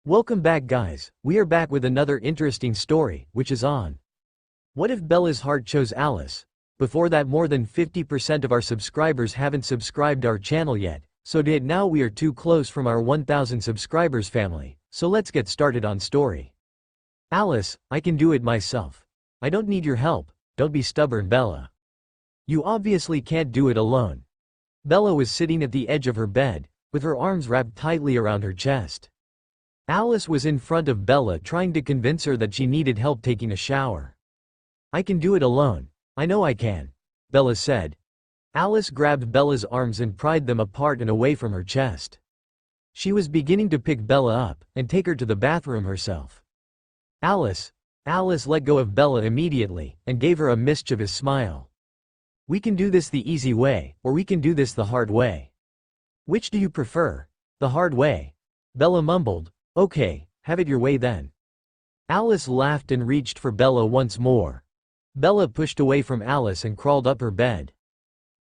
Welcome back, guys. We are back with another interesting story, which is on What If Bella's Heart Chose Alice? Before that, more than 50% of our subscribers haven't subscribed our channel yet, so now we are too close from our 1000 subscribers family, so let's get started on story. Alice, I can do it myself. I don't need your help. Don't be stubborn, Bella. You obviously can't do it alone. Bella was sitting at the edge of her bed, with her arms wrapped tightly around her chest. Alice was in front of Bella, trying to convince her that she needed help taking a shower. I can do it alone. I know I can, Bella said. Alice grabbed Bella's arms and pried them apart and away from her chest. She was beginning to pick Bella up and take her to the bathroom herself. Alice let go of Bella immediately and gave her a mischievous smile. We can do this the easy way, or we can do this the hard way. Which do you prefer? The hard way, Bella mumbled. Okay, have it your way then. Alice laughed and reached for Bella once more. Bella pushed away from Alice and crawled up her bed.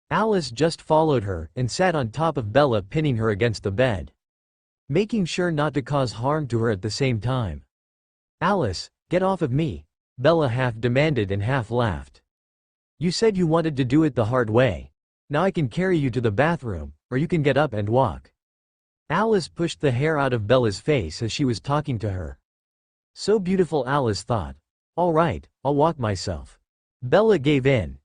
Alice just followed her and sat on top of Bella, pinning her against the bed, making sure not to cause harm to her at the same time. Alice, get off of me, Bella half demanded and half laughed. You said you wanted to do it the hard way. Now I can carry you to the bathroom, or you can get up and walk. Alice pushed the hair out of Bella's face as she was talking to her. So beautiful, Alice thought. All right, I'll walk myself. Bella gave in.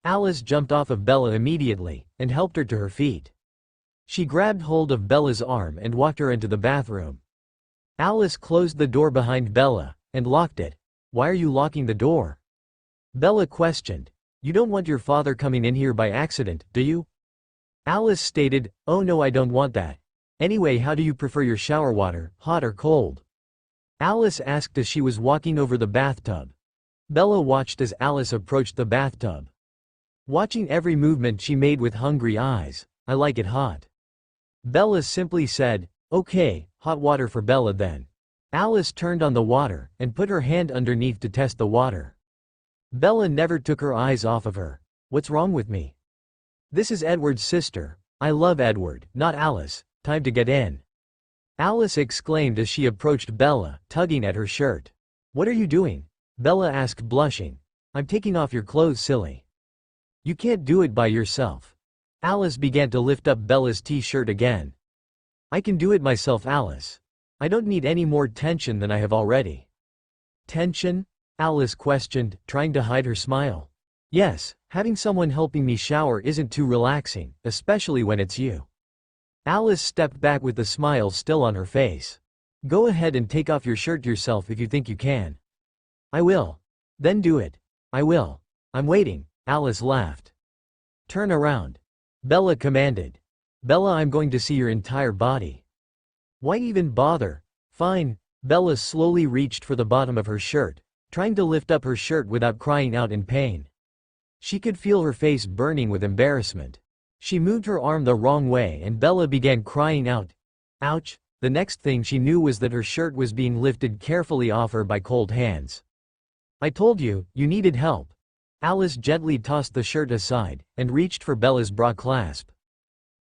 Alice jumped off of Bella immediately and helped her to her feet. She grabbed hold of Bella's arm and walked her into the bathroom. Alice closed the door behind Bella and locked it. Why are you locking the door? Bella questioned. You don't want your father coming in here by accident, do you? Alice stated, oh no, I don't want that. Anyway, how do you prefer your shower water, hot or cold? Alice asked as she was walking over the bathtub. Bella watched as Alice approached the bathtub, watching every movement she made with hungry eyes. I like it hot. Bella simply said, okay, hot water for Bella then. Alice turned on the water and put her hand underneath to test the water. Bella never took her eyes off of her. What's wrong with me? This is Edward's sister. I love Edward, not Alice. Time to get in, Alice exclaimed as she approached Bella, tugging at her shirt. What are you doing? Bella asked, blushing. I'm taking off your clothes, silly. You can't do it by yourself. Alice began to lift up Bella's t-shirt again. I can do it myself, Alice. I don't need any more tension than I have already. Tension? Alice questioned, trying to hide her smile. Yes, having someone helping me shower isn't too relaxing, especially when it's you. Alice stepped back with the smile still on her face. Go ahead and take off your shirt yourself if you think you can. I will. Then do it. I will. I'm waiting, Alice laughed. Turn around, Bella commanded. Bella, I'm going to see your entire body. Why even bother? Fine. Bella slowly reached for the bottom of her shirt, trying to lift up her shirt without crying out in pain. She could feel her face burning with embarrassment. She moved her arm the wrong way and Bella began crying out. Ouch! The next thing she knew was that her shirt was being lifted carefully off her by cold hands. I told you, you needed help. Alice gently tossed the shirt aside and reached for Bella's bra clasp.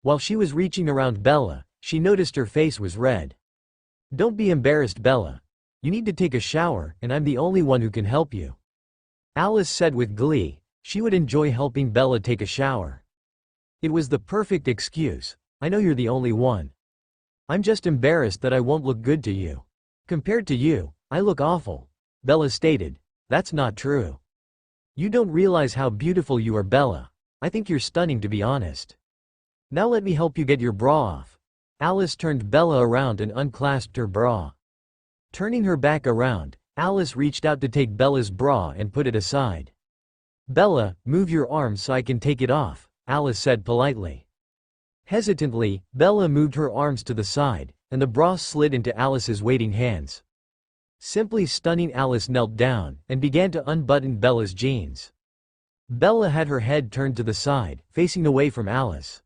While she was reaching around Bella, she noticed her face was red. Don't be embarrassed, Bella. You need to take a shower and I'm the only one who can help you, Alice said with glee. She would enjoy helping Bella take a shower. It was the perfect excuse. I know you're the only one. I'm just embarrassed that I won't look good to you. Compared to you, I look awful, Bella stated. That's not true. You don't realize how beautiful you are, Bella. I think you're stunning, to be honest. Now let me help you get your bra off. Alice turned Bella around and unclasped her bra. Turning her back around, Alice reached out to take Bella's bra and put it aside. Bella, move your arm so I can take it off, Alice said politely. Hesitantly, Bella moved her arms to the side, and the bra slid into Alice's waiting hands. Simply stunning, Alice knelt down and began to unbutton Bella's jeans. Bella had her head turned to the side, facing away from Alice.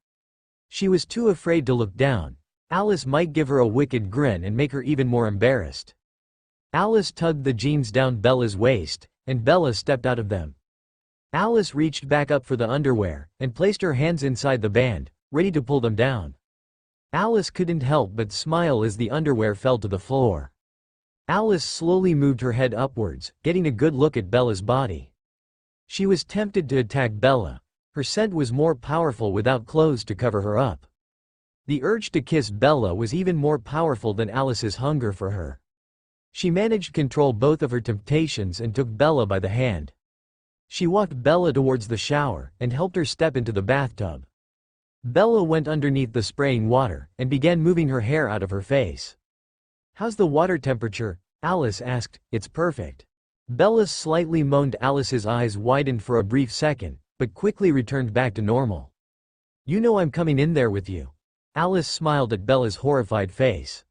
She was too afraid to look down. Alice might give her a wicked grin and make her even more embarrassed. Alice tugged the jeans down Bella's waist, and Bella stepped out of them. Alice reached back up for the underwear and placed her hands inside the band, ready to pull them down. Alice couldn't help but smile as the underwear fell to the floor. Alice slowly moved her head upwards, getting a good look at Bella's body. She was tempted to attack Bella. Her scent was more powerful without clothes to cover her up. The urge to kiss Bella was even more powerful than Alice's hunger for her. She managed to control both of her temptations and took Bella by the hand. She walked Bella towards the shower and helped her step into the bathtub. Bella went underneath the spraying water and began moving her hair out of her face. "How's the water temperature?" Alice asked. "It's perfect." Bella slightly moaned. Alice's eyes widened for a brief second, but quickly returned back to normal. "You know I'm coming in there with you." Alice smiled at Bella's horrified face.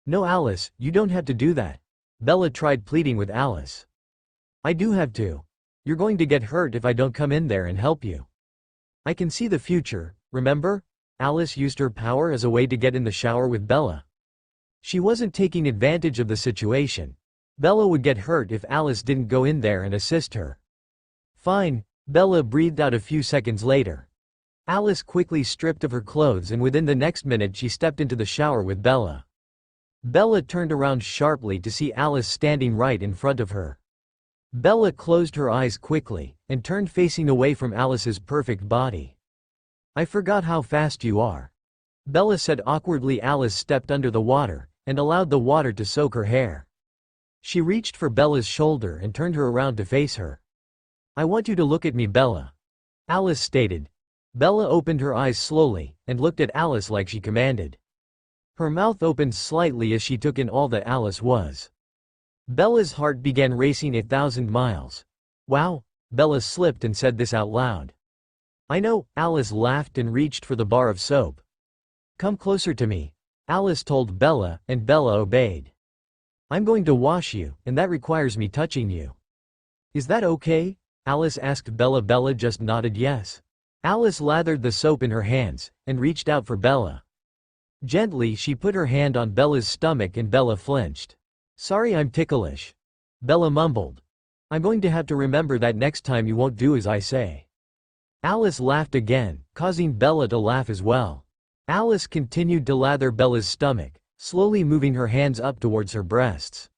"No, Alice, you don't have to do that." Bella tried pleading with Alice. "I do have to. You're going to get hurt if I don't come in there and help you. I can see the future, remember?" Alice used her power as a way to get in the shower with Bella. She wasn't taking advantage of the situation. Bella would get hurt if Alice didn't go in there and assist her. "Fine," Bella breathed out a few seconds later. Alice quickly stripped of her clothes and within the next minute she stepped into the shower with Bella. Bella turned around sharply to see Alice standing right in front of her. Bella closed her eyes quickly and turned facing away from Alice's perfect body. "I forgot how fast you are," Bella said awkwardly. Alice stepped under the water and allowed the water to soak her hair. She reached for Bella's shoulder and turned her around to face her. "I want you to look at me, Bella," Alice stated. Bella opened her eyes slowly and looked at Alice like she commanded. Her mouth opened slightly as she took in all that Alice was. Bella's heart began racing 1,000 miles. "Wow," Bella slipped and said this out loud. "I know," Alice laughed and reached for the bar of soap. "Come closer to me," Alice told Bella, and Bella obeyed. "I'm going to wash you, and that requires me touching you. Is that okay?" Alice asked Bella. Bella just nodded yes. Alice lathered the soap in her hands and reached out for Bella. Gently she put her hand on Bella's stomach and Bella flinched. "Sorry, I'm ticklish," Bella mumbled. "I'm going to have to remember that next time you won't do as I say." Alice laughed again, causing Bella to laugh as well. Alice continued to lather Bella's stomach, slowly moving her hands up towards her breasts.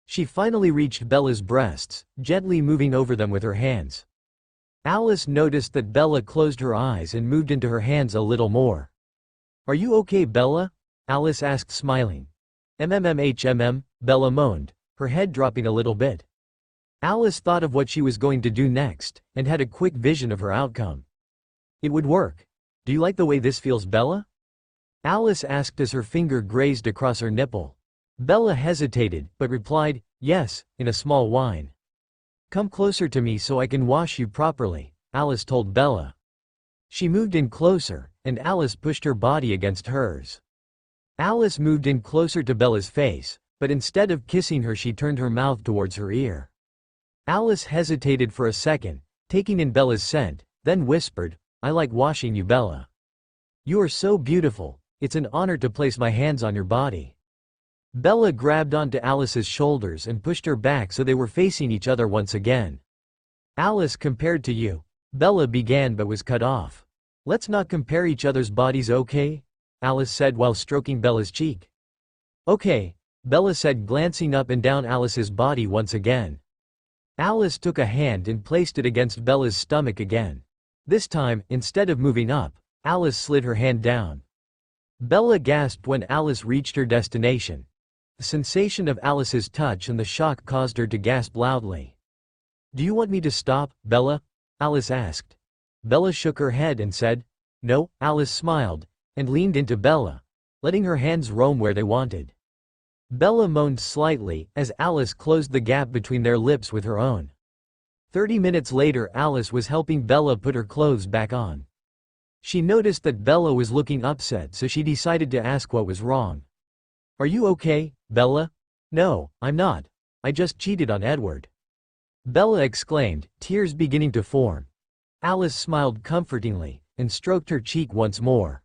She finally reached Bella's breasts, gently moving over them with her hands. Alice noticed that Bella closed her eyes and moved into her hands a little more. "Are you okay, Bella?" Alice asked, smiling. Bella moaned, her head dropping a little bit. Alice thought of what she was going to do next, and had a quick vision of her outcome. It would work. "Do you like the way this feels, Bella?" Alice asked as her finger grazed across her nipple. Bella hesitated, but replied, "Yes," in a small whine. "Come closer to me so I can wash you properly," Alice told Bella. She moved in closer, and Alice pushed her body against hers. Alice moved in closer to Bella's face, but instead of kissing her she turned her mouth towards her ear. Alice hesitated for a second, taking in Bella's scent, then whispered, "I like washing you, Bella. You are so beautiful, it's an honor to place my hands on your body." Bella grabbed onto Alice's shoulders and pushed her back so they were facing each other once again. "Alice, compared to you," Bella began but was cut off. "Let's not compare each other's bodies, okay?" Alice said while stroking Bella's cheek. "Okay," Bella said, glancing up and down Alice's body once again. Alice took a hand and placed it against Bella's stomach again. This time, instead of moving up, Alice slid her hand down. Bella gasped when Alice reached her destination. The sensation of Alice's touch and the shock caused her to gasp loudly. "Do you want me to stop, Bella?" Alice asked. Bella shook her head and said, "No." Alice smiled and leaned into Bella, letting her hands roam where they wanted. Bella moaned slightly as Alice closed the gap between their lips with her own. 30 minutes later, Alice was helping Bella put her clothes back on. She noticed that Bella was looking upset, so she decided to ask what was wrong. "Are you okay, Bella?" "No, I'm not. I just cheated on Edward," Bella exclaimed, tears beginning to form. Alice smiled comfortingly and stroked her cheek once more.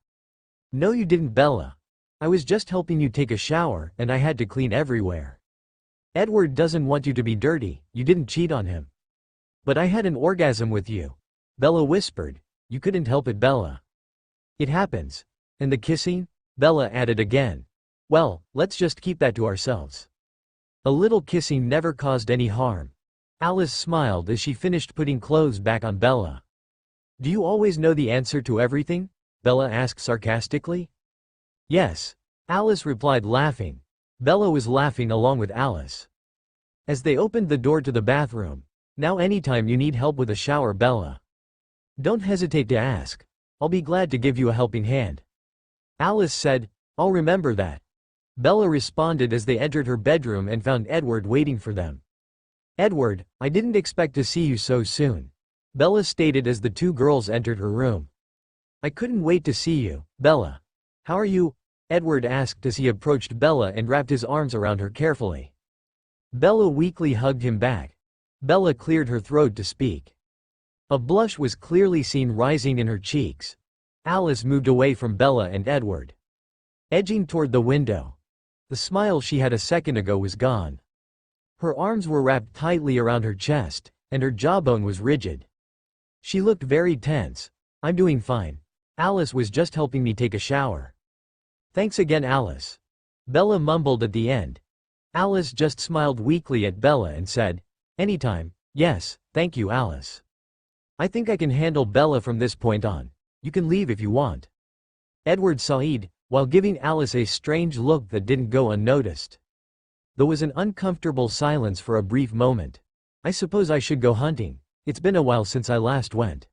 "No, you didn't, Bella. I was just helping you take a shower, and I had to clean everywhere. Edward doesn't want you to be dirty, you didn't cheat on him." "But I had an orgasm with you," Bella whispered. "You couldn't help it, Bella. It happens. And the kissing? Bella added again. Well, let's just keep that to ourselves. A little kissing never caused any harm. Alice smiled as she finished putting clothes back on Bella. Do you always know the answer to everything? Bella asked sarcastically. Yes. Alice replied, laughing. Bella was laughing along with Alice. As they opened the door to the bathroom. Now anytime you need help with a shower, Bella. Don't hesitate to ask. I'll be glad to give you a helping hand. Alice said, I'll remember that. Bella responded as they entered her bedroom and found Edward waiting for them. Edward, I didn't expect to see you so soon. Bella stated as the two girls entered her room. I couldn't wait to see you, Bella. How are you? Edward asked as he approached Bella and wrapped his arms around her carefully. Bella weakly hugged him back. Bella cleared her throat to speak. A blush was clearly seen rising in her cheeks. Alice moved away from Bella and Edward, edging toward the window. The smile she had a second ago was gone. Her arms were wrapped tightly around her chest, and her jawbone was rigid. She looked very tense. I'm doing fine. Alice was just helping me take a shower. Thanks again, Alice. Bella mumbled at the end. Alice just smiled weakly at Bella and said, Anytime. Yes, thank you, Alice. I think I can handle Bella from this point on. You can leave if you want. Edward sighed, while giving Alice a strange look that didn't go unnoticed. There was an uncomfortable silence for a brief moment. I suppose I should go hunting. It's been a while since I last went.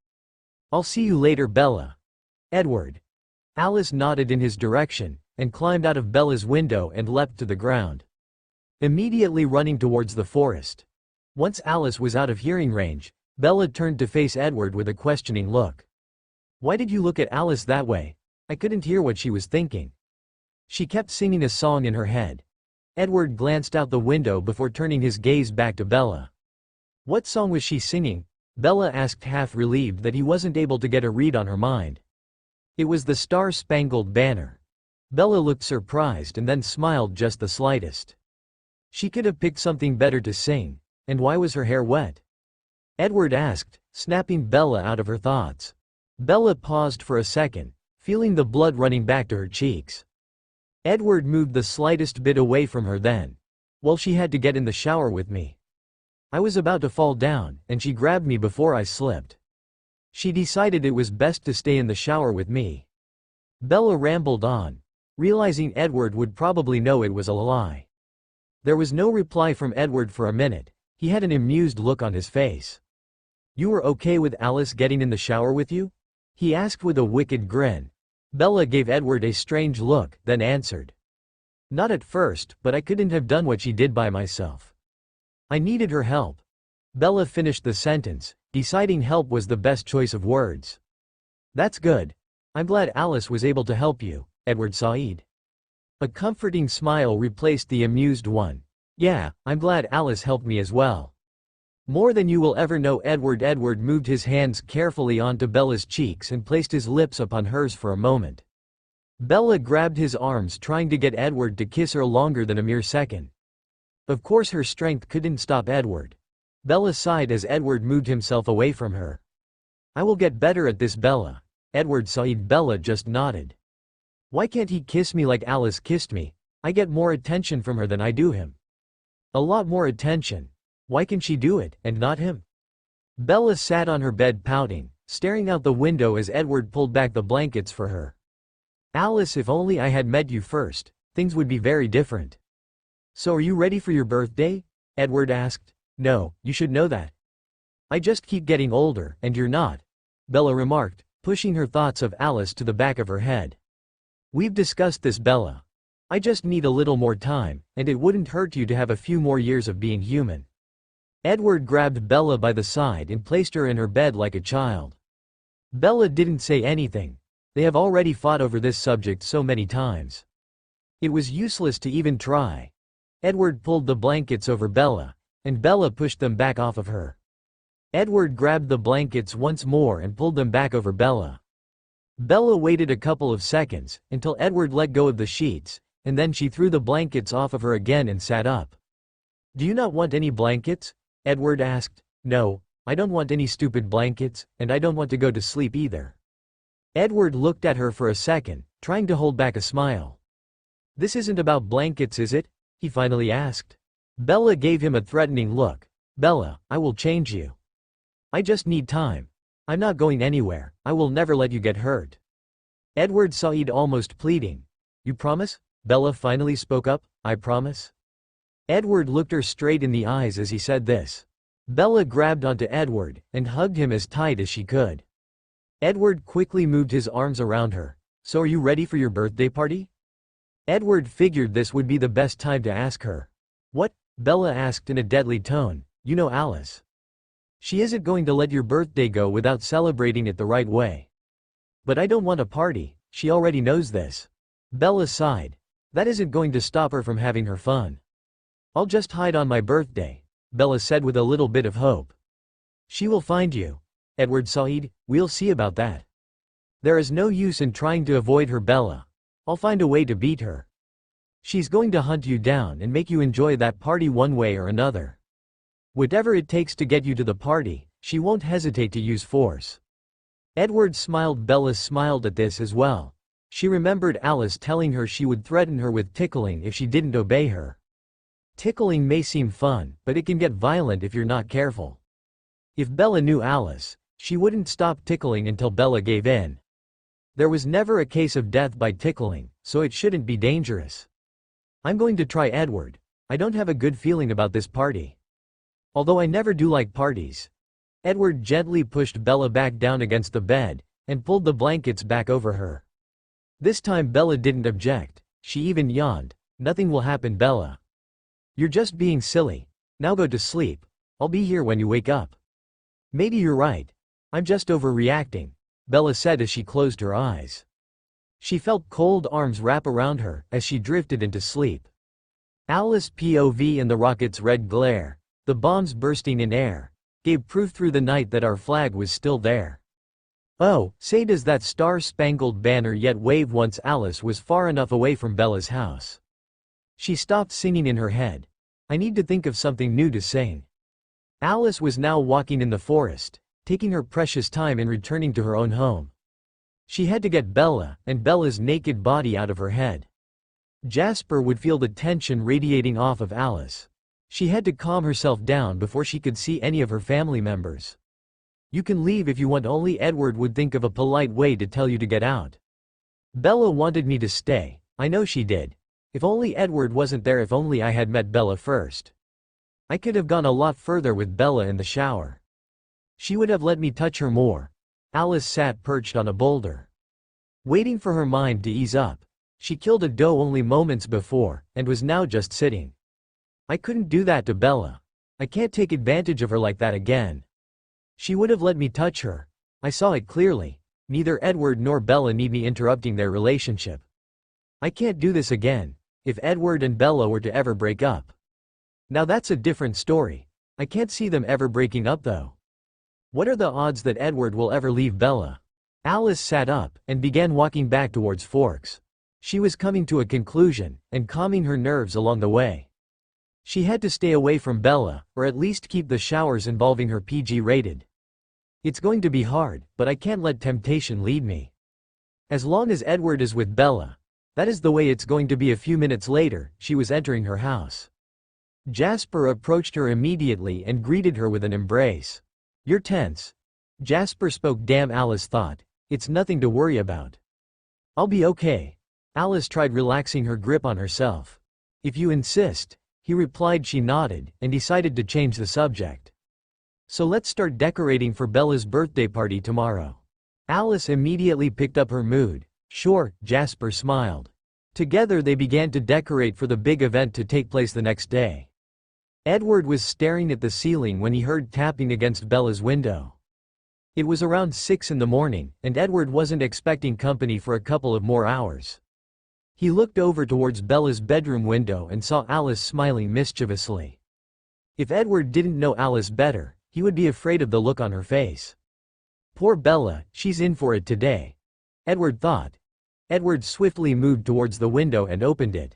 I'll see you later, Bella. Edward. Alice nodded in his direction, and climbed out of Bella's window and leapt to the ground, immediately running towards the forest. Once Alice was out of hearing range, Bella turned to face Edward with a questioning look. Why did you look at Alice that way? I couldn't hear what she was thinking. She kept singing a song in her head. Edward glanced out the window before turning his gaze back to Bella. What song was she singing? Bella asked, half relieved that he wasn't able to get a read on her mind. It was the Star-Spangled Banner. Bella looked surprised and then smiled just the slightest. She could have picked something better to sing. And why was her hair wet? Edward asked, snapping Bella out of her thoughts. Bella paused for a second, feeling the blood running back to her cheeks. Edward moved the slightest bit away from her then. Well, she had to get in the shower with me. I was about to fall down, and she grabbed me before I slipped. She decided it was best to stay in the shower with me. Bella rambled on, realizing Edward would probably know it was a lie. There was no reply from Edward for a minute. He had an amused look on his face. You were okay with Alice getting in the shower with you? He asked with a wicked grin. Bella gave Edward a strange look, then answered. Not at first, but I couldn't have done what she did by myself. I needed her help. Bella finished the sentence, deciding help was the best choice of words. That's good. I'm glad Alice was able to help you, Edward sighed. A comforting smile replaced the amused one. Yeah, I'm glad Alice helped me as well. More than you will ever know, Edward. Edward moved his hands carefully onto Bella's cheeks and placed his lips upon hers for a moment. Bella grabbed his arms, trying to get Edward to kiss her longer than a mere second. Of course her strength couldn't stop Edward. Bella sighed as Edward moved himself away from her. I will get better at this, Bella. Edward sighed. Bella just nodded. Why can't he kiss me like Alice kissed me? I get more attention from her than I do him. A lot more attention. Why can she do it, and not him? Bella sat on her bed pouting, staring out the window as Edward pulled back the blankets for her. Alice, if only I had met you first, things would be very different. So are you ready for your birthday? Edward asked. No, you should know that. I just keep getting older, and you're not, Bella remarked, pushing her thoughts of Alice to the back of her head. We've discussed this, Bella. I just need a little more time, and it wouldn't hurt you to have a few more years of being human. Edward grabbed Bella by the side and placed her in her bed like a child. Bella didn't say anything. They have already fought over this subject so many times. It was useless to even try. Edward pulled the blankets over Bella, and Bella pushed them back off of her. Edward grabbed the blankets once more and pulled them back over Bella. Bella waited a couple of seconds, until Edward let go of the sheets, and then she threw the blankets off of her again and sat up. Do you not want any blankets? Edward asked. No, I don't want any stupid blankets, and I don't want to go to sleep either. Edward looked at her for a second, trying to hold back a smile. "This isn't about blankets, is it?" he finally asked. Bella gave him a threatening look. "Bella, I will change you. I just need time. I'm not going anywhere, I will never let you get hurt." Edward sighed, almost pleading. "You promise?" Bella finally spoke up. "I promise." Edward looked her straight in the eyes as he said this. Bella grabbed onto Edward and hugged him as tight as she could. Edward quickly moved his arms around her. "So are you ready for your birthday party?" Edward figured this would be the best time to ask her. "What?" Bella asked in a deadly tone. "You know Alice. She isn't going to let your birthday go without celebrating it the right way." "But I don't want a party, she already knows this." Bella sighed. "That isn't going to stop her from having her fun." "I'll just hide on my birthday," Bella said with a little bit of hope. "She will find you." Edward sighed. "We'll see about that. There is no use in trying to avoid her, Bella. I'll find a way to beat her. She's going to hunt you down and make you enjoy that party one way or another. Whatever it takes to get you to the party, she won't hesitate to use force." Edward smiled. Bella smiled at this as well. She remembered Alice telling her she would threaten her with tickling if she didn't obey her. Tickling may seem fun, but it can get violent if you're not careful. If Bella knew Alice, she wouldn't stop tickling until Bella gave in. There was never a case of death by tickling, so it shouldn't be dangerous. "I'm going to try, Edward. I don't have a good feeling about this party. Although I never do like parties." Edward gently pushed Bella back down against the bed and pulled the blankets back over her. This time Bella didn't object. She even yawned. "Nothing will happen, Bella. You're just being silly. Now go to sleep. I'll be here when you wake up." "Maybe you're right. I'm just overreacting," Bella said as she closed her eyes. She felt cold arms wrap around her as she drifted into sleep. Alice POV in the rocket's red glare, the bombs bursting in air, gave proof through the night that our flag was still there. Oh, say does that star-spangled banner yet wave? Once Alice was far enough away from Bella's house. She stopped singing in her head. "I need to think of something new to sing." Alice was now walking in the forest, taking her precious time in returning to her own home. She had to get Bella and Bella's naked body out of her head. Jasper would feel the tension radiating off of Alice. She had to calm herself down before she could see any of her family members. "You can leave if you want," only Edward would think of a polite way to tell you to get out. "Bella wanted me to stay, I know she did. If only Edward wasn't there, if only I had met Bella first. I could have gone a lot further with Bella in the shower. She would have let me touch her more." Alice sat perched on a boulder, waiting for her mind to ease up. She killed a doe only moments before, and was now just sitting. "I couldn't do that to Bella. I can't take advantage of her like that again. She would have let me touch her. I saw it clearly. Neither Edward nor Bella need me interrupting their relationship. I can't do this again, if Edward and Bella were to ever break up. Now that's a different story. I can't see them ever breaking up though. What are the odds that Edward will ever leave Bella?" Alice sat up and began walking back towards Forks. She was coming to a conclusion and calming her nerves along the way. She had to stay away from Bella, or at least keep the showers involving her PG rated. It's going to be hard, but I can't let temptation lead me. As long as Edward is with Bella, that is the way it's going to be. A few minutes later, she was entering her house. Jasper approached her immediately and greeted her with an embrace. "You're tense." Jasper spoke. "Damn," Alice thought. "It's nothing to worry about. I'll be okay." Alice tried relaxing her grip on herself. "If you insist," he replied. She nodded and decided to change the subject. "So let's start decorating for Bella's birthday party tomorrow." Alice immediately picked up her mood. "Sure," Jasper smiled. Together they began to decorate for the big event to take place the next day. Edward was staring at the ceiling when he heard tapping against Bella's window. It was around 6 in the morning, and Edward wasn't expecting company for a couple of more hours. He looked over towards Bella's bedroom window and saw Alice smiling mischievously. If Edward didn't know Alice better, he would be afraid of the look on her face. Poor Bella, she's in for it today, Edward thought. Edward swiftly moved towards the window and opened it.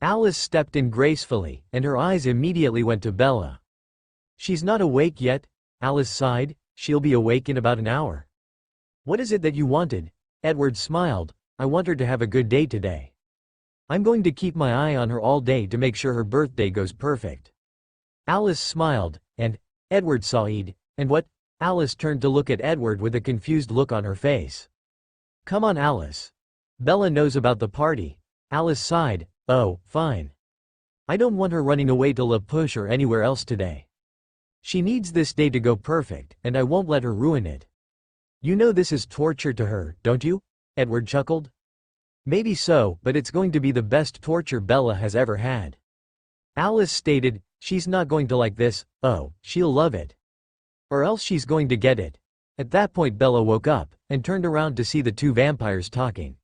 Alice stepped in gracefully, and her eyes immediately went to Bella. "She's not awake yet," Alice sighed. "She'll be awake in about an hour." "What is it that you wanted?" Edward smiled. I want her to have a good day today. I'm going to keep my eye on her all day to make sure her birthday goes perfect." Alice smiled, and Edward sighed, and what? Alice turned to look at Edward with a confused look on her face. "Come on, Alice. Bella knows about the party." Alice sighed. "Oh, fine. I don't want her running away to La Push or anywhere else today. She needs this day to go perfect, and I won't let her ruin it." "You know this is torture to her, don't you?" Edward chuckled. "Maybe so, but it's going to be the best torture Bella has ever had." Alice stated, "She's not going to like this. Oh, she'll love it. Or else she's going to get it." At that point Bella woke up, and turned around to see the two vampires talking.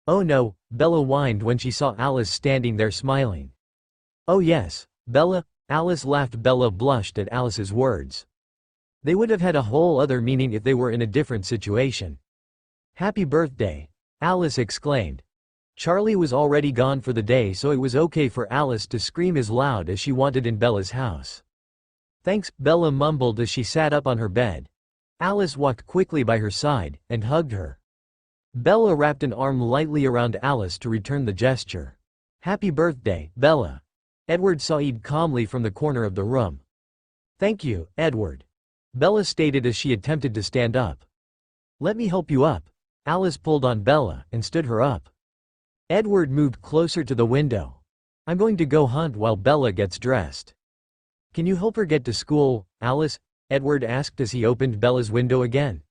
"Oh no," Bella whined when she saw Alice standing there smiling. "Oh yes, Bella." Alice laughed. Bella blushed at Alice's words. They would have had a whole other meaning if they were in a different situation. "Happy birthday," Alice exclaimed. Charlie was already gone for the day, so it was okay for Alice to scream as loud as she wanted in Bella's house. "Thanks," Bella mumbled as she sat up on her bed. Alice walked quickly by her side, and hugged her. Bella wrapped an arm lightly around Alice to return the gesture. "Happy birthday, Bella." Edward sighed calmly from the corner of the room. "Thank you, Edward," Bella stated as she attempted to stand up. "Let me help you up." Alice pulled on Bella, and stood her up. Edward moved closer to the window. "I'm going to go hunt while Bella gets dressed." "Can you help her get to school, Alice?" Edward asked as he opened Bella's window again.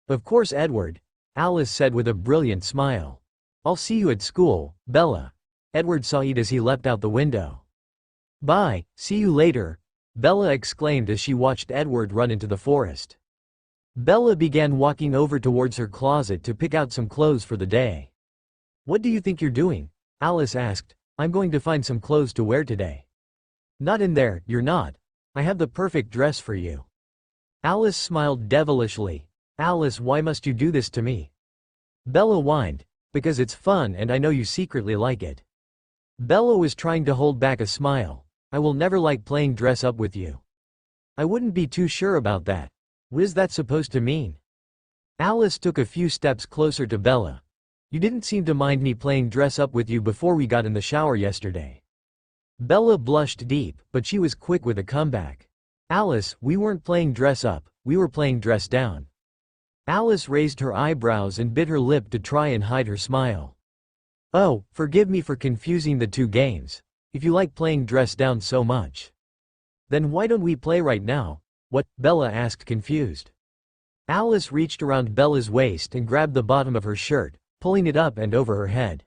"Of course, Edward," Alice said with a brilliant smile. "I'll see you at school, Bella." Edward sighed as he leapt out the window. "Bye, see you later," Bella exclaimed as she watched Edward run into the forest. Bella began walking over towards her closet to pick out some clothes for the day. "What do you think you're doing?" Alice asked. "I'm going to find some clothes to wear today." "Not in there, you're not. I have the perfect dress for you." Alice smiled devilishly. "Alice, why must you do this to me?" Bella whined. "Because it's fun and I know you secretly like it." Bella was trying to hold back a smile. "I will never like playing dress up with you." "I wouldn't be too sure about that. What is that supposed to mean?" Alice took a few steps closer to Bella. "You didn't seem to mind me playing dress up with you before we got in the shower yesterday." Bella blushed deep, but she was quick with a comeback. "Alice, we weren't playing dress up, we were playing dress down." Alice raised her eyebrows and bit her lip to try and hide her smile. "Oh, forgive me for confusing the two games. If you like playing dress down so much, then why don't we play right now?" "What?" Bella asked, confused. Alice reached around Bella's waist and grabbed the bottom of her shirt, pulling it up and over her head.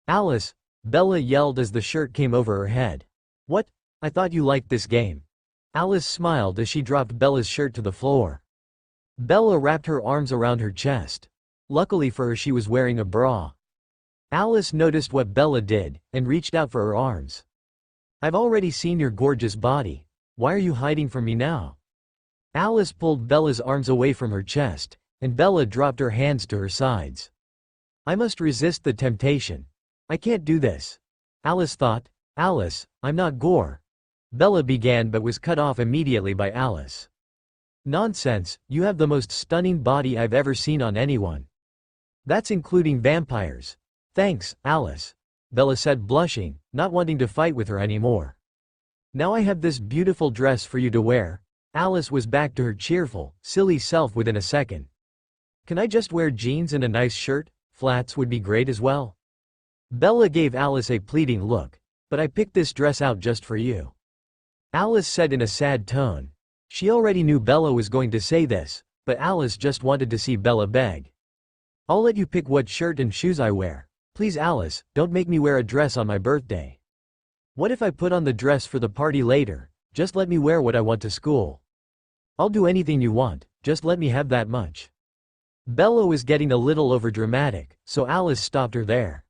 "Alice!" Bella yelled as the shirt came over her head. "What? I thought you liked this game." Alice smiled as she dropped Bella's shirt to the floor. Bella wrapped her arms around her chest. Luckily for her, she was wearing a bra. Alice noticed what Bella did, and reached out for her arms. "I've already seen your gorgeous body. Why are you hiding from me now?" Alice pulled Bella's arms away from her chest, and Bella dropped her hands to her sides. "I must resist the temptation. I can't do this," Alice thought. "Alice, I'm not Gore," Bella began but was cut off immediately by Alice. "Nonsense, you have the most stunning body I've ever seen on anyone. That's including vampires." "Thanks, Alice," Bella said, blushing, not wanting to fight with her anymore. "Now I have this beautiful dress for you to wear." Alice was back to her cheerful, silly self within a second. "Can I just wear jeans and a nice shirt? Flats would be great as well." Bella gave Alice a pleading look. "But I picked this dress out just for you," Alice said in a sad tone. She already knew Bella was going to say this, but Alice just wanted to see Bella beg. "I'll let you pick what shirt and shoes I wear. Please, Alice, don't make me wear a dress on my birthday." "What if I put on the dress for the party later? Just let me wear what I want to school." "I'll do anything you want, just let me have that much." Bella was getting a little overdramatic, so Alice stopped her there.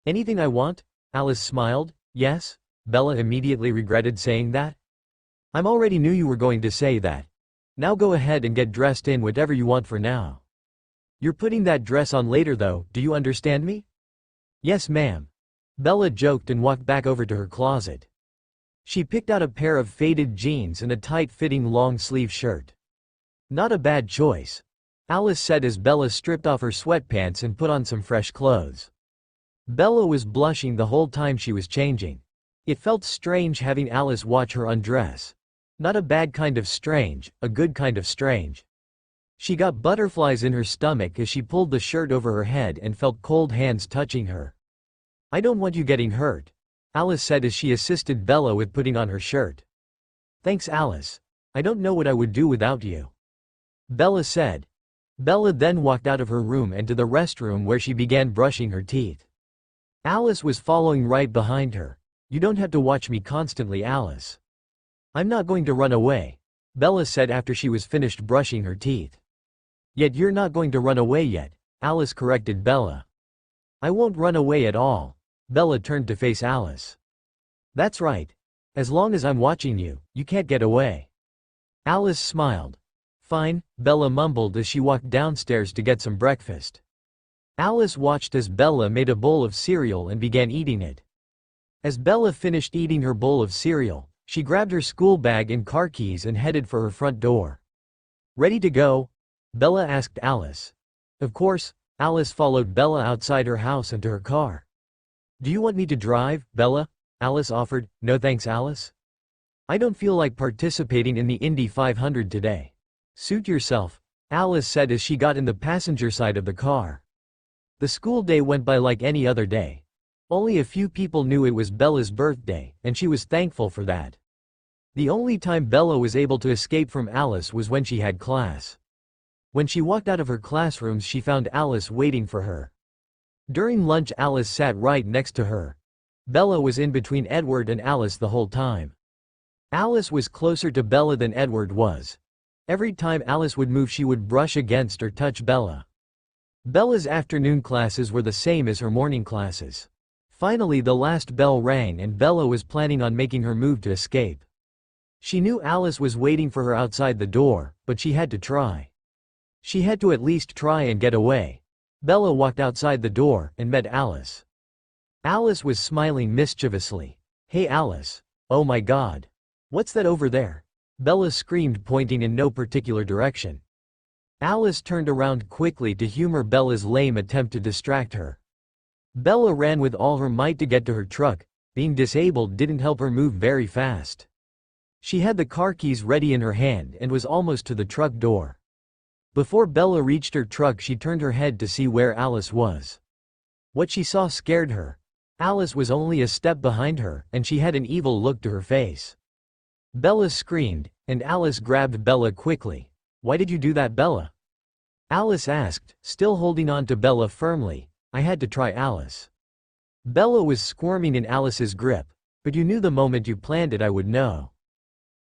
"Anything I want?" Alice smiled. "Yes?" Bella immediately regretted saying that. "I already knew you were going to say that. Now go ahead and get dressed in whatever you want for now. You're putting that dress on later though, do you understand me?" "Yes, ma'am," Bella joked and walked back over to her closet. She picked out a pair of faded jeans and a tight-fitting long-sleeve shirt. "Not a bad choice," Alice said as Bella stripped off her sweatpants and put on some fresh clothes. Bella was blushing the whole time she was changing. It felt strange having Alice watch her undress. Not a bad kind of strange, a good kind of strange. She got butterflies in her stomach as she pulled the shirt over her head and felt cold hands touching her. "I don't want you getting hurt," Alice said as she assisted Bella with putting on her shirt. "Thanks, Alice. I don't know what I would do without you," Bella said. Bella then walked out of her room and to the restroom where she began brushing her teeth. Alice was following right behind her. "You don't have to watch me constantly, Alice." "I'm not going to run away," Bella said after she was finished brushing her teeth. "Yet you're not going to run away yet," Alice corrected Bella. "I won't run away at all." Bella turned to face Alice. "That's right. As long as I'm watching you, you can't get away." Alice smiled. "Fine," Bella mumbled as she walked downstairs to get some breakfast. Alice watched as Bella made a bowl of cereal and began eating it. As Bella finished eating her bowl of cereal, she grabbed her school bag and car keys and headed for her front door. "Ready to go?" Bella asked Alice. Of course, Alice followed Bella outside her house and to her car. "Do you want me to drive, Bella?" Alice offered. "No thanks, Alice. I don't feel like participating in the Indy 500 today." "Suit yourself," Alice said as she got in the passenger side of the car. The school day went by like any other day. Only a few people knew it was Bella's birthday, and she was thankful for that. The only time Bella was able to escape from Alice was when she had class. When she walked out of her classrooms, she found Alice waiting for her. During lunch, Alice sat right next to her. Bella was in between Edward and Alice the whole time. Alice was closer to Bella than Edward was. Every time Alice would move, she would brush against or touch Bella. Bella's afternoon classes were the same as her morning classes. Finally, the last bell rang and Bella was planning on making her move to escape. She knew Alice was waiting for her outside the door, but she had to try. She had to at least try and get away. Bella walked outside the door and met Alice. Alice was smiling mischievously. "Hey, Alice. Oh my God. What's that over there?" Bella screamed, pointing in no particular direction. Alice turned around quickly to humor Bella's lame attempt to distract her. Bella ran with all her might to get to her truck. Being disabled didn't help her move very fast. She had the car keys ready in her hand and was almost to the truck door. Before Bella reached her truck, she turned her head to see where Alice was. What she saw scared her. Alice was only a step behind her, and she had an evil look to her face. Bella screamed, and Alice grabbed Bella quickly. "Why did you do that, Bella?" Alice asked, still holding on to Bella firmly. "I had to try, Alice." Bella was squirming in Alice's grip. "But you knew the moment you planned it I would know."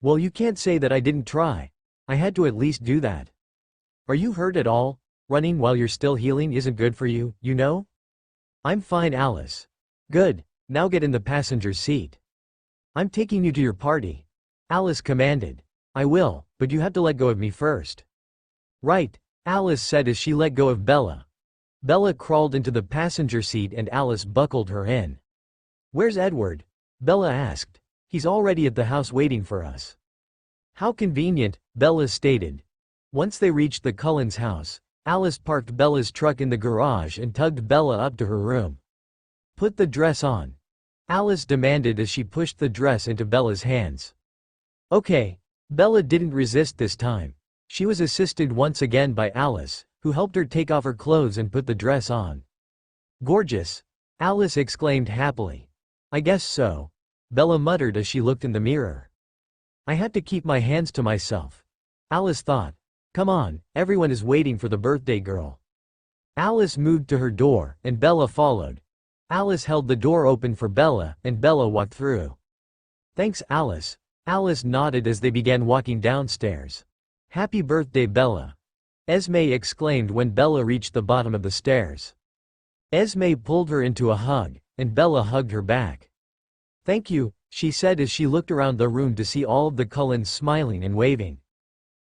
"Well, you can't say that I didn't try. I had to at least do that." "Are you hurt at all? Running while you're still healing isn't good for you, you know?" "I'm fine, Alice." "Good, now get in the passenger seat." "I'm taking you to your party," Alice commanded. "I will, but you have to let go of me first." "Right," Alice said as she let go of Bella. Bella crawled into the passenger seat and Alice buckled her in. "Where's Edward?" Bella asked. "He's already at the house waiting for us." "How convenient," Bella stated. Once they reached the Cullens' house, Alice parked Bella's truck in the garage and tugged Bella up to her room. "Put the dress on," Alice demanded as she pushed the dress into Bella's hands. "Okay." Bella didn't resist this time. She was assisted once again by Alice, who helped her take off her clothes and put the dress on. "Gorgeous," Alice exclaimed happily. "I guess so," Bella muttered as she looked in the mirror. "I had to keep my hands to myself," Alice thought. "Come on, everyone is waiting for the birthday girl." Alice moved to her door, and Bella followed. Alice held the door open for Bella, and Bella walked through. "Thanks, Alice." Alice nodded as they began walking downstairs. "Happy birthday, Bella," Esme exclaimed when Bella reached the bottom of the stairs. Esme pulled her into a hug, and Bella hugged her back. "Thank you," she said as she looked around the room to see all of the Cullens smiling and waving.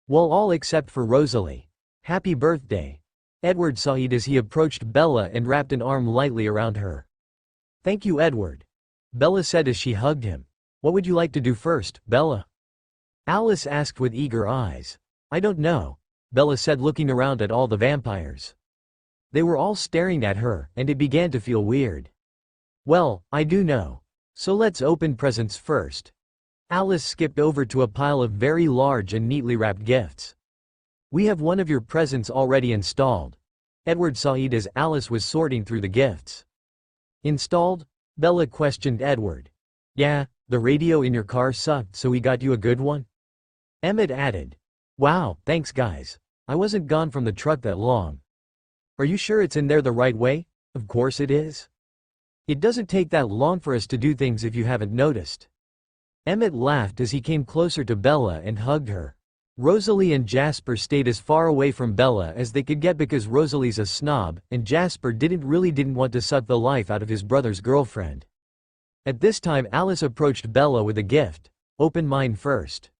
Well, all except for Rosalie. "Happy birthday." Edward sighed as he approached Bella and wrapped an arm lightly around her. "Thank you, Edward," Bella said as she hugged him. "What would you like to do first, Bella?" Alice asked with eager eyes. "I don't know." Bella said, looking around at all the vampires. They were all staring at her, and it began to feel weird. Well, I do know. So let's open presents first. Alice skipped over to a pile of very large and neatly wrapped gifts. We have one of your presents already installed. Edward sighed as Alice was sorting through the gifts. Installed? Bella questioned Edward. Yeah, the radio in your car sucked, so we got you a good one. Emmett added. Wow, thanks guys. I wasn't gone from the truck that long. Are you sure it's in there the right way? Of course it is. It doesn't take that long for us to do things if you haven't noticed. Emmett laughed as he came closer to Bella and hugged her. Rosalie and Jasper stayed as far away from Bella as they could get because Rosalie's a snob, and Jasper didn't want to suck the life out of his brother's girlfriend. At this time Alice approached Bella with a gift. Open mine first.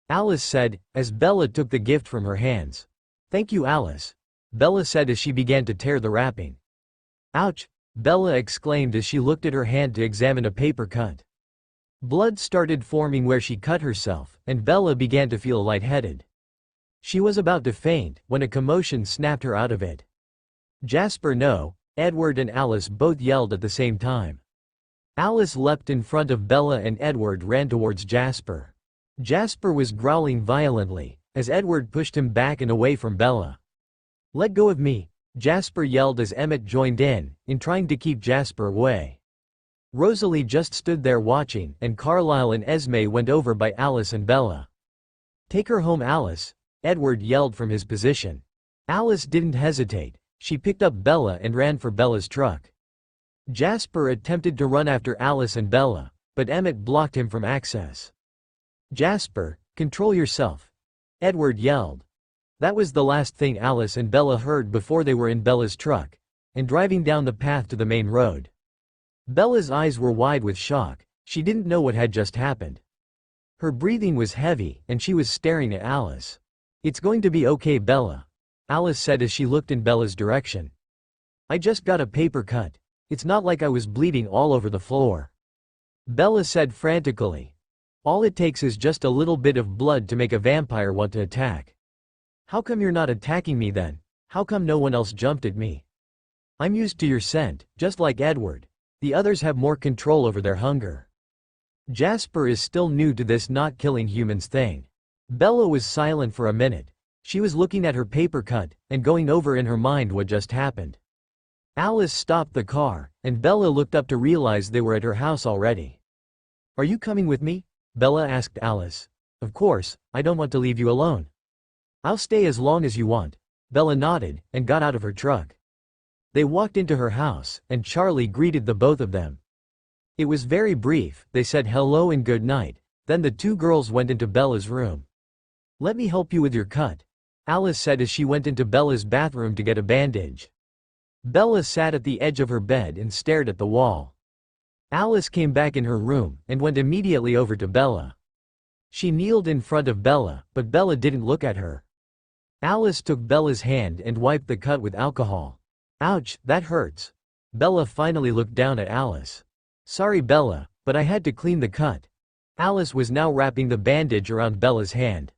Alice said, as Bella took the gift from her hands. Thank you, Alice. Bella said as she began to tear the wrapping. Ouch! Bella exclaimed as she looked at her hand to examine a paper cut. Blood started forming where she cut herself, and Bella began to feel lightheaded. She was about to faint when a commotion snapped her out of it. Jasper, no! Edward and Alice both yelled at the same time. Alice leapt in front of Bella and Edward ran towards Jasper. Jasper was growling violently, as Edward pushed him back and away from Bella. Let go of me! Jasper yelled as Emmett joined in trying to keep Jasper away. Rosalie just stood there watching, and Carlisle and Esme went over by Alice and Bella. Take her home, Alice! Edward yelled from his position. Alice didn't hesitate. She picked up Bella and ran for Bella's truck. Jasper attempted to run after Alice and Bella, but Emmett blocked him from access. Jasper, control yourself! Edward yelled. That was the last thing Alice and Bella heard before they were in Bella's truck and driving down the path to the main road. Bella's eyes were wide with shock. She didn't know what had just happened. Her breathing was heavy, and she was staring at Alice. It's going to be okay, Bella, Alice said as she looked in Bella's direction. I just got a paper cut. It's not like I was bleeding all over the floor. Bella said frantically. All it takes is just a little bit of blood to make a vampire want to attack. How come you're not attacking me then? How come no one else jumped at me? I'm used to your scent, just like Edward. The others have more control over their hunger. Jasper is still new to this not killing humans thing. Bella was silent for a minute. She was looking at her paper cut and going over in her mind what just happened. Alice stopped the car, and Bella looked up to realize they were at her house already. Are you coming with me? Bella asked Alice. Of course, I don't want to leave you alone. I'll stay as long as you want. Bella nodded and got out of her truck. They walked into her house, and Charlie greeted the both of them. It was very brief. They said hello and good night. Then the two girls went into Bella's room. Let me help you with your cut, Alice said as she went into Bella's bathroom to get a bandage. Bella sat at the edge of her bed and stared at the wall. Alice came back in her room and went immediately over to Bella. She kneeled in front of Bella, but Bella didn't look at her. Alice took Bella's hand and wiped the cut with alcohol. Ouch, that hurts. Bella finally looked down at Alice. Sorry, Bella, but I had to clean the cut. Alice was now wrapping the bandage around Bella's hand.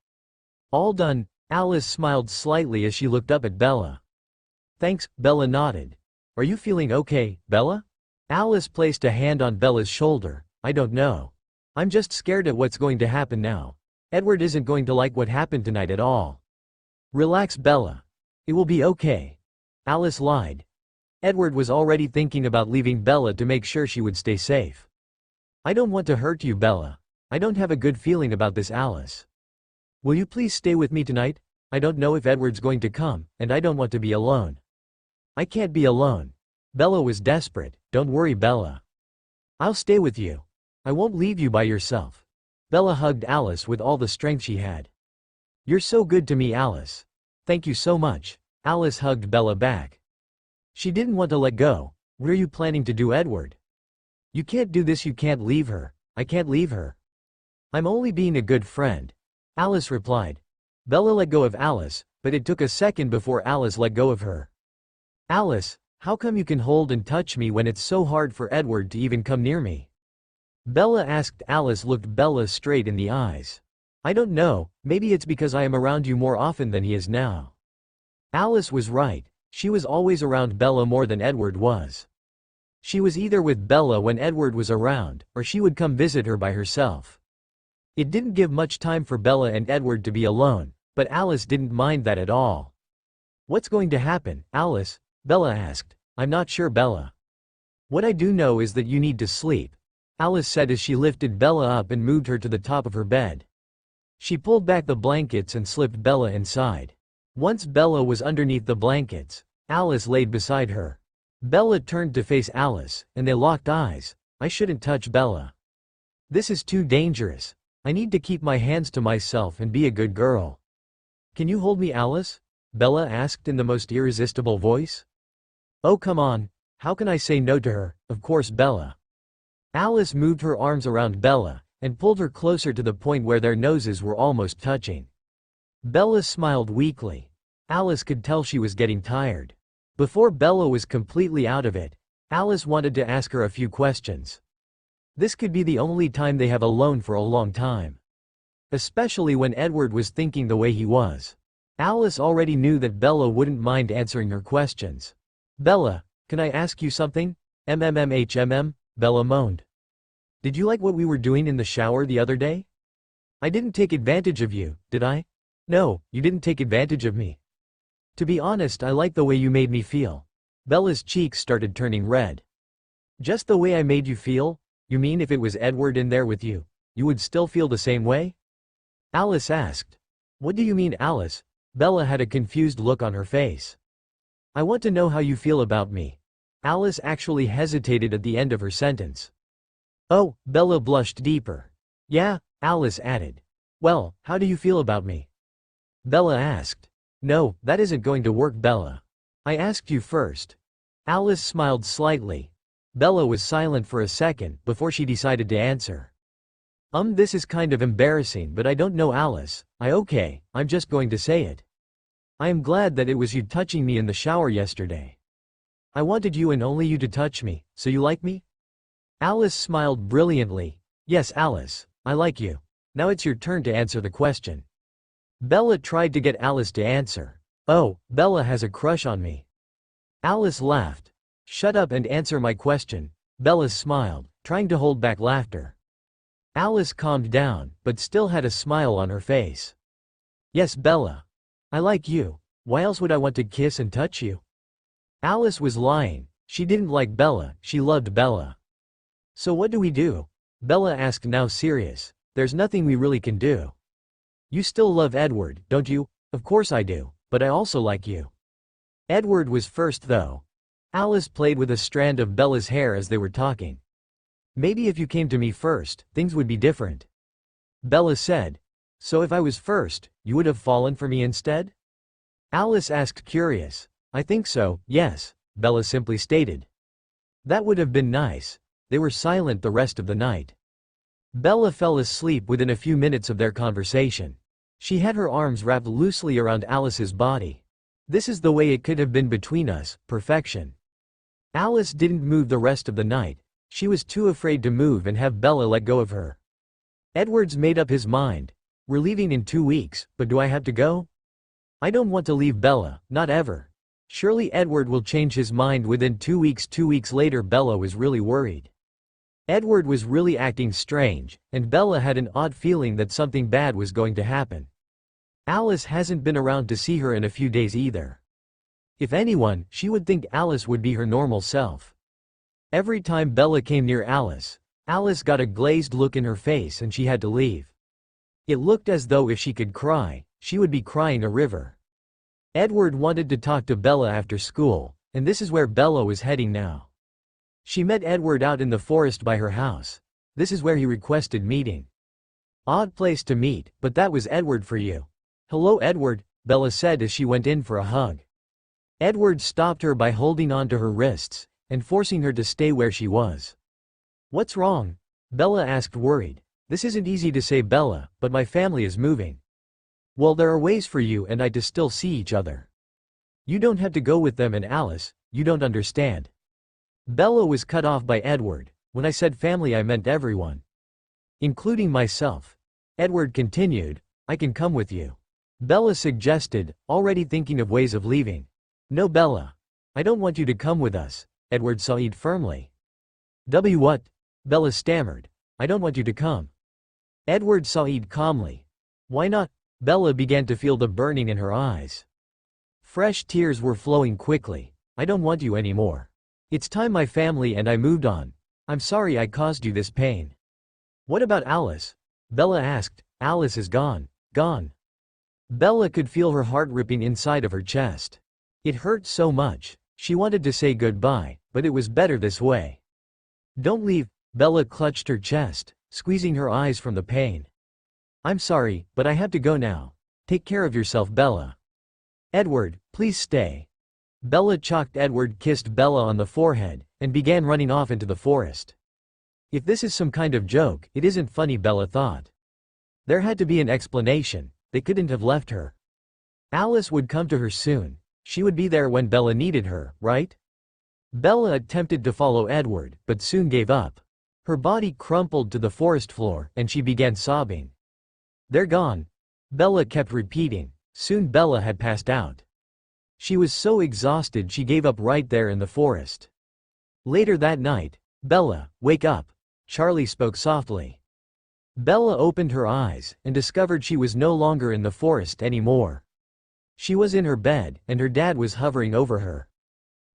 All done, Alice smiled slightly as she looked up at Bella. Thanks, Bella nodded. Are you feeling okay, Bella? Alice placed a hand on Bella's shoulder. I don't know. I'm just scared at what's going to happen now. Edward isn't going to like what happened tonight at all. Relax, Bella. It will be okay. Alice lied. Edward was already thinking about leaving Bella to make sure she would stay safe. I don't want to hurt you, Bella. I don't have a good feeling about this, Alice. Will you please stay with me tonight? I don't know if Edward's going to come, and I don't want to be alone. I can't be alone. Bella was desperate. Don't worry, Bella. I'll stay with you. I won't leave you by yourself. Bella hugged Alice with all the strength she had. You're so good to me, Alice. Thank you so much. Alice hugged Bella back. She didn't want to let go. What are you planning to do, Edward? You can't do this, you can't leave her. I can't leave her. I'm only being a good friend. Alice replied. Bella let go of Alice, but it took a second before Alice let go of her. Alice, how come you can hold and touch me when it's so hard for Edward to even come near me? Bella asked. Alice looked Bella straight in the eyes. I don't know, maybe it's because I am around you more often than he is now. Alice was right. She was always around Bella more than Edward was. She was either with Bella when Edward was around, or she would come visit her by herself. It didn't give much time for Bella and Edward to be alone, but Alice didn't mind that at all. "What's going to happen, Alice?" Bella asked. "I'm not sure, Bella. What I do know is that you need to sleep," Alice said as she lifted Bella up and moved her to the top of her bed. She pulled back the blankets and slipped Bella inside. Once Bella was underneath the blankets, Alice laid beside her. Bella turned to face Alice, and they locked eyes. "I shouldn't touch Bella. This is too dangerous. I need to keep my hands to myself and be a good girl." "Can you hold me, Alice?" Bella asked in the most irresistible voice. "Oh, come on. How can I say no to her, of course, Bella." Alice moved her arms around Bella, and pulled her closer to the point where their noses were almost touching. Bella smiled weakly. Alice could tell she was getting tired. Before Bella was completely out of it, Alice wanted to ask her a few questions. This could be the only time they have alone for a long time. Especially when Edward was thinking the way he was. Alice already knew that Bella wouldn't mind answering her questions. "Bella, can I ask you something?" Bella moaned. "Did you like what we were doing in the shower the other day? I didn't take advantage of you, did I?" "No, you didn't take advantage of me. To be honest, I like the way you made me feel." Bella's cheeks started turning red. "Just the way I made you feel? You mean if it was Edward in there with you, you would still feel the same way?" Alice asked. "What do you mean, Alice?" Bella had a confused look on her face. "I want to know how you feel about me." Alice actually hesitated at the end of her sentence. "Oh," Bella blushed deeper. "Yeah," Alice added. "Well, how do you feel about me?" Bella asked. "No, that isn't going to work, Bella. I asked you first." Alice smiled slightly. Bella was silent for a second before she decided to answer. This is kind of embarrassing, but I don't know, Alice. I'm just going to say it. I am glad that it was you touching me in the shower yesterday. I wanted you and only you to touch me, so you like me?" Alice smiled brilliantly. "Yes, Alice, I like you. Now it's your turn to answer the question." Bella tried to get Alice to answer. "Oh, Bella has a crush on me." Alice laughed. "Shut up and answer my question." Bella smiled, trying to hold back laughter. Alice calmed down, but still had a smile on her face. "Yes, Bella. I like you. Why else would I want to kiss and touch you?" Alice was lying. She didn't like Bella, she loved Bella. "So what do we do?" Bella asked, now serious. "There's nothing we really can do. You still love Edward, don't you?" "Of course I do, but I also like you." Edward was first though. Alice played with a strand of Bella's hair as they were talking. "Maybe if you came to me first, things would be different." Bella said. "So if I was first, you would have fallen for me instead?" Alice asked, curious. "I think so, yes," Bella simply stated. "That would have been nice." They were silent the rest of the night. Bella fell asleep within a few minutes of their conversation. She had her arms wrapped loosely around Alice's body. "This is the way it could have been between us, perfection." Alice didn't move the rest of the night. She was too afraid to move and have Bella let go of her. Edward's made up his mind. "We're leaving in 2 weeks, but do I have to go?" "I don't want to leave Bella, not ever." "Surely Edward will change his mind within 2 weeks." 2 weeks later, Bella was really worried. Edward was really acting strange, and Bella had an odd feeling that something bad was going to happen. Alice hasn't been around to see her in a few days either. If anyone, she would think Alice would be her normal self. Every time Bella came near Alice, Alice got a glazed look in her face and she had to leave. It looked as though if she could cry, she would be crying a river. Edward wanted to talk to Bella after school, and this is where Bella was heading now. She met Edward out in the forest by her house. This is where he requested meeting. Odd place to meet, but that was Edward for you. "Hello, Edward," Bella said as she went in for a hug. Edward stopped her by holding on to her wrists and forcing her to stay where she was. "What's wrong?" Bella asked, worried. "This isn't easy to say, Bella, but my family is moving." "Well, there are ways for you and I to still see each other. You don't have to go with them, and Alice, you don't understand." Bella was cut off by Edward. "When I said family, I meant everyone. Including myself." Edward continued, I can come with you. Bella suggested, already thinking of ways of leaving. No Bella. I don't want you to come with us, Edward said firmly. What? Bella stammered. I don't want you to come. Edward said calmly. Why not? Bella began to feel the burning in her eyes. Fresh tears were flowing quickly. I don't want you anymore. It's time my family and I moved on. I'm sorry I caused you this pain. What about Alice? Bella asked. Alice is gone. Gone. Bella could feel her heart ripping inside of her chest. It hurt so much. She wanted to say goodbye, but it was better this way. Don't leave. Bella clutched her chest, squeezing her eyes from the pain. I'm sorry, but I have to go now. Take care of yourself, Bella. Edward, please stay. Bella shocked. Edward kissed Bella on the forehead, and began running off into the forest. If this is some kind of joke, it isn't funny, Bella thought. There had to be an explanation. They couldn't have left her. Alice would come to her soon. She would be there when Bella needed her, right? Bella attempted to follow Edward, but soon gave up. Her body crumpled to the forest floor, and she began sobbing. They're gone. Bella kept repeating. Soon Bella had passed out. She was so exhausted she gave up right there in the forest. Later that night, Bella, wake up. Charlie spoke softly. Bella opened her eyes, and discovered she was no longer in the forest anymore. She was in her bed, and her dad was hovering over her.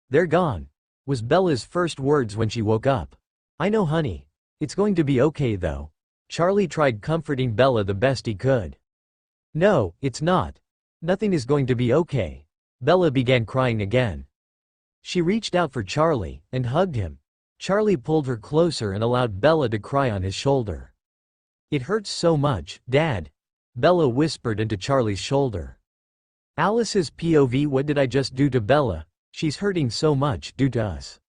They're gone, was Bella's first words when she woke up. I know, honey. It's going to be okay though. Charlie tried comforting Bella the best he could. No, it's not. Nothing is going to be okay. Bella began crying again. She reached out for Charlie, and hugged him. Charlie pulled her closer and allowed Bella to cry on his shoulder. It hurts so much, Dad. Bella whispered into Charlie's shoulder. Alice's POV. What did I just do to Bella? She's hurting so much due to us.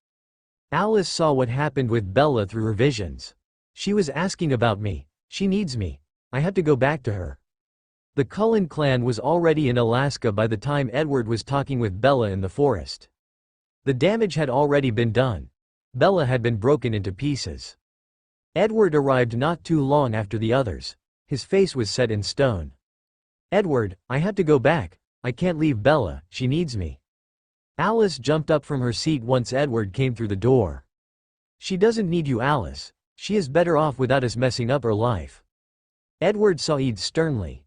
Alice saw what happened with Bella through her visions. She was asking about me. She needs me. I have to go back to her. The Cullen clan was already in Alaska by the time Edward was talking with Bella in the forest. The damage had already been done. Bella had been broken into pieces. Edward arrived not too long after the others. His face was set in stone. Edward, I have to go back. I can't leave Bella, she needs me. Alice jumped up from her seat once Edward came through the door. She doesn't need you, Alice. She is better off without us messing up her life. Edward said sternly.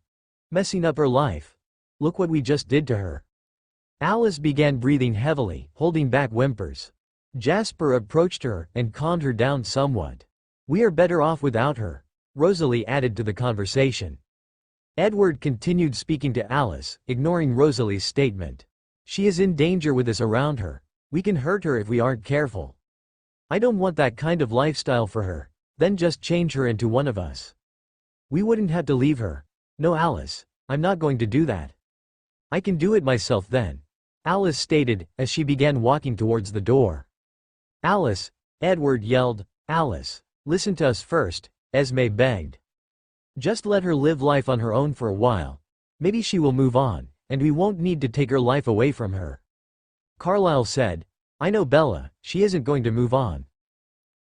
Messing up her life? Look what we just did to her. Alice began breathing heavily, holding back whimpers. Jasper approached her and calmed her down somewhat. We are better off without her, Rosalie added to the conversation. Edward continued speaking to Alice, ignoring Rosalie's statement. She is in danger with us around her. We can hurt her if we aren't careful. I don't want that kind of lifestyle for her. Then just change her into one of us. We wouldn't have to leave her. No, Alice, I'm not going to do that. I can do it myself then, Alice stated, as she began walking towards the door. Alice, Edward yelled. Alice, listen to us first, Esme begged. Just let her live life on her own for a while. Maybe she will move on, and we won't need to take her life away from her. Carlisle said. I know Bella, she isn't going to move on.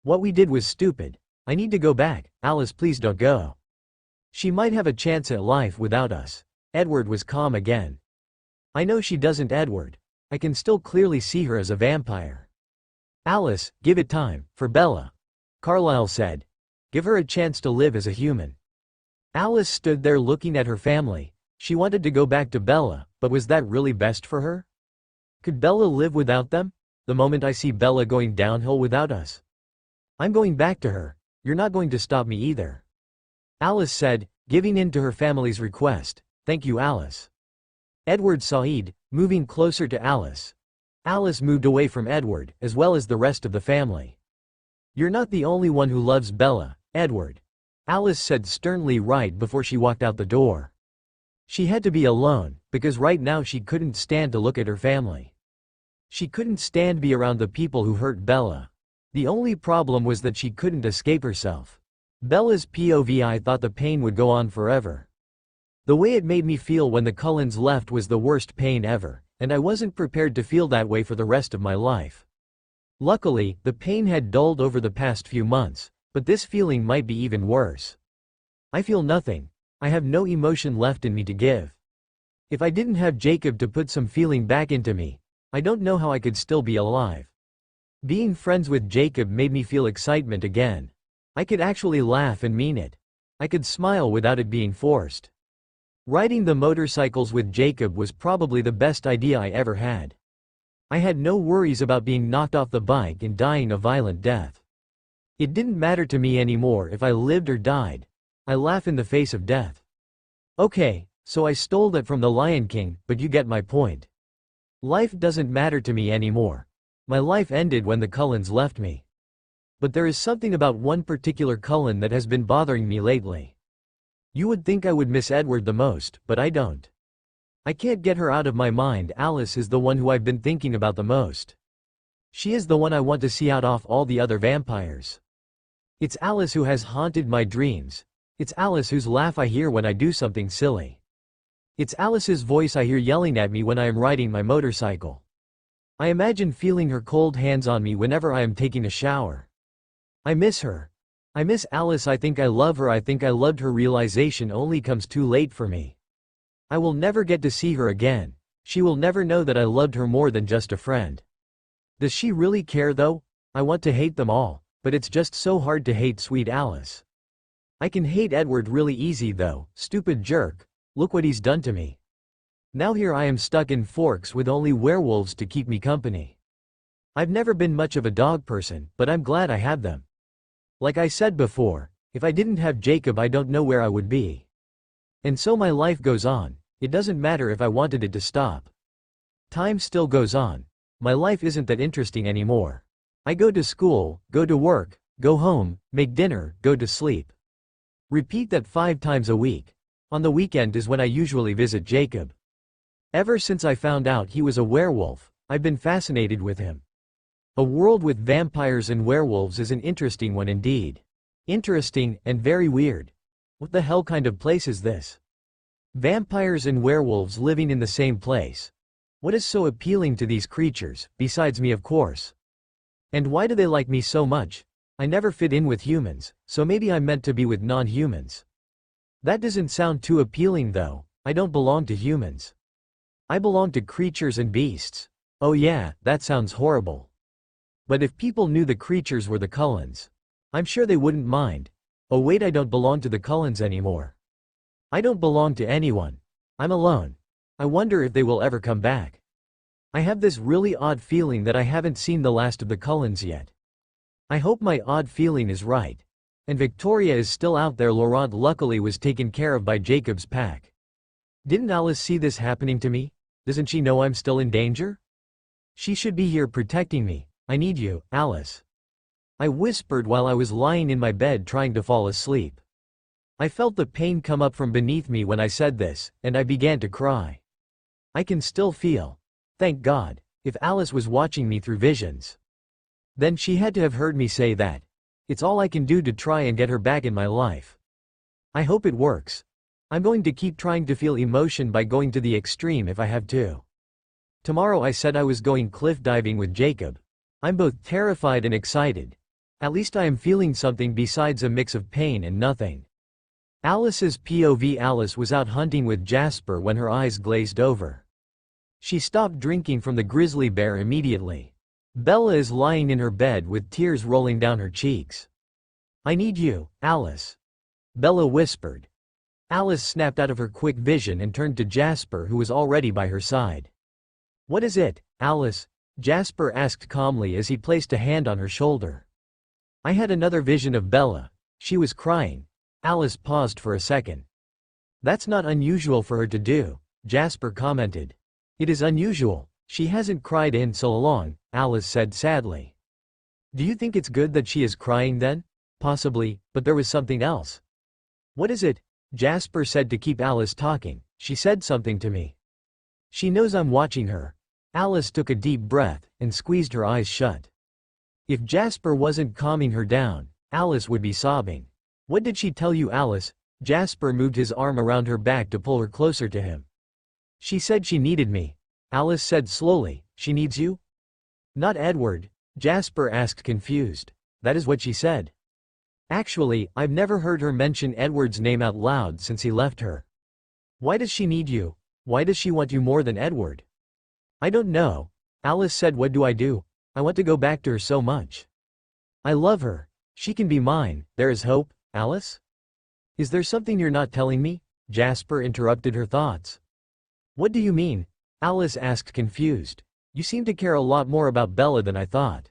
What we did was stupid. I need to go back. Alice, please don't go. She might have a chance at life without us. Edward was calm again. I know she doesn't, Edward. I can still clearly see her as a vampire. Alice, give it time, for Bella. Carlisle said. Give her a chance to live as a human. Alice stood there looking at her family. She wanted to go back to Bella, but was that really best for her? Could Bella live without them? The moment I see Bella going downhill without us. I'm going back to her. You're not going to stop me either. Alice said, giving in to her family's request. Thank you, Alice. Edward said, moving closer to Alice. Alice moved away from Edward, as well as the rest of the family. You're not the only one who loves Bella, Edward. Alice said sternly right before she walked out the door. She had to be alone, because right now she couldn't stand to look at her family. She couldn't stand be around the people who hurt Bella. The only problem was that she couldn't escape herself. Bella's POV. I thought the pain would go on forever. The way it made me feel when the Cullens left was the worst pain ever, and I wasn't prepared to feel that way for the rest of my life. Luckily, the pain had dulled over the past few months, but this feeling might be even worse. I feel nothing. I have no emotion left in me to give. If I didn't have Jacob to put some feeling back into me, I don't know how I could still be alive. Being friends with Jacob made me feel excitement again. I could actually laugh and mean it. I could smile without it being forced. Riding the motorcycles with Jacob was probably the best idea I ever had. I had no worries about being knocked off the bike and dying a violent death. It didn't matter to me anymore if I lived or died. I laugh in the face of death. Okay, so I stole that from the Lion King, but you get my point. Life doesn't matter to me anymore. My life ended when the Cullens left me. But there is something about one particular Cullen that has been bothering me lately. You would think I would miss Edward the most, but I don't. I can't get her out of my mind. Alice is the one who I've been thinking about the most. She is the one I want to see out off all the other vampires. It's Alice who has haunted my dreams. It's Alice whose laugh I hear when I do something silly. It's Alice's voice I hear yelling at me when I am riding my motorcycle. I imagine feeling her cold hands on me whenever I am taking a shower. I miss her. I miss Alice. I think I love her. I think I loved her. Realization only comes too late for me. I will never get to see her again. She will never know that I loved her more than just a friend. Does she really care though? I want to hate them all, but it's just so hard to hate sweet Alice. I can hate Edward really easy though. Stupid jerk. Look what he's done to me. Now here I am stuck in Forks with only werewolves to keep me company. I've never been much of a dog person, but I'm glad I have them. Like I said before, if I didn't have Jacob I don't know where I would be. And so my life goes on. It doesn't matter if I wanted it to stop. Time still goes on. My life isn't that interesting anymore. I go to school, go to work, go home, make dinner, go to sleep. Repeat that 5 times a week. On the weekend is when I usually visit Jacob. Ever since I found out he was a werewolf, I've been fascinated with him. A world with vampires and werewolves is an interesting one indeed. Interesting, and very weird. What the hell kind of place is this? Vampires and werewolves living in the same place. What is so appealing to these creatures, besides me of course? And why do they like me so much? I never fit in with humans, so maybe I'm meant to be with non-humans. That doesn't sound too appealing though. I don't belong to humans. I belong to creatures and beasts. Oh yeah, that sounds horrible. But if people knew the creatures were the Cullens, I'm sure they wouldn't mind. Oh wait, I don't belong to the Cullens anymore. I don't belong to anyone. I'm alone. I wonder if they will ever come back. I have this really odd feeling that I haven't seen the last of the Cullens yet. I hope my odd feeling is right. And Victoria is still out there. Laurent luckily was taken care of by Jacob's pack. Didn't Alice see this happening to me? Doesn't she know I'm still in danger? She should be here protecting me. I need you, Alice. I whispered while I was lying in my bed trying to fall asleep. I felt the pain come up from beneath me when I said this, and I began to cry. I can still feel. Thank God, if Alice was watching me through visions. Then she had to have heard me say that. It's all I can do to try and get her back in my life. I hope it works. I'm going to keep trying to feel emotion by going to the extreme if I have to. Tomorrow I said I was going cliff diving with Jacob. I'm both terrified and excited. At least I am feeling something besides a mix of pain and nothing. Alice's POV. Alice was out hunting with Jasper when her eyes glazed over. She stopped drinking from the grizzly bear immediately. Bella is lying in her bed with tears rolling down her cheeks. I need you, Alice. Bella whispered. Alice snapped out of her quick vision and turned to Jasper, who was already by her side. What is it, Alice? Jasper asked calmly as he placed a hand on her shoulder. I had another vision of Bella. She was crying. Alice paused for a second. That's not unusual for her to do, Jasper commented. It is unusual. She hasn't cried in so long, Alice said sadly. Do you think it's good that she is crying then? Possibly, but there was something else. What is it? Jasper said to keep Alice talking. She said something to me. She knows I'm watching her. Alice took a deep breath and squeezed her eyes shut. If Jasper wasn't calming her down, Alice would be sobbing. What did she tell you, Alice? Jasper moved his arm around her back to pull her closer to him. She said she needed me. Alice said slowly. She needs you? Not Edward, Jasper asked confused. That is what she said. Actually, I've never heard her mention Edward's name out loud since he left her. Why does she need you? Why does she want you more than Edward? I don't know. Alice said, what do? I want to go back to her so much. I love her. She can be mine. There is hope, Alice? Is there something you're not telling me? Jasper interrupted her thoughts. What do you mean? Alice asked, confused. You seem to care a lot more about Bella than I thought.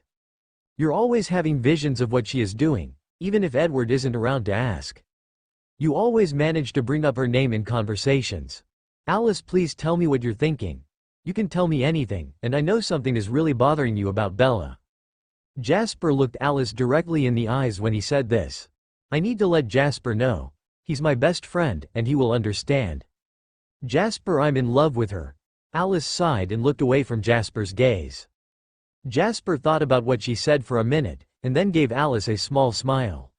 You're always having visions of what she is doing, even if Edward isn't around to ask. You always manage to bring up her name in conversations. Alice, please tell me what you're thinking. You can tell me anything, and I know something is really bothering you about Bella. Jasper looked Alice directly in the eyes when he said this. I need to let Jasper know. He's my best friend, and he will understand. Jasper, I'm in love with her. Alice sighed and looked away from Jasper's gaze. Jasper thought about what she said for a minute, and then gave Alice a small smile.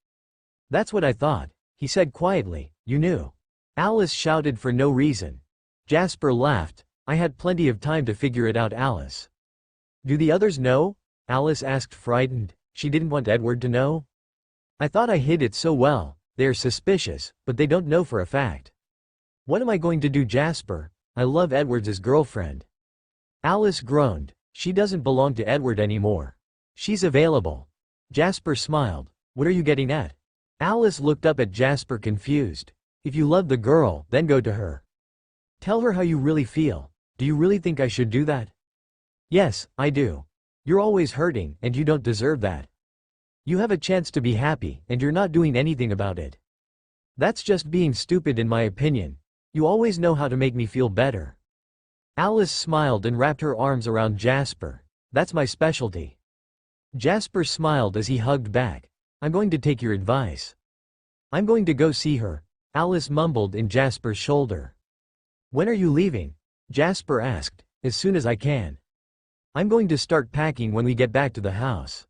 That's what I thought, he said quietly. You knew. Alice shouted for no reason. Jasper laughed. I had plenty of time to figure it out, Alice. Do the others know? Alice asked, frightened. She didn't want Edward to know. I thought I hid it so well. They are suspicious, but they don't know for a fact. What am I going to do, Jasper? I love Edward's girlfriend. Alice groaned. She doesn't belong to Edward anymore. She's available. Jasper smiled. What are you getting at? Alice looked up at Jasper, confused. If you love the girl, then go to her. Tell her how you really feel. Do you really think I should do that? Yes, I do. You're always hurting, and you don't deserve that. You have a chance to be happy, and you're not doing anything about it. That's just being stupid in my opinion. You always know how to make me feel better. Alice smiled and wrapped her arms around Jasper. That's my specialty. Jasper smiled as he hugged back. I'm going to take your advice. I'm going to go see her. Alice mumbled in Jasper's shoulder. When are you leaving? Jasper asked. As soon as I can. I'm going to start packing when we get back to the house.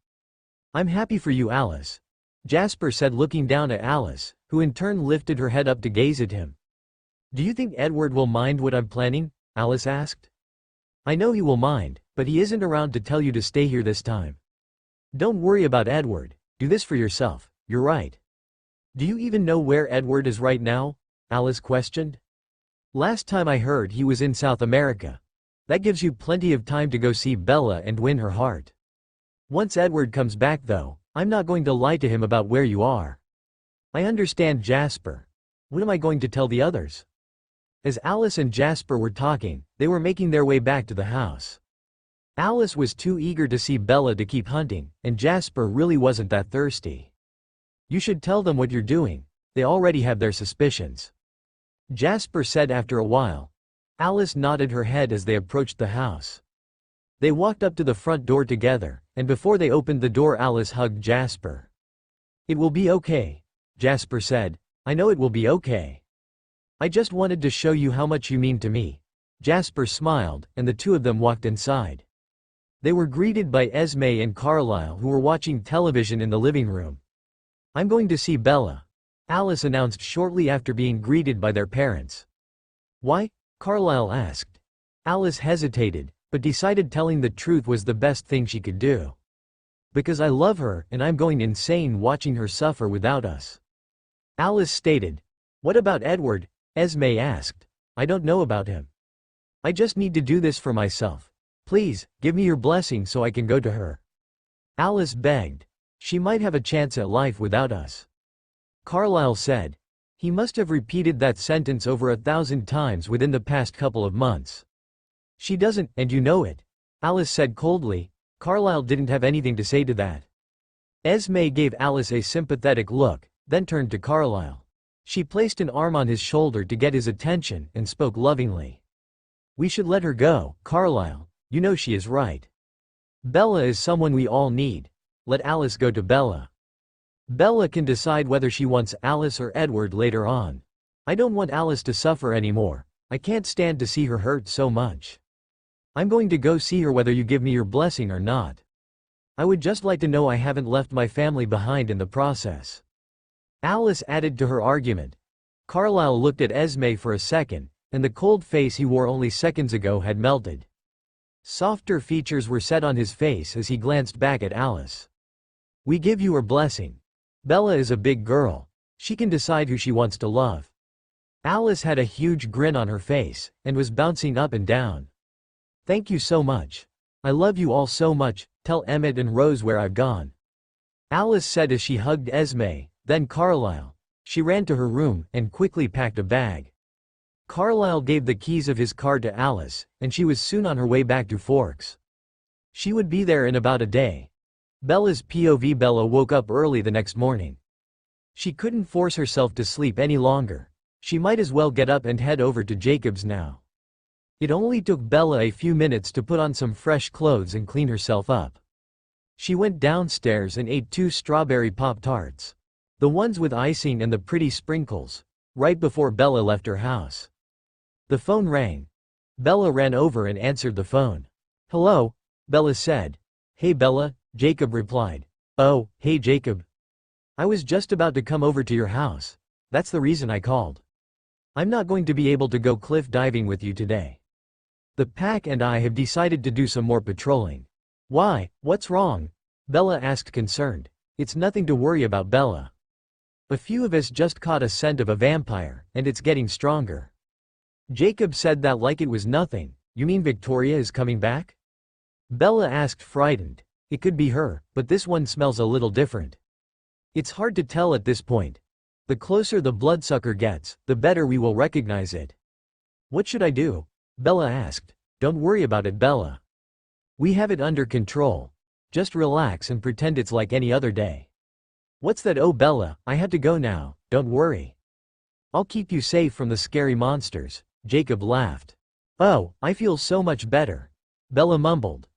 I'm happy for you, Alice. Jasper said, looking down at Alice, who in turn lifted her head up to gaze at him. Do you think Edward will mind what I'm planning? Alice asked. I know he will mind, but he isn't around to tell you to stay here this time. Don't worry about Edward. Do this for yourself. You're right. Do you even know where Edward is right now? Alice questioned. Last time I heard, he was in South America. That gives you plenty of time to go see Bella and win her heart. Once Edward comes back though, I'm not going to lie to him about where you are. I understand, Jasper. What am I going to tell the others? As Alice and Jasper were talking, they were making their way back to the house. Alice was too eager to see Bella to keep hunting, and Jasper really wasn't that thirsty. You should tell them what you're doing. They already have their suspicions. Jasper said after a while. Alice nodded her head as they approached the house. They walked up to the front door together, and before they opened the door, Alice hugged Jasper. It will be okay, Jasper said. I know it will be okay. I just wanted to show you how much you mean to me. Jasper smiled, and the two of them walked inside. They were greeted by Esme and Carlisle, who were watching television in the living room. I'm going to see Bella, Alice announced shortly after being greeted by their parents. Why? Carlisle asked. Alice hesitated, but decided telling the truth was the best thing she could do. Because I love her, and I'm going insane watching her suffer without us. Alice stated. What about Edward? Esme asked. I don't know about him. I just need to do this for myself. Please, give me your blessing so I can go to her. Alice begged. She might have a chance at life without us. Carlisle said. He must have repeated that sentence over 1,000 times within the past couple of months. She doesn't, and you know it. Alice said coldly. Carlisle didn't have anything to say to that. Esme gave Alice a sympathetic look, then turned to Carlisle. She placed an arm on his shoulder to get his attention and spoke lovingly. We should let her go, Carlisle. You know she is right. Bella is someone we all need. Let Alice go to Bella. Bella can decide whether she wants Alice or Edward later on. I don't want Alice to suffer anymore. I can't stand to see her hurt so much. I'm going to go see her whether you give me your blessing or not. I would just like to know I haven't left my family behind in the process. Alice added to her argument. Carlisle looked at Esme for a second, and the cold face he wore only seconds ago had melted. Softer features were set on his face as he glanced back at Alice. We give you our blessing. Bella is a big girl. She can decide who she wants to love. Alice had a huge grin on her face, and was bouncing up and down. Thank you so much. I love you all so much, tell Emmett and Rose where I've gone. Alice said as she hugged Esme, then Carlisle. She ran to her room, and quickly packed a bag. Carlisle gave the keys of his car to Alice, and she was soon on her way back to Forks. She would be there in about a day. Bella's POV. Bella woke up early the next morning. She couldn't force herself to sleep any longer. She might as well get up and head over to Jacob's now. It only took Bella a few minutes to put on some fresh clothes and clean herself up. She went downstairs and ate 2 strawberry Pop-Tarts. The ones with icing and the pretty sprinkles, right before Bella left her house. The phone rang. Bella ran over and answered the phone. Hello, Bella said. Hey Bella, Jacob replied. Oh, hey Jacob. I was just about to come over to your house. That's the reason I called. I'm not going to be able to go cliff diving with you today. The pack and I have decided to do some more patrolling. Why, what's wrong? Bella asked concerned. It's nothing to worry about, Bella. A few of us just caught a scent of a vampire, and it's getting stronger. Jacob said that like it was nothing. You mean Victoria is coming back? Bella asked, frightened. It could be her, but this one smells a little different. It's hard to tell at this point. The closer the bloodsucker gets, the better we will recognize it. What should I do? Bella asked. Don't worry about it, Bella. We have it under control. Just relax and pretend it's like any other day. What's that? Oh Bella, I had to go now, don't worry. I'll keep you safe from the scary monsters, Jacob laughed. Oh, I feel so much better, Bella mumbled.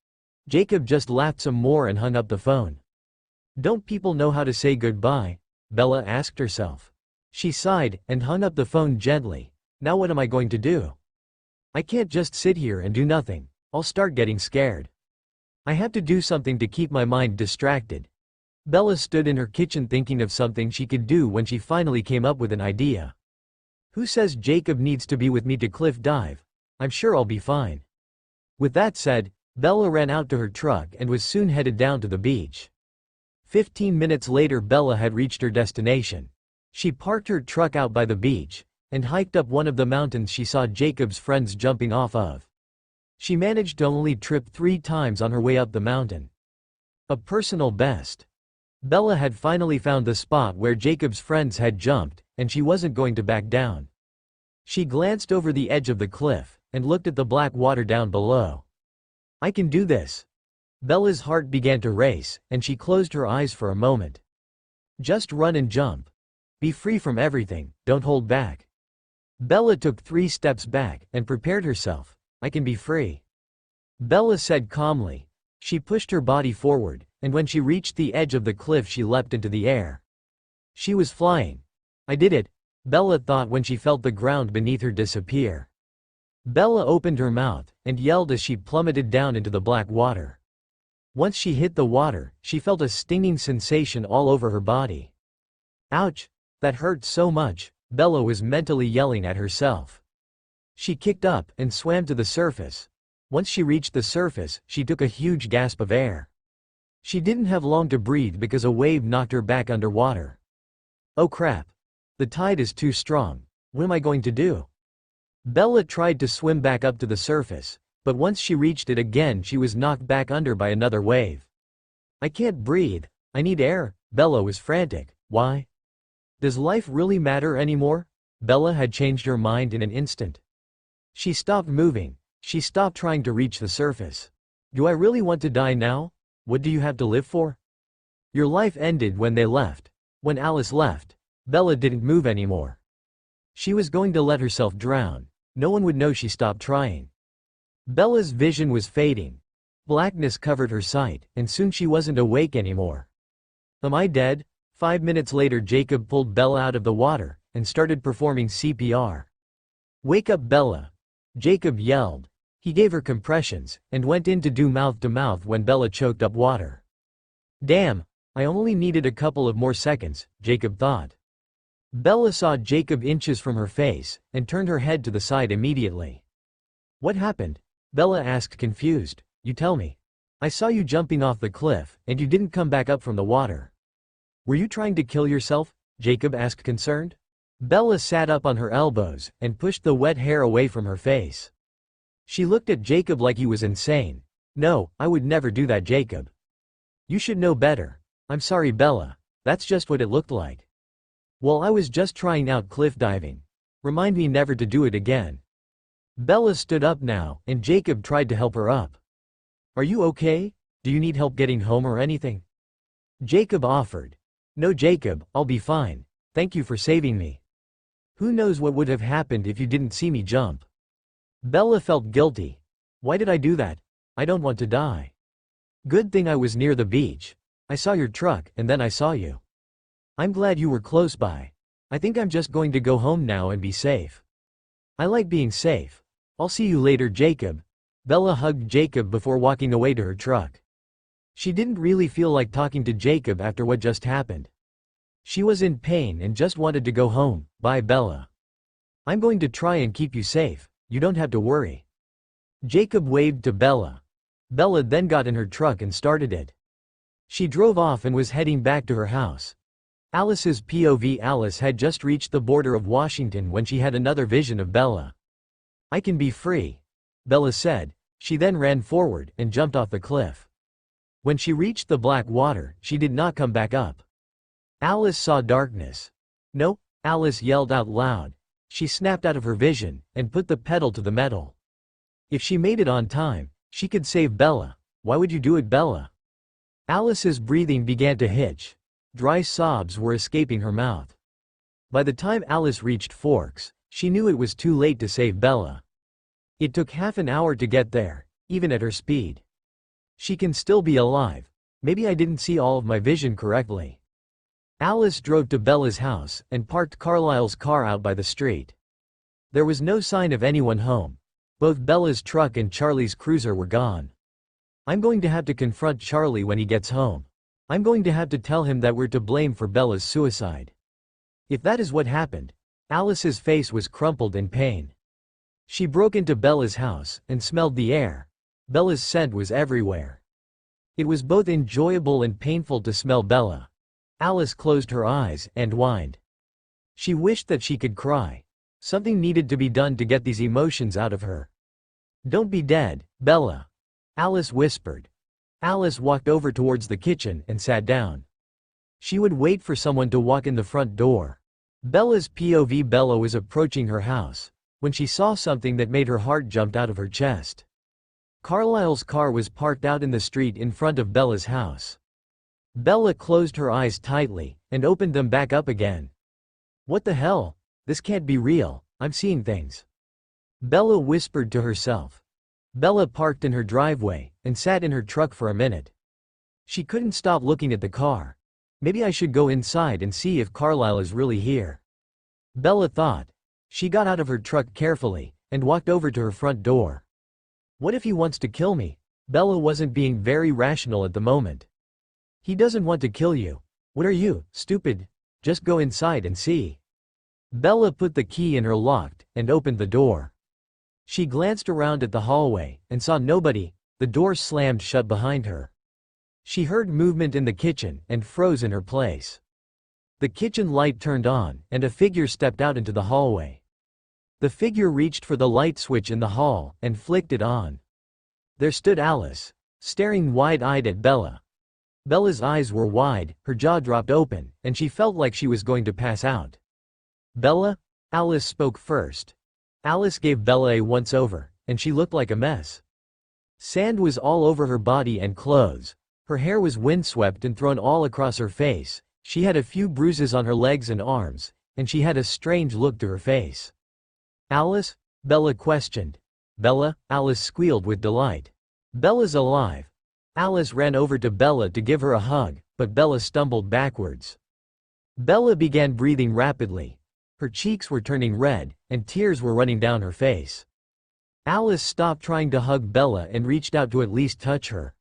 Jacob just laughed some more and hung up the phone. Don't people know how to say goodbye? Bella asked herself. She sighed, and hung up the phone gently. Now what am I going to do? I can't just sit here and do nothing. I'll start getting scared. I have to do something to keep my mind distracted. Bella stood in her kitchen thinking of something she could do when she finally came up with an idea. Who says Jacob needs to be with me to cliff dive? I'm sure I'll be fine. With that said, Bella ran out to her truck and was soon headed down to the beach. 15 minutes later, Bella had reached her destination. She parked her truck out by the beach, and hiked up one of the mountains she saw Jacob's friends jumping off of. She managed to only trip 3 times on her way up the mountain. A personal best. Bella had finally found the spot where Jacob's friends had jumped, and she wasn't going to back down. She glanced over the edge of the cliff, and looked at the black water down below. I can do this. Bella's heart began to race, and she closed her eyes for a moment. Just run and jump. Be free from everything, don't hold back. Bella took 3 steps back, and prepared herself. I can be free, Bella said calmly. She pushed her body forward, and when she reached the edge of the cliff she leapt into the air. She was flying. I did it, Bella thought when she felt the ground beneath her disappear. Bella opened her mouth, and yelled as she plummeted down into the black water. Once she hit the water, she felt a stinging sensation all over her body. Ouch! That hurt so much, Bella was mentally yelling at herself. She kicked up, and swam to the surface. Once she reached the surface, she took a huge gasp of air. She didn't have long to breathe because a wave knocked her back underwater. Oh crap! The tide is too strong. What am I going to do? Bella tried to swim back up to the surface, but once she reached it again she was knocked back under by another wave. I can't breathe. I need air. Bella was frantic. Why? Does life really matter anymore? Bella had changed her mind in an instant. She stopped moving. She stopped trying to reach the surface. Do I really want to die now? What do you have to live for? Your life ended when they left. When Alice left, Bella didn't move anymore. She was going to let herself drown. No one would know she stopped trying. Bella's vision was fading. Blackness covered her sight, and soon she wasn't awake anymore. Am I dead? 5 minutes later Jacob pulled Bella out of the water, and started performing CPR. Wake up, Bella! Jacob yelled. He gave her compressions, and went in to do mouth-to-mouth when Bella choked up water. Damn, I only needed a couple of more seconds, Jacob thought. Bella saw Jacob inches from her face, and turned her head to the side immediately. What happened? Bella asked confused. You tell me. I saw you jumping off the cliff, and you didn't come back up from the water. Were you trying to kill yourself? Jacob asked concerned. Bella sat up on her elbows and pushed the wet hair away from her face. She looked at Jacob like he was insane. No, I would never do that, Jacob. You should know better. I'm sorry, Bella. That's just what it looked like. Well, I was just trying out cliff diving. Remind me never to do it again. Bella stood up now, and Jacob tried to help her up. Are you okay? Do you need help getting home or anything? Jacob offered. No, Jacob, I'll be fine. Thank you for saving me. Who knows what would have happened if you didn't see me jump? Bella felt guilty. Why did I do that? I don't want to die. Good thing I was near the beach. I saw your truck, and then I saw you. I'm glad you were close by. I think I'm just going to go home now and be safe. I like being safe. I'll see you later, Jacob. Bella hugged Jacob before walking away to her truck. She didn't really feel like talking to Jacob after what just happened. She was in pain and just wanted to go home. Bye, Bella. I'm going to try and keep you safe. You don't have to worry. Jacob waved to Bella. Bella then got in her truck and started it. She drove off and was heading back to her house. Alice's POV. Alice had just reached the border of Washington when she had another vision of Bella. I can be free, Bella said. She then ran forward and jumped off the cliff. When she reached the black water, she did not come back up. Alice saw darkness. No, Alice yelled out loud. She snapped out of her vision and put the pedal to the metal. If she made it on time, she could save Bella. Why would you do it, Bella? Alice's breathing began to hitch. Dry sobs were escaping her mouth. By the time Alice reached Forks, she knew it was too late to save Bella. It took half an hour to get there, even at her speed. She can still be alive. Maybe I didn't see all of my vision correctly. Alice drove to Bella's house and parked Carlisle's car out by the street. There was no sign of anyone home. Both Bella's truck and Charlie's cruiser were gone. I'm going to have to confront Charlie when he gets home. I'm going to have to tell him that we're to blame for Bella's suicide. If that is what happened. Alice's face was crumpled in pain. She broke into Bella's house and smelled the air. Bella's scent was everywhere. It was both enjoyable and painful to smell Bella. Alice closed her eyes and whined. She wished that she could cry. Something needed to be done to get these emotions out of her. Don't be dead, Bella, Alice whispered. Alice walked over towards the kitchen and sat down. She would wait for someone to walk in the front door. Bella's POV. Bella was approaching her house when she saw something that made her heart jump out of her chest. Carlisle's car was parked out in the street in front of Bella's house. Bella closed her eyes tightly and opened them back up again. What the hell? This can't be real. I'm seeing things. Bella whispered to herself. Bella parked in her driveway and sat in her truck for a minute. She couldn't stop looking at the car. Maybe I should go inside and see if Carlisle is really here. Bella thought. She got out of her truck carefully and walked over to her front door. What if he wants to kill me? Bella wasn't being very rational at the moment. He doesn't want to kill you. What are you, stupid? Just go inside and see. Bella put the key in her lock and opened the door. She glanced around at the hallway and saw nobody. The door slammed shut behind her. She heard movement in the kitchen and froze in her place. The kitchen light turned on and a figure stepped out into the hallway. The figure reached for the light switch in the hall and flicked it on. There stood Alice, staring wide-eyed at Bella. Bella's eyes were wide, her jaw dropped open, and she felt like she was going to pass out. Bella? Alice spoke first. Alice gave Bella a once-over, and she looked like a mess. Sand was all over her body and clothes. Her hair was windswept and thrown all across her face. She had a few bruises on her legs and arms, and she had a strange look to her face. Alice? Bella questioned. Bella? Alice squealed with delight. Bella's alive. Alice ran over to Bella to give her a hug, but Bella stumbled backwards. Bella began breathing rapidly. Her cheeks were turning red, and tears were running down her face. Alice stopped trying to hug Bella and reached out to at least touch her.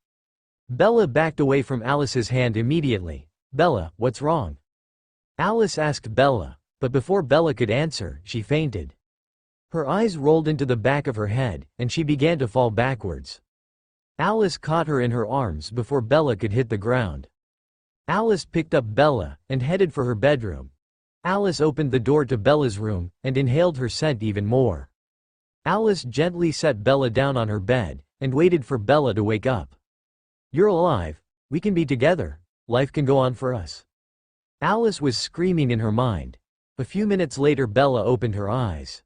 Bella backed away from Alice's hand immediately. Bella, what's wrong? Alice asked Bella, but before Bella could answer, she fainted. Her eyes rolled into the back of her head, and she began to fall backwards. Alice caught her in her arms before Bella could hit the ground. Alice picked up Bella and headed for her bedroom. Alice opened the door to Bella's room and inhaled her scent even more. Alice gently set Bella down on her bed and waited for Bella to wake up. "You're alive. We can be together. Life can go on for us." Alice was screaming in her mind. A few minutes later Bella opened her eyes.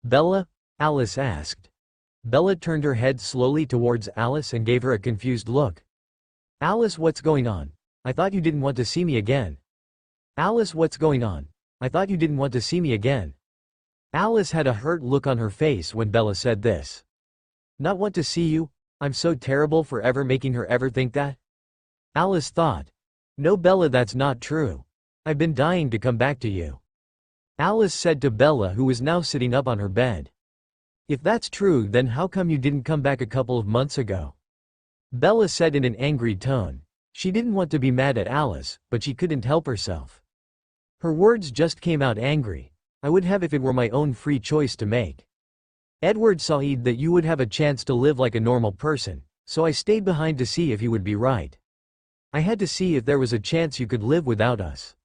"Bella?" Alice asked. Bella turned her head slowly towards Alice and gave her a confused look. "Alice, what's going on? I thought you didn't want to see me again." "Alice, what's going on? I thought you didn't want to see me again." Alice had a hurt look on her face when Bella said this. "Not want to see you? I'm so terrible for ever making her ever think that?" Alice thought. "No Bella, that's not true. I've been dying to come back to you." Alice said to Bella, who was now sitting up on her bed. "If that's true, then how come you didn't come back a couple of months ago?" Bella said in an angry tone. She didn't want to be mad at Alice, but she couldn't help herself. Her words just came out angry. "I would have if it were my own free choice to make. Edward saw that you would have a chance to live like a normal person, so I stayed behind to see if you would be right. I had to see if there was a chance you could live without us."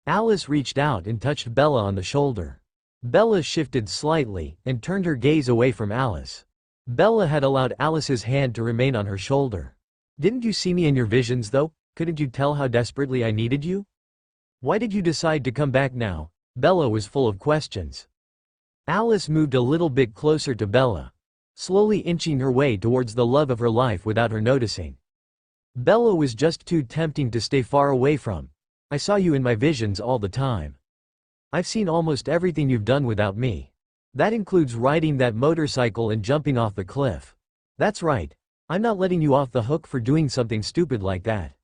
Alice reached out and touched Bella on the shoulder. Bella shifted slightly and turned her gaze away from Alice. Bella had allowed Alice's hand to remain on her shoulder. "Didn't you see me in your visions though? Couldn't you tell how desperately I needed you? Why did you decide to come back now?" Bella was full of questions. Alice moved a little bit closer to Bella, slowly inching her way towards the love of her life without her noticing. Bella was just too tempting to stay far away from. "I saw you in my visions all the time. I've seen almost everything you've done without me. That includes riding that motorcycle and jumping off the cliff. That's right. I'm not letting you off the hook for doing something stupid like that,"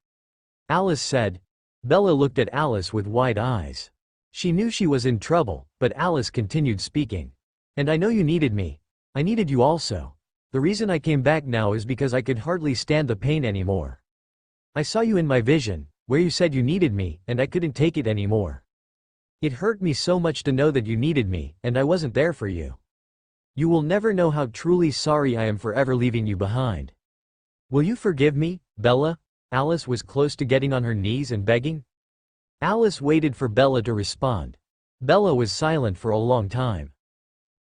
Alice said. Bella looked at Alice with wide eyes. She knew she was in trouble, but Alice continued speaking. "And I know you needed me. I needed you also. The reason I came back now is because I could hardly stand the pain anymore. I saw you in my vision, where you said you needed me, and I couldn't take it anymore. It hurt me so much to know that you needed me, and I wasn't there for you. You will never know how truly sorry I am for ever leaving you behind. Will you forgive me, Bella?" Alice was close to getting on her knees and begging. Alice waited for Bella to respond. Bella was silent for a long time.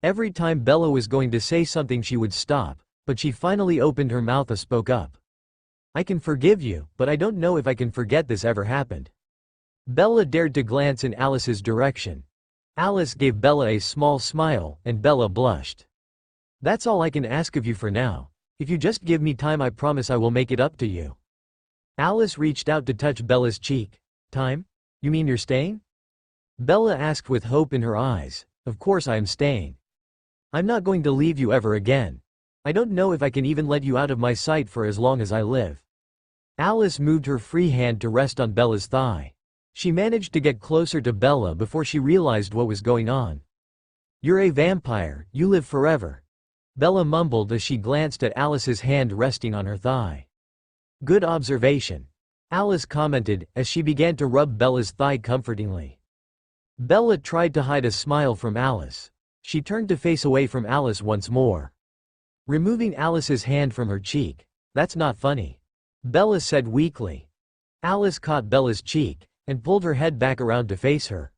Every time Bella was going to say something she would stop, but she finally opened her mouth and spoke up. "I can forgive you, but I don't know if I can forget this ever happened." Bella dared to glance in Alice's direction. Alice gave Bella a small smile, and Bella blushed. "That's all I can ask of you for now. If you just give me time, I promise I will make it up to you." Alice reached out to touch Bella's cheek. "Time? You mean you're staying?" Bella asked with hope in her eyes. "Of course I am staying. I'm not going to leave you ever again. I don't know if I can even let you out of my sight for as long as I live." Alice moved her free hand to rest on Bella's thigh. She managed to get closer to Bella before she realized what was going on. "You're a vampire, you live forever," Bella mumbled as she glanced at Alice's hand resting on her thigh. "Good observation," Alice commented as she began to rub Bella's thigh comfortingly. Bella tried to hide a smile from Alice. She turned to face away from Alice once more, removing Alice's hand from her cheek. "That's not funny," Bella said weakly. Alice caught Bella's cheek and pulled her head back around to face her.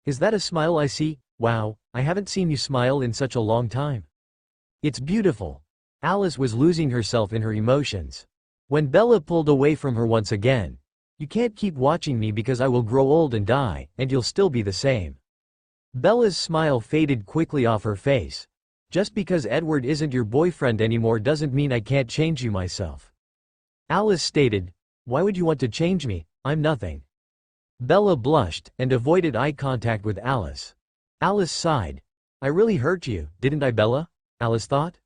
"Is that a smile I see? Wow, I haven't seen you smile in such a long time. It's beautiful." Alice was losing herself in her emotions. When Bella pulled away from her once again, "You can't keep watching me because I will grow old and die, and you'll still be the same." Bella's smile faded quickly off her face. "Just because Edward isn't your boyfriend anymore doesn't mean I can't change you myself," Alice stated. "Why would you want to change me? I'm nothing." Bella blushed and avoided eye contact with Alice. Alice sighed. "I really hurt you, didn't I, Bella?" Alice thought.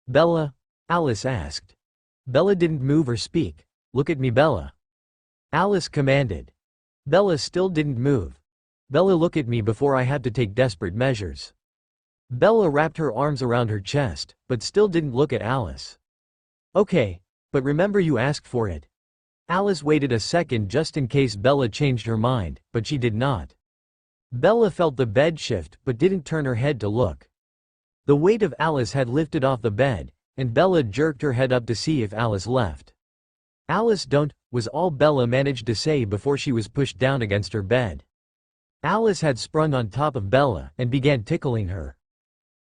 "Bella?" Alice asked. Bella didn't move or speak. "Look at me, Bella," Alice commanded. Bella still didn't move. "Bella, look at me," before I had to take desperate measures. Bella wrapped her arms around her chest, but still didn't look at Alice. "Okay, but remember you asked for it." Alice waited a second just in case Bella changed her mind, but she did not. Bella felt the bed shift but didn't turn her head to look. The weight of Alice had lifted off the bed, and Bella jerked her head up to see if Alice left. "Alice, don't, was all Bella managed to say before she was pushed down against her bed. Alice had sprung on top of Bella and began tickling her.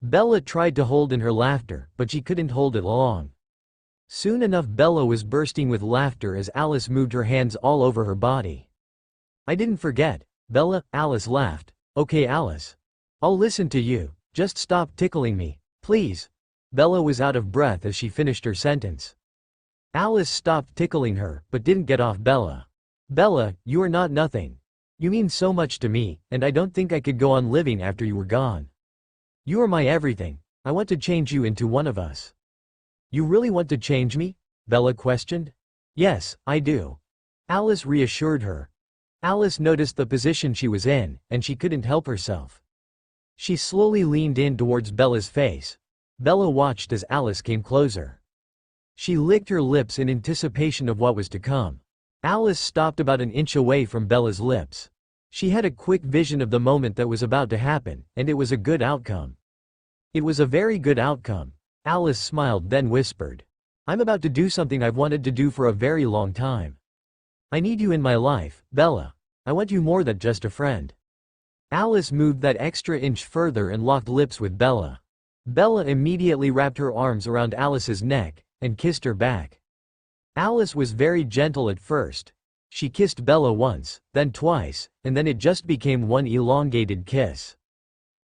Bella tried to hold in her laughter, but she couldn't hold it long. Soon enough Bella was bursting with laughter as Alice moved her hands all over her body. "I didn't forget, Bella," Alice laughed. "Okay, Alice. I'll listen to you, just stop tickling me, please." Bella was out of breath as she finished her sentence. Alice stopped tickling her, but didn't get off Bella. "Bella, you are not nothing. You mean so much to me, and I don't think I could go on living after you were gone. You are my everything. I want to change you into one of us." "You really want to change me?" Bella questioned. "Yes, I do." Alice reassured her. Alice noticed the position she was in, and she couldn't help herself. She slowly leaned in towards Bella's face. Bella watched as Alice came closer. She licked her lips in anticipation of what was to come. Alice stopped about an inch away from Bella's lips. She had a quick vision of the moment that was about to happen, and it was a good outcome. It was a very good outcome. Alice smiled then whispered, "I'm about to do something I've wanted to do for a very long time. I need you in my life, Bella. I want you more than just a friend." Alice moved that extra inch further and locked lips with Bella. Bella immediately wrapped her arms around Alice's neck and kissed her back. Alice was very gentle at first. She kissed Bella once, then twice, and then it just became one elongated kiss.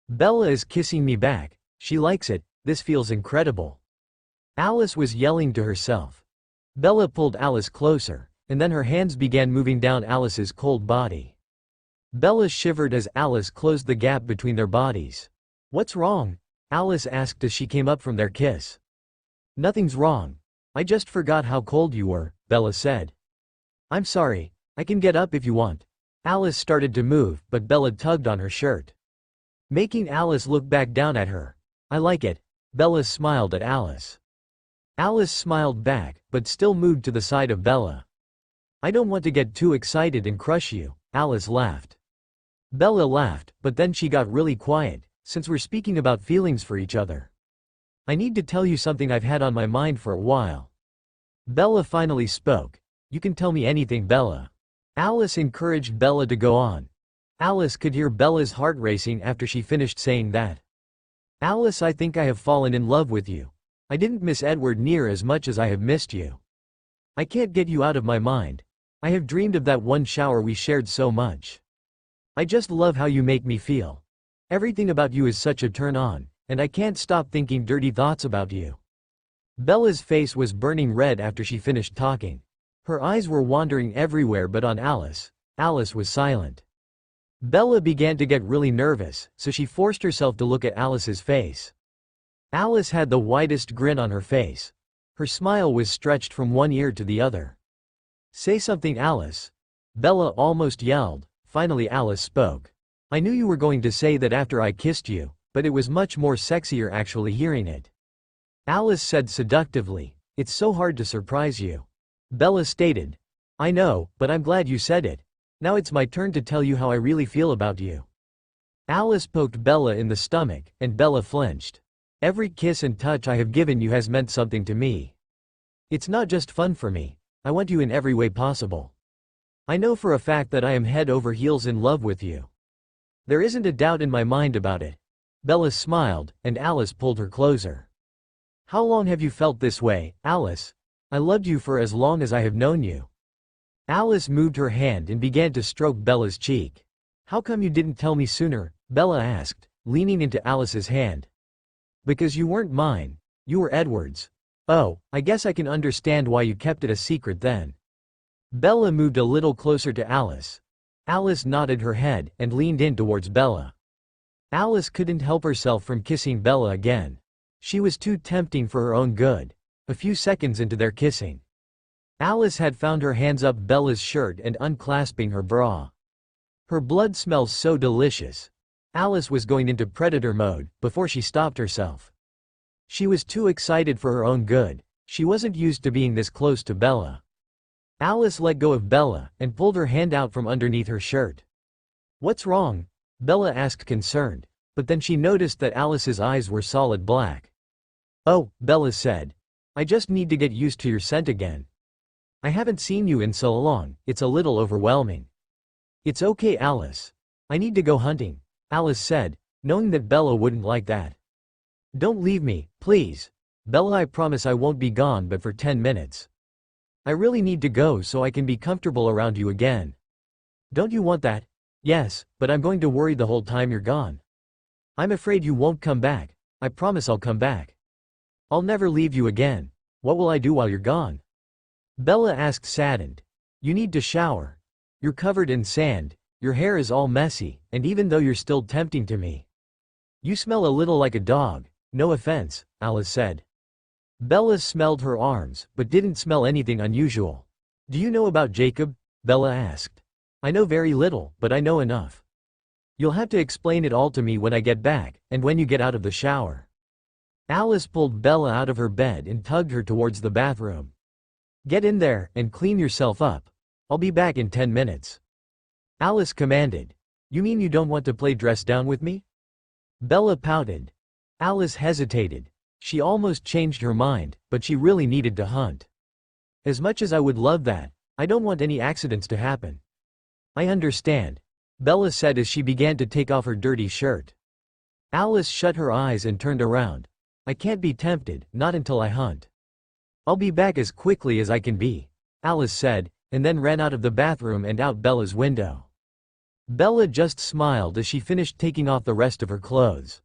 "Bella is kissing me back. She likes it. This feels incredible." Alice was yelling to herself. Bella pulled Alice closer, and then her hands began moving down Alice's cold body. Bella shivered as Alice closed the gap between their bodies. "What's wrong?" Alice asked as she came up from their kiss. "Nothing's wrong. I just forgot how cold you were," Bella said. "I'm sorry. I can get up if you want." Alice started to move, but Bella tugged on her shirt, making Alice look back down at her. "I like it." Bella smiled at Alice. Alice smiled back, but still moved to the side of Bella. "I don't want to get too excited and crush you," Alice laughed. Bella laughed, but then she got really quiet, since we're speaking about feelings for each other. "I need to tell you something I've had on my mind for a while." Bella finally spoke. "You can tell me anything, Bella." Alice encouraged Bella to go on. Alice could hear Bella's heart racing after she finished saying that. "Alice, I think I have fallen in love with you. I didn't miss Edward near as much as I have missed you. I can't get you out of my mind. I have dreamed of that one shower we shared so much. I just love how you make me feel. Everything about you is such a turn on, and I can't stop thinking dirty thoughts about you." Bella's face was burning red after she finished talking. Her eyes were wandering everywhere but on Alice. Alice was silent. Bella began to get really nervous, so she forced herself to look at Alice's face. Alice had the widest grin on her face. Her smile was stretched from one ear to the other. "Say something, Alice." Bella almost yelled. Finally Alice spoke. "I knew you were going to say that after I kissed you, but it was much more sexier actually hearing it." Alice said seductively, "It's so hard to surprise you." Bella stated, "I know, but I'm glad you said it. Now it's my turn to tell you how I really feel about you." Alice poked Bella in the stomach, and Bella flinched. "Every kiss and touch I have given you has meant something to me. It's not just fun for me. I want you in every way possible. I know for a fact that I am head over heels in love with you. There isn't a doubt in my mind about it." Bella smiled, and Alice pulled her closer. "How long have you felt this way, Alice? I loved you for as long as I have known you." Alice moved her hand and began to stroke Bella's cheek. "How come you didn't tell me sooner?" Bella asked, leaning into Alice's hand. "Because you weren't mine. You were Edward's." "Oh, I guess I can understand why you kept it a secret then." Bella moved a little closer to Alice. Alice nodded her head and leaned in towards Bella. Alice couldn't help herself from kissing Bella again. She was too tempting for her own good. A few seconds into their kissing, Alice had found her hands up Bella's shirt and unclasping her bra. Her blood smells so delicious. Alice was going into predator mode before she stopped herself. She was too excited for her own good. She wasn't used to being this close to Bella. Alice let go of Bella and pulled her hand out from underneath her shirt. "What's wrong?" Bella asked concerned, but then she noticed that Alice's eyes were solid black. "Oh," Bella said. "I just need to get used to your scent again." I haven't seen you in so long, it's a little overwhelming. It's okay, Alice. I need to go hunting, Alice said, knowing that Bella wouldn't like that. Don't leave me, please. Bella, I promise I won't be gone but for 10 minutes. I really need to go so I can be comfortable around you again. Don't you want that? Yes, but I'm going to worry the whole time you're gone. I'm afraid you won't come back. I promise I'll come back. I'll never leave you again. What will I do while you're gone? Bella asked, saddened. You need to shower. You're covered in sand, your hair is all messy, and even though you're still tempting to me, you smell a little like a dog. No offense, Alice said. Bella smelled her arms, but didn't smell anything unusual. Do you know about Jacob? Bella asked. I know very little, but I know enough. You'll have to explain it all to me when I get back, and when you get out of the shower. Alice pulled Bella out of her bed and tugged her towards the bathroom. Get in there, and clean yourself up. I'll be back in 10 minutes. Alice commanded. You mean you don't want to play dress down with me? Bella pouted. Alice hesitated. She almost changed her mind, but she really needed to hunt. As much as I would love that, I don't want any accidents to happen. I understand, Bella said as she began to take off her dirty shirt. Alice shut her eyes and turned around. I can't be tempted, not until I hunt. I'll be back as quickly as I can be, Alice said, and then ran out of the bathroom and out Bella's window. Bella just smiled as she finished taking off the rest of her clothes.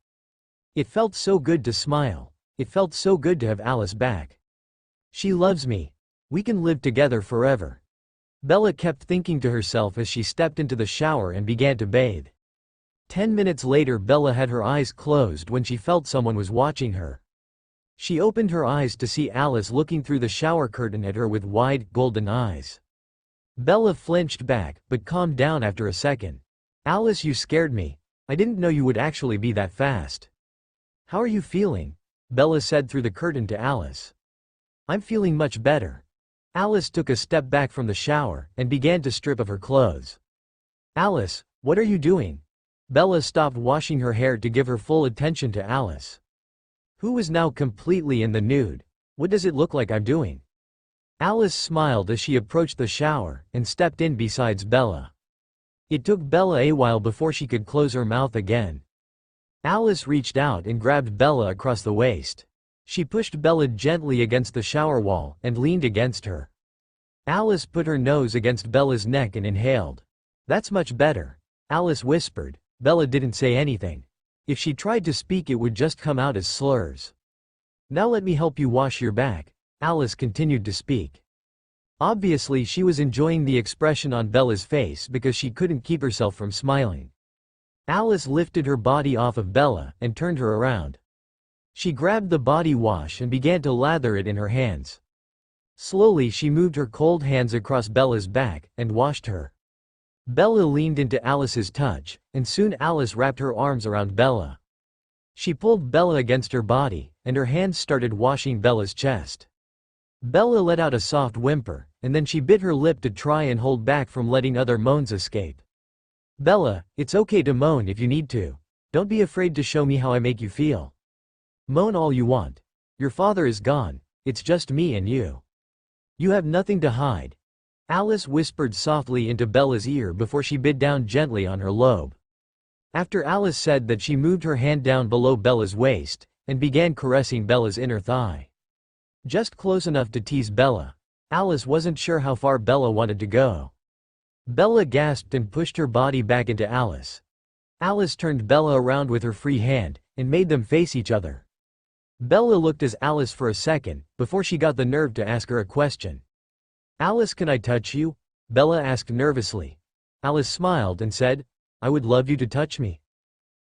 It felt so good to smile. It felt so good to have Alice back. She loves me. We can live together forever. Bella kept thinking to herself as she stepped into the shower and began to bathe. 10 minutes later, Bella had her eyes closed when she felt someone was watching her. She opened her eyes to see Alice looking through the shower curtain at her with wide, golden eyes. Bella flinched back, but calmed down after a second. Alice, you scared me. I didn't know you would actually be that fast. How are you feeling? Bella said through the curtain to Alice. I'm feeling much better. Alice took a step back from the shower and began to strip of her clothes. Alice, what are you doing? Bella stopped washing her hair to give her full attention to Alice, who was now completely in the nude. What does it look like I'm doing? Alice smiled as she approached the shower and stepped in beside Bella. It took Bella a while before she could close her mouth again. Alice reached out and grabbed Bella across the waist. She pushed Bella gently against the shower wall and leaned against her. Alice put her nose against Bella's neck and inhaled. That's much better, Alice whispered. Bella didn't say anything. If she tried to speak, it would just come out as slurs. Now let me help you wash your back, Alice continued to speak. Obviously, she was enjoying the expression on Bella's face because she couldn't keep herself from smiling. Alice lifted her body off of Bella and turned her around. She grabbed the body wash and began to lather it in her hands. Slowly, she moved her cold hands across Bella's back and washed her. Bella leaned into Alice's touch, and soon Alice wrapped her arms around Bella. She pulled Bella against her body, and her hands started washing Bella's chest. Bella let out a soft whimper, and then she bit her lip to try and hold back from letting other moans escape. Bella, it's okay to moan if you need to. Don't be afraid to show me how I make you feel. Moan all you want. Your father is gone, it's just me and you. You have nothing to hide. Alice whispered softly into Bella's ear before she bit down gently on her lobe. After Alice said that, she moved her hand down below Bella's waist and began caressing Bella's inner thigh. Just close enough to tease Bella. Alice wasn't sure how far Bella wanted to go. Bella gasped and pushed her body back into Alice. Alice turned Bella around with her free hand and made them face each other. Bella looked at Alice for a second before she got the nerve to ask her a question. Alice, can I touch you? Bella asked nervously. Alice smiled and said, I would love you to touch me.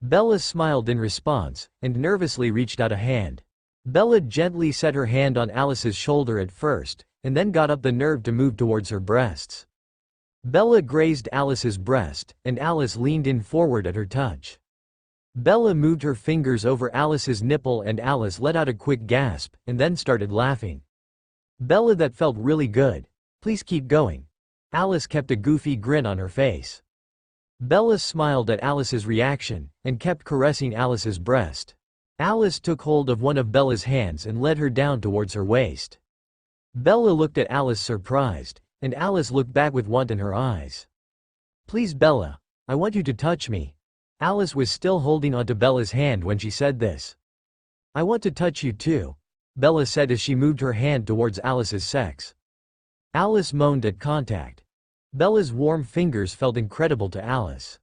Bella smiled in response and nervously reached out a hand. Bella gently set her hand on Alice's shoulder at first, and then got up the nerve to move towards her breasts. Bella grazed Alice's breast, and Alice leaned in forward at her touch. Bella moved her fingers over Alice's nipple and Alice let out a quick gasp, and then started laughing. Bella, that felt really good. Please keep going. Alice kept a goofy grin on her face. Bella smiled at Alice's reaction, and kept caressing Alice's breast. Alice took hold of one of Bella's hands and led her down towards her waist. Bella looked at Alice surprised, and Alice looked back with want in her eyes. "Please Bella, I want you to touch me." Alice was still holding onto Bella's hand when she said this. "I want to touch you too," Bella said as she moved her hand towards Alice's sex. Alice moaned at contact. Bella's warm fingers felt incredible to Alice.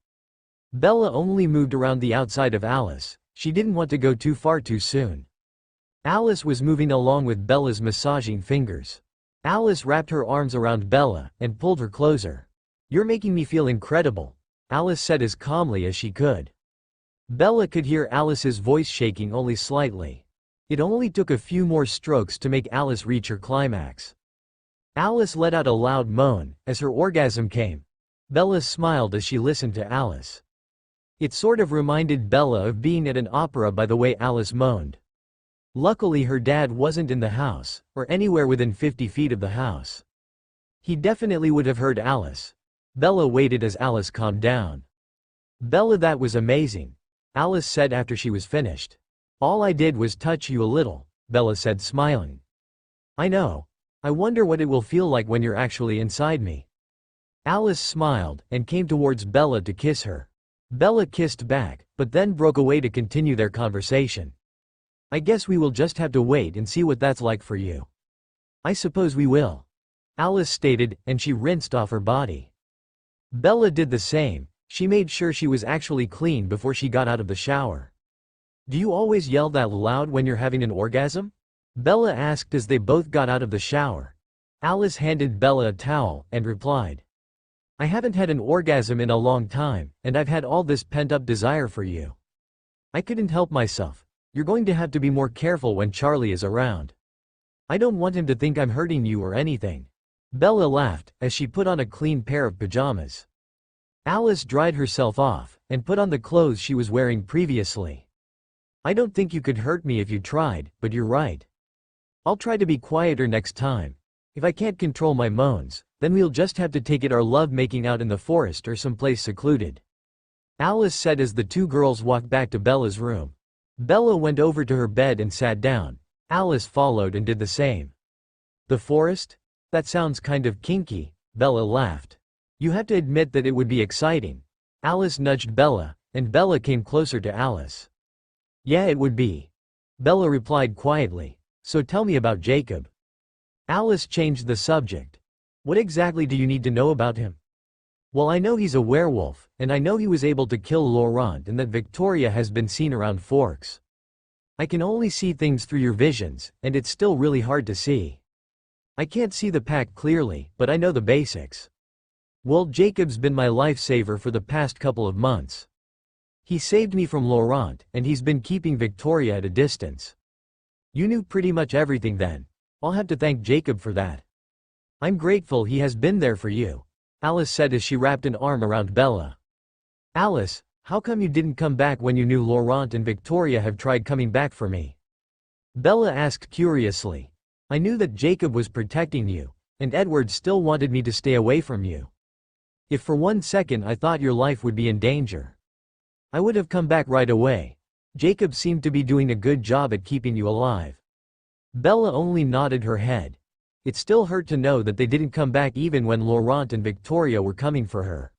Bella only moved around the outside of Alice, she didn't want to go too far too soon. Alice was moving along with Bella's massaging fingers. Alice wrapped her arms around Bella and pulled her closer. "You're making me feel incredible," Alice said as calmly as she could. Bella could hear Alice's voice shaking only slightly. It only took a few more strokes to make Alice reach her climax. Alice let out a loud moan as her orgasm came. Bella smiled as she listened to Alice. It sort of reminded Bella of being at an opera by the way Alice moaned. Luckily her dad wasn't in the house, or anywhere within 50 feet of the house. He definitely would have heard Alice. Bella waited as Alice calmed down. "Bella, that was amazing," Alice said after she was finished. "All I did was touch you a little," Bella said smiling. "I know. I wonder what it will feel like when you're actually inside me." Alice smiled and came towards Bella to kiss her. Bella kissed back, but then broke away to continue their conversation. "I guess we will just have to wait and see what that's like for you." "I suppose we will," Alice stated, and she rinsed off her body. Bella did the same. She made sure she was actually clean before she got out of the shower. "Do you always yell that loud when you're having an orgasm?" Bella asked as they both got out of the shower. Alice handed Bella a towel and replied, "I haven't had an orgasm in a long time, and I've had all this pent-up desire for you. I couldn't help myself. You're going to have to be more careful when Charlie is around. I don't want him to think I'm hurting you or anything." Bella laughed as she put on a clean pair of pajamas. Alice dried herself off and put on the clothes she was wearing previously. "I don't think you could hurt me if you tried, but you're right. I'll try to be quieter next time. If I can't control my moans, then we'll just have to take it our love making out in the forest or someplace secluded," Alice said as the two girls walked back to Bella's room. Bella went over to her bed and sat down. Alice followed and did the same. "The forest? That sounds kind of kinky," Bella laughed. "You have to admit that it would be exciting." Alice nudged Bella, and Bella came closer to Alice. "Yeah, it would be," Bella replied quietly. "So tell me about Jacob." Alice changed the subject. "What exactly do you need to know about him?" "Well, I know he's a werewolf, and I know he was able to kill Laurent and that Victoria has been seen around Forks. I can only see things through your visions, and it's still really hard to see. I can't see the pack clearly, but I know the basics. Well, Jacob's been my lifesaver for the past couple of months. He saved me from Laurent, and he's been keeping Victoria at a distance. You knew pretty much everything then. I'll have to thank Jacob for that. I'm grateful he has been there for you," Alice said as she wrapped an arm around Bella. "Alice, how come you didn't come back when you knew Laurent and Victoria have tried coming back for me?" Bella asked curiously. "I knew that Jacob was protecting you, and Edward still wanted me to stay away from you. If for 1 second I thought your life would be in danger, I would have come back right away. Jacob seemed to be doing a good job at keeping you alive." Bella only nodded her head. It still hurt to know that they didn't come back even when Laurent and Victoria were coming for her.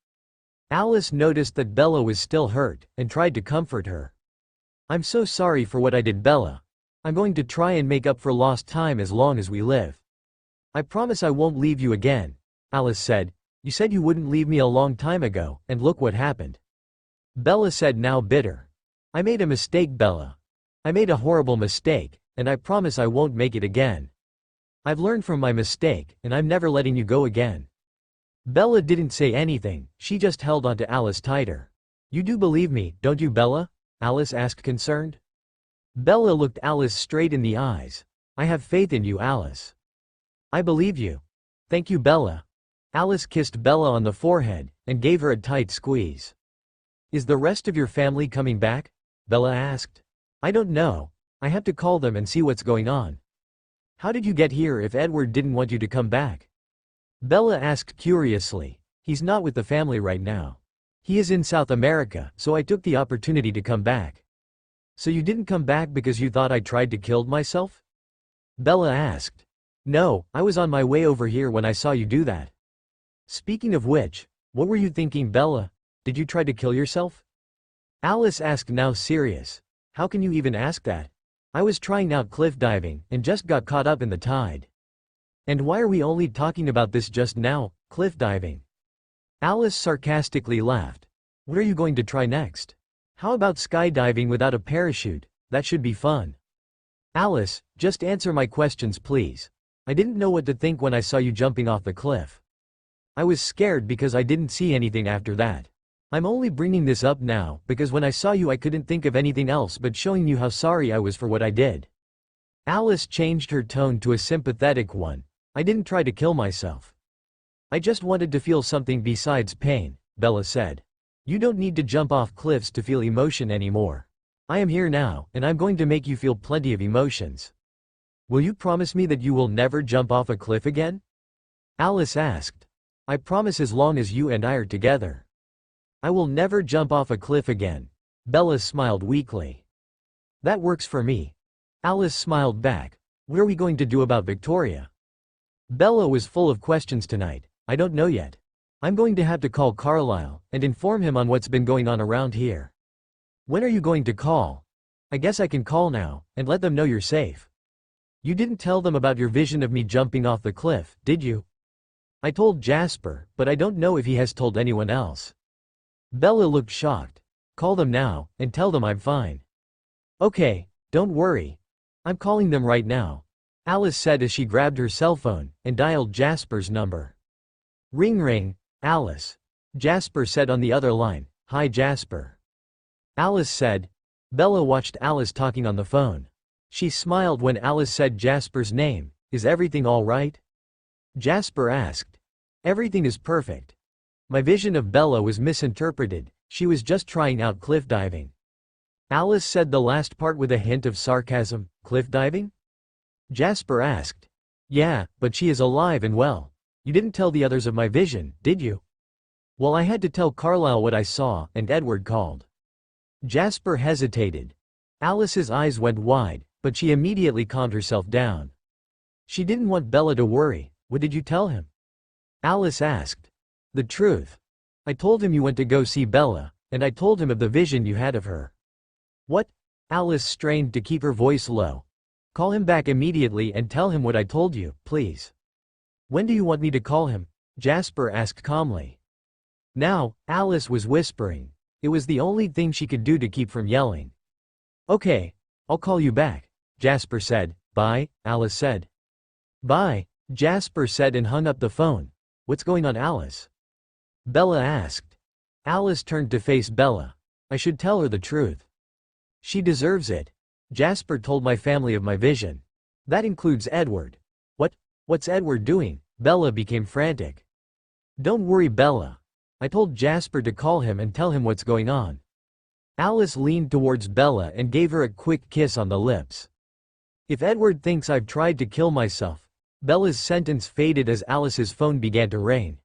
Alice noticed that Bella was still hurt, and tried to comfort her. "I'm so sorry for what I did, Bella. I'm going to try and make up for lost time as long as we live. I promise I won't leave you again," Alice said. "You said you wouldn't leave me a long time ago, and look what happened." Bella said, now bitter. "I made a mistake, Bella. I made a horrible mistake, and I promise I won't make it again. I've learned from my mistake, and I'm never letting you go again." Bella didn't say anything, she just held onto Alice tighter. "You do believe me, don't you, Bella?" Alice asked concerned. Bella looked Alice straight in the eyes. "I have faith in you, Alice. I believe you." "Thank you, Bella." Alice kissed Bella on the forehead, and gave her a tight squeeze. "Is the rest of your family coming back?" Bella asked. "I don't know. I have to call them and see what's going on." "How did you get here if Edward didn't want you to come back?" Bella asked curiously. "He's not with the family right now. He is in South America, so I took the opportunity to come back." "So you didn't come back because you thought I tried to kill myself?" Bella asked. No, I was on my way over here when I saw you do that. Speaking of which, what were you thinking, Bella? Did you try to kill yourself? Alice asked, now serious. How can you even ask that? I was trying out cliff diving and just got caught up in the tide. And why are we only talking about this just now, cliff diving? Alice sarcastically laughed. What are you going to try next? How about skydiving without a parachute? That should be fun. Alice, just answer my questions please. I didn't know what to think when I saw you jumping off the cliff. I was scared because I didn't see anything after that. I'm only bringing this up now because when I saw you I couldn't think of anything else but showing you how sorry I was for what I did. Alice changed her tone to a sympathetic one. I didn't try to kill myself. I just wanted to feel something besides pain, Bella said. You don't need to jump off cliffs to feel emotion anymore. I am here now, and I'm going to make you feel plenty of emotions. Will you promise me that you will never jump off a cliff again? Alice asked. I promise as long as you and I are together. I will never jump off a cliff again. Bella smiled weakly. That works for me. Alice smiled back. What are we going to do about Victoria? Bella was full of questions tonight. I don't know yet. I'm going to have to call Carlisle and inform him on what's been going on around here. When are you going to call? I guess I can call now and let them know you're safe. You didn't tell them about your vision of me jumping off the cliff, did you? I told Jasper, but I don't know if he has told anyone else. Bella looked shocked. Call them now and tell them I'm fine. Okay, don't worry. I'm calling them right now, Alice said as she grabbed her cell phone and dialed Jasper's number. Ring ring, Alice. Jasper said on the other line. Hi Jasper. Alice said. Bella watched Alice talking on the phone. She smiled when Alice said Jasper's name. Is everything all right? Jasper asked. Everything is perfect. My vision of Bella was misinterpreted. She was just trying out cliff diving. Alice said the last part with a hint of sarcasm. Cliff diving? Jasper asked. Yeah, but she is alive and well. You didn't tell the others of my vision, did you? Well, I had to tell Carlisle what I saw, and Edward called. Jasper hesitated. Alice's eyes went wide, but she immediately calmed herself down. She didn't want Bella to worry. What did you tell him? Alice asked. The truth. I told him you went to go see Bella, and I told him of the vision you had of her. What? Alice strained to keep her voice low. Call him back immediately and tell him what I told you, please. When do you want me to call him? Jasper asked calmly. Now, Alice was whispering. It was the only thing she could do to keep from yelling. Okay, I'll call you back, Jasper said. Bye, Alice said. Bye, Jasper said and hung up the phone. What's going on, Alice? Bella asked. Alice turned to face Bella. I should tell her the truth. She deserves it. Jasper told my family of my vision. That includes Edward. What's Edward doing? Bella became frantic. Don't worry, Bella. I told Jasper to call him and tell him what's going on. Alice leaned towards Bella and gave her a quick kiss on the lips. If Edward thinks I've tried to kill myself. Bella's sentence faded as Alice's phone began to ring.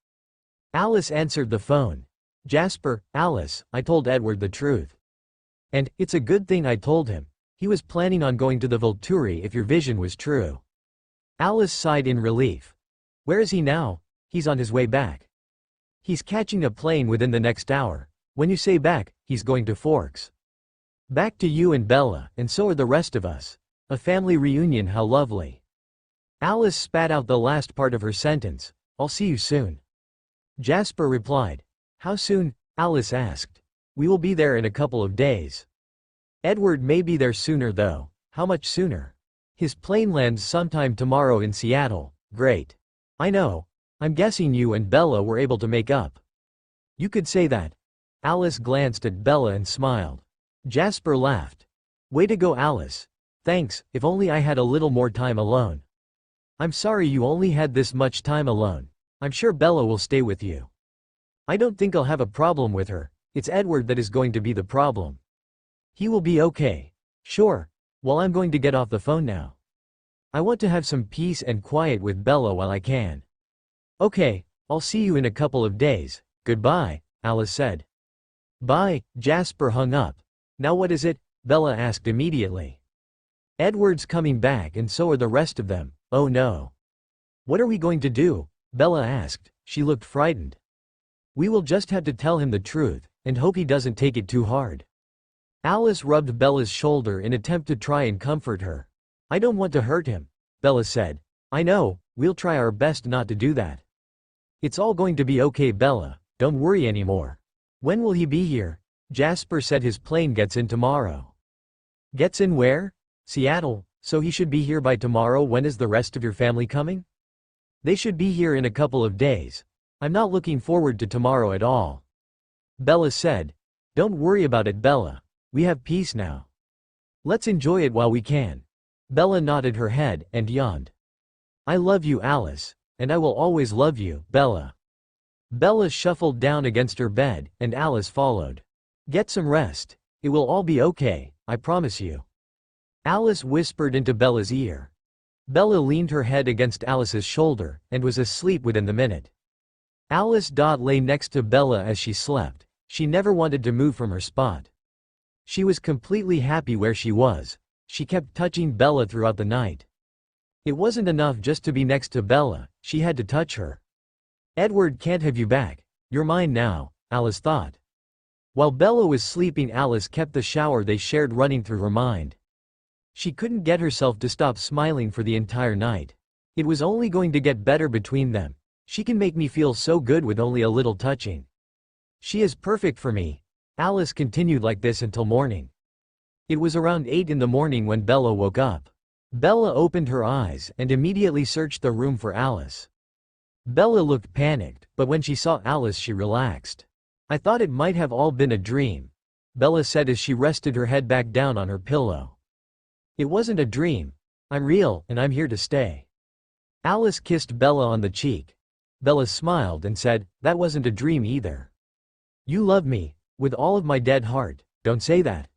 Alice answered the phone. Jasper, Alice, I told Edward the truth. And, it's a good thing I told him. He was planning on going to the Volturi if your vision was true. Alice sighed in relief. Where is he now? He's on his way back. He's catching a plane within the next hour. When you say back, he's going to Forks. Back to you and Bella, and so are the rest of us. A family reunion, how lovely. Alice spat out the last part of her sentence. I'll see you soon. Jasper replied. How soon? Alice asked. We will be there in a couple of days. Edward may be there sooner though. How much sooner? His plane lands sometime tomorrow in Seattle. Great. I know. I'm guessing you and Bella were able to make up. You could say that. Alice glanced at Bella and smiled. Jasper laughed. Way to go, Alice. Thanks, if only I had a little more time alone. I'm sorry you only had this much time alone. I'm sure Bella will stay with you. I don't think I'll have a problem with her. It's Edward that is going to be the problem. He will be okay. Sure. Well, I'm going to get off the phone now. I want to have some peace and quiet with Bella while I can. Okay, I'll see you in a couple of days. Goodbye, Alice said. Bye, Jasper hung up. Now what is it? Bella asked immediately. Edward's coming back and so are the rest of them. Oh no. What are we going to do? Bella asked. She looked frightened. We will just have to tell him the truth, and hope he doesn't take it too hard. Alice rubbed Bella's shoulder in an attempt to try and comfort her. I don't want to hurt him, Bella said. I know, we'll try our best not to do that. It's all going to be okay, Bella, don't worry anymore. When will he be here? Jasper said his plane gets in tomorrow. Gets in where? Seattle, so he should be here by tomorrow. When is the rest of your family coming? They should be here in a couple of days. I'm not looking forward to tomorrow at all. Bella said. Don't worry about it, Bella. We have peace now. Let's enjoy it while we can. Bella nodded her head and yawned. I love you, Alice, and I will always love you, Bella. Bella shuffled down against her bed, and Alice followed. Get some rest. It will all be okay, I promise you. Alice whispered into Bella's ear. Bella leaned her head against Alice's shoulder, and was asleep within the minute. Alice lay next to Bella as she slept. She never wanted to move from her spot. She was completely happy where she was. She kept touching Bella throughout the night. It wasn't enough just to be next to Bella, she had to touch her. Edward can't have you back. You're mine now, Alice thought. While Bella was sleeping, Alice kept the shower they shared running through her mind. She couldn't get herself to stop smiling for the entire night. It was only going to get better between them. She can make me feel so good with only a little touching. She is perfect for me. Alice continued like this until morning. It was around 8 in the morning when Bella woke up. Bella opened her eyes and immediately searched the room for Alice. Bella looked panicked, but when she saw Alice she relaxed. I thought it might have all been a dream, Bella said as she rested her head back down on her pillow. It wasn't a dream. I'm real, and I'm here to stay. Alice kissed Bella on the cheek. Bella smiled and said, that wasn't a dream either. You love me, with all of my dead heart, don't say that.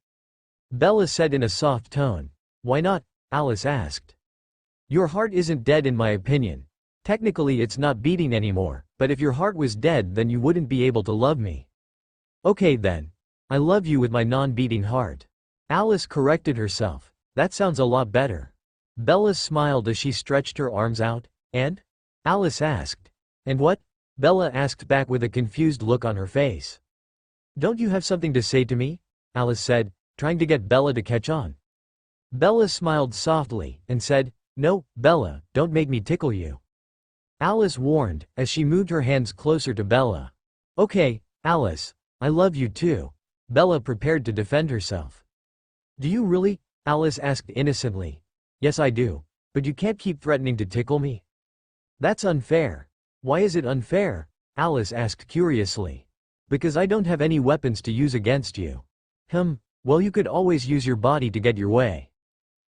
Bella said in a soft tone. Why not? Alice asked. Your heart isn't dead in my opinion. Technically it's not beating anymore, but if your heart was dead then you wouldn't be able to love me. Okay then. I love you with my non-beating heart. Alice corrected herself. That sounds a lot better. Bella smiled as she stretched her arms out. And? Alice asked. And what? Bella asked back with a confused look on her face. Don't you have something to say to me? Alice said, trying to get Bella to catch on. Bella smiled softly and said, no, Bella, don't make me tickle you. Alice warned, as she moved her hands closer to Bella. Okay, Alice, I love you too. Bella prepared to defend herself. Do you really? Alice asked innocently. Yes, I do. But you can't keep threatening to tickle me. That's unfair. Why is it unfair? Alice asked curiously. Because I don't have any weapons to use against you. Well, you could always use your body to get your way.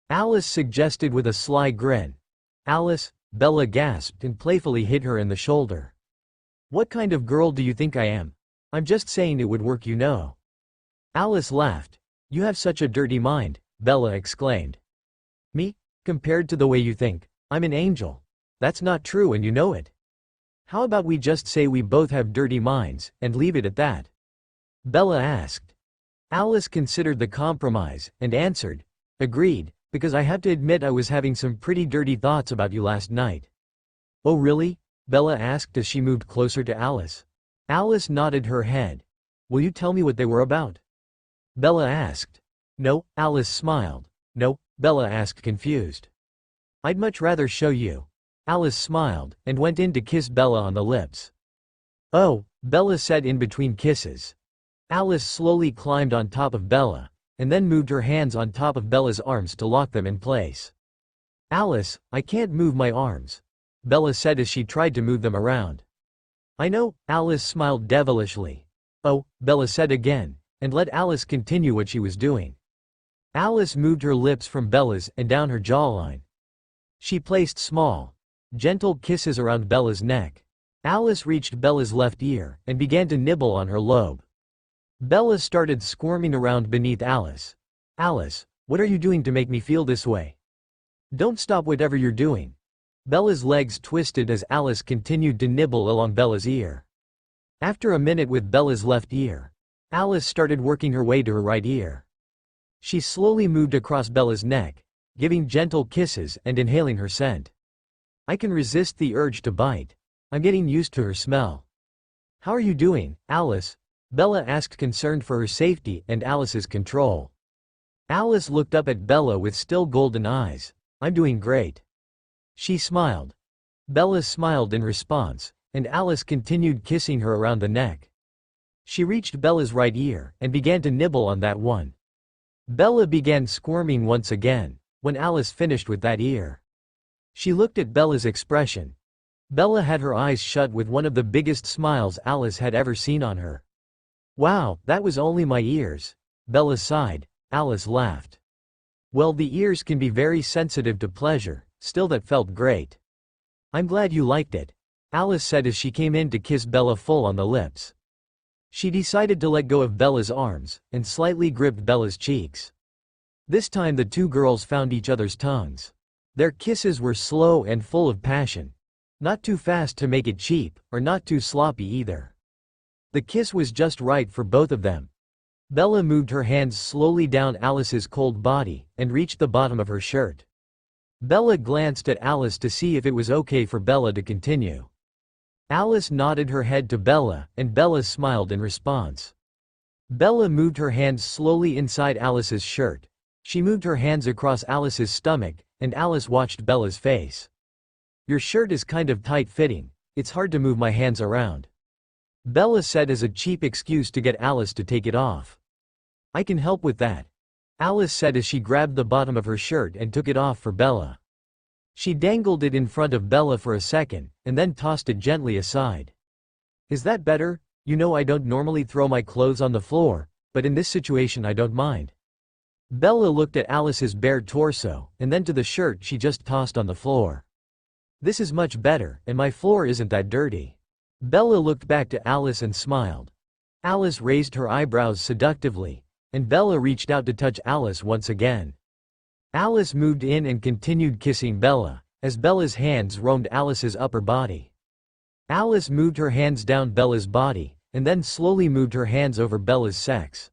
Alice suggested with a sly grin. Alice, Bella gasped and playfully hit her in the shoulder. What kind of girl do you think I am? I'm just saying it would work, you know. Alice laughed. You have such a dirty mind, Bella exclaimed. Me? Compared to the way you think, I'm an angel. That's not true and you know it. How about we just say we both have dirty minds, and leave it at that? Bella asked. Alice considered the compromise, and answered. Agreed, because I have to admit I was having some pretty dirty thoughts about you last night. Oh really? Bella asked as she moved closer to Alice. Alice nodded her head. Will you tell me what they were about? Bella asked. No, Alice smiled. No, Bella asked confused. I'd much rather show you. Alice smiled, and went in to kiss Bella on the lips. Oh, Bella said in between kisses. Alice slowly climbed on top of Bella, and then moved her hands on top of Bella's arms to lock them in place. Alice, I can't move my arms, Bella said as she tried to move them around. I know, Alice smiled devilishly. Oh, Bella said again, and let Alice continue what she was doing. Alice moved her lips from Bella's and down her jawline. She placed small, gentle kisses around Bella's neck. Alice reached Bella's left ear and began to nibble on her lobe. Bella started squirming around beneath Alice. Alice, what are you doing to make me feel this way? Don't stop whatever you're doing. Bella's legs twisted as Alice continued to nibble along Bella's ear. After a minute with Bella's left ear, Alice started working her way to her right ear. She slowly moved across Bella's neck, giving gentle kisses and inhaling her scent. I can resist the urge to bite. I'm getting used to her smell. How are you doing, Alice? Bella asked, concerned for her safety and Alice's control. Alice looked up at Bella with still golden eyes. I'm doing great. She smiled. Bella smiled in response, and Alice continued kissing her around the neck. She reached Bella's right ear and began to nibble on that one. Bella began squirming once again when Alice finished with that ear. She looked at Bella's expression. Bella had her eyes shut with one of the biggest smiles Alice had ever seen on her. Wow, that was only my ears. Bella sighed. Alice laughed. Well, the ears can be very sensitive to pleasure, still that felt great. I'm glad you liked it, Alice said as she came in to kiss Bella full on the lips. She decided to let go of Bella's arms and slightly gripped Bella's cheeks. This time the two girls found each other's tongues. Their kisses were slow and full of passion. Not too fast to make it cheap, or not too sloppy either. The kiss was just right for both of them. Bella moved her hands slowly down Alice's cold body and reached the bottom of her shirt. Bella glanced at Alice to see if it was okay for Bella to continue. Alice nodded her head to Bella, and Bella smiled in response. Bella moved her hands slowly inside Alice's shirt. She moved her hands across Alice's stomach, and Alice watched Bella's face. Your shirt is kind of tight-fitting. It's hard to move my hands around, Bella said as a cheap excuse to get Alice to take it off. I can help with that, Alice said as she grabbed the bottom of her shirt and took it off for Bella. She dangled it in front of Bella for a second, and then tossed it gently aside. Is that better? You know I don't normally throw my clothes on the floor, but in this situation I don't mind. Bella looked at Alice's bare torso, and then to the shirt she just tossed on the floor. This is much better, and my floor isn't that dirty. Bella looked back to Alice and smiled. Alice raised her eyebrows seductively, and Bella reached out to touch Alice once again. Alice moved in and continued kissing Bella, as Bella's hands roamed Alice's upper body. Alice moved her hands down Bella's body, and then slowly moved her hands over Bella's sex.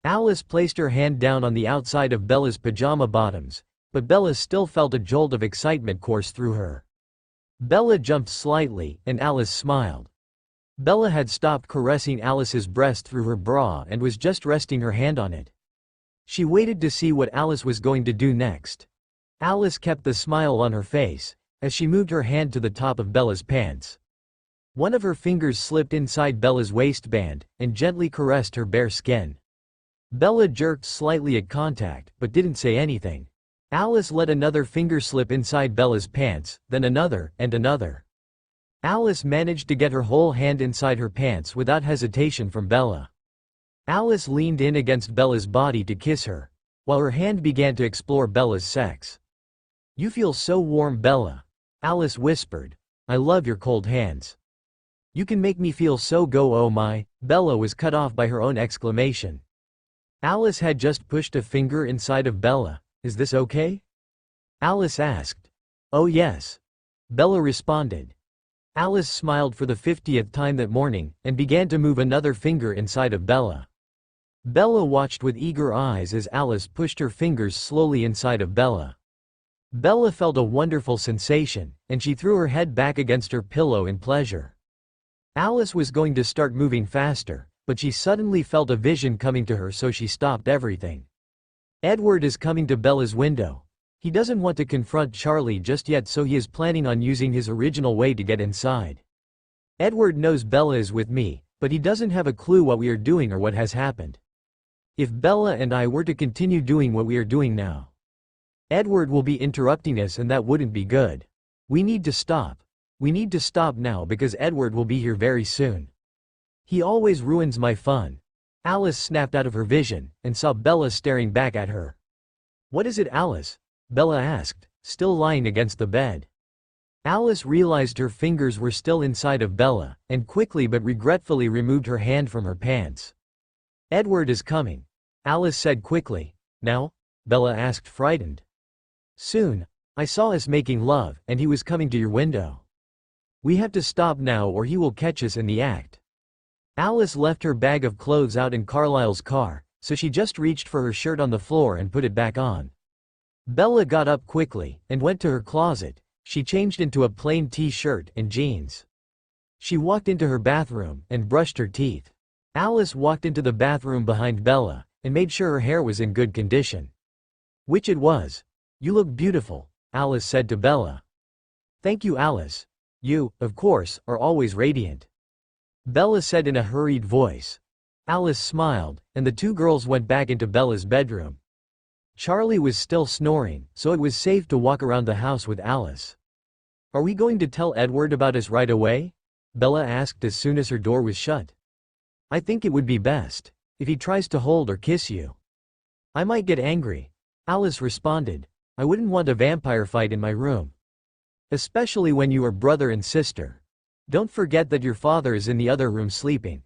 Alice placed her hand down on the outside of Bella's pajama bottoms, but Bella still felt a jolt of excitement course through her. Bella jumped slightly, and Alice smiled. Bella had stopped caressing Alice's breast through her bra and was just resting her hand on it. She waited to see what Alice was going to do next. Alice kept the smile on her face, as she moved her hand to the top of Bella's pants. One of her fingers slipped inside Bella's waistband, and gently caressed her bare skin. Bella jerked slightly at contact, but didn't say anything. Alice let another finger slip inside Bella's pants, then another, and another. Alice managed to get her whole hand inside her pants without hesitation from Bella. Alice leaned in against Bella's body to kiss her, while her hand began to explore Bella's sex. You feel so warm, Bella, Alice whispered. I love your cold hands. You can make me feel so go, oh my. Bella was cut off by her own exclamation. Alice had just pushed a finger inside of Bella. Is this okay? Alice asked. Oh yes, Bella responded. Alice smiled for the 50th time that morning, and began to move another finger inside of Bella. Bella watched with eager eyes as Alice pushed her fingers slowly inside of Bella. Bella felt a wonderful sensation, and she threw her head back against her pillow in pleasure. Alice was going to start moving faster, but she suddenly felt a vision coming to her, so she stopped everything. Edward is coming to Bella's window. He doesn't want to confront Charlie just yet, so he is planning on using his original way to get inside. Edward knows Bella is with me, but he doesn't have a clue what we are doing or what has happened. If Bella and I were to continue doing what we are doing now, Edward will be interrupting us, and that wouldn't be good. We need to stop. We need to stop now because Edward will be here very soon. He always ruins my fun. Alice snapped out of her vision, and saw Bella staring back at her. What is it, Alice? Bella asked, still lying against the bed. Alice realized her fingers were still inside of Bella, and quickly but regretfully removed her hand from her pants. Edward is coming, Alice said quickly. Now? Bella asked, frightened. Soon. I saw us making love, and he was coming to your window. We have to stop now or he will catch us in the act. Alice left her bag of clothes out in Carlisle's car, so she just reached for her shirt on the floor and put it back on. Bella got up quickly and went to her closet. She changed into a plain t-shirt and jeans. She walked into her bathroom and brushed her teeth. Alice walked into the bathroom behind Bella and made sure her hair was in good condition. Which it was. "You look beautiful," Alice said to Bella. "Thank you, Alice. You, of course, are always radiant," Bella said in a hurried voice. Alice smiled, and the two girls went back into Bella's bedroom. Charlie was still snoring, so it was safe to walk around the house with Alice. "Are we going to tell Edward about us right away?" Bella asked as soon as her door was shut. "I think it would be best if he tries to hold or kiss you." "I might get angry," Alice responded. "I wouldn't want a vampire fight in my room. Especially when you are brother and sister. Don't forget that your father is in the other room sleeping."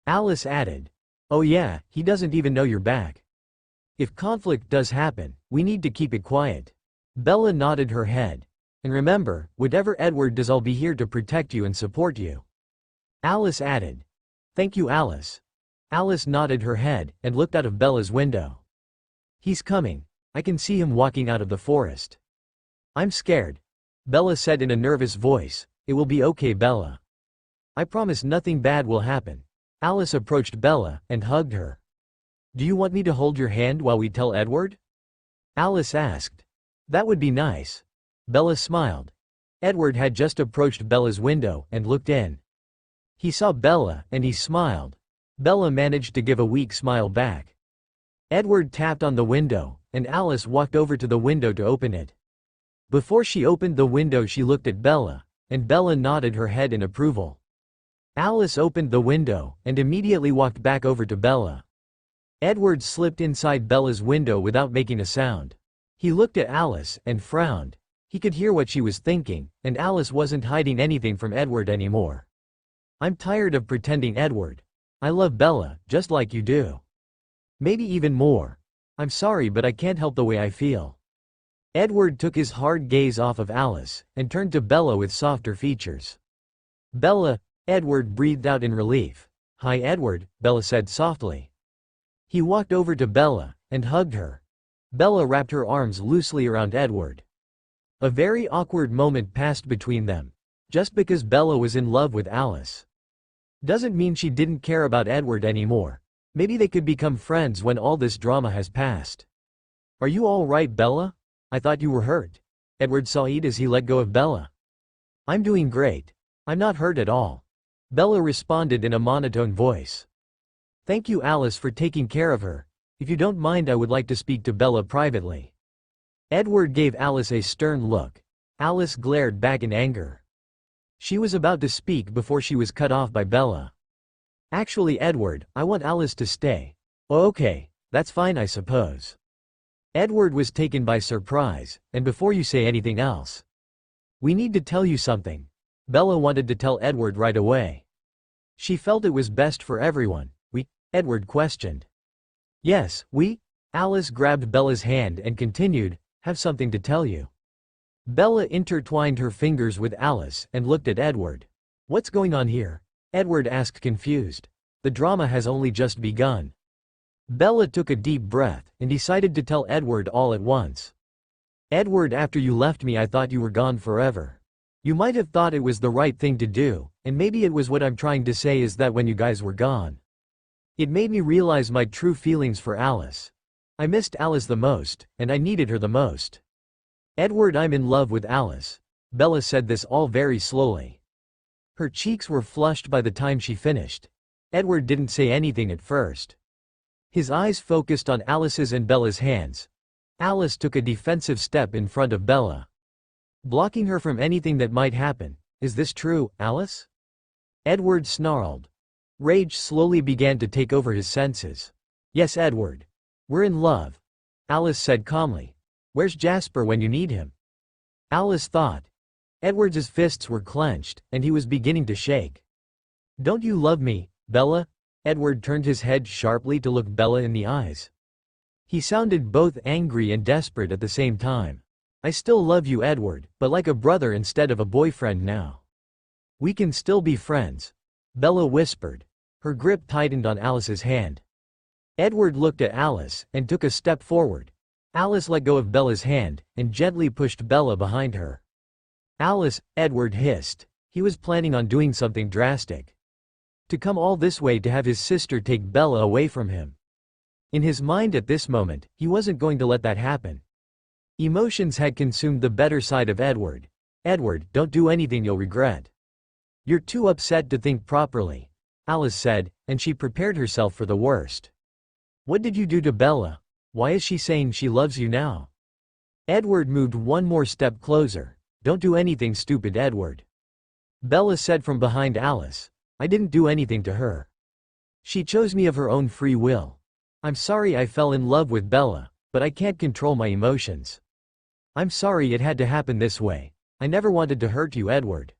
Alice added, "Oh yeah, he doesn't even know you're back. If conflict does happen, we need to keep it quiet." Bella nodded her head. "And remember, whatever Edward does, I'll be here to protect you and support you," Alice added. "Thank you, Alice." Alice nodded her head and looked out of Bella's window. "He's coming. I can see him walking out of the forest." "I'm scared," Bella said in a nervous voice. "It will be okay, Bella. I promise nothing bad will happen." Alice approached Bella and hugged her. "Do you want me to hold your hand while we tell Edward?" Alice asked. "That would be nice." Bella smiled. Edward had just approached Bella's window and looked in. He saw Bella and he smiled. Bella managed to give a weak smile back. Edward tapped on the window, and Alice walked over to the window to open it. Before she opened the window, she looked at Bella, and Bella nodded her head in approval. Alice opened the window and immediately walked back over to Bella. Edward slipped inside Bella's window without making a sound. He looked at Alice and frowned. He could hear what she was thinking, and Alice wasn't hiding anything from Edward anymore. "I'm tired of pretending, Edward. I love Bella, just like you do. Maybe even more. I'm sorry, but I can't help the way I feel." Edward took his hard gaze off of Alice and turned to Bella with softer features. "Bella," Edward breathed out in relief. "Hi, Edward," Bella said softly. He walked over to Bella and hugged her. Bella wrapped her arms loosely around Edward. A very awkward moment passed between them. Just because Bella was in love with Alice doesn't mean she didn't care about Edward anymore. Maybe they could become friends when all this drama has passed. "Are you all right, Bella? I thought you were hurt," Edward sighed as he let go of Bella. "I'm doing great. I'm not hurt at all," Bella responded in a monotone voice. "Thank you, Alice, for taking care of her. If you don't mind, I would like to speak to Bella privately." Edward gave Alice a stern look. Alice glared back in anger. She was about to speak before she was cut off by Bella. "Actually, Edward, I want Alice to stay." "Oh, okay, that's fine, I suppose." Edward was taken by surprise, and before you say anything else, "We need to tell you something." Bella wanted to tell Edward right away. She felt it was best for everyone. Edward questioned. "Yes, Alice grabbed Bella's hand and continued, "Have something to tell you." Bella intertwined her fingers with Alice and looked at Edward. "What's going on here?" Edward asked, confused. "The drama has only just begun." Bella took a deep breath and decided to tell Edward all at once. "Edward, after you left me, I thought you were gone forever. You might have thought it was the right thing to do, and maybe it was. What I'm trying to say is that when you guys were gone, it made me realize my true feelings for Alice. I missed Alice the most, and I needed her the most. Edward, I'm in love with Alice." Bella said this all very slowly. Her cheeks were flushed by the time she finished. Edward didn't say anything at first. His eyes focused on Alice's and Bella's hands. Alice took a defensive step in front of Bella, blocking her from anything that might happen. "Is this true, Alice?" Edward snarled. Rage slowly began to take over his senses. "Yes, Edward. We're in love," Alice said calmly. "Where's Jasper when you need him?" Alice thought. Edward's fists were clenched, and he was beginning to shake. "Don't you love me, Bella?" Edward turned his head sharply to look Bella in the eyes. He sounded both angry and desperate at the same time. "I still love you, Edward, but like a brother instead of a boyfriend now. We can still be friends," Bella whispered. Her grip tightened on Alice's hand. Edward looked at Alice and took a step forward. Alice let go of Bella's hand and gently pushed Bella behind her. Alice, Edward hissed. He was planning on doing something drastic. To come all this way to have his sister take Bella away from him. In his mind at this moment, he wasn't going to let that happen. Emotions had consumed the better side of Edward. Edward, don't do anything you'll regret. You're too upset to think properly, Alice said, and she prepared herself for the worst. What did you do to Bella? Why is she saying she loves you now? Edward moved one more step closer. Don't do anything stupid, Edward. Bella said from behind Alice. I didn't do anything to her. She chose me of her own free will. I'm sorry I fell in love with Bella, but I can't control my emotions. I'm sorry it had to happen this way. I never wanted to hurt you, Edward.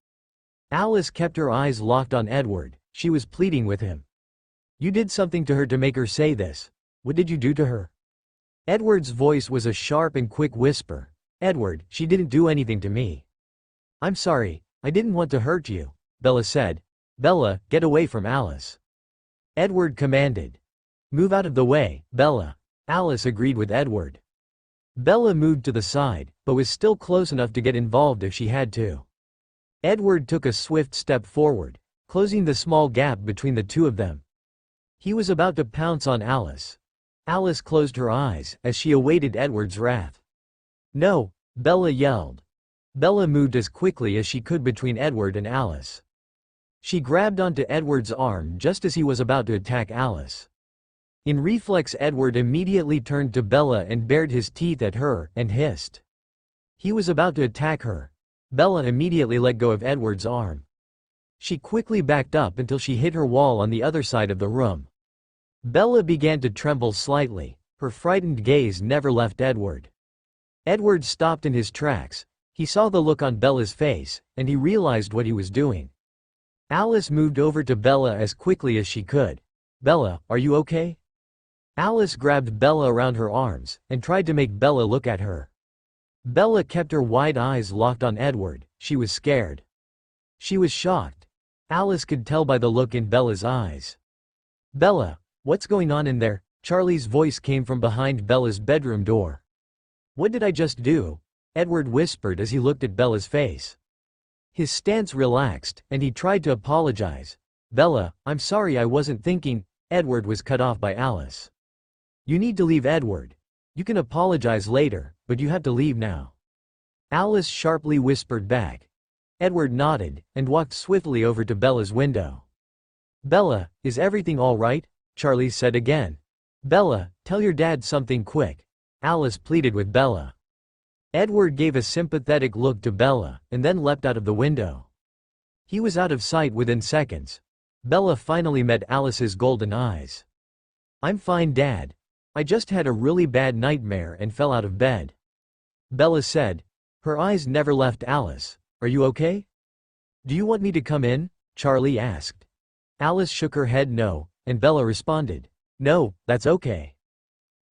Alice kept her eyes locked on Edward. She was pleading with him. You did something to her to make her say this. What did you do to her? Edward's voice was a sharp and quick whisper. Edward, she didn't do anything to me. I'm sorry, I didn't want to hurt you, Bella said. Bella, get away from Alice. Edward commanded. Move out of the way, Bella. Alice agreed with Edward. Bella moved to the side, but was still close enough to get involved if she had to. Edward took a swift step forward, closing the small gap between the two of them. He was about to pounce on Alice. Alice closed her eyes as she awaited Edward's wrath. No, Bella yelled. Bella moved as quickly as she could between Edward and Alice. She grabbed onto Edward's arm just as he was about to attack Alice. In reflex, Edward immediately turned to Bella and bared his teeth at her and hissed. He was about to attack her. Bella immediately let go of Edward's arm. She quickly backed up until she hit her wall on the other side of the room. Bella began to tremble slightly. Her frightened gaze never left Edward. Edward stopped in his tracks. He saw the look on Bella's face, and he realized what he was doing. Alice moved over to Bella as quickly as she could. Bella, are you okay? Alice grabbed Bella around her arms, and tried to make Bella look at her. Bella kept her wide eyes locked on Edward. She was scared. She was shocked. Alice could tell by the look in Bella's eyes. Bella, what's going on in there? Charlie's voice came from behind Bella's bedroom door. What did I just do? Edward whispered as he looked at Bella's face. His stance relaxed, and he tried to apologize. Bella, I'm sorry, I wasn't thinking. Edward was cut off by Alice. You need to leave, Edward. You can apologize later, but you have to leave now. Alice sharply whispered back. Edward nodded, and walked swiftly over to Bella's window. Bella, is everything all right? Charlie said again. Bella, tell your dad something quick. Alice pleaded with Bella. Edward gave a sympathetic look to Bella, and then leapt out of the window. He was out of sight within seconds. Bella finally met Alice's golden eyes. I'm fine, Dad. I just had a really bad nightmare and fell out of bed. Bella said. Her eyes never left Alice. Are you okay? Do you want me to come in? Charlie asked. Alice shook her head no, and Bella responded. No, that's okay.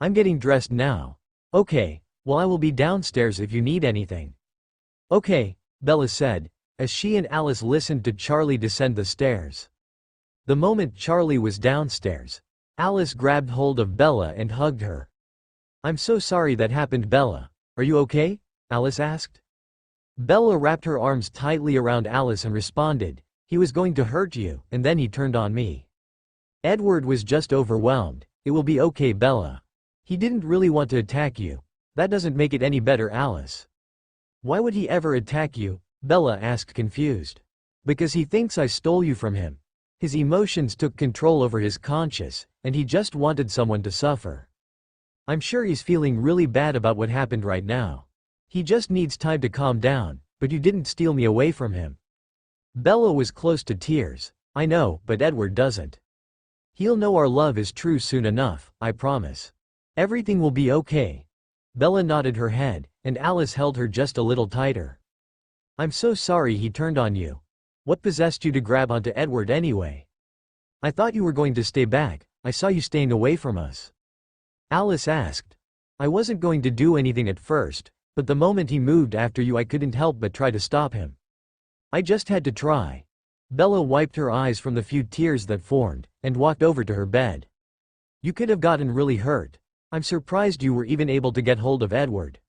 I'm getting dressed now. Okay, well, I will be downstairs if you need anything. Okay, Bella said, as she and Alice listened to Charlie descend the stairs. The moment Charlie was downstairs, Alice grabbed hold of Bella and hugged her. I'm so sorry that happened, Bella. Are you okay? Alice asked. Bella wrapped her arms tightly around Alice and responded, he was going to hurt you, and then he turned on me. Edward was just overwhelmed. It will be okay, Bella. He didn't really want to attack you. That doesn't make it any better, Alice. Why would he ever attack you? Bella asked, confused. Because he thinks I stole you from him. His emotions took control over his conscience, and he just wanted someone to suffer. I'm sure he's feeling really bad about what happened right now. He just needs time to calm down, but you didn't steal me away from him. Bella was close to tears. I know, but Edward doesn't. He'll know our love is true soon enough, I promise. Everything will be okay. Bella nodded her head, and Alice held her just a little tighter. I'm so sorry he turned on you. What possessed you to grab onto Edward anyway? I thought you were going to stay back. I saw you staying away from us. Alice asked. I wasn't going to do anything at first, but the moment he moved after you I couldn't help but try to stop him. I just had to try. Bella wiped her eyes from the few tears that formed, and walked over to her bed. You could have gotten really hurt. I'm surprised you were even able to get hold of Edward.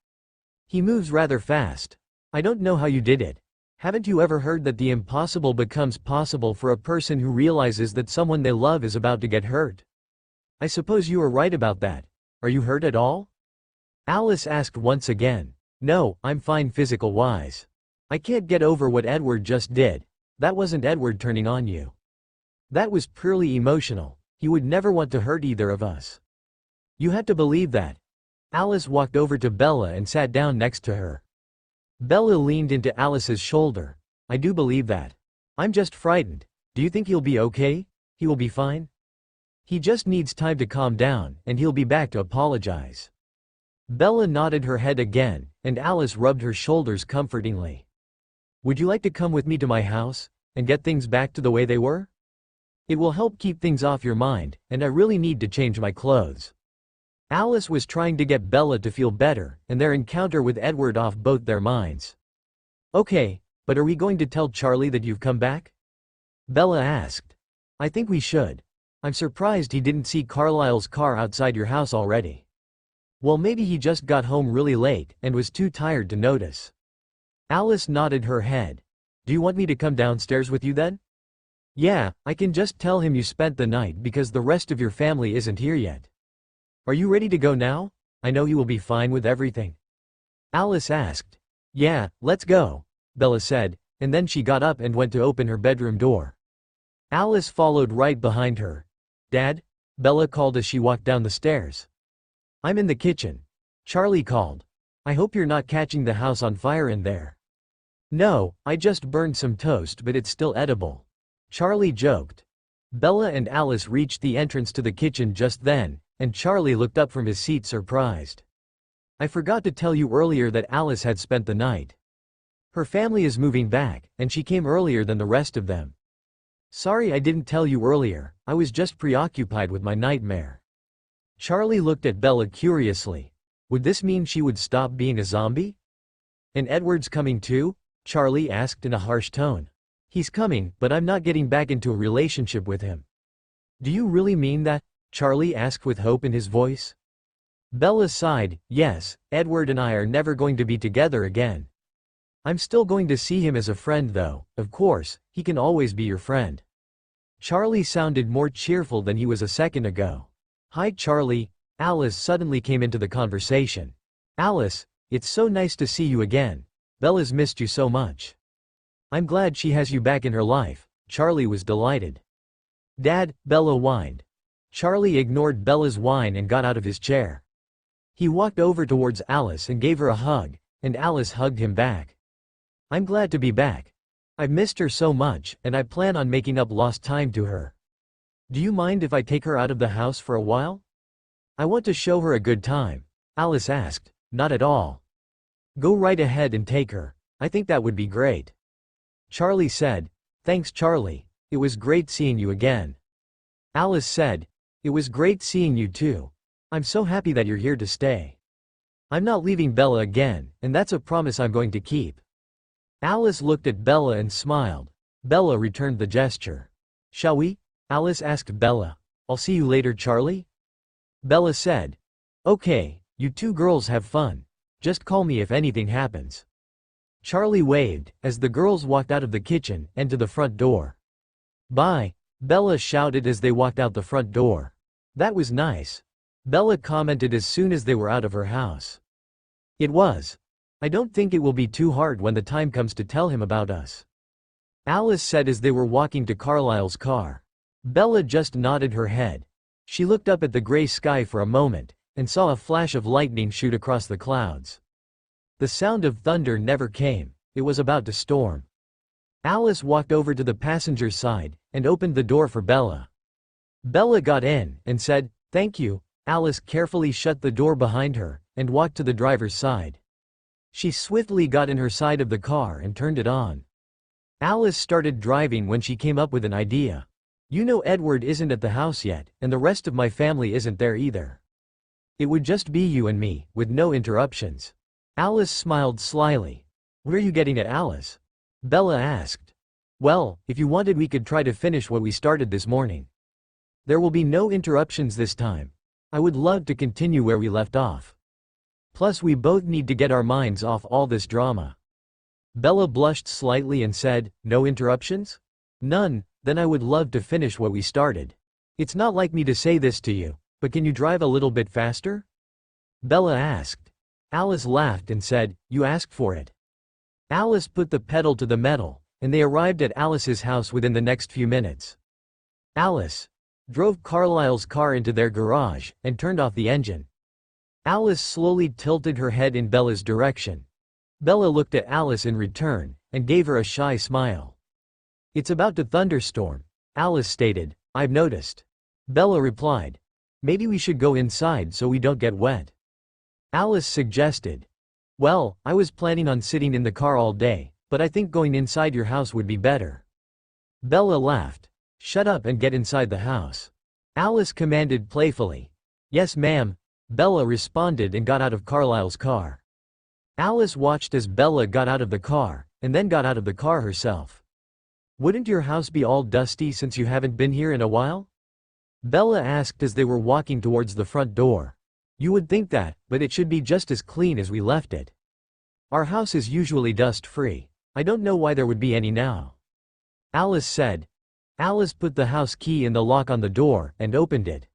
He moves rather fast. I don't know how you did it. Haven't you ever heard that the impossible becomes possible for a person who realizes that someone they love is about to get hurt? I suppose you are right about that. Are you hurt at all? Alice asked once again. No, I'm fine physical-wise. I can't get over what Edward just did. That wasn't Edward turning on you. That was purely emotional. He would never want to hurt either of us. You had to believe that. Alice walked over to Bella and sat down next to her. Bella leaned into Alice's shoulder. I do believe that. I'm just frightened. Do you think he'll be okay? He will be fine? He just needs time to calm down, and he'll be back to apologize. Bella nodded her head again, and Alice rubbed her shoulders comfortingly. Would you like to come with me to my house, and get things back to the way they were? It will help keep things off your mind, and I really need to change my clothes. Alice was trying to get Bella to feel better, and their encounter with Edward off both their minds. Okay, but are we going to tell Charlie that you've come back? Bella asked. I think we should. I'm surprised he didn't see Carlisle's car outside your house already. Well, maybe he just got home really late, and was too tired to notice. Alice nodded her head. Do you want me to come downstairs with you then? Yeah, I can just tell him you spent the night because the rest of your family isn't here yet. Are you ready to go now? I know he will be fine with everything. Alice asked. Yeah, let's go, Bella said, and then she got up and went to open her bedroom door. Alice followed right behind her. Dad? Bella called as she walked down the stairs. I'm in the kitchen. Charlie called. I hope you're not catching the house on fire in there. No, I just burned some toast but it's still edible. Charlie joked. Bella and Alice reached the entrance to the kitchen just then, and Charlie looked up from his seat surprised. I forgot to tell you earlier that Alice had spent the night. Her family is moving back, and she came earlier than the rest of them. Sorry I didn't tell you earlier, I was just preoccupied with my nightmare. Charlie looked at Bella curiously. Would this mean she would stop being a zombie? And Edward's coming too? Charlie asked in a harsh tone. He's coming, but I'm not getting back into a relationship with him. Do you really mean that? Charlie asked with hope in his voice. Bella sighed. Yes, Edward and I are never going to be together again. I'm still going to see him as a friend though, of course, he can always be your friend. Charlie sounded more cheerful than he was a second ago. Hi Charlie, Alice suddenly came into the conversation. Alice, it's so nice to see you again. Bella's missed you so much. I'm glad she has you back in her life. Charlie was delighted. Dad, Bella whined. Charlie ignored Bella's whine and got out of his chair. He walked over towards Alice and gave her a hug, and Alice hugged him back. I'm glad to be back. I've missed her so much, and I plan on making up lost time to her. Do you mind if I take her out of the house for a while? I want to show her a good time. Alice asked. Not at all. Go right ahead and take her. I think that would be great. Charlie said. Thanks Charlie, it was great seeing you again. Alice said. It was great seeing you too. I'm so happy that you're here to stay. I'm not leaving Bella again, and that's a promise I'm going to keep. Alice looked at Bella and smiled. Bella returned the gesture. Shall we? Alice asked Bella. I'll see you later Charlie? Bella said. Okay, you two girls have fun. Just call me if anything happens. Charlie waved, as the girls walked out of the kitchen and to the front door. Bye, Bella shouted as they walked out the front door. That was nice. Bella commented as soon as they were out of her house. It was. I don't think it will be too hard when the time comes to tell him about us. Alice said as they were walking to Carlisle's car. Bella just nodded her head. She looked up at the gray sky for a moment, and saw a flash of lightning shoot across the clouds. The sound of thunder never came, it was about to storm. Alice walked over to the passenger's side, and opened the door for Bella. Bella got in, and said, "Thank you." Alice carefully shut the door behind her, and walked to the driver's side. She swiftly got in her side of the car and turned it on. Alice started driving when she came up with an idea. You know Edward isn't at the house yet, and the rest of my family isn't there either. It would just be you and me, with no interruptions. Alice smiled slyly. Where are you getting at, Alice? Bella asked. Well, if you wanted we could try to finish what we started this morning. There will be no interruptions this time. I would love to continue where we left off. Plus we both need to get our minds off all this drama. Bella blushed slightly and said, "No interruptions?" "None." "Then I would love to finish what we started. It's not like me to say this to you, but can you drive a little bit faster?" Bella asked. Alice laughed and said, "You asked for it." Alice put the pedal to the metal, and they arrived at Alice's house within the next few minutes. Alice drove Carlisle's car into their garage and turned off the engine. Alice slowly tilted her head in Bella's direction. Bella looked at Alice in return and gave her a shy smile. "It's about to thunderstorm," Alice stated. "I've noticed." Bella replied, "Maybe we should go inside so we don't get wet." Alice suggested, "Well, I was planning on sitting in the car all day, but I think going inside your house would be better." Bella laughed. "Shut up and get inside the house," Alice commanded playfully. "Yes, ma'am," Bella responded and got out of Carlisle's car. Alice watched as Bella got out of the car, and then got out of the car herself. "Wouldn't your house be all dusty since you haven't been here in a while?" Bella asked as they were walking towards the front door. "You would think that, but it should be just as clean as we left it. Our house is usually dust-free. I don't know why there would be any now," Alice said. Alice put the house key in the lock on the door and opened it.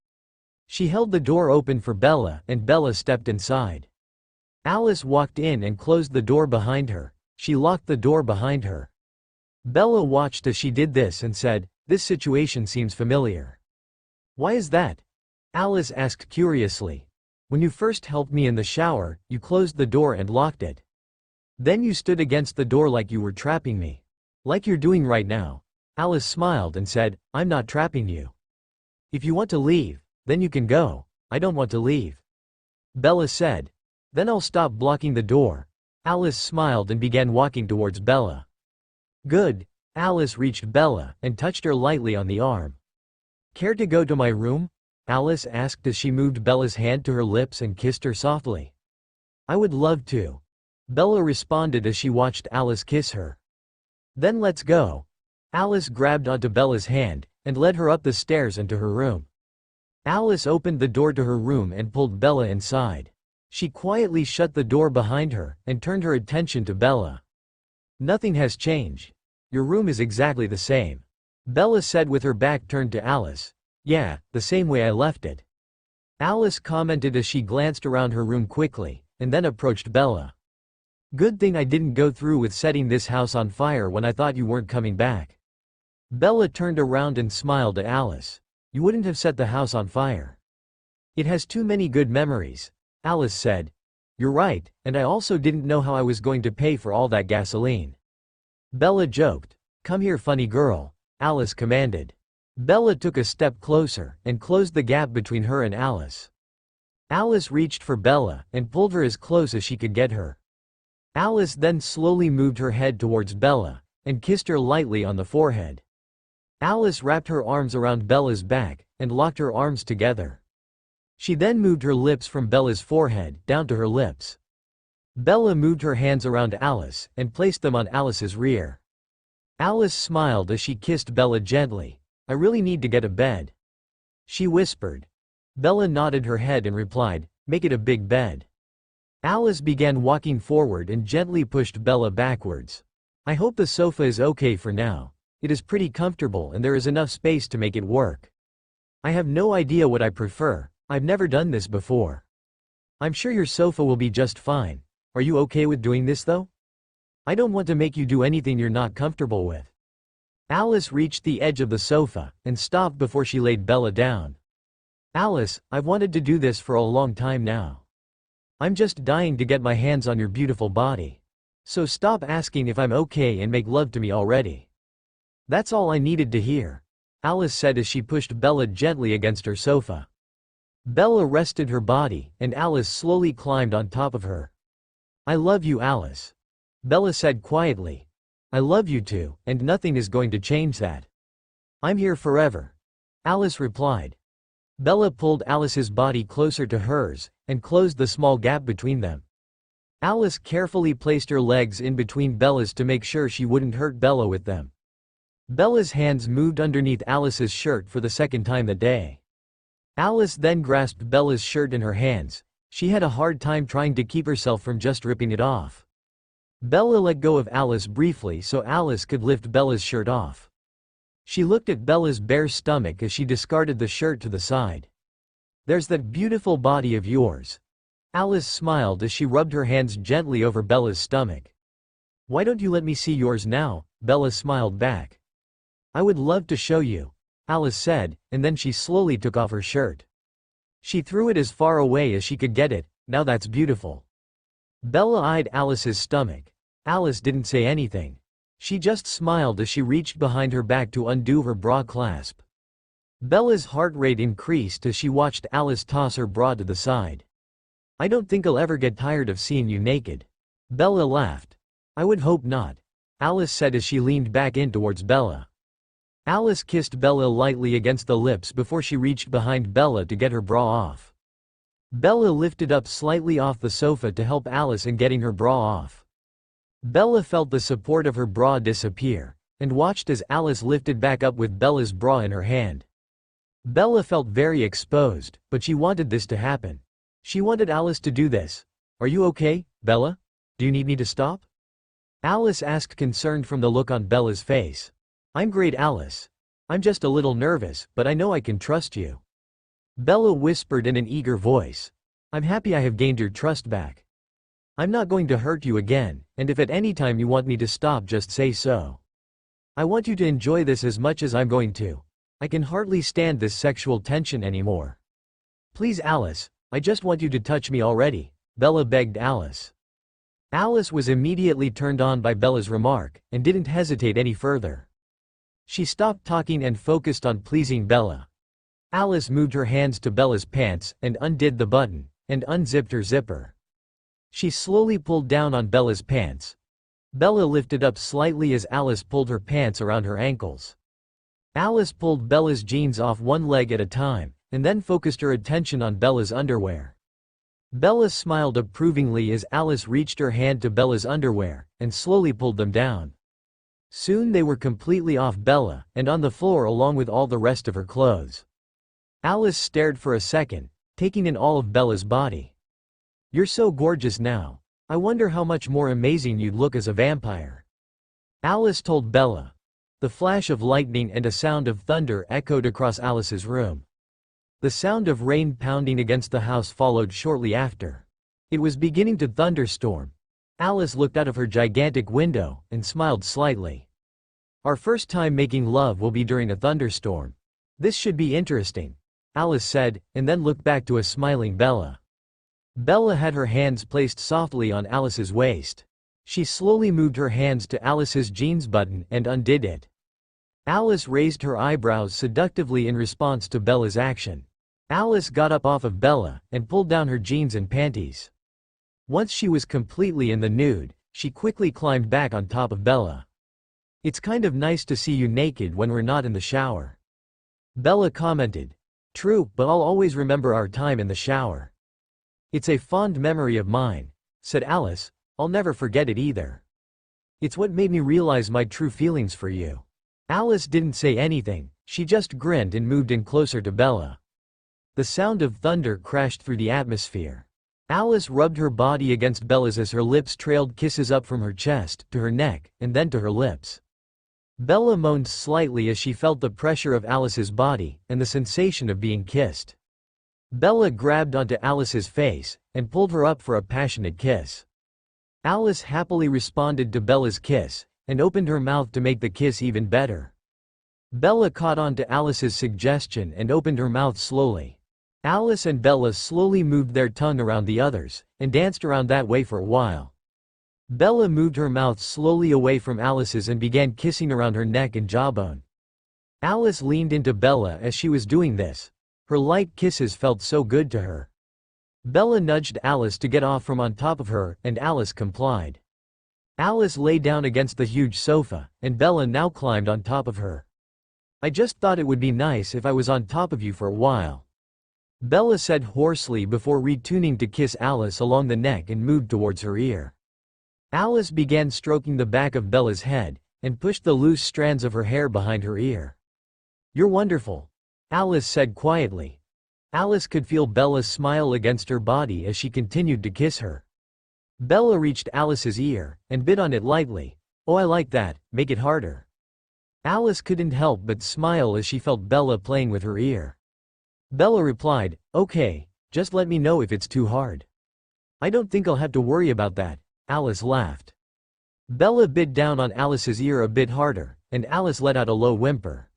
She held the door open for Bella and Bella stepped inside. Alice walked in and closed the door behind her. She locked the door behind her. Bella watched as she did this and said, "This situation seems familiar." "Why is that?" Alice asked curiously. "When you first helped me in the shower, you closed the door and locked it. Then you stood against the door like you were trapping me. Like you're doing right now." Alice smiled and said, "I'm not trapping you. If you want to leave, then you can go." "I don't want to leave," Bella said. "Then I'll stop blocking the door." Alice smiled and began walking towards Bella. "Good." Alice reached Bella and touched her lightly on the arm. "Care to go to my room?" Alice asked as she moved Bella's hand to her lips and kissed her softly. "I would love to," Bella responded as she watched Alice kiss her. "Then let's go." Alice grabbed onto Bella's hand and led her up the stairs and to her room. Alice opened the door to her room and pulled Bella inside. She quietly shut the door behind her and turned her attention to Bella. "Nothing has changed. Your room is exactly the same," Bella said with her back turned to Alice. "Yeah, the same way I left it," Alice commented as she glanced around her room quickly, and then approached Bella. "Good thing I didn't go through with setting this house on fire when I thought you weren't coming back." Bella turned around and smiled at Alice. "You wouldn't have set the house on fire. It has too many good memories," Alice said. "You're right, and I also didn't know how I was going to pay for all that gasoline," Bella joked. "Come here, funny girl," Alice commanded. Bella took a step closer and closed the gap between her and Alice. Alice reached for Bella and pulled her as close as she could get her. Alice then slowly moved her head towards Bella and kissed her lightly on the forehead. Alice wrapped her arms around Bella's back and locked her arms together. She then moved her lips from Bella's forehead down to her lips. Bella moved her hands around Alice and placed them on Alice's rear. Alice smiled as she kissed Bella gently. "I really need to get a bed," she whispered. Bella nodded her head and replied, "Make it a big bed." Alice began walking forward and gently pushed Bella backwards. "I hope the sofa is okay for now. It is pretty comfortable and there is enough space to make it work. I have no idea what I prefer. I've never done this before. I'm sure your sofa will be just fine. Are you okay with doing this though? I don't want to make you do anything you're not comfortable with." Alice reached the edge of the sofa and stopped before she laid Bella down. "Alice, I've wanted to do this for a long time now. I'm just dying to get my hands on your beautiful body. So stop asking if I'm okay and make love to me already." "That's all I needed to hear," Alice said as she pushed Bella gently against her sofa. Bella rested her body, and Alice slowly climbed on top of her. "I love you, Alice," Bella said quietly. "I love you too, and nothing is going to change that. I'm here forever," Alice replied. Bella pulled Alice's body closer to hers, and closed the small gap between them. Alice carefully placed her legs in between Bella's to make sure she wouldn't hurt Bella with them. Bella's hands moved underneath Alice's shirt for the second time that day. Alice then grasped Bella's shirt in her hands. She had a hard time trying to keep herself from just ripping it off. Bella let go of Alice briefly so Alice could lift Bella's shirt off. She looked at Bella's bare stomach as she discarded the shirt to the side. "There's that beautiful body of yours." Alice smiled as she rubbed her hands gently over Bella's stomach. "Why don't you let me see yours now?" Bella smiled back. "I would love to show you," Alice said, and then she slowly took off her shirt. She threw it as far away as she could get it. "Now that's beautiful." Bella eyed Alice's stomach. Alice didn't say anything. She just smiled as she reached behind her back to undo her bra clasp. Bella's heart rate increased as she watched Alice toss her bra to the side. "I don't think I'll ever get tired of seeing you naked." Bella laughed. "I would hope not," Alice said as she leaned back in towards Bella. Alice kissed Bella lightly against the lips before she reached behind Bella to get her bra off. Bella lifted up slightly off the sofa to help Alice in getting her bra off. Bella felt the support of her bra disappear, and watched as Alice lifted back up with Bella's bra in her hand. Bella felt very exposed, but she wanted this to happen. She wanted Alice to do this. "Are you okay, Bella? Do you need me to stop?" Alice asked, concerned from the look on Bella's face. "I'm great, Alice. I'm just a little nervous, but I know I can trust you." Bella whispered in an eager voice. "I'm happy I have gained your trust back. I'm not going to hurt you again, and if at any time you want me to stop, just say so. I want you to enjoy this as much as I'm going to. I can hardly stand this sexual tension anymore. Please, Alice, I just want you to touch me already," Bella begged Alice. Alice was immediately turned on by Bella's remark, and didn't hesitate any further. She stopped talking and focused on pleasing Bella. Alice moved her hands to Bella's pants, and undid the button, and unzipped her zipper. She slowly pulled down on Bella's pants. Bella lifted up slightly as Alice pulled her pants around her ankles. Alice pulled Bella's jeans off one leg at a time, and then focused her attention on Bella's underwear. Bella smiled approvingly as Alice reached her hand to Bella's underwear, and slowly pulled them down. Soon they were completely off Bella, and on the floor along with all the rest of her clothes. Alice stared for a second, taking in all of Bella's body. "You're so gorgeous now. I wonder how much more amazing you'd look as a vampire," Alice told Bella. The flash of lightning and a sound of thunder echoed across Alice's room. The sound of rain pounding against the house followed shortly after. It was beginning to thunderstorm. Alice looked out of her gigantic window, and smiled slightly. "Our first time making love will be during a thunderstorm. This should be interesting," Alice said, and then looked back to a smiling Bella. Bella had her hands placed softly on Alice's waist. She slowly moved her hands to Alice's jeans button and undid it. Alice raised her eyebrows seductively in response to Bella's action. Alice got up off of Bella, and pulled down her jeans and panties. Once she was completely in the nude, she quickly climbed back on top of Bella. "It's kind of nice to see you naked when we're not in the shower," Bella commented. "True, but I'll always remember our time in the shower. It's a fond memory of mine," said Alice. "I'll never forget it either. It's what made me realize my true feelings for you." Alice didn't say anything, she just grinned and moved in closer to Bella. The sound of thunder crashed through the atmosphere. Alice rubbed her body against Bella's as her lips trailed kisses up from her chest, to her neck, and then to her lips. Bella moaned slightly as she felt the pressure of Alice's body, and the sensation of being kissed. Bella grabbed onto Alice's face, and pulled her up for a passionate kiss. Alice happily responded to Bella's kiss, and opened her mouth to make the kiss even better. Bella caught on to Alice's suggestion and opened her mouth slowly. Alice and Bella slowly moved their tongue around the others, and danced around that way for a while. Bella moved her mouth slowly away from Alice's and began kissing around her neck and jawbone. Alice leaned into Bella as she was doing this. Her light kisses felt so good to her. Bella nudged Alice to get off from on top of her, and Alice complied. Alice lay down against the huge sofa, and Bella now climbed on top of her. "I just thought it would be nice if I was on top of you for a while," Bella said hoarsely before retuning to kiss Alice along the neck and moved towards her ear. Alice began stroking the back of Bella's head, and pushed the loose strands of her hair behind her ear. "You're wonderful," Alice said quietly. Alice could feel Bella's smile against her body as she continued to kiss her. Bella reached Alice's ear and bit on it lightly. "Oh, I like that, make it harder." Alice couldn't help but smile as she felt Bella playing with her ear. Bella replied, "Okay, just let me know if it's too hard." "I don't think I'll have to worry about that," Alice laughed. Bella bit down on Alice's ear a bit harder, and Alice let out a low whimper.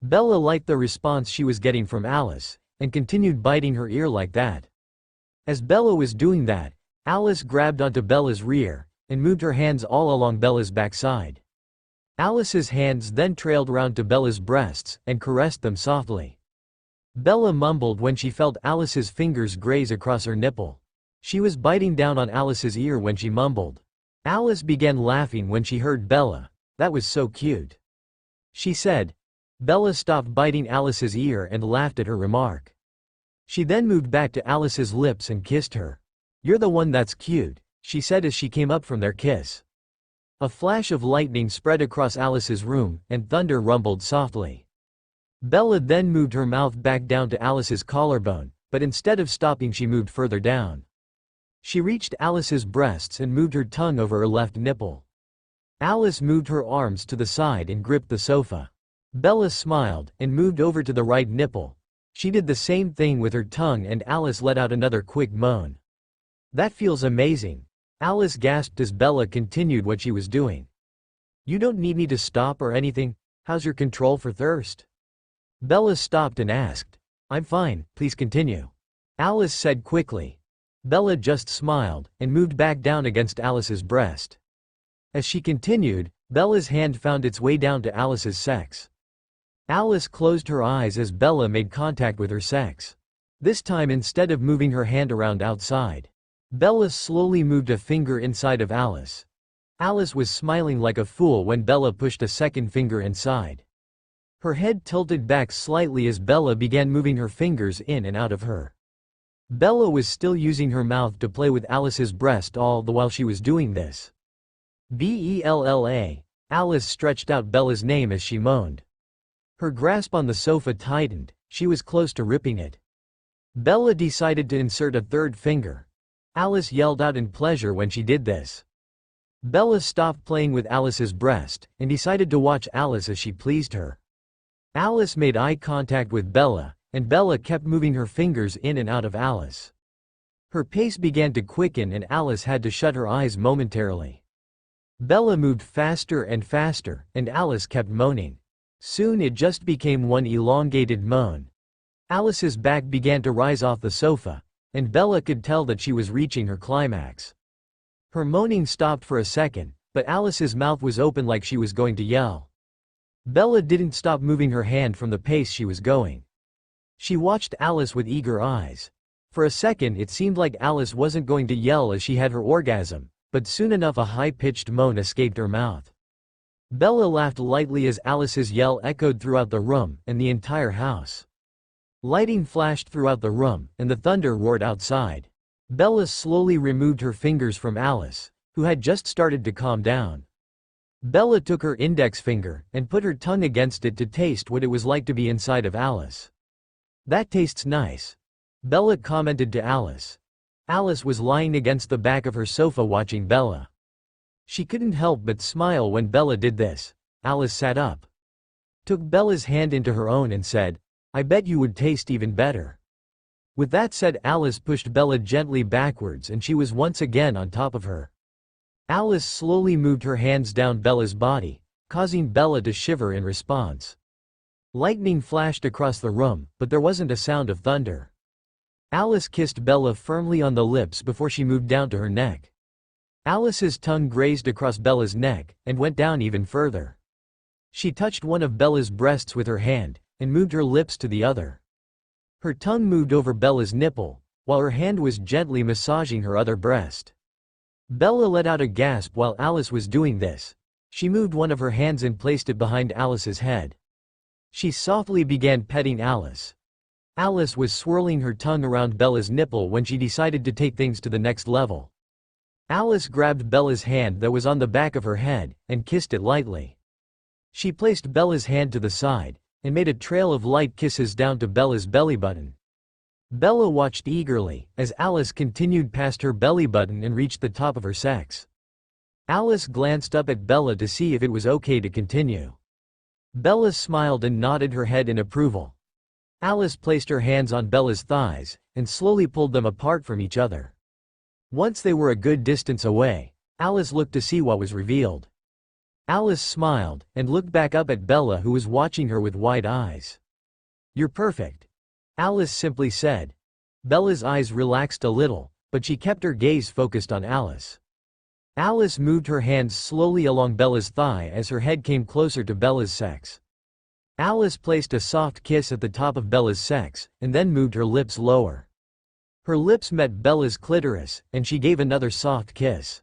Bella liked the response she was getting from Alice, and continued biting her ear like that. As Bella was doing that, Alice grabbed onto Bella's rear, and moved her hands all along Bella's backside. Alice's hands then trailed round to Bella's breasts, and caressed them softly. Bella mumbled when she felt Alice's fingers graze across her nipple. She was biting down on Alice's ear when she mumbled. Alice began laughing when she heard Bella. "That was so cute," she said. Bella stopped biting Alice's ear and laughed at her remark. She then moved back to Alice's lips and kissed her. "You're the one that's cute," she said as she came up from their kiss. A flash of lightning spread across Alice's room, and thunder rumbled softly. Bella then moved her mouth back down to Alice's collarbone, but instead of stopping she moved further down. She reached Alice's breasts and moved her tongue over her left nipple. Alice moved her arms to the side and gripped the sofa. Bella smiled, and moved over to the right nipple. She did the same thing with her tongue and Alice let out another quick moan. "That feels amazing," Alice gasped as Bella continued what she was doing. "You don't need me to stop or anything, how's your control for thirst?" Bella stopped and asked. "I'm fine, please continue," Alice said quickly. Bella just smiled, and moved back down against Alice's breast. As she continued, Bella's hand found its way down to Alice's sex. Alice closed her eyes as Bella made contact with her sex. This time instead of moving her hand around outside, Bella slowly moved a finger inside of Alice. Alice was smiling like a fool when Bella pushed a second finger inside. Her head tilted back slightly as Bella began moving her fingers in and out of her. Bella was still using her mouth to play with Alice's breast all the while she was doing this. "Bella." Alice stretched out Bella's name as she moaned. Her grasp on the sofa tightened, she was close to ripping it. Bella decided to insert a third finger. Alice yelled out in pleasure when she did this. Bella stopped playing with Alice's breast, and decided to watch Alice as she pleased her. Alice made eye contact with Bella, and Bella kept moving her fingers in and out of Alice. Her pace began to quicken and Alice had to shut her eyes momentarily. Bella moved faster and faster, and Alice kept moaning. Soon it just became one elongated moan. Alice's back began to rise off the sofa, and Bella could tell that she was reaching her climax. Her moaning stopped for a second, but Alice's mouth was open like she was going to yell. Bella didn't stop moving her hand from the pace she was going. She watched Alice with eager eyes. For a second it seemed like Alice wasn't going to yell as she had her orgasm, but soon enough a high-pitched moan escaped her mouth. Bella laughed lightly as Alice's yell echoed throughout the room and the entire house. Lighting flashed throughout the room, and the thunder roared outside. Bella slowly removed her fingers from Alice, who had just started to calm down. Bella took her index finger and put her tongue against it to taste what it was like to be inside of Alice. "That tastes nice," Bella commented to Alice. Alice was lying against the back of her sofa watching Bella. She couldn't help but smile when Bella did this. Alice sat up, took Bella's hand into her own and said, "I bet you would taste even better." With that said, Alice pushed Bella gently backwards and she was once again on top of her. Alice slowly moved her hands down Bella's body, causing Bella to shiver in response. Lightning flashed across the room, but there wasn't a sound of thunder. Alice kissed Bella firmly on the lips before she moved down to her neck. Alice's tongue grazed across Bella's neck, and went down even further. She touched one of Bella's breasts with her hand, and moved her lips to the other. Her tongue moved over Bella's nipple, while her hand was gently massaging her other breast. Bella let out a gasp while Alice was doing this. She moved one of her hands and placed it behind Alice's head. She softly began petting Alice. Alice was swirling her tongue around Bella's nipple when she decided to take things to the next level. Alice grabbed Bella's hand that was on the back of her head, and kissed it lightly. She placed Bella's hand to the side, and made a trail of light kisses down to Bella's belly button. Bella watched eagerly, as Alice continued past her belly button and reached the top of her sex. Alice glanced up at Bella to see if it was okay to continue. Bella smiled and nodded her head in approval. Alice placed her hands on Bella's thighs, and slowly pulled them apart from each other. Once they were a good distance away, Alice looked to see what was revealed. Alice smiled, and looked back up at Bella, who was watching her with wide eyes. "You're perfect," Alice simply said. Bella's eyes relaxed a little, but she kept her gaze focused on Alice. Alice moved her hands slowly along Bella's thigh as her head came closer to Bella's sex. Alice placed a soft kiss at the top of Bella's sex, and then moved her lips lower. Her lips met Bella's clitoris, and she gave another soft kiss.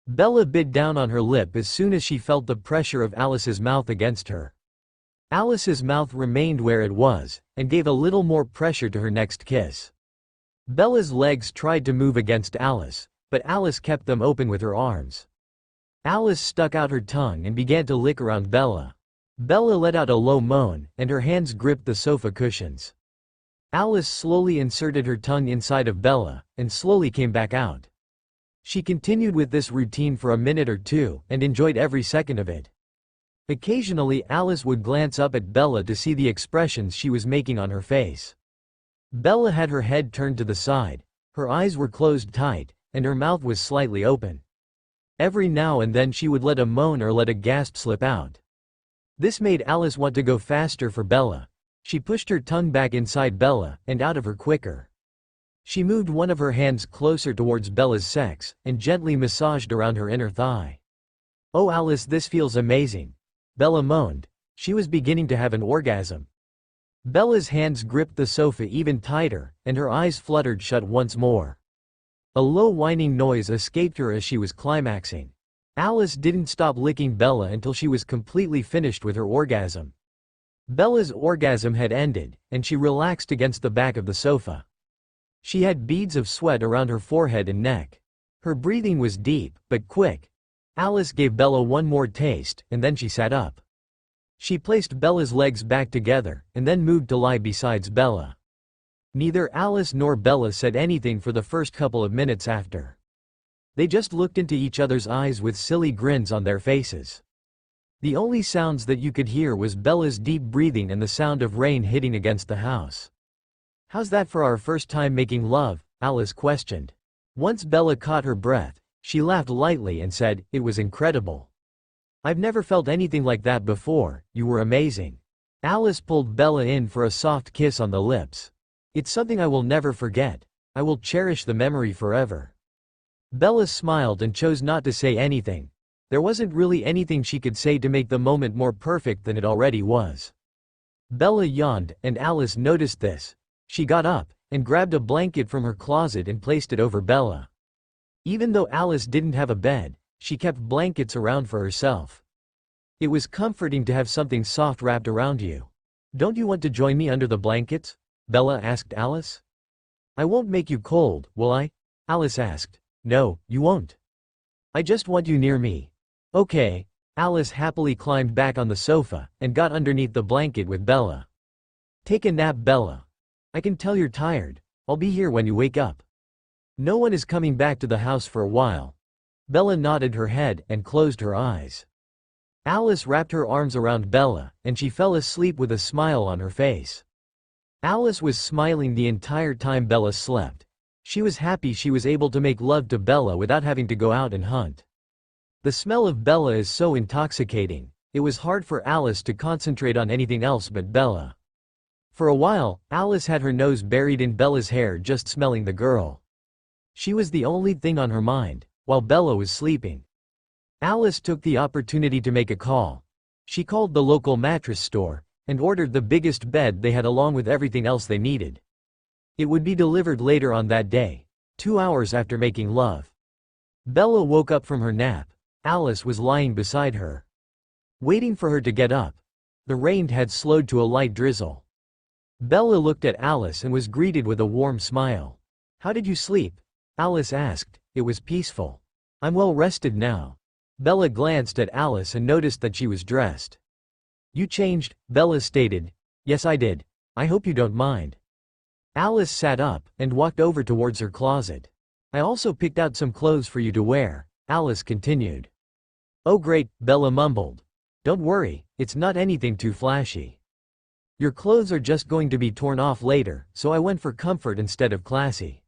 Bella bit down on her lip as soon as she felt the pressure of Alice's mouth against her. Alice's mouth remained where it was, and gave a little more pressure to her next kiss. Bella's legs tried to move against Alice, but Alice kept them open with her arms. Alice stuck out her tongue and began to lick around Bella. Bella let out a low moan, and her hands gripped the sofa cushions. Alice slowly inserted her tongue inside of Bella, and slowly came back out. She continued with this routine for a minute or two, and enjoyed every second of it. Occasionally Alice would glance up at Bella to see the expressions she was making on her face. Bella had her head turned to the side, her eyes were closed tight, and her mouth was slightly open. Every now and then she would let a moan or let a gasp slip out. This made Alice want to go faster for Bella. She pushed her tongue back inside Bella, and out of her quicker. She moved one of her hands closer towards Bella's sex, and gently massaged around her inner thigh. "Oh Alice, this feels amazing," Bella moaned. She was beginning to have an orgasm. Bella's hands gripped the sofa even tighter, and her eyes fluttered shut once more. A low whining noise escaped her as she was climaxing. Alice didn't stop licking Bella until she was completely finished with her orgasm. Bella's orgasm had ended, and she relaxed against the back of the sofa. She had beads of sweat around her forehead and neck. Her breathing was deep, but quick. Alice gave Bella one more taste, and then she sat up. She placed Bella's legs back together, and then moved to lie beside Bella. Neither Alice nor Bella said anything for the first couple of minutes after. They just looked into each other's eyes with silly grins on their faces. The only sounds that you could hear was Bella's deep breathing and the sound of rain hitting against the house. "How's that for our first time making love?" Alice questioned. Once Bella caught her breath, she laughed lightly and said, "It was incredible. I've never felt anything like that before, you were amazing." Alice pulled Bella in for a soft kiss on the lips. "It's something I will never forget. I will cherish the memory forever." Bella smiled and chose not to say anything. There wasn't really anything she could say to make the moment more perfect than it already was. Bella yawned, and Alice noticed this. She got up, and grabbed a blanket from her closet and placed it over Bella. Even though Alice didn't have a bed, she kept blankets around for herself. It was comforting to have something soft wrapped around you. "Don't you want to join me under the blankets?" Bella asked Alice. "I won't make you cold, will I?" Alice asked. "No, you won't. I just want you near me." "Okay." Alice happily climbed back on the sofa, and got underneath the blanket with Bella. "Take a nap, Bella. I can tell you're tired. I'll be here when you wake up. No one is coming back to the house for a while." Bella nodded her head, and closed her eyes. Alice wrapped her arms around Bella, and she fell asleep with a smile on her face. Alice was smiling the entire time Bella slept. She was happy she was able to make love to Bella without having to go out and hunt. The smell of Bella is so intoxicating, it was hard for Alice to concentrate on anything else but Bella. For a while, Alice had her nose buried in Bella's hair just smelling the girl. She was the only thing on her mind, while Bella was sleeping. Alice took the opportunity to make a call. She called the local mattress store, and ordered the biggest bed they had along with everything else they needed. It would be delivered later on that day, 2 hours after making love. Bella woke up from her nap. Alice was lying beside her, waiting for her to get up. The rain had slowed to a light drizzle. Bella looked at Alice and was greeted with a warm smile. "How did you sleep?" Alice asked. "It was peaceful. I'm well rested now." Bella glanced at Alice and noticed that she was dressed. "You changed," Bella stated. "Yes, I did. I hope you don't mind." Alice sat up and walked over towards her closet. I also picked out some clothes for you to wear, Alice continued. Oh great, Bella mumbled. Don't worry, it's not anything too flashy. Your clothes are just going to be torn off later, so I went for comfort instead of classy.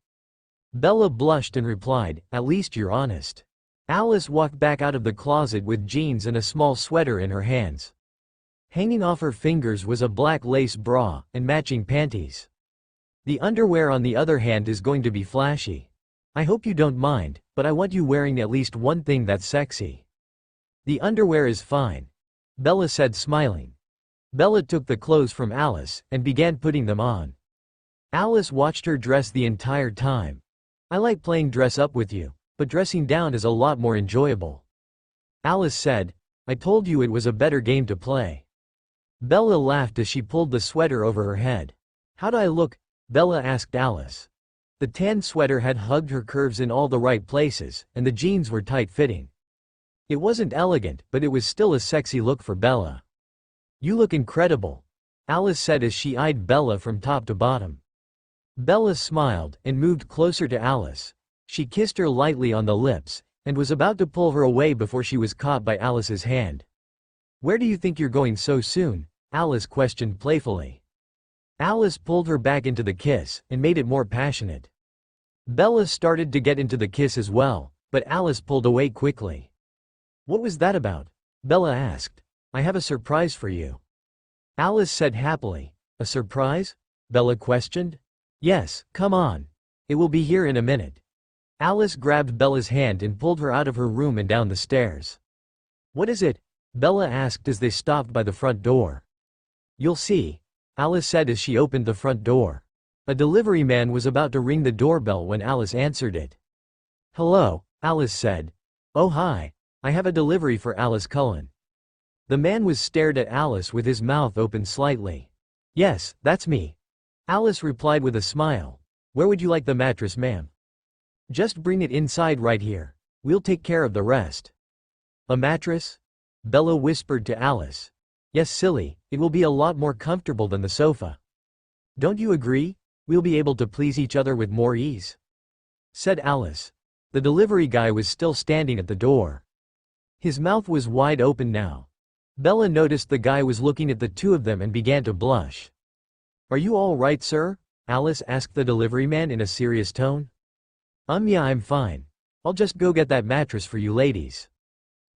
Bella blushed and replied, at least you're honest. Alice walked back out of the closet with jeans and a small sweater in her hands. Hanging off her fingers was a black lace bra and matching panties. The underwear on the other hand is going to be flashy. I hope you don't mind, but I want you wearing at least one thing that's sexy. The underwear is fine, Bella said smiling. Bella took the clothes from Alice and began putting them on. Alice watched her dress the entire time. I like playing dress up with you, but dressing down is a lot more enjoyable. Alice said, I told you it was a better game to play. Bella laughed as she pulled the sweater over her head. How do I look? Bella asked Alice. The tan sweater had hugged her curves in all the right places, and the jeans were tight-fitting. It wasn't elegant, but it was still a sexy look for Bella. You look incredible, Alice said as she eyed Bella from top to bottom. Bella smiled and moved closer to Alice. She kissed her lightly on the lips, and was about to pull her away before she was caught by Alice's hand. Where do you think you're going so soon? Alice questioned playfully. Alice pulled her back into the kiss and made it more passionate. Bella started to get into the kiss as well, but Alice pulled away quickly. What was that about? Bella asked. I have a surprise for you. Alice said happily. A surprise? Bella questioned. Yes, come on. It will be here in a minute. Alice grabbed Bella's hand and pulled her out of her room and down the stairs. What is it? Bella asked as they stopped by the front door. You'll see, Alice said as she opened the front door. A delivery man was about to ring the doorbell when Alice answered it. Hello, Alice said. Oh hi, I have a delivery for Alice Cullen. The man was stared at Alice with his mouth open slightly. Yes, that's me. Alice replied with a smile. Where would you like the mattress, ma'am? Just bring it inside right here. We'll take care of the rest. A mattress? Bella whispered to Alice. Yes, silly, it will be a lot more comfortable than the sofa. Don't you agree? We'll be able to please each other with more ease, said Alice. The delivery guy was still standing at the door. His mouth was wide open now. Bella noticed the guy was looking at the two of them and began to blush. Are you all right, sir? Alice asked the delivery man in a serious tone. Yeah, I'm fine. I'll just go get that mattress for you ladies.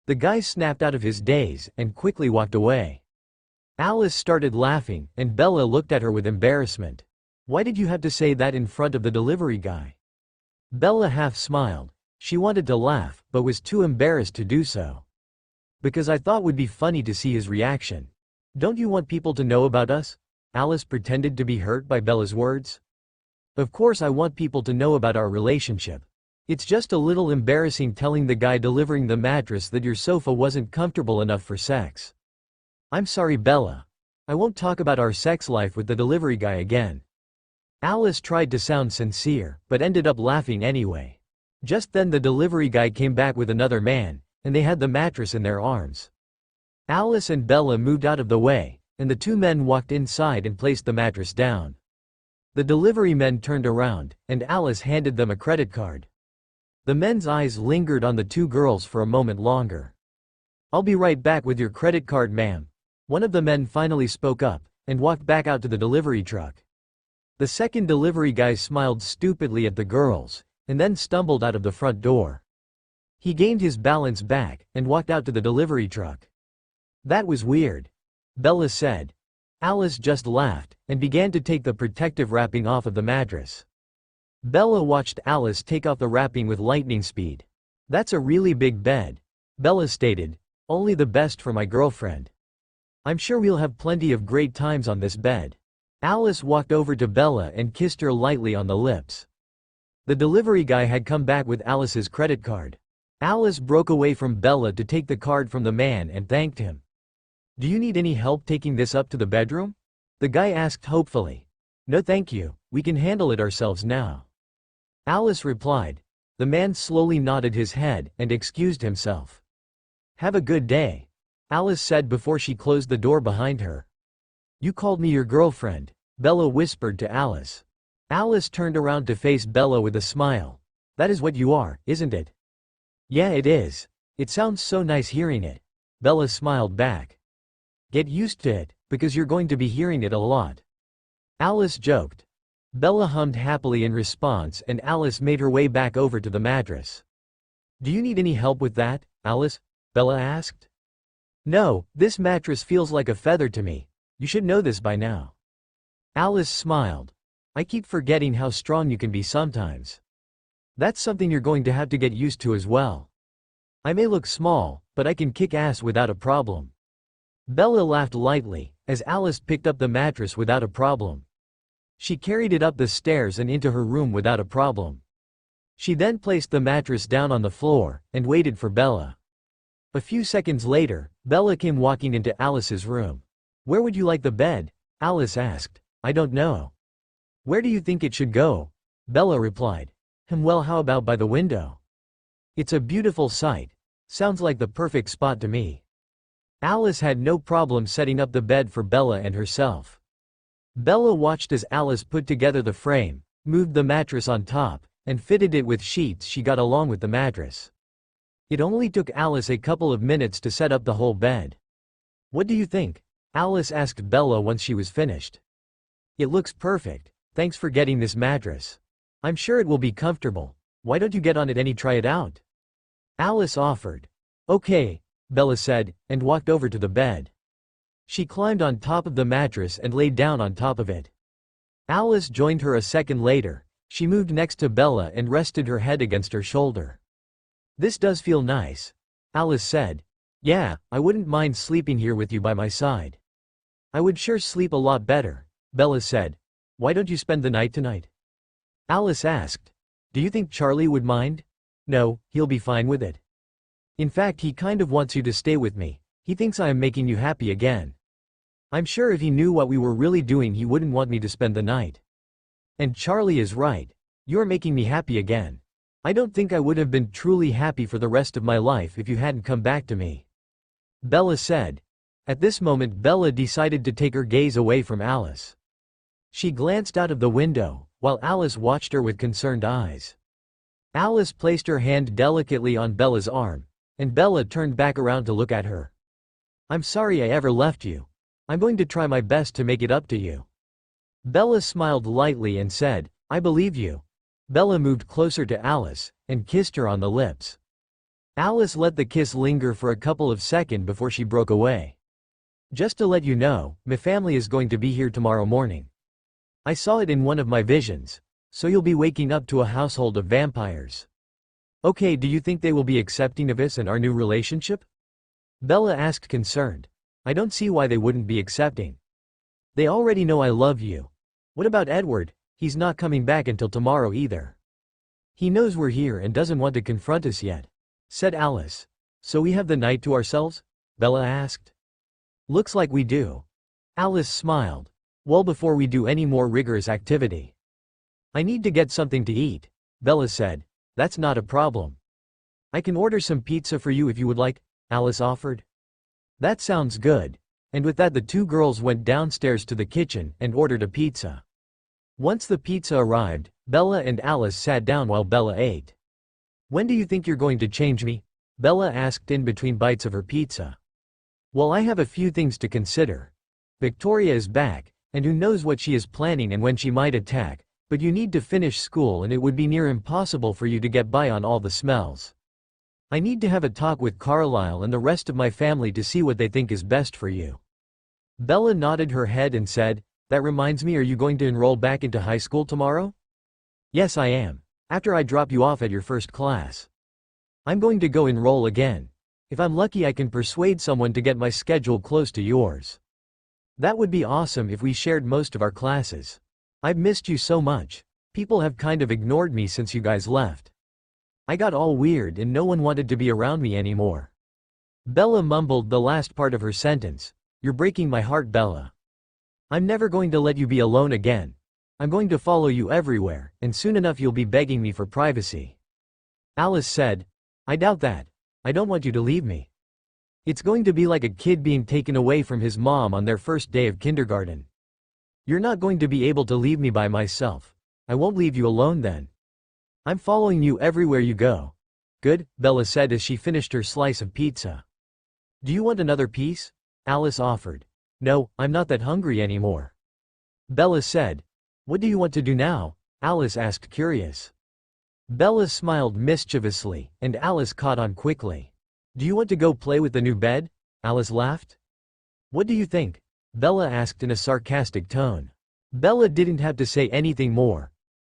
The guy snapped out of his daze and quickly walked away. Alice started laughing, and Bella looked at her with embarrassment. Why did you have to say that in front of the delivery guy? Bella half smiled. She wanted to laugh, but was too embarrassed to do so. Because I thought would be funny to see his reaction. Don't you want people to know about us? Alice pretended to be hurt by Bella's words. Of course I want people to know about our relationship. It's just a little embarrassing telling the guy delivering the mattress that your sofa wasn't comfortable enough for sex. I'm sorry, Bella. I won't talk about our sex life with the delivery guy again. Alice tried to sound sincere, but ended up laughing anyway. Just then the delivery guy came back with another man, and they had the mattress in their arms. Alice and Bella moved out of the way, and the two men walked inside and placed the mattress down. The delivery men turned around, and Alice handed them a credit card. The men's eyes lingered on the two girls for a moment longer. I'll be right back with your credit card, ma'am. One of the men finally spoke up, and walked back out to the delivery truck. The second delivery guy smiled stupidly at the girls, and then stumbled out of the front door. He gained his balance back, and walked out to the delivery truck. That was weird, Bella said. Alice just laughed, and began to take the protective wrapping off of the mattress. Bella watched Alice take off the wrapping with lightning speed. That's a really big bed, Bella stated. Only the best for my girlfriend. I'm sure we'll have plenty of great times on this bed. Alice walked over to Bella and kissed her lightly on the lips. The delivery guy had come back with Alice's credit card. Alice broke away from Bella to take the card from the man and thanked him. Do you need any help taking this up to the bedroom? The guy asked hopefully. No thank you, we can handle it ourselves now, Alice replied. The man slowly nodded his head and excused himself. Have a good day, Alice said before she closed the door behind her. You called me your girlfriend, Bella whispered to Alice. Alice turned around to face Bella with a smile. That is what you are, isn't it? Yeah, it is. It sounds so nice hearing it. Bella smiled back. Get used to it, because you're going to be hearing it a lot. Alice joked. Bella hummed happily in response and Alice made her way back over to the mattress. Do you need any help with that, Alice? Bella asked. No, this mattress feels like a feather to me. You should know this by now. Alice smiled. I keep forgetting how strong you can be sometimes. That's something you're going to have to get used to as well. I may look small, but I can kick ass without a problem. Bella laughed lightly, as Alice picked up the mattress without a problem. She carried it up the stairs and into her room without a problem. She then placed the mattress down on the floor, and waited for Bella. A few seconds later, Bella came walking into Alice's room. Where would you like the bed? Alice asked. I don't know. Where do you think it should go? Bella replied. Well, how about by the window? It's a beautiful sight. Sounds like the perfect spot to me. Alice had no problem setting up the bed for Bella and herself. Bella watched as Alice put together the frame, moved the mattress on top, and fitted it with sheets she got along with the mattress. It only took Alice a couple of minutes to set up the whole bed. What do you think? Alice asked Bella once she was finished. It looks perfect. Thanks for getting this mattress. I'm sure it will be comfortable. Why don't you get on it and try it out? Alice offered. Okay, Bella said, and walked over to the bed. She climbed on top of the mattress and laid down on top of it. Alice joined her a second later. She moved next to Bella and rested her head against her shoulder. This does feel nice. Alice said. Yeah, I wouldn't mind sleeping here with you by my side. I would sure sleep a lot better, Bella said. Why don't you spend the night tonight? Alice asked. Do you think Charlie would mind? No, he'll be fine with it. In fact, he kind of wants you to stay with me. He thinks I am making you happy again. I'm sure if he knew what we were really doing he wouldn't want me to spend the night. And Charlie is right. You're making me happy again. I don't think I would have been truly happy for the rest of my life if you hadn't come back to me. Bella said. At this moment Bella decided to take her gaze away from Alice. She glanced out of the window, while Alice watched her with concerned eyes. Alice placed her hand delicately on Bella's arm, and Bella turned back around to look at her. I'm sorry I ever left you. I'm going to try my best to make it up to you. Bella smiled lightly and said, I believe you. Bella moved closer to Alice, and kissed her on the lips. Alice let the kiss linger for a couple of seconds before she broke away. Just to let you know, my family is going to be here tomorrow morning. I saw it in one of my visions, so you'll be waking up to a household of vampires. Okay, do you think they will be accepting of us and our new relationship? Bella asked concerned. I don't see why they wouldn't be accepting. They already know I love you. What about Edward? He's not coming back until tomorrow either. He knows we're here and doesn't want to confront us yet, said Alice. So we have the night to ourselves? Bella asked. Looks like we do. Alice smiled. Well, before we do any more rigorous activity. I need to get something to eat, Bella said. That's not a problem. I can order some pizza for you if you would like, Alice offered. That sounds good. And with that the two girls went downstairs to the kitchen and ordered a pizza. Once the pizza arrived, Bella and Alice sat down while Bella ate. When do you think you're going to change me? Bella asked in between bites of her pizza. Well, I have a few things to consider. Victoria is back, and who knows what she is planning and when she might attack, but you need to finish school and it would be near impossible for you to get by on all the smells. I need to have a talk with Carlisle and the rest of my family to see what they think is best for you. Bella nodded her head and said, That reminds me, are you going to enroll back into high school tomorrow? Yes, I am. After I drop you off at your first class. I'm going to go enroll again. If I'm lucky I can persuade someone to get my schedule close to yours. That would be awesome if we shared most of our classes. I've missed you so much. People have kind of ignored me since you guys left. I got all weird and no one wanted to be around me anymore. Bella mumbled the last part of her sentence. You're breaking my heart, Bella. I'm never going to let you be alone again. I'm going to follow you everywhere, and soon enough you'll be begging me for privacy. Alice said, I doubt that. I don't want you to leave me. It's going to be like a kid being taken away from his mom on their first day of kindergarten. You're not going to be able to leave me by myself. I won't leave you alone then. I'm following you everywhere you go. Good, Bella said as she finished her slice of pizza. Do you want another piece? Alice offered. No, I'm not that hungry anymore. Bella said. What do you want to do now? Alice asked, curious. Bella smiled mischievously, and Alice caught on quickly. Do you want to go play with the new bed? Alice laughed. What do you think? Bella asked in a sarcastic tone. Bella didn't have to say anything more.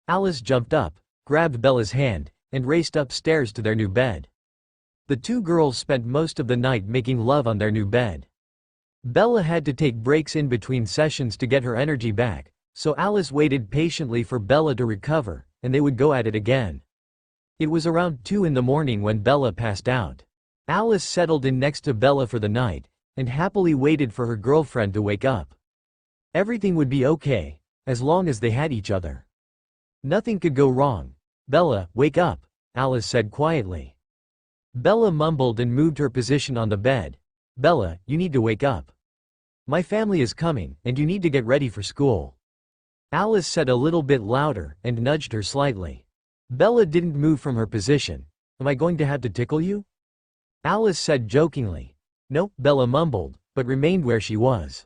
Alice jumped up, grabbed Bella's hand, and raced upstairs to their new bed. The two girls spent most of the night making love on their new bed. Bella had to take breaks in between sessions to get her energy back, so Alice waited patiently for Bella to recover, and they would go at it again. It was around 2 in the morning when Bella passed out. Alice settled in next to Bella for the night, and happily waited for her girlfriend to wake up. Everything would be okay, as long as they had each other. Nothing could go wrong. Bella, wake up, Alice said quietly. Bella mumbled and moved her position on the bed. Bella, you need to wake up. My family is coming, and you need to get ready for school. Alice said a little bit louder and nudged her slightly. Bella didn't move from her position. Am I going to have to tickle you? Alice said jokingly. No, Bella mumbled, but remained where she was.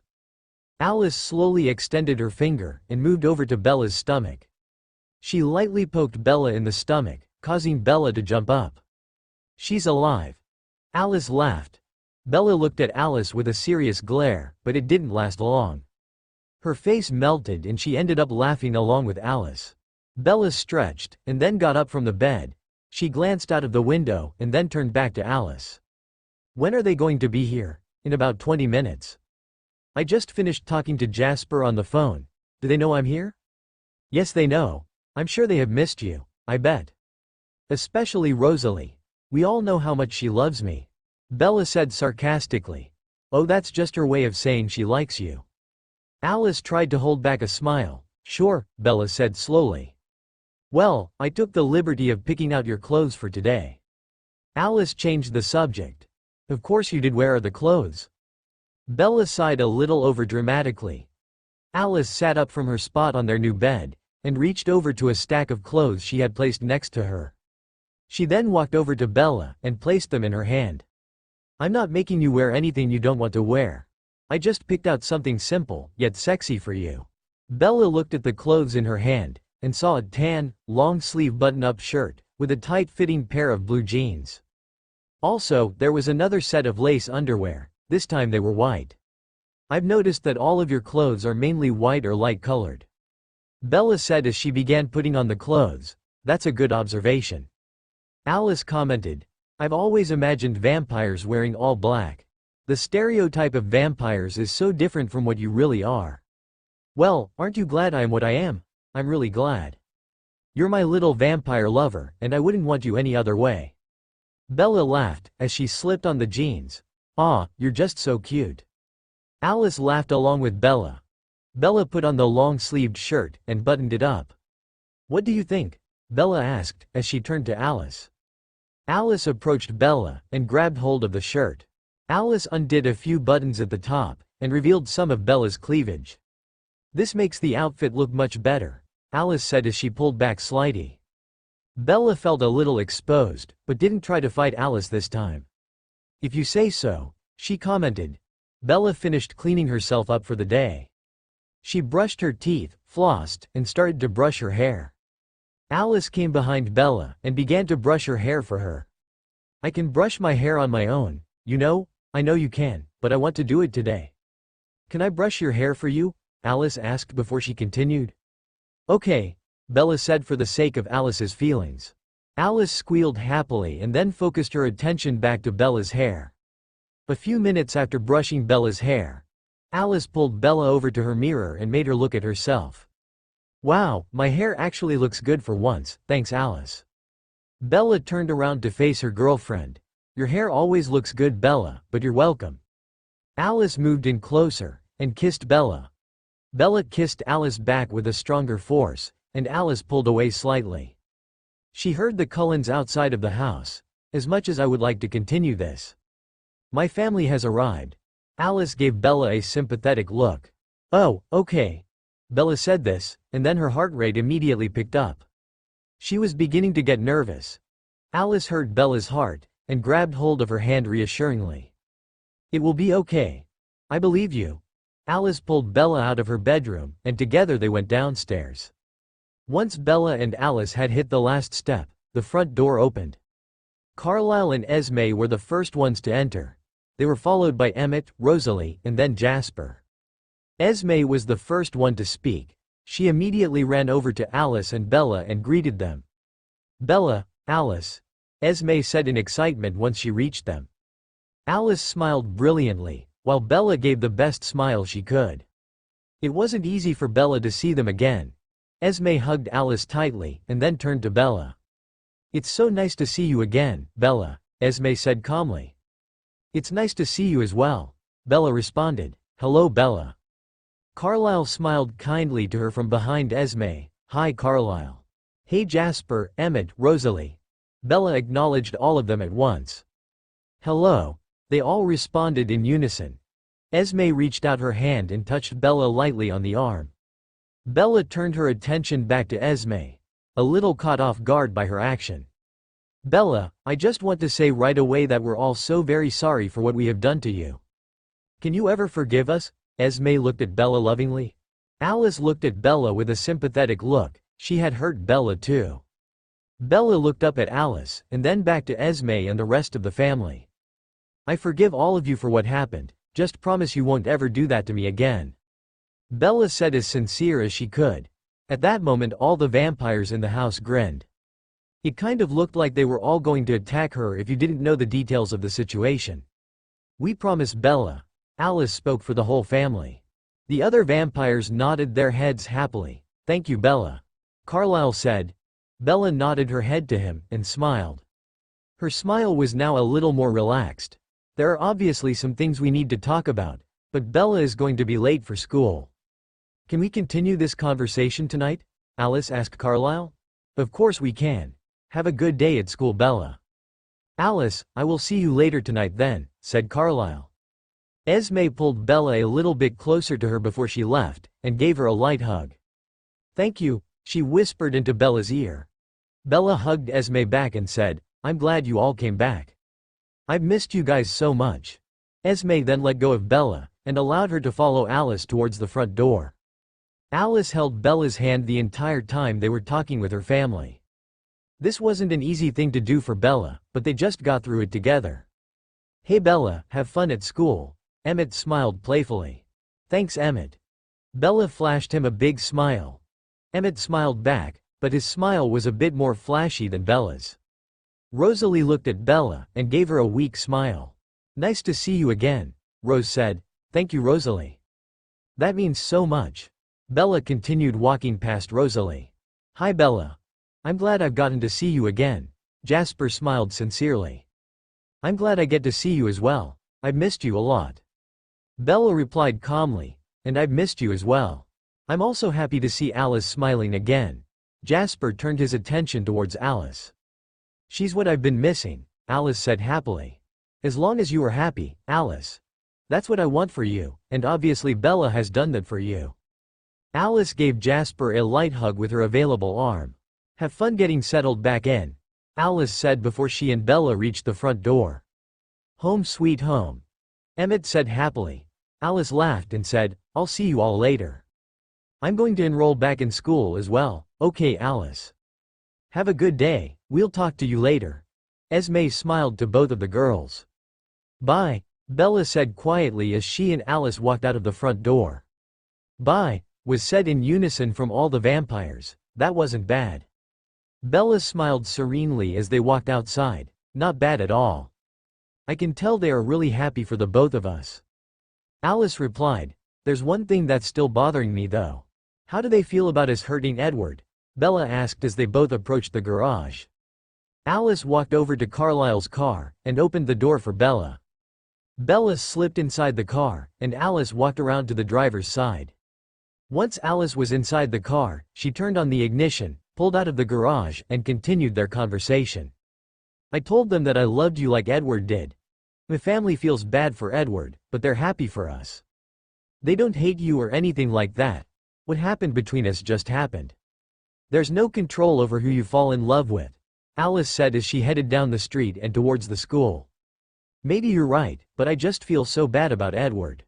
Alice slowly extended her finger and moved over to Bella's stomach. She lightly poked Bella in the stomach, causing Bella to jump up. She's alive. Alice laughed. Bella looked at Alice with a serious glare, but it didn't last long. Her face melted and she ended up laughing along with Alice. Bella stretched, and then got up from the bed. She glanced out of the window and then turned back to Alice. When are they going to be here? In about 20 minutes. I just finished talking to Jasper on the phone. Do they know I'm here? Yes, they know. I'm sure they have missed you, I bet. Especially Rosalie. We all know how much she loves me. Bella said sarcastically. Oh, that's just her way of saying she likes you. Alice tried to hold back a smile. Sure, Bella said slowly. Well, I took the liberty of picking out your clothes for today. Alice changed the subject. Of course you did. Where are the clothes? Bella sighed a little overdramatically. Alice sat up from her spot on their new bed, and reached over to a stack of clothes she had placed next to her. She then walked over to Bella and placed them in her hand. I'm not making you wear anything you don't want to wear. I just picked out something simple, yet sexy for you. Bella looked at the clothes in her hand, and saw a tan, long-sleeve button-up shirt, with a tight-fitting pair of blue jeans. Also, there was another set of lace underwear, this time they were white. I've noticed that all of your clothes are mainly white or light-colored. Bella said as she began putting on the clothes. That's a good observation. Alice commented. I've always imagined vampires wearing all black. The stereotype of vampires is so different from what you really are. Well, aren't you glad I am what I am? I'm really glad. You're my little vampire lover, and I wouldn't want you any other way. Bella laughed, as she slipped on the jeans. Aw, you're just so cute. Alice laughed along with Bella. Bella put on the long-sleeved shirt, and buttoned it up. What do you think? Bella asked, as she turned to Alice. Alice approached Bella, and grabbed hold of the shirt. Alice undid a few buttons at the top, and revealed some of Bella's cleavage. This makes the outfit look much better, Alice said as she pulled back slightly. Bella felt a little exposed, but didn't try to fight Alice this time. If you say so, she commented. Bella finished cleaning herself up for the day. She brushed her teeth, flossed, and started to brush her hair. Alice came behind Bella and began to brush her hair for her. I can brush my hair on my own, you know. I know you can, but I want to do it today. Can I brush your hair for you? Alice asked before she continued. Okay, Bella said for the sake of Alice's feelings. Alice squealed happily and then focused her attention back to Bella's hair. A few minutes after brushing Bella's hair, Alice pulled Bella over to her mirror and made her look at herself. Wow, my hair actually looks good for once, thanks Alice. Bella turned around to face her girlfriend. Your hair always looks good, Bella, but you're welcome. Alice moved in closer, and kissed Bella. Bella kissed Alice back with a stronger force, and Alice pulled away slightly. She heard the Cullens outside of the house. As much as I would like to continue this, my family has arrived. Alice gave Bella a sympathetic look. Oh, okay. Bella said this, and then her heart rate immediately picked up. She was beginning to get nervous. Alice heard Bella's heart, and grabbed hold of her hand reassuringly. "It will be okay. I believe you." Alice pulled Bella out of her bedroom, and together they went downstairs. Once Bella and Alice had hit the last step, the front door opened. Carlisle and Esme were the first ones to enter. They were followed by Emmett, Rosalie, and then Jasper. Esme was the first one to speak. She immediately ran over to Alice and Bella and greeted them. "Bella, Alice," Esme said in excitement once she reached them. Alice smiled brilliantly, while Bella gave the best smile she could. It wasn't easy for Bella to see them again. Esme hugged Alice tightly, and then turned to Bella. "It's so nice to see you again, Bella," Esme said calmly. "It's nice to see you as well," Bella responded. "Hello, Bella." Carlisle smiled kindly to her from behind Esme. "Hi, Carlisle." "Hey, Jasper, Emmett, Rosalie." Bella acknowledged all of them at once. "Hello." They all responded in unison. Esme reached out her hand and touched Bella lightly on the arm. Bella turned her attention back to Esme, a little caught off guard by her action. "Bella, I just want to say right away that we're all so very sorry for what we have done to you. Can you ever forgive us?" Esme looked at Bella lovingly. Alice looked at Bella with a sympathetic look. She had hurt Bella too. Bella looked up at Alice, and then back to Esme and the rest of the family. "I forgive all of you for what happened, just promise you won't ever do that to me again." Bella said as sincere as she could. At that moment all the vampires in the house grinned. It kind of looked like they were all going to attack her if you didn't know the details of the situation. "We promise, Bella." Alice spoke for the whole family. The other vampires nodded their heads happily. "Thank you, Bella," Carlisle said. Bella nodded her head to him, and smiled. Her smile was now a little more relaxed. "There are obviously some things we need to talk about, but Bella is going to be late for school. Can we continue this conversation tonight?" Alice asked Carlisle. "Of course we can. Have a good day at school, Bella." "Alice, I will see you later tonight then," said Carlisle. Esme pulled Bella a little bit closer to her before she left, and gave her a light hug. "Thank you," she whispered into Bella's ear. Bella hugged Esme back and said, "I'm glad you all came back. I've missed you guys so much." Esme then let go of Bella, and allowed her to follow Alice towards the front door. Alice held Bella's hand the entire time they were talking with her family. This wasn't an easy thing to do for Bella, but they just got through it together. "Hey Bella, have fun at school." Emmett smiled playfully. "Thanks, Emmett." Bella flashed him a big smile. Emmett smiled back, but his smile was a bit more flashy than Bella's. Rosalie looked at Bella, and gave her a weak smile. "Nice to see you again," Rose said. "Thank you, Rosalie. That means so much." Bella continued walking past Rosalie. "Hi Bella. I'm glad I've gotten to see you again." Jasper smiled sincerely. "I'm glad I get to see you as well. I've missed you a lot." Bella replied calmly, "And I've missed you as well. I'm also happy to see Alice smiling again." Jasper turned his attention towards Alice. "She's what I've been missing," Alice said happily. "As long as you are happy, Alice. That's what I want for you, and obviously Bella has done that for you." Alice gave Jasper a light hug with her available arm. "Have fun getting settled back in," Alice said before she and Bella reached the front door. "Home sweet home," Emmett said happily. Alice laughed and said, "I'll see you all later. I'm going to enroll back in school as well." "Okay, Alice. Have a good day, we'll talk to you later." Esme smiled to both of the girls. "Bye," Bella said quietly as she and Alice walked out of the front door. "Bye," was said in unison from all the vampires. That wasn't bad. Bella smiled serenely as they walked outside. Not bad at all. I can tell they are really happy for the both of us. Alice replied, "There's one thing that's still bothering me though." "How do they feel about us hurting Edward?" Bella asked as they both approached the garage. Alice walked over to Carlisle's car, and opened the door for Bella. Bella slipped inside the car, and Alice walked around to the driver's side. Once Alice was inside the car, she turned on the ignition, pulled out of the garage, and continued their conversation. "I told them that I loved you like Edward did. My family feels bad for Edward, but they're happy for us. They don't hate you or anything like that. What happened between us just happened. There's no control over who you fall in love with, Alice said as she headed down the street and towards the school. Maybe you're right, but I just feel so bad about Edward.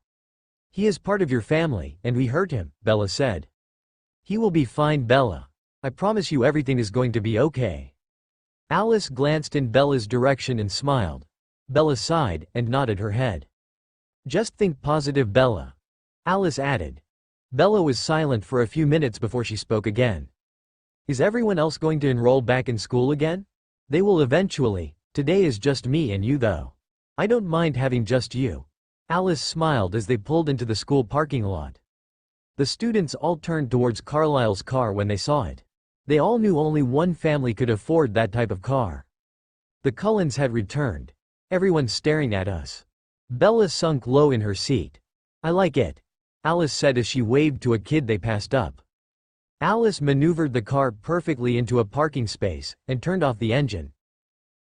He is part of your family, and we hurt him, Bella said. He will be fine, Bella. I promise you everything is going to be okay. Alice glanced in Bella's direction and smiled. Bella sighed and nodded her head. Just think positive, Bella, Alice added. Bella was silent for a few minutes before she spoke again. Is everyone else going to enroll back in school again? They will eventually. Today is just me and you though. I don't mind having just you. Alice smiled as they pulled into the school parking lot. The students all turned towards Carlisle's car when they saw it. They all knew only one family could afford that type of car. The Cullens had returned. Everyone's staring at us. Bella sunk low in her seat. I like it, Alice said as she waved to a kid they passed up. Alice maneuvered the car perfectly into a parking space and turned off the engine.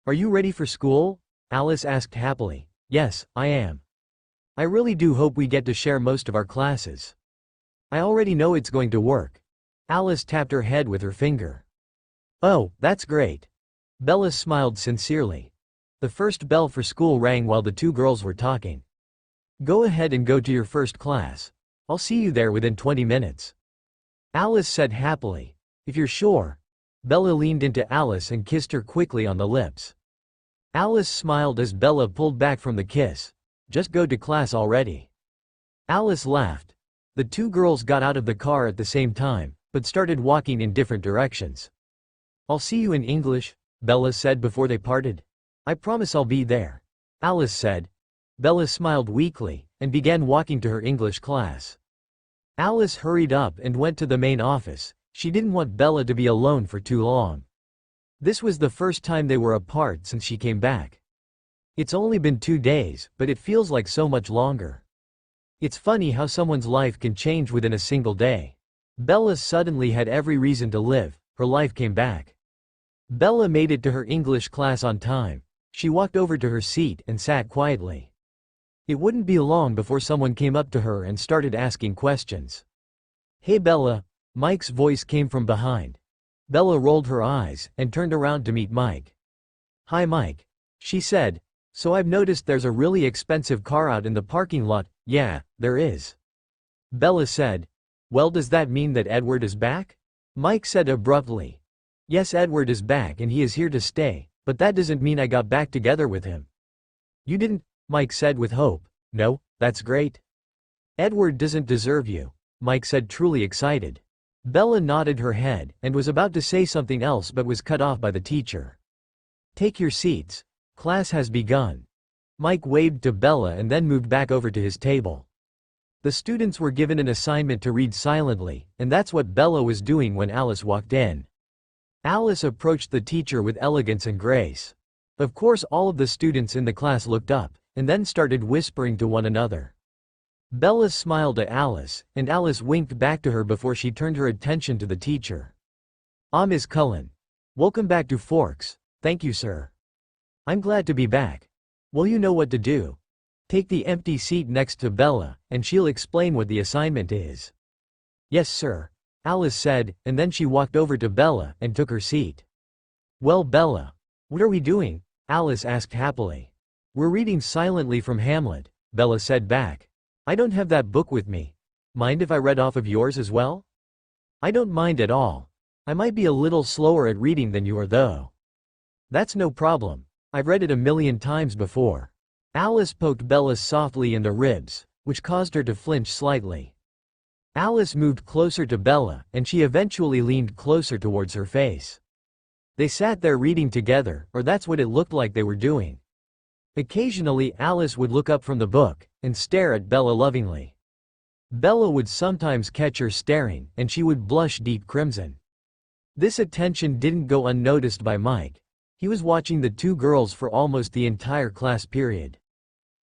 Are you ready for school? Alice asked happily. Yes, I am. I really do hope we get to share most of our classes. I already know it's going to work. Alice tapped her head with her finger. Oh, that's great. Bella smiled sincerely. The first bell for school rang while the two girls were talking. Go ahead and go to your first class. I'll see you there within 20 minutes. Alice said happily. If you're sure. Bella leaned into Alice and kissed her quickly on the lips. Alice smiled as Bella pulled back from the kiss. Just go to class already. Alice laughed. The two girls got out of the car at the same time, but started walking in different directions. I'll see you in English, Bella said before they parted. I promise I'll be there, Alice said. Bella smiled weakly and began walking to her English class. Alice hurried up and went to the main office. She didn't want Bella to be alone for too long. This was the first time they were apart since she came back. It's only been 2 days, but it feels like so much longer. It's funny how someone's life can change within a single day. Bella suddenly had every reason to live. Her life came back. Bella made it to her English class on time. She walked over to her seat and sat quietly. It wouldn't be long before someone came up to her and started asking questions. Hey Bella, Mike's voice came from behind. Bella rolled her eyes and turned around to meet Mike. Hi Mike, she said. So I've noticed there's a really expensive car out in the parking lot. Yeah, there is. Bella said. Well, does that mean that Edward is back? Mike said abruptly. Yes, Edward is back and he is here to stay, but that doesn't mean I got back together with him. You didn't? Mike said with hope. No, that's great. Edward doesn't deserve you, Mike said, truly excited. Bella nodded her head and was about to say something else but was cut off by the teacher. Take your seats. Class has begun. Mike waved to Bella and then moved back over to his table. The students were given an assignment to read silently, and that's what Bella was doing when Alice walked in. Alice approached the teacher with elegance and grace. Of course, all of the students in the class looked up and then started whispering to one another. Bella smiled at Alice, and Alice winked back to her before she turned her attention to the teacher. Miss Cullen. Welcome back to Forks. Thank you, sir. I'm glad to be back. Well, you know what to do. Take the empty seat next to Bella, and she'll explain what the assignment is. Yes, sir, Alice said, and then she walked over to Bella and took her seat. Well, Bella, what are we doing? Alice asked happily. We're reading silently from Hamlet, Bella said back. I don't have that book with me. Mind if I read off of yours as well? I don't mind at all. I might be a little slower at reading than you are though. That's no problem. I've read it a million times before. Alice poked Bella softly in the ribs, which caused her to flinch slightly. Alice moved closer to Bella, and she eventually leaned closer towards her face. They sat there reading together, or that's what it looked like they were doing. Occasionally Alice would look up from the book and stare at Bella lovingly. Bella would sometimes catch her staring, and she would blush deep crimson. This attention didn't go unnoticed by Mike. He was watching the two girls for almost the entire class period.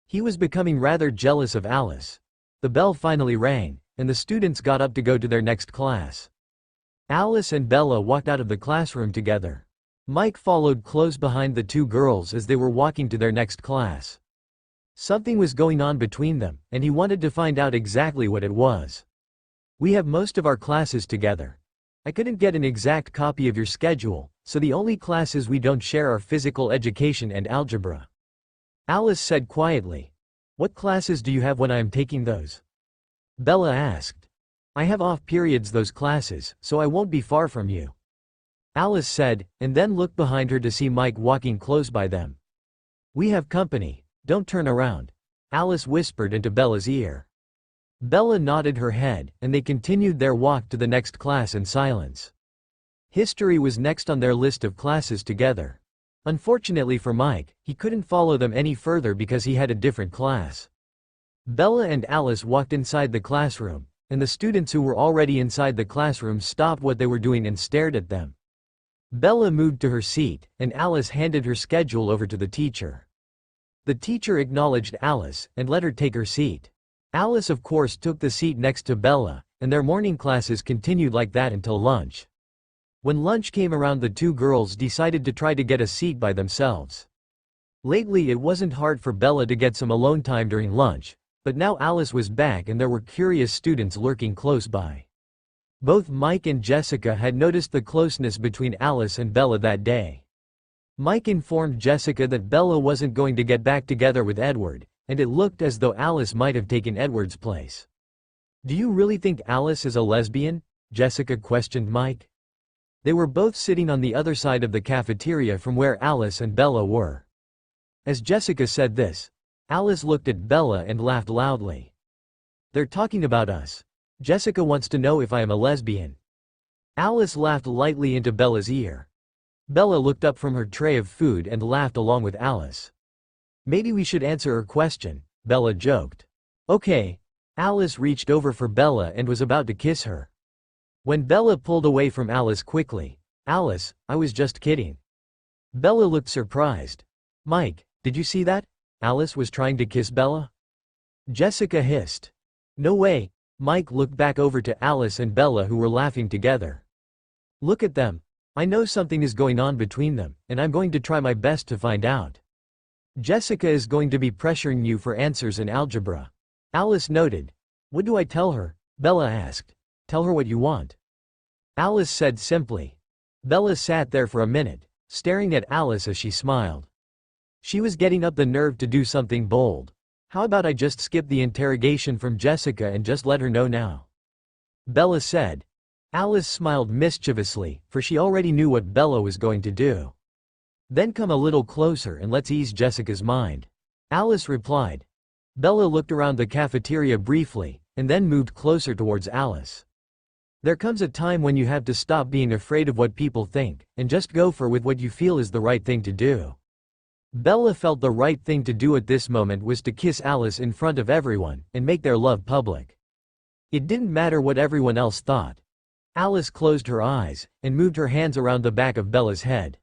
He was becoming rather jealous of Alice. The bell finally rang, and the students got up to go to their next class. Alice and Bella walked out of the classroom together. Mike followed close behind the two girls as they were walking to their next class. Something was going on between them, and he wanted to find out exactly what it was. We have most of our classes together. I couldn't get an exact copy of your schedule, so the only classes we don't share are physical education and algebra. Alice said quietly. What classes do you have when I am taking those? Bella asked. I have off periods those classes, so I won't be far from you. Alice said, and then looked behind her to see Mike walking close by them. We have company, don't turn around, Alice whispered into Bella's ear. Bella nodded her head, and they continued their walk to the next class in silence. History was next on their list of classes together. Unfortunately for Mike, he couldn't follow them any further because he had a different class. Bella and Alice walked inside the classroom, and the students who were already inside the classroom stopped what they were doing and stared at them. Bella moved to her seat, and Alice handed her schedule over to the teacher. The teacher acknowledged Alice and let her take her seat. Alice of course took the seat next to Bella, and their morning classes continued like that until lunch. When lunch came around, the two girls decided to try to get a seat by themselves. Lately it wasn't hard for Bella to get some alone time during lunch, but now Alice was back and there were curious students lurking close by. Both Mike and Jessica had noticed the closeness between Alice and Bella that day. Mike informed Jessica that Bella wasn't going to get back together with Edward, and it looked as though Alice might have taken Edward's place. Do you really think Alice is a lesbian? Jessica questioned Mike. They were both sitting on the other side of the cafeteria from where Alice and Bella were. As Jessica said this, Alice looked at Bella and laughed loudly. They're talking about us. Jessica wants to know if I am a lesbian. Alice laughed lightly into Bella's ear. Bella looked up from her tray of food and laughed along with Alice. Maybe we should answer her question, Bella joked. Okay. Alice reached over for Bella and was about to kiss her. When Bella pulled away from Alice quickly, Alice, I was just kidding. Bella looked surprised. Mike, did you see that? Alice was trying to kiss Bella? Jessica hissed. No way. Mike looked back over to Alice and Bella who were laughing together. Look at them. I know something is going on between them, and I'm going to try my best to find out. Jessica is going to be pressuring you for answers in algebra. Alice noted. What do I tell her? Bella asked. Tell her what you want. Alice said simply. Bella sat there for a minute, staring at Alice as she smiled. She was getting up the nerve to do something bold. How about I just skip the interrogation from Jessica and just let her know now? Bella said. Alice smiled mischievously, for she already knew what Bella was going to do. Then come a little closer and let's ease Jessica's mind. Alice replied. Bella looked around the cafeteria briefly, and then moved closer towards Alice. There comes a time when you have to stop being afraid of what people think, and just go for with what you feel is the right thing to do. Bella felt the right thing to do at this moment was to kiss Alice in front of everyone, and make their love public. It didn't matter what everyone else thought. Alice closed her eyes, and moved her hands around the back of Bella's head.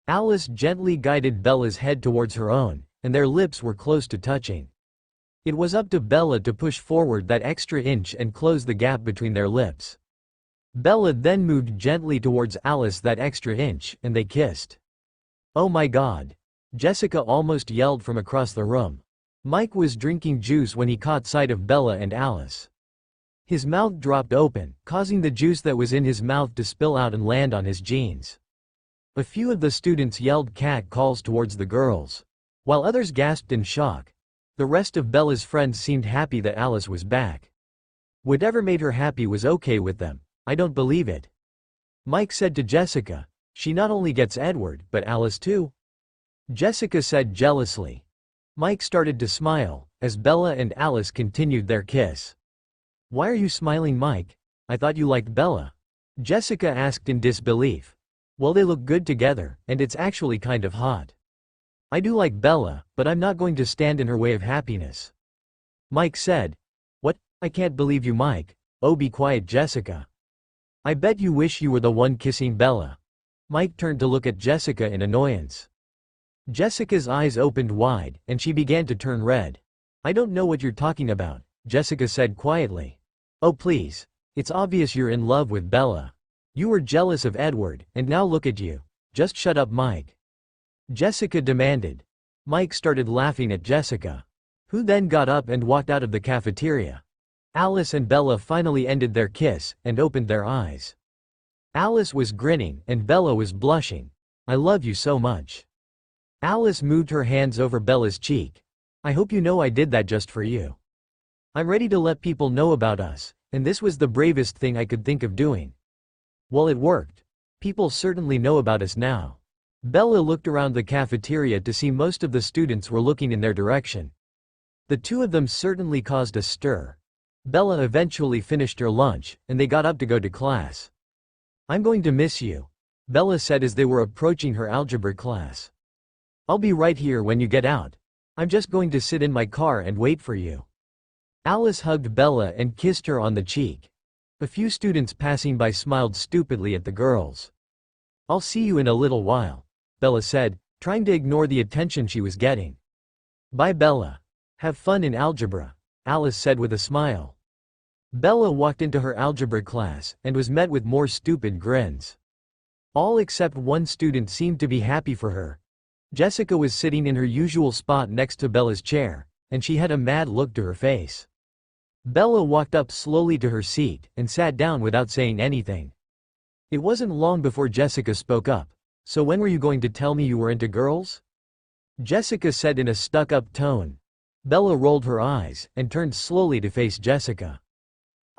Alice gently guided Bella's head towards her own, and their lips were close to touching. It was up to Bella to push forward that extra inch and close the gap between their lips. Bella then moved gently towards Alice that extra inch, and they kissed. Oh my God! Jessica almost yelled from across the room. Mike was drinking juice when he caught sight of Bella and Alice. His mouth dropped open, causing the juice that was in his mouth to spill out and land on his jeans. A few of the students yelled cat calls towards the girls. While others gasped in shock. The rest of Bella's friends seemed happy that Alice was back. Whatever made her happy was okay with them. I don't believe it. Mike said to Jessica. She not only gets Edward, but Alice too? Jessica said jealously. Mike started to smile, as Bella and Alice continued their kiss. Why are you smiling, Mike? I thought you liked Bella. Jessica asked in disbelief. Well, they look good together, and it's actually kind of hot. I do like Bella, but I'm not going to stand in her way of happiness. Mike said. What? I can't believe you, Mike. Oh, be quiet, Jessica. I bet you wish you were the one kissing Bella. Mike turned to look at Jessica in annoyance. Jessica's eyes opened wide, and she began to turn red. I don't know what you're talking about, Jessica said quietly. Oh please. It's obvious you're in love with Bella. You were jealous of Edward, and now look at you. Just shut up, Mike. Jessica demanded. Mike started laughing at Jessica, who then got up and walked out of the cafeteria. Alice and Bella finally ended their kiss and opened their eyes. Alice was grinning and Bella was blushing. I love you so much. Alice moved her hands over Bella's cheek. I hope you know I did that just for you. I'm ready to let people know about us, and this was the bravest thing I could think of doing. Well, it worked. People certainly know about us now. Bella looked around the cafeteria to see most of the students were looking in their direction. The two of them certainly caused a stir. Bella eventually finished her lunch, and they got up to go to class. I'm going to miss you, Bella said as they were approaching her algebra class. I'll be right here when you get out. I'm just going to sit in my car and wait for you. Alice hugged Bella and kissed her on the cheek. A few students passing by smiled stupidly at the girls. I'll see you in a little while, Bella said, trying to ignore the attention she was getting. Bye, Bella. Have fun in algebra, Alice said with a smile. Bella walked into her algebra class and was met with more stupid grins. All except one student seemed to be happy for her. Jessica was sitting in her usual spot next to Bella's chair, and she had a mad look to her face. Bella walked up slowly to her seat and sat down without saying anything. It wasn't long before Jessica spoke up. So when were you going to tell me you were into girls? Jessica said in a stuck-up tone. Bella rolled her eyes and turned slowly to face Jessica.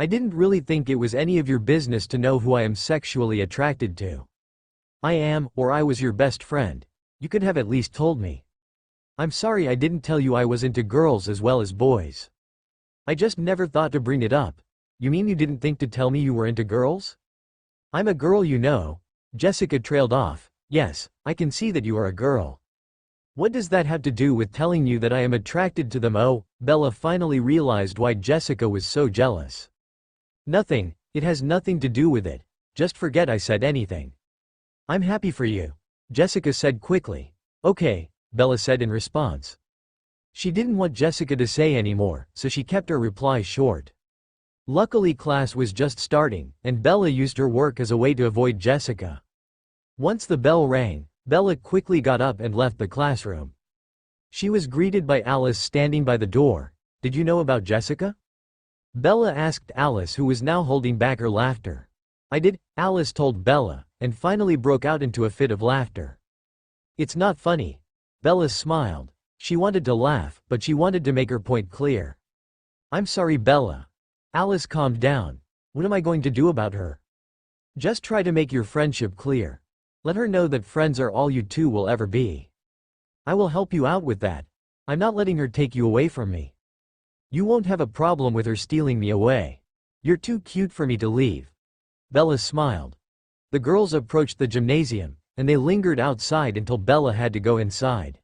I didn't really think it was any of your business to know who I am sexually attracted to. I am, or I was your best friend. You could have at least told me. I'm sorry I didn't tell you I was into girls as well as boys. I just never thought to bring it up. You mean you didn't think to tell me you were into girls? I'm a girl, you know. Jessica trailed off. Yes, I can see that you are a girl. What does that have to do with telling you that I am attracted to them? Oh, Bella finally realized why Jessica was so jealous. Nothing, it has nothing to do with it. Just forget I said anything. I'm happy for you, Jessica said quickly. Okay, Bella said in response. She didn't want Jessica to say any more, so she kept her reply short. Luckily class was just starting, and Bella used her work as a way to avoid Jessica. Once the bell rang, Bella quickly got up and left the classroom. She was greeted by Alice standing by the door. Did you know about Jessica? Bella asked Alice, who was now holding back her laughter. I did, Alice told Bella, and finally broke out into a fit of laughter. It's not funny. Bella smiled. She wanted to laugh, but she wanted to make her point clear. I'm sorry, Bella. Alice calmed down. What am I going to do about her? Just try to make your friendship clear. Let her know that friends are all you two will ever be. I will help you out with that. I'm not letting her take you away from me. You won't have a problem with her stealing me away. You're too cute for me to leave. Bella smiled. The girls approached the gymnasium, and they lingered outside until Bella had to go inside.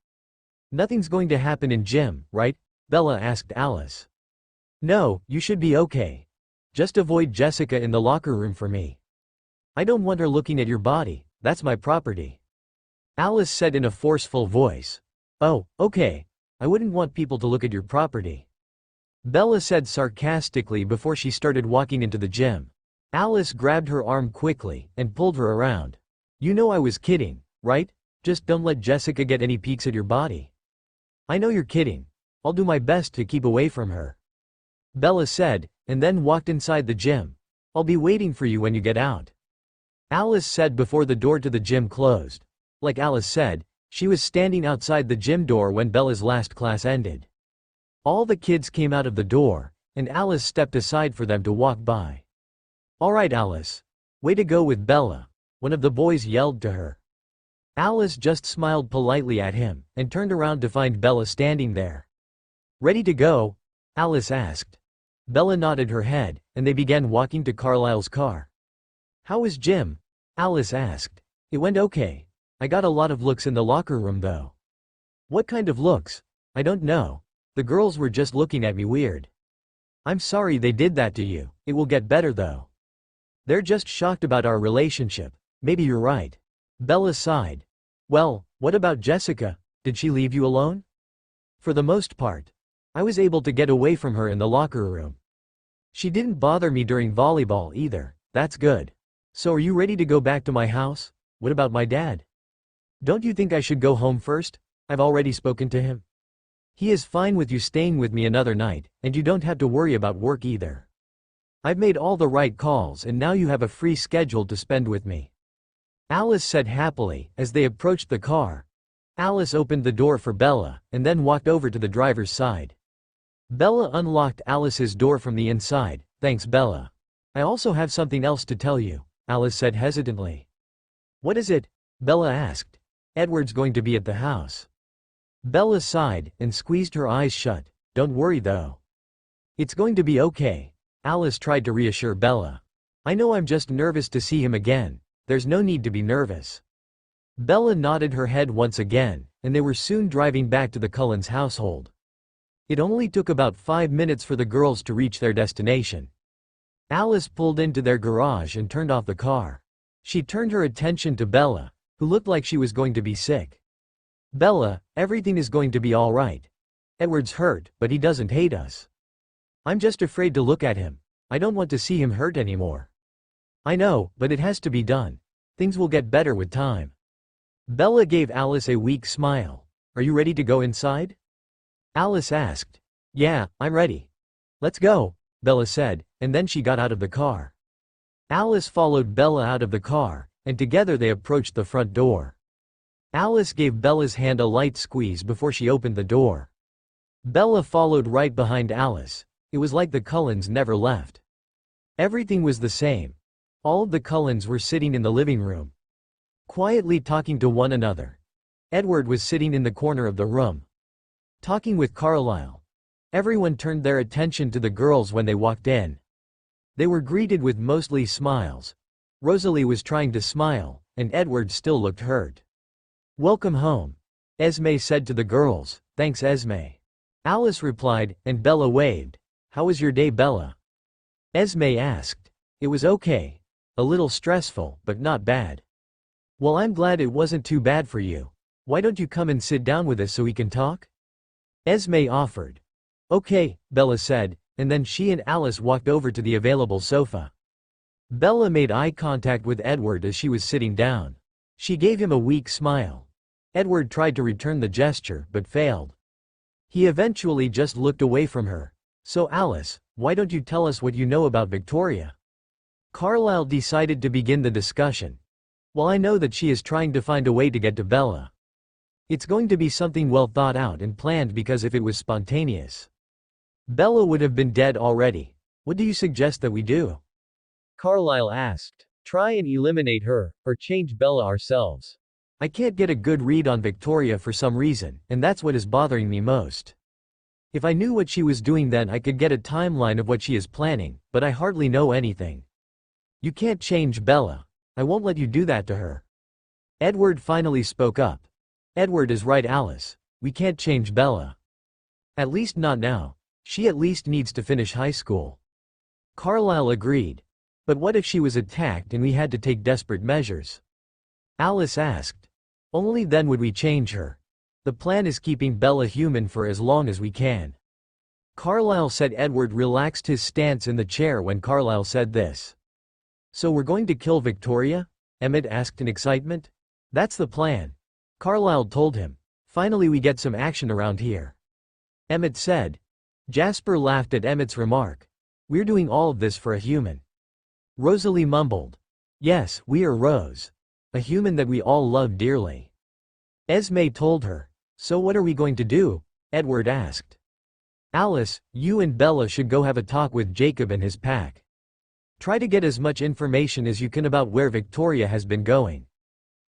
Nothing's going to happen in gym, right? Bella asked Alice. No, you should be okay. Just avoid Jessica in the locker room for me. I don't want her looking at your body, that's my property. Alice said in a forceful voice. Oh, okay. I wouldn't want people to look at your property. Bella said sarcastically before she started walking into the gym. Alice grabbed her arm quickly and pulled her around. You know I was kidding, right? Just don't let Jessica get any peeks at your body. I know you're kidding. I'll do my best to keep away from her. Bella said, and then walked inside the gym. I'll be waiting for you when you get out. Alice said before the door to the gym closed. Like Alice said, she was standing outside the gym door when Bella's last class ended. All the kids came out of the door, and Alice stepped aside for them to walk by. Alright, Alice. Way to go with Bella, one of the boys yelled to her. Alice just smiled politely at him, and turned around to find Bella standing there. Ready to go? Alice asked. Bella nodded her head, and they began walking to Carlisle's car. How was gym? Alice asked. It went okay. I got a lot of looks in the locker room though. What kind of looks? I don't know. The girls were just looking at me weird. I'm sorry they did that to you. It will get better though. They're just shocked about our relationship. Maybe you're right. Bella sighed. Well, what about Jessica? Did she leave you alone? For the most part. I was able to get away from her in the locker room. She didn't bother me during volleyball either. That's good. So are you ready to go back to my house? What about my dad? Don't you think I should go home first? I've already spoken to him. He is fine with you staying with me another night, and you don't have to worry about work either. I've made all the right calls and now you have a free schedule to spend with me. Alice said happily, as they approached the car. Alice opened the door for Bella, and then walked over to the driver's side. Bella unlocked Alice's door from the inside. Thanks, Bella. I also have something else to tell you, Alice said hesitantly. What is it? Bella asked. Edward's going to be at the house. Bella sighed and squeezed her eyes shut. Don't worry though. It's going to be okay. Alice tried to reassure Bella. I know I'm just nervous to see him again. There's no need to be nervous. Bella nodded her head once again, and they were soon driving back to the Cullens household. It only took about 5 minutes for the girls to reach their destination. Alice pulled into their garage and turned off the car. She turned her attention to Bella, who looked like she was going to be sick. Bella, everything is going to be all right. Edward's hurt, but he doesn't hate us. I'm just afraid to look at him. I don't want to see him hurt anymore. I know, but it has to be done. Things will get better with time. Bella gave Alice a weak smile. Are you ready to go inside? Alice asked. Yeah, I'm ready. Let's go, Bella said, and then she got out of the car. Alice followed Bella out of the car, and together they approached the front door. Alice gave Bella's hand a light squeeze before she opened the door. Bella followed right behind Alice. It was like the Cullens never left. Everything was the same. All of the Cullens were sitting in the living room, quietly talking to one another. Edward was sitting in the corner of the room, talking with Carlisle. Everyone turned their attention to the girls when they walked in. They were greeted with mostly smiles. Rosalie was trying to smile, and Edward still looked hurt. Welcome home, Esme said to the girls. Thanks, Esme. Alice replied, and Bella waved. How was your day, Bella? Esme asked. It was okay. A little stressful, but not bad. Well, I'm glad it wasn't too bad for you. Why don't you come and sit down with us so we can talk? Esme offered. Okay, Bella said, and then she and Alice walked over to the available sofa. Bella made eye contact with Edward as she was sitting down. She gave him a weak smile. Edward tried to return the gesture, but failed. He eventually just looked away from her. So Alice, why don't you tell us what you know about Victoria? Carlisle decided to begin the discussion. Well, I know that she is trying to find a way to get to Bella. It's going to be something well thought out and planned, because if it was spontaneous, Bella would have been dead already. What do you suggest that we do? Carlisle asked. Try and eliminate her, or change Bella ourselves. I can't get a good read on Victoria for some reason, and that's what is bothering me most. If I knew what she was doing, then I could get a timeline of what she is planning, but I hardly know anything. You can't change Bella. I won't let you do that to her. Edward finally spoke up. Edward is right, Alice. We can't change Bella. At least not now. She at least needs to finish high school. Carlisle agreed. But what if she was attacked and we had to take desperate measures? Alice asked. Only then would we change her. The plan is keeping Bella human for as long as we can. Carlisle said. Edward relaxed his stance in the chair when Carlisle said this. So we're going to kill Victoria? Emmett asked in excitement. That's the plan, Carlisle told him. Finally we get some action around here, Emmett said. Jasper laughed at Emmett's remark. We're doing all of this for a human. Rosalie mumbled. Yes, we are Rose. A human that we all love dearly. Esme told her. So what are we going to do? Edward asked. Alice, you and Bella should go have a talk with Jacob and his pack. Try to get as much information as you can about where Victoria has been going.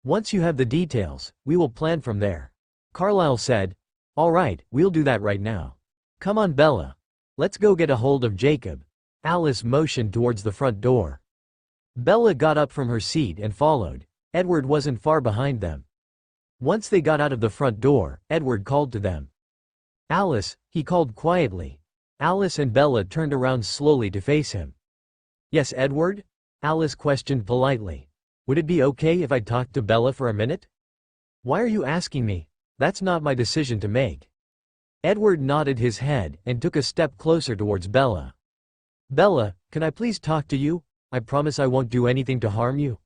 Once you have the details, we will plan from there. Carlisle said. All right, we'll do that right now. Come on, Bella. Let's go get a hold of Jacob. Alice motioned towards the front door. Bella got up from her seat and followed. Edward wasn't far behind them. Once they got out of the front door, Edward called to them. Alice, he called quietly. Alice and Bella turned around slowly to face him. Yes, Edward? Alice questioned politely. Would it be okay if I talked to Bella for a minute? Why are you asking me? That's not my decision to make. Edward nodded his head and took a step closer towards Bella. Bella, can I please talk to you? I promise I won't do anything to harm you.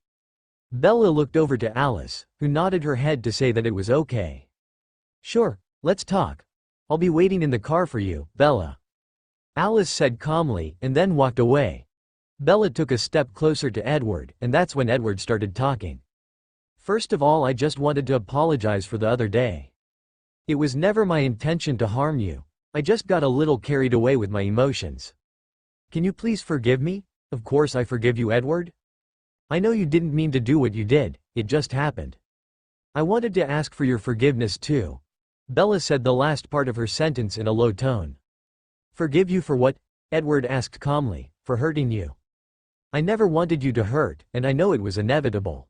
Bella looked over to Alice, who nodded her head to say that it was okay. Sure, let's talk. I'll be waiting in the car for you, Bella. Alice said calmly and then walked away. Bella took a step closer to Edward, and that's when Edward started talking. First of all, I just wanted to apologize for the other day. It was never my intention to harm you. I just got a little carried away with my emotions. Can you please forgive me? Of course I forgive you, Edward. I know you didn't mean to do what you did, it just happened. I wanted to ask for your forgiveness too. Bella said the last part of her sentence in a low tone. Forgive you for what? Edward asked calmly. For hurting you. I never wanted you to hurt, and I know it was inevitable.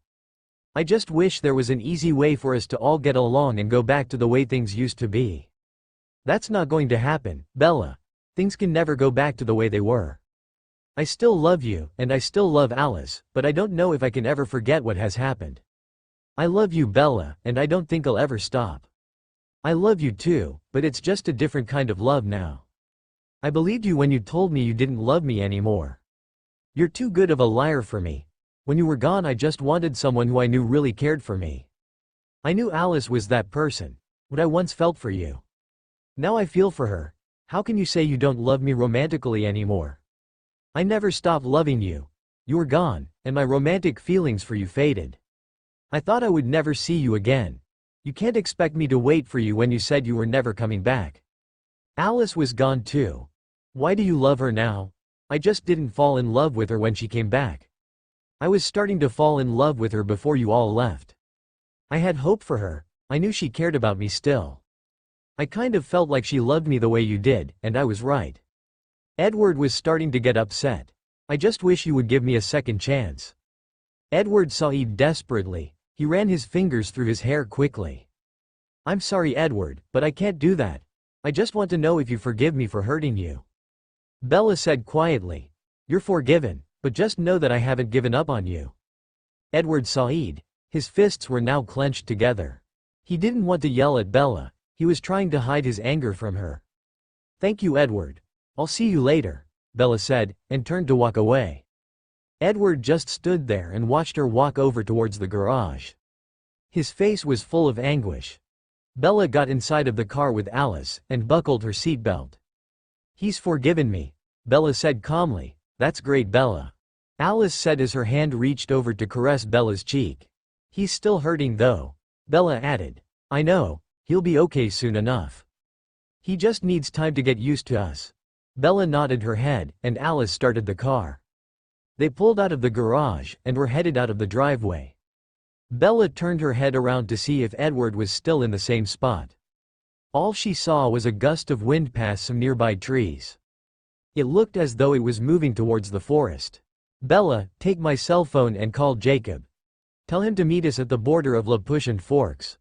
I just wish there was an easy way for us to all get along and go back to the way things used to be. That's not going to happen, Bella. Things can never go back to the way they were. I still love you, and I still love Alice, but I don't know if I can ever forget what has happened. I love you, Bella, and I don't think I'll ever stop. I love you too, but it's just a different kind of love now. I believed you when you told me you didn't love me anymore. You're too good of a liar for me. When you were gone, I just wanted someone who I knew really cared for me. I knew Alice was that person, what I once felt for you. Now I feel for her. How can you say you don't love me romantically anymore? I never stopped loving you. You were gone, and my romantic feelings for you faded. I thought I would never see you again. You can't expect me to wait for you when you said you were never coming back. Alice was gone too. Why do you love her now? I just didn't fall in love with her when she came back. I was starting to fall in love with her before you all left. I had hope for her. I knew she cared about me still. I kind of felt like she loved me the way you did, and I was right. Edward was starting to get upset. I just wish you would give me a second chance. Edward saw Eve desperately. He ran his fingers through his hair quickly. I'm sorry, Edward, but I can't do that. I just want to know if you forgive me for hurting you. Bella said quietly. You're forgiven, but just know that I haven't given up on you. Edward saw Eve. His fists were now clenched together. He didn't want to yell at Bella. He was trying to hide his anger from her. Thank you, Edward. I'll see you later, Bella said, and turned to walk away. Edward just stood there and watched her walk over towards the garage. His face was full of anguish. Bella got inside of the car with Alice and buckled her seatbelt. He's forgiven me, Bella said calmly. That's great, Bella. Alice said as her hand reached over to caress Bella's cheek. He's still hurting though, Bella added. I know, he'll be okay soon enough. He just needs time to get used to us. Bella nodded her head, and Alice started the car. They pulled out of the garage and were headed out of the driveway. Bella turned her head around to see if Edward was still in the same spot. All she saw was a gust of wind past some nearby trees. It looked as though it was moving towards the forest. Bella, take my cell phone and call Jacob. Tell him to meet us at the border of La Push and Forks.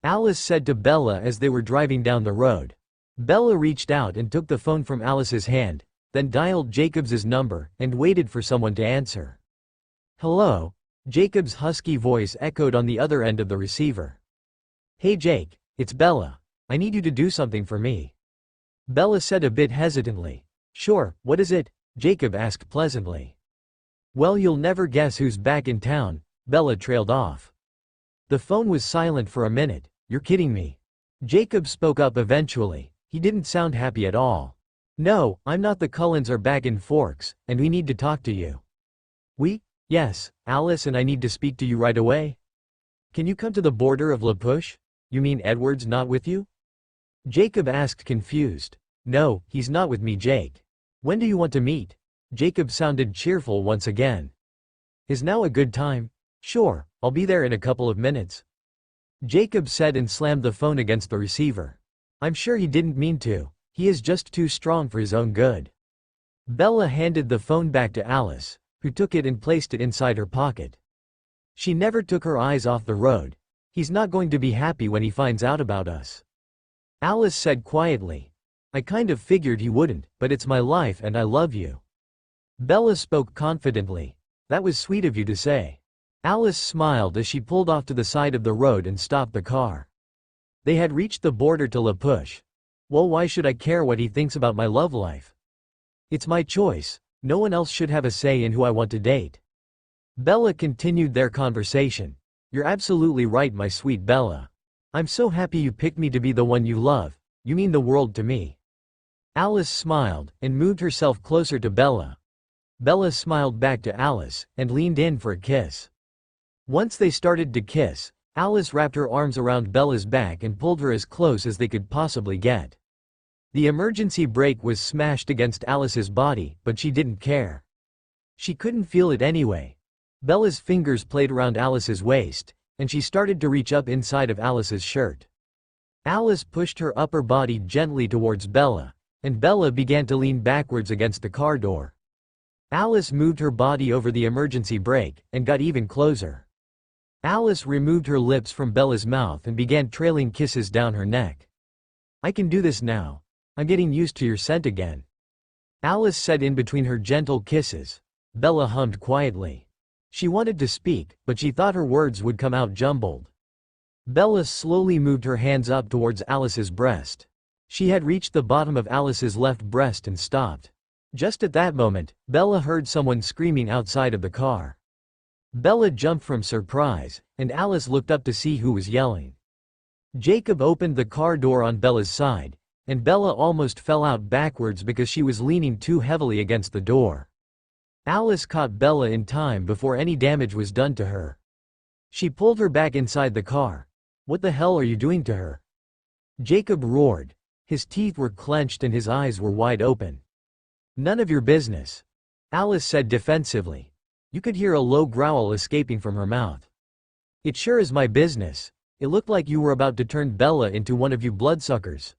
Alice said to Bella as they were driving down the road. Bella reached out and took the phone from Alice's hand, then dialed Jacob's number and waited for someone to answer. Hello? Jacob's husky voice echoed on the other end of the receiver. Hey Jake, it's Bella. I need you to do something for me. Bella said a bit hesitantly. Sure, what is it? Jacob asked pleasantly. Well, you'll never guess who's back in town, Bella trailed off. The phone was silent for a minute. You're kidding me. Jacob spoke up eventually. He didn't sound happy at all. No, I'm not. The Cullens are back in Forks, and we need to talk to you. Yes, Alice and I need to speak to you right away. Can you come to the border of La Push? You mean Edward's not with you? Jacob asked confused. No, he's not with me, Jake. When do you want to meet? Jacob sounded cheerful once again. Is now a good time? Sure, I'll be there in a couple of minutes. Jacob said and slammed the phone against the receiver. I'm sure he didn't mean to. He is just too strong for his own good. Bella handed the phone back to Alice, who took it and placed it inside her pocket. She never took her eyes off the road. He's not going to be happy when he finds out about us. Alice said quietly. I kind of figured he wouldn't, but it's my life and I love you. Bella spoke confidently. That was sweet of you to say. Alice smiled as she pulled off to the side of the road and stopped the car. They had reached the border to La Push. Well, why should I care what he thinks about my love life? It's my choice. No one else should have a say in who I want to date. Bella continued their conversation. You're absolutely right, my sweet Bella. I'm so happy you picked me to be the one you love. You mean the world to me. Alice smiled and moved herself closer to Bella. Bella smiled back to Alice, and leaned in for a kiss. Once they started to kiss, Alice wrapped her arms around Bella's back and pulled her as close as they could possibly get. The emergency brake was smashed against Alice's body, but she didn't care. She couldn't feel it anyway. Bella's fingers played around Alice's waist, and she started to reach up inside of Alice's shirt. Alice pushed her upper body gently towards Bella, and Bella began to lean backwards against the car door. Alice moved her body over the emergency brake, and got even closer. Alice removed her lips from Bella's mouth and began trailing kisses down her neck. "I can do this now. I'm getting used to your scent again," Alice said in between her gentle kisses. Bella hummed quietly. She wanted to speak, but she thought her words would come out jumbled. Bella slowly moved her hands up towards Alice's breast. She had reached the bottom of Alice's left breast and stopped. Just at that moment, Bella heard someone screaming outside of the car. Bella jumped from surprise, and Alice looked up to see who was yelling. Jacob opened the car door on Bella's side, and Bella almost fell out backwards because she was leaning too heavily against the door. Alice caught Bella in time before any damage was done to her. She pulled her back inside the car. "What the hell are you doing to her?" Jacob roared. His teeth were clenched and his eyes were wide open. "None of your business," Alice said defensively. You could hear a low growl escaping from her mouth. "It sure is my business. It looked like you were about to turn Bella into one of you bloodsuckers."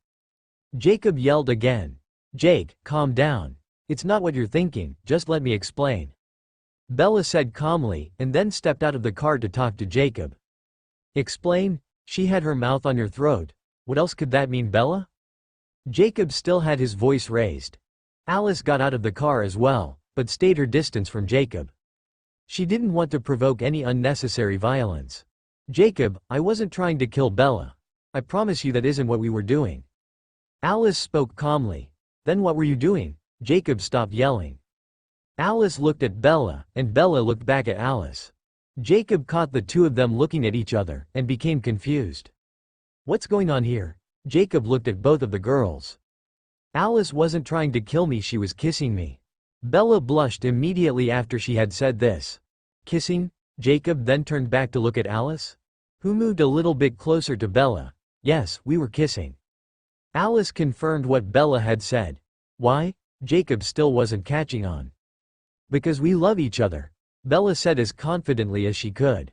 Jacob yelled again. "Jake, calm down. It's not what you're thinking, just let me explain," Bella said calmly, and then stepped out of the car to talk to Jacob. "Explain? She had her mouth on your throat. What else could that mean, Bella?" Jacob still had his voice raised. Alice got out of the car as well, but stayed her distance from Jacob. She didn't want to provoke any unnecessary violence. "Jacob, I wasn't trying to kill Bella. I promise you that isn't what we were doing." Alice spoke calmly. "Then what were you doing?" Jacob stopped yelling. Alice looked at Bella, and Bella looked back at Alice. Jacob caught the two of them looking at each other, and became confused. "What's going on here?" Jacob looked at both of the girls. "Alice wasn't trying to kill me, she was kissing me." Bella blushed immediately after she had said this. "Kissing?" Jacob then turned back to look at Alice, who moved a little bit closer to Bella. "Yes, we were kissing." Alice confirmed what Bella had said. "Why?" Jacob still wasn't catching on. "Because we love each other," Bella said as confidently as she could.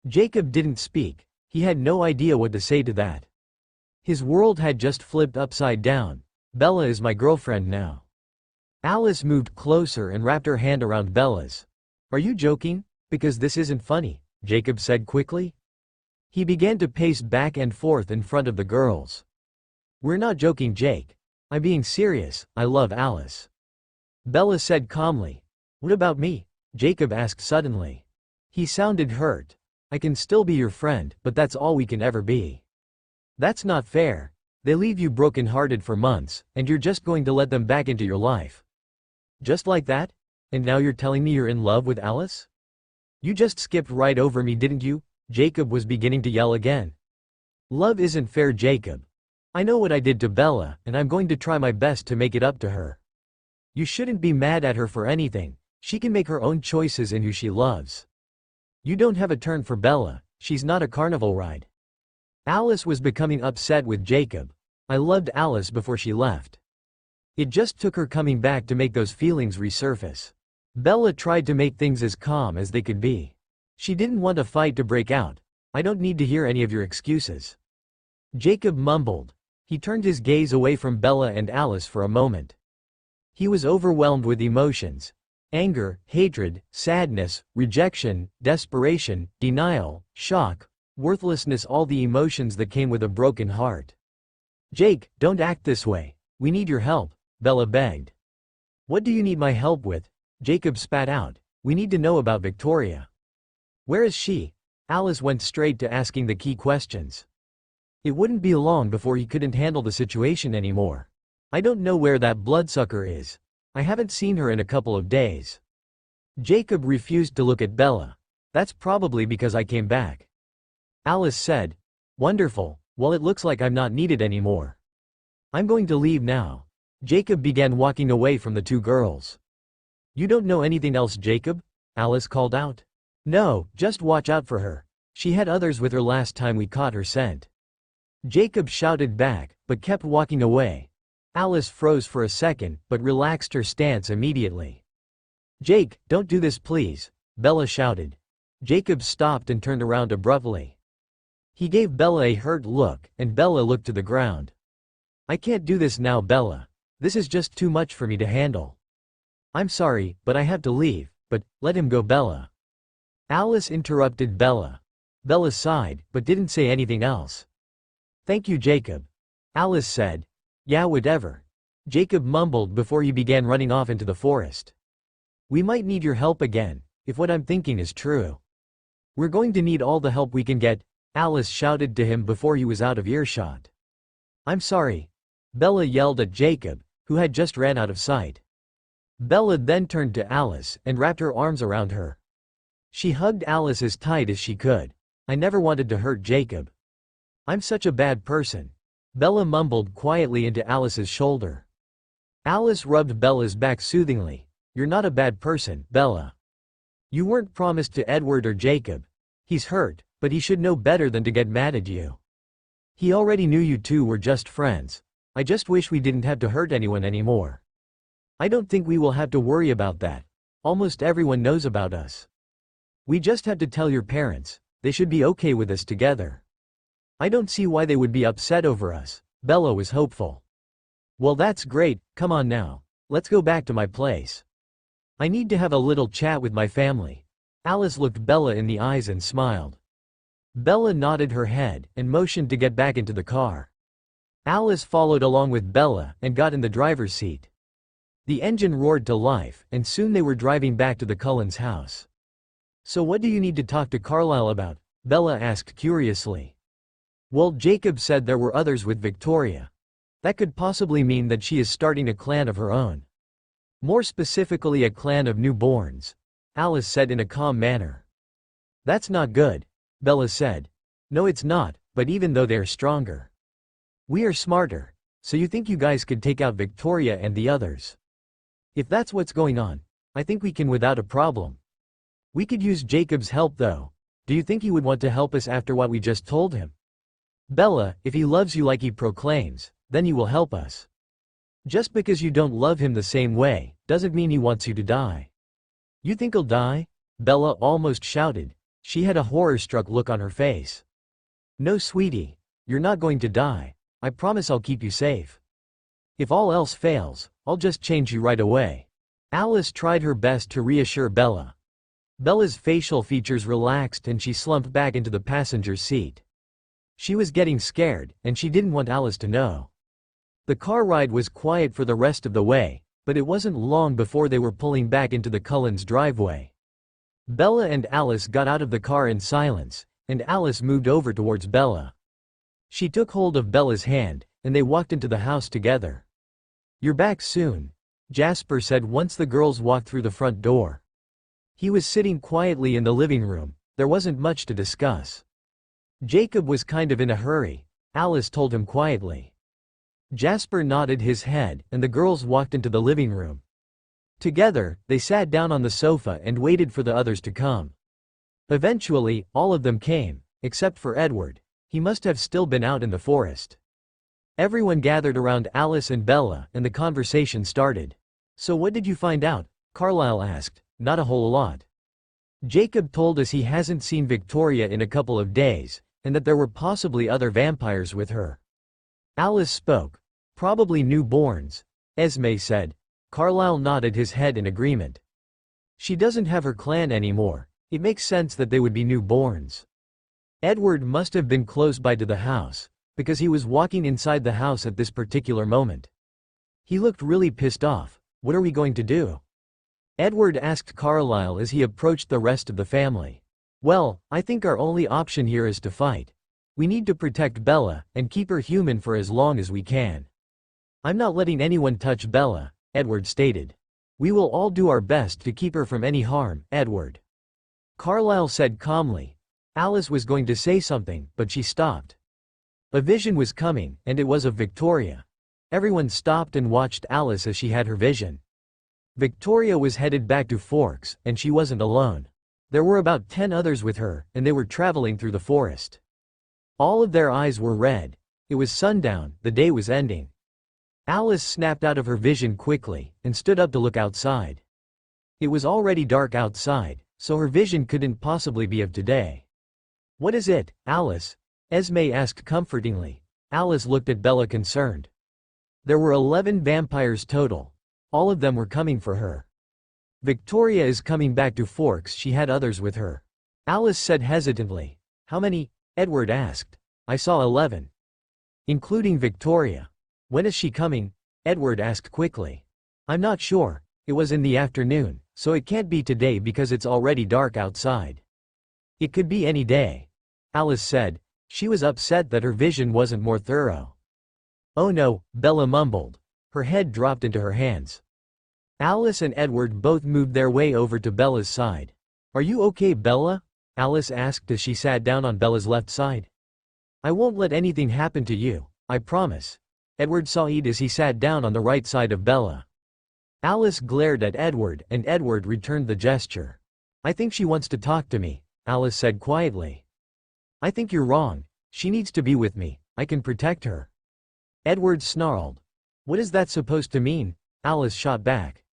Jacob didn't speak. He had no idea what to say to that. His world had just flipped upside down. "Bella is my girlfriend now." Alice moved closer and wrapped her hand around Bella's. "Are you joking? Because this isn't funny," Jacob said quickly. He began to pace back and forth in front of the girls. "We're not joking, Jake. I'm being serious, I love Alice," Bella said calmly. "What about me?" Jacob asked suddenly. He sounded hurt. "I can still be your friend, but that's all we can ever be." "That's not fair. They leave you broken-hearted for months, and you're just going to let them back into your life. Just like that? And now you're telling me you're in love with Alice? You just skipped right over me, didn't you?" Jacob was beginning to yell again. "Love isn't fair, Jacob. I know what I did to Bella, and I'm going to try my best to make it up to her. You shouldn't be mad at her for anything. She can make her own choices in who she loves. You don't have a turn for Bella, she's not a carnival ride." Alice was becoming upset with Jacob. "I loved Alice before she left. It just took her coming back to make those feelings resurface." Bella tried to make things as calm as they could be. She didn't want a fight to break out. "I don't need to hear any of your excuses," Jacob mumbled. He turned his gaze away from Bella and Alice for a moment. He was overwhelmed with emotions. Anger, hatred, sadness, rejection, desperation, denial, shock, worthlessness, all the emotions that came with a broken heart. "Jake, don't act this way. We need your help," Bella begged. "What do you need my help with?" Jacob spat out. "We need to know about Victoria. Where is she?" Alice went straight to asking the key questions. It wouldn't be long before he couldn't handle the situation anymore. "I don't know where that bloodsucker is. I haven't seen her in a couple of days." Jacob refused to look at Bella. "That's probably because I came back," Alice said. "Wonderful. Well, it looks like I'm not needed anymore. I'm going to leave now." Jacob began walking away from the two girls. You don't know anything else, Jacob? Alice called out. No, just watch out for her. She had others with her last time we caught her scent. Jacob shouted back, but kept walking away. Alice froze for a second, but relaxed her stance immediately. Jake, don't do this please, Bella shouted. Jacob stopped and turned around abruptly. He gave Bella a hurt look, and Bella looked to the ground. I can't do this now, Bella. This is just too much for me to handle. I'm sorry, but I have to leave, but let him go, Bella. Alice interrupted Bella. Bella sighed, but didn't say anything else. Thank you, Jacob. Alice said. Yeah, whatever. Jacob mumbled before he began running off into the forest. We might need your help again, if what I'm thinking is true. We're going to need all the help we can get, Alice shouted to him before he was out of earshot. I'm sorry. Bella yelled at Jacob, who had just ran out of sight. Bella then turned to Alice and wrapped her arms around her. She hugged Alice as tight as she could. I never wanted to hurt Jacob. I'm such a bad person. Bella mumbled quietly into Alice's shoulder. Alice rubbed Bella's back soothingly. You're not a bad person, Bella. You weren't promised to Edward or Jacob. He's hurt, but he should know better than to get mad at you. He already knew you two were just friends. I just wish we didn't have to hurt anyone anymore. I don't think we will have to worry about that. Almost everyone knows about us. We just had to tell your parents. They should be okay with us together. I don't see why they would be upset over us. Bella was hopeful. Well, that's great, come on now. Let's go back to my place. I need to have a little chat with my family. Alice looked Bella in the eyes and smiled. Bella nodded her head and motioned to get back into the car. Alice followed along with Bella and got in the driver's seat. The engine roared to life, and soon they were driving back to the Cullens' house. So what do you need to talk to Carlisle about? Bella asked curiously. Well, Jacob said there were others with Victoria. That could possibly mean that she is starting a clan of her own. More specifically a clan of newborns, Alice said in a calm manner. That's not good, Bella said. No, it's not, but even though they're stronger. We are smarter, so you think you guys could take out Victoria and the others? If that's what's going on, I think we can without a problem. We could use Jacob's help though. Do you think he would want to help us after what we just told him? Bella, if he loves you like he proclaims, then he will help us. Just because you don't love him the same way, doesn't mean he wants you to die. You think he'll die? Bella almost shouted. She had a horror-struck look on her face. No, sweetie. You're not going to die. I promise I'll keep you safe. If all else fails, I'll just change you right away. Alice tried her best to reassure Bella. Bella's facial features relaxed and she slumped back into the passenger seat. She was getting scared, and she didn't want Alice to know. The car ride was quiet for the rest of the way, but it wasn't long before they were pulling back into the Cullens' driveway. Bella and Alice got out of the car in silence, and Alice moved over towards Bella. She took hold of Bella's hand, and they walked into the house together. You're back soon, Jasper said once the girls walked through the front door. He was sitting quietly in the living room. There wasn't much to discuss. Jacob was kind of in a hurry, Alice told him quietly. Jasper nodded his head, and the girls walked into the living room. Together, they sat down on the sofa and waited for the others to come. Eventually, all of them came, except for Edward. He must have still been out in the forest. Everyone gathered around Alice and Bella, and the conversation started. So what did you find out? Carlisle asked. Not a whole lot. Jacob told us he hasn't seen Victoria in a couple of days, and that there were possibly other vampires with her. Alice spoke. Probably newborns, Esme said. Carlisle nodded his head in agreement. She doesn't have her clan anymore. It makes sense that they would be newborns. Edward must have been close by to the house, because he was walking inside the house at this particular moment. He looked really pissed off. What are we going to do? Edward asked Carlisle as he approached the rest of the family. Well, I think our only option here is to fight. We need to protect Bella, and keep her human for as long as we can. I'm not letting anyone touch Bella, Edward stated. We will all do our best to keep her from any harm, Edward. Carlisle said calmly. Alice was going to say something, but she stopped. A vision was coming, and it was of Victoria. Everyone stopped and watched Alice as she had her vision. Victoria was headed back to Forks, and she wasn't alone. There were about 10 others with her, and they were traveling through the forest. All of their eyes were red. It was sundown, the day was ending. Alice snapped out of her vision quickly, and stood up to look outside. It was already dark outside, so her vision couldn't possibly be of today. "What is it, Alice?" Esme asked comfortingly. Alice looked at Bella concerned. There were 11 vampires total. All of them were coming for her. "Victoria is coming back to Forks, she had others with her," Alice said hesitantly. "How many?" Edward asked. "I saw 11. Including Victoria." "When is she coming?" Edward asked quickly. "I'm not sure. It was in the afternoon, so it can't be today because it's already dark outside." "It could be any day," Alice said. She was upset that her vision wasn't more thorough. "Oh no," Bella mumbled. Her head dropped into her hands. Alice and Edward both moved their way over to Bella's side. "Are you okay, Bella?" Alice asked as she sat down on Bella's left side. "I won't let anything happen to you, I promise." Edward sighed as he sat down on the right side of Bella. Alice glared at Edward, and Edward returned the gesture. "I think she wants to talk to me," Alice said quietly. "I think you're wrong. She needs to be with me. I can protect her." Edward snarled. "What is that supposed to mean?" Alice shot back.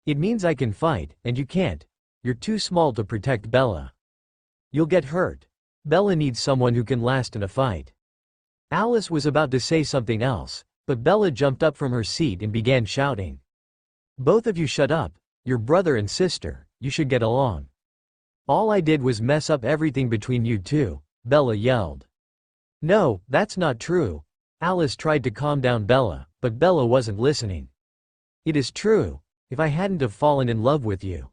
"It means I can fight, and you can't. You're too small to protect Bella. You'll get hurt. Bella needs someone who can last in a fight." Alice was about to say something else, but Bella jumped up from her seat and began shouting. "Both of you shut up. You're brother and sister, you should get along." "All I did was mess up everything between you two," Bella yelled. "No, that's not true." Alice tried to calm down Bella, but Bella wasn't listening. "It is true. If I hadn't have fallen in love with you,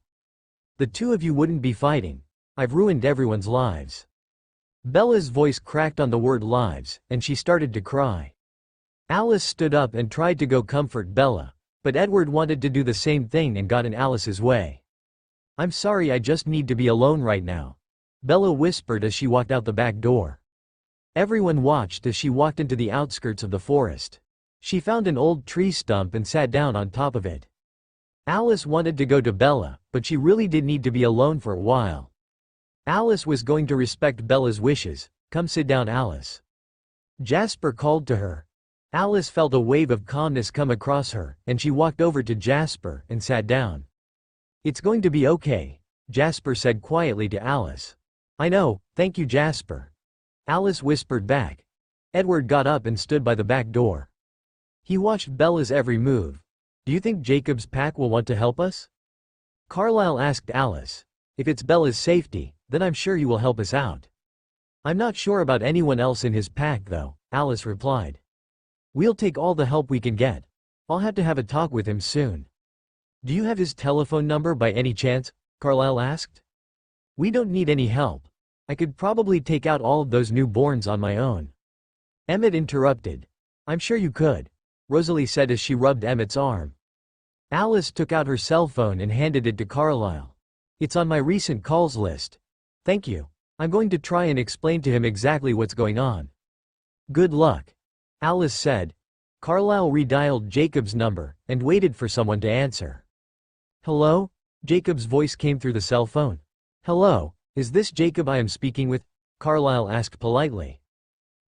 the two of you wouldn't be fighting. I've ruined everyone's lives." Bella's voice cracked on the word lives, and she started to cry. Alice stood up and tried to go comfort Bella, but Edward wanted to do the same thing and got in Alice's way. "I'm sorry, I just need to be alone right now," Bella whispered as she walked out the back door. Everyone watched as she walked into the outskirts of the forest. She found an old tree stump and sat down on top of it. Alice wanted to go to Bella, but she really did need to be alone for a while. Alice was going to respect Bella's wishes. "Come sit down, Alice." Jasper called to her. Alice felt a wave of calmness come across her, and she walked over to Jasper and sat down. "It's going to be okay," Jasper said quietly to Alice. "I know, thank you, Jasper," Alice whispered back. Edward got up and stood by the back door. He watched Bella's every move. "Do you think Jacob's pack will want to help us?" Carlisle asked Alice. "If it's Bella's safety, then I'm sure he will help us out." "I'm not sure about anyone else in his pack though," Alice replied. "We'll take all the help we can get. I'll have to have a talk with him soon." "Do you have his telephone number by any chance?" Carlisle asked. "We don't need any help. I could probably take out all of those newborns on my own." Emmett interrupted. "I'm sure you could," Rosalie said as she rubbed Emmett's arm. Alice took out her cell phone and handed it to Carlisle. "It's on my recent calls list. Thank you. I'm going to try and explain to him exactly what's going on." "Good luck," Alice said. Carlisle redialed Jacob's number and waited for someone to answer. "Hello?" Jacob's voice came through the cell phone. "Hello, is this Jacob I am speaking with?" Carlisle asked politely.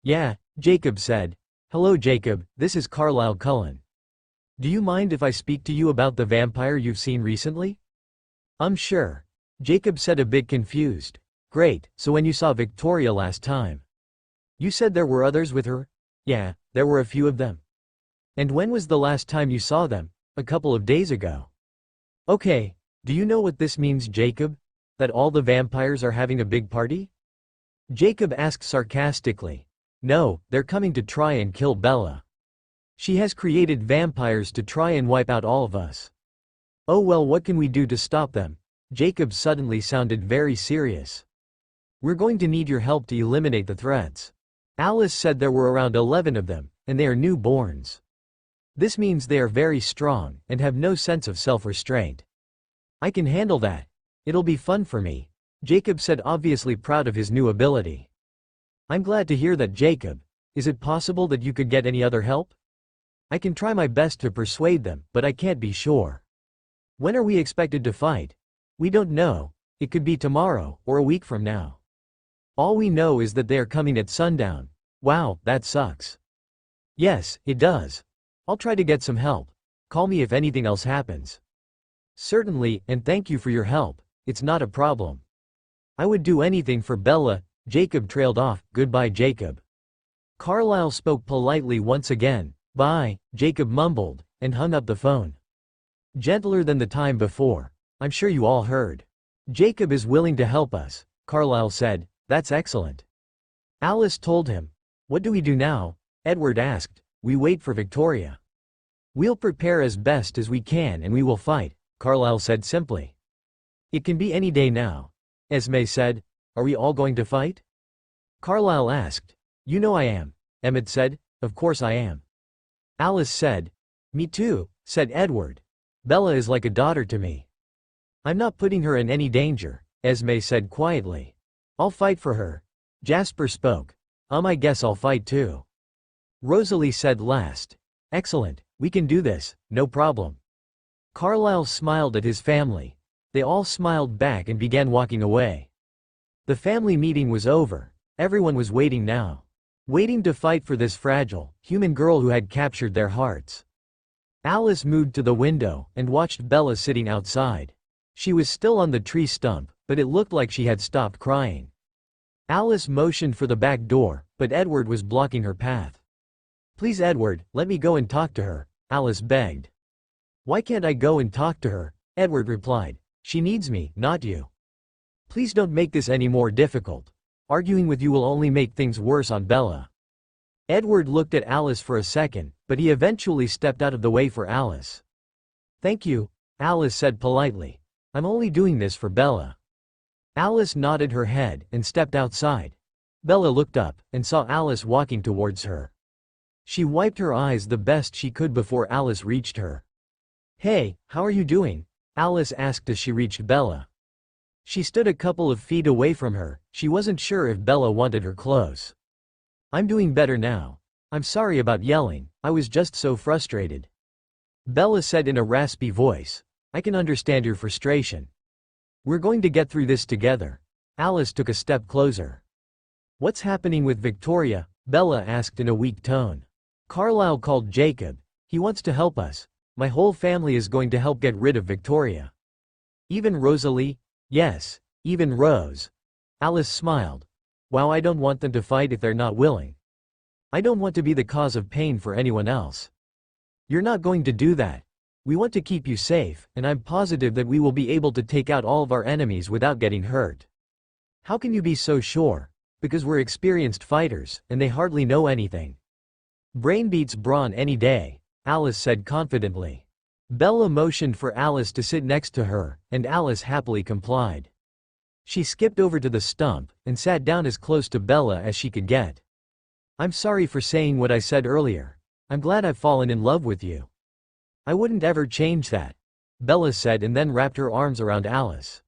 "Yeah," Jacob said. "Hello Jacob, this is Carlisle Cullen. Do you mind if I speak to you about the vampire you've seen recently?" Sure," Jacob said, a bit confused. "Great, so when you saw Victoria last time, you said there were others with her?" "Yeah, there were a few of them." "And when was the last time you saw them?" "A couple of days ago." "Okay, do you know what this means, Jacob? That all the vampires are having a big party?" Jacob asked sarcastically. "No, they're coming to try and kill Bella. She has created vampires to try and wipe out all of us." "Oh well, what can we do to stop them?" Jacob suddenly sounded very serious. "We're going to need your help to eliminate the threats." Alice said there were around 11 of them, and they are newborns. This means they are very strong, and have no sense of self-restraint. "I can handle that. It'll be fun for me," Jacob said, obviously proud of his new ability. "I'm glad to hear that, Jacob. Is it possible that you could get any other help?" "I can try my best to persuade them, but I can't be sure." When are we expected to fight? We don't know. It could be tomorrow, or a week from now. All we know is that they are coming at sundown. Wow, that sucks. Yes, it does. I'll try to get some help. Call me if anything else happens. Certainly, and thank you for your help. It's not a problem. I would do anything for Bella. Jacob trailed off. Goodbye, Jacob. Carlyle spoke politely once again. Bye, Jacob mumbled, and hung up the phone. Gentler than the time before. I'm sure you all heard. Jacob is willing to help us, Carlyle said. That's excellent. Alice told him. What do we do now? Edward asked. We wait for Victoria. We'll prepare as best as we can and we will fight, Carlyle said simply. It can be any day now. Esme said. Are we all going to fight? Carlyle asked. You know I am, Emmett said. Of course I am. Alice said. Me too, said Edward. Bella is like a daughter to me. I'm not putting her in any danger, Esme said quietly. I'll fight for her. Jasper spoke. I guess I'll fight too. Rosalie said last. Excellent, we can do this, no problem. Carlyle smiled at his family. They all smiled back and began walking away. The family meeting was over. Everyone was waiting now. Waiting to fight for this fragile, human girl who had captured their hearts. Alice moved to the window and watched Bella sitting outside. She was still on the tree stump, but it looked like she had stopped crying. Alice motioned for the back door, but Edward was blocking her path. Please Edward, let me go and talk to her, Alice begged. Why can't I go and talk to her? Edward replied. She needs me, not you. Please don't make this any more difficult. Arguing with you will only make things worse on Bella. Edward looked at Alice for a second, but he eventually stepped out of the way for Alice. Thank you, Alice said politely. I'm only doing this for Bella. Alice nodded her head and stepped outside. Bella looked up and saw Alice walking towards her. She wiped her eyes the best she could before Alice reached her. Hey, how are you doing? Alice asked as she reached Bella. She stood a couple of feet away from her. She wasn't sure if Bella wanted her close. I'm doing better now. I'm sorry about yelling, I was just so frustrated. Bella said in a raspy voice. I can understand your frustration. We're going to get through this together. Alice took a step closer. What's happening with Victoria? Bella asked in a weak tone. Carlyle called Jacob. He wants to help us. My whole family is going to help get rid of Victoria. Even Rosalie? Yes, even Rose. Alice smiled. Wow, I don't want them to fight if they're not willing. I don't want to be the cause of pain for anyone else. You're not going to do that. We want to keep you safe, and I'm positive that we will be able to take out all of our enemies without getting hurt. How can you be so sure? Because we're experienced fighters, and they hardly know anything. Brain beats brawn any day, Alice said confidently. Bella motioned for Alice to sit next to her, and Alice happily complied. She skipped over to the stump, and sat down as close to Bella as she could get. I'm sorry for saying what I said earlier. I'm glad I've fallen in love with you. I wouldn't ever change that, Bella said and then wrapped her arms around Alice.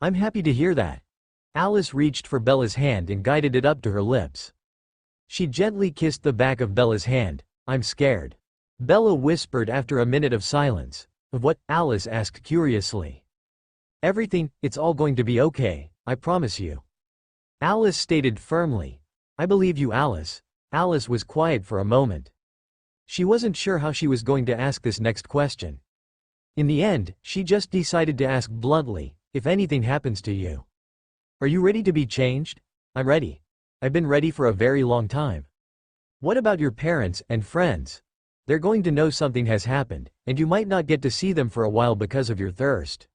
I'm happy to hear that. Alice reached for Bella's hand and guided it up to her lips. She gently kissed the back of Bella's hand. I'm scared. Bella whispered after a minute of silence. Of what? Alice asked curiously. Everything, it's all going to be okay, I promise you. Alice stated firmly. I believe you, Alice. Alice was quiet for a moment. She wasn't sure how she was going to ask this next question. In the end, she just decided to ask bluntly, if anything happens to you. Are you ready to be changed? I'm ready. I've been ready for a very long time. What about your parents and friends? They're going to know something has happened, and you might not get to see them for a while because of your thirst.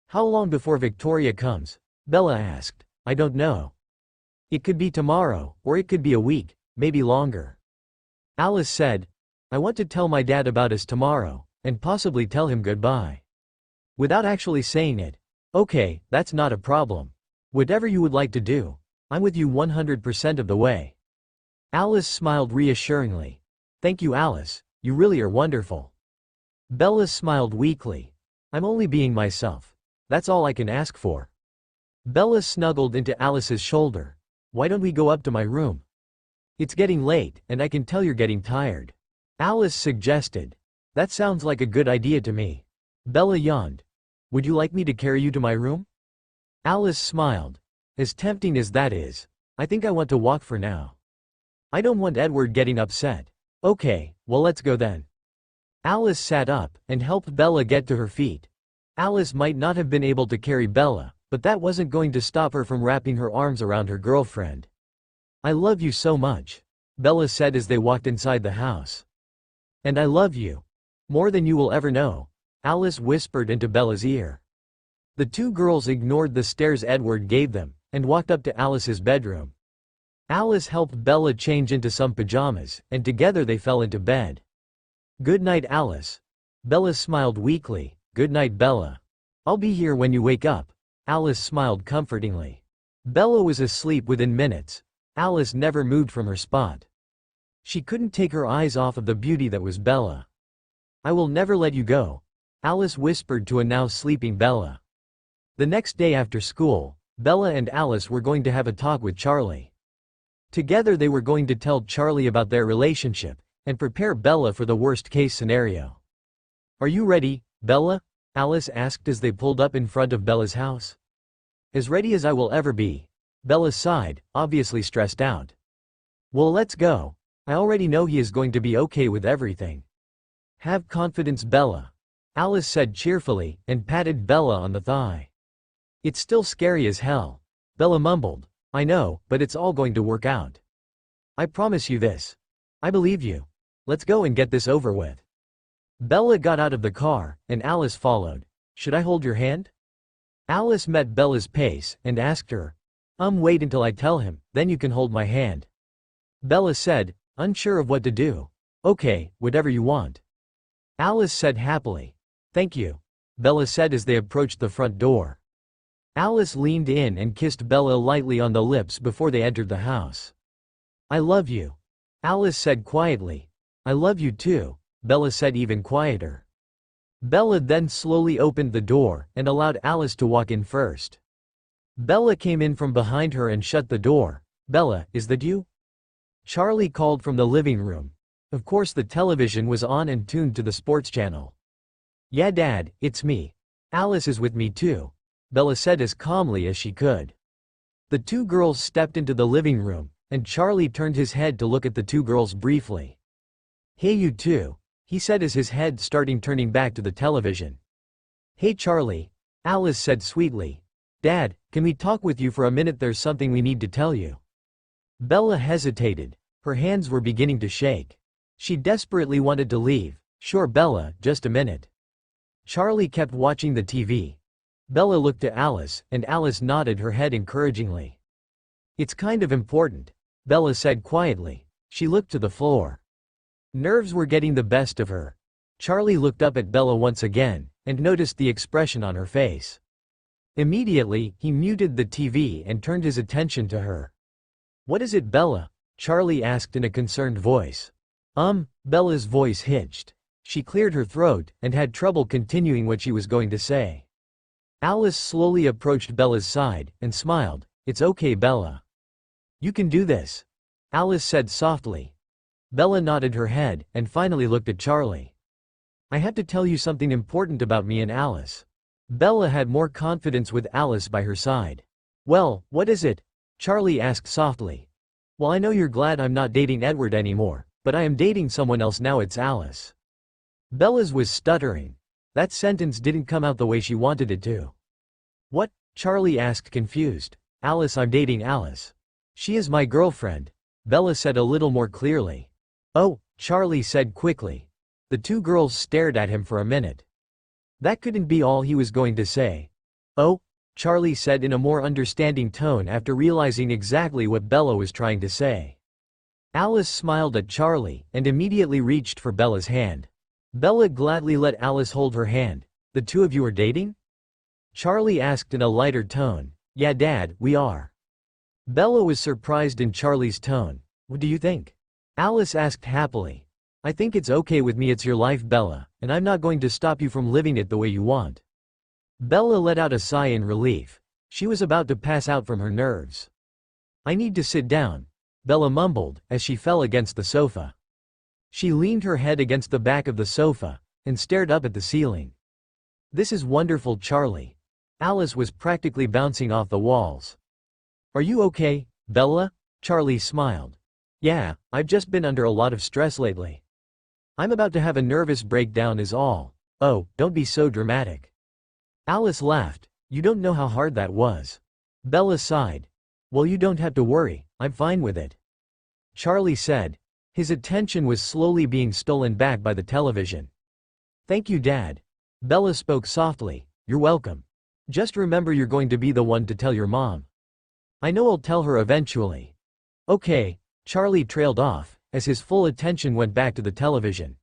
How long before Victoria comes? Bella asked. I don't know. It could be tomorrow, or it could be a week, maybe longer. Alice said, I want to tell my dad about us tomorrow, and possibly tell him goodbye. Without actually saying it. Okay, that's not a problem. Whatever you would like to do. I'm with you 100% of the way. Alice smiled reassuringly. Thank you, Alice. You really are wonderful. Bella smiled weakly. I'm only being myself. That's all I can ask for. Bella snuggled into Alice's shoulder. Why don't we go up to my room? It's getting late, and I can tell you're getting tired. Alice suggested. That sounds like a good idea to me. Bella yawned. Would you like me to carry you to my room? Alice smiled. As tempting as that is, I think I want to walk for now. I don't want Edward getting upset. Okay, well let's go then. Alice sat up and helped Bella get to her feet. Alice might not have been able to carry Bella, but that wasn't going to stop her from wrapping her arms around her girlfriend. I love you so much, Bella said as they walked inside the house. And I love you. More than you will ever know, Alice whispered into Bella's ear. The two girls ignored the stares Edward gave them, and walked up to Alice's bedroom. Alice helped Bella change into some pajamas, and together they fell into bed. Good night, Alice. Bella smiled weakly. Good night, Bella. I'll be here when you wake up. Alice smiled comfortingly. Bella was asleep within minutes. Alice never moved from her spot. She couldn't take her eyes off of the beauty that was Bella. I will never let you go, Alice whispered to a now sleeping Bella. The next day after school, Bella and Alice were going to have a talk with Charlie. Together they were going to tell Charlie about their relationship, and prepare Bella for the worst-case scenario. Are you ready, Bella? Alice asked as they pulled up in front of Bella's house. As ready as I will ever be. Bella sighed, obviously stressed out. Well, let's go. I already know he is going to be okay with everything. Have confidence, Bella, Alice said cheerfully, and patted Bella on the thigh. It's still scary as hell, Bella mumbled. I know, but it's all going to work out. I promise you this. I believe you. Let's go and get this over with. Bella got out of the car, and Alice followed. Should I hold your hand? Alice met Bella's pace, and asked her. Wait until I tell him, then you can hold my hand. Bella said, unsure of what to do. Okay, whatever you want. Alice said happily. Thank you, Bella said as they approached the front door. Alice leaned in and kissed Bella lightly on the lips before they entered the house. I love you, Alice said quietly. I love you too, Bella said even quieter. Bella then slowly opened the door and allowed Alice to walk in first. Bella came in from behind her and shut the door. Bella, is that you? Charlie called from the living room. Of course the television was on and tuned to the sports channel. Yeah, Dad, it's me. Alice is with me too, Bella said as calmly as she could. The two girls stepped into the living room, and Charlie turned his head to look at the two girls briefly. Hey you two, he said as his head started turning back to the television. Hey Charlie, Alice said sweetly. Dad, can we talk with you for a minute? There's something we need to tell you. Bella hesitated. Her hands were beginning to shake. She desperately wanted to leave. Sure Bella, just a minute. Charlie kept watching the TV. Bella looked to Alice, and Alice nodded her head encouragingly. It's kind of important, Bella said quietly. She looked to the floor. Nerves were getting the best of her. Charlie looked up at Bella once again, and noticed the expression on her face. Immediately, he muted the TV and turned his attention to her. What is it, Bella? Charlie asked in a concerned voice. Bella's voice hitched. She cleared her throat, and had trouble continuing what she was going to say. Alice slowly approached Bella's side, and smiled. It's okay, Bella. You can do this, Alice said softly. Bella nodded her head, and finally looked at Charlie. I have to tell you something important about me and Alice. Bella had more confidence with Alice by her side. Well, what is it? Charlie asked softly. Well, I know you're glad I'm not dating Edward anymore, but I am dating someone else now. It's Alice. Bella's was stuttering. That sentence didn't come out the way she wanted it to. What? Charlie asked confused. Alice, I'm dating Alice. She is my girlfriend, Bella said a little more clearly. Oh, Charlie said quickly. The two girls stared at him for a minute. That couldn't be all he was going to say. Oh, Charlie said in a more understanding tone after realizing exactly what Bella was trying to say. Alice smiled at Charlie, and immediately reached for Bella's hand. Bella gladly let Alice hold her hand. The two of you are dating? Charlie asked in a lighter tone. Yeah, Dad, we are. Bella was surprised in Charlie's tone. What do you think? Alice asked happily. I think it's okay with me. It's your life, Bella, and I'm not going to stop you from living it the way you want. Bella let out a sigh in relief. She was about to pass out from her nerves. I need to sit down, Bella mumbled, as she fell against the sofa. She leaned her head against the back of the sofa, and stared up at the ceiling. This is wonderful, Charlie. Alice was practically bouncing off the walls. Are you okay, Bella? Charlie smiled. Yeah, I've just been under a lot of stress lately. I'm about to have a nervous breakdown is all. Oh, don't be so dramatic. Alice laughed. You don't know how hard that was. Bella sighed. Well, you don't have to worry, I'm fine with it. Charlie said. His attention was slowly being stolen back by the television. Thank you, Dad. Bella spoke softly. You're welcome. Just remember you're going to be the one to tell your mom. I know I'll tell her eventually. Okay. Charlie trailed off, as his full attention went back to the television.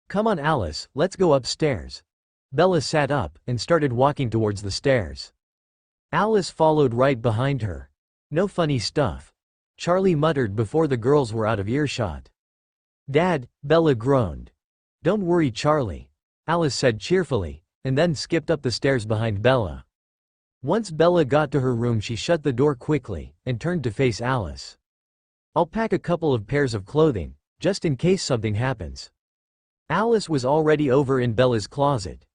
Come on, Alice, let's go upstairs. Bella sat up and started walking towards the stairs. Alice followed right behind her. No funny stuff. Charlie muttered before the girls were out of earshot. Dad, Bella groaned. Don't worry, Charlie, Alice said cheerfully, and then skipped up the stairs behind Bella. Once Bella got to her room, she shut the door quickly and turned to face Alice. I'll pack a couple of pairs of clothing, just in case something happens. Alice was already over in Bella's closet.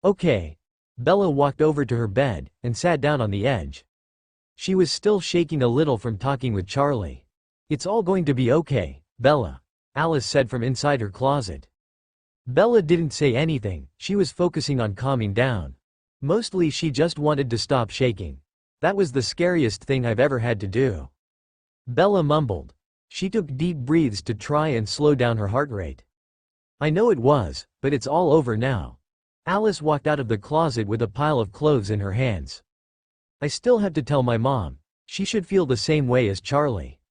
Okay. Bella walked over to her bed and sat down on the edge. She was still shaking a little from talking with Charlie. It's all going to be okay, Bella, Alice said from inside her closet. Bella didn't say anything, she was focusing on calming down. Mostly she just wanted to stop shaking. That was the scariest thing I've ever had to do. Bella mumbled. She took deep breaths to try and slow down her heart rate. I know it was, but it's all over now. Alice walked out of the closet with a pile of clothes in her hands. I still have to tell my mom. She should feel the same way as Charlie.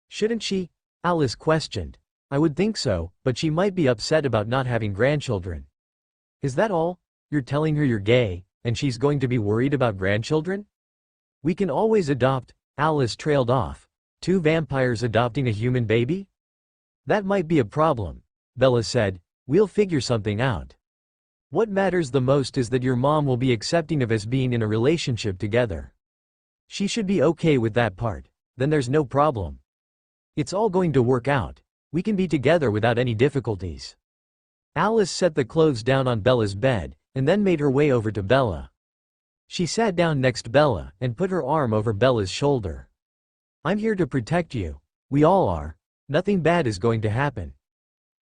Shouldn't she? Alice questioned. I would think so, but she might be upset about not having grandchildren. Is that all? You're telling her you're gay, and she's going to be worried about grandchildren? We can always adopt, Alice trailed off. 2 vampires adopting a human baby? That might be a problem, Bella said. We'll figure something out. What matters the most is that your mom will be accepting of us being in a relationship together. She should be okay with that part, then there's no problem. It's all going to work out. We can be together without any difficulties. Alice set the clothes down on Bella's bed, and then made her way over to Bella. She sat down next to Bella and put her arm over Bella's shoulder. I'm here to protect you. We all are. Nothing bad is going to happen.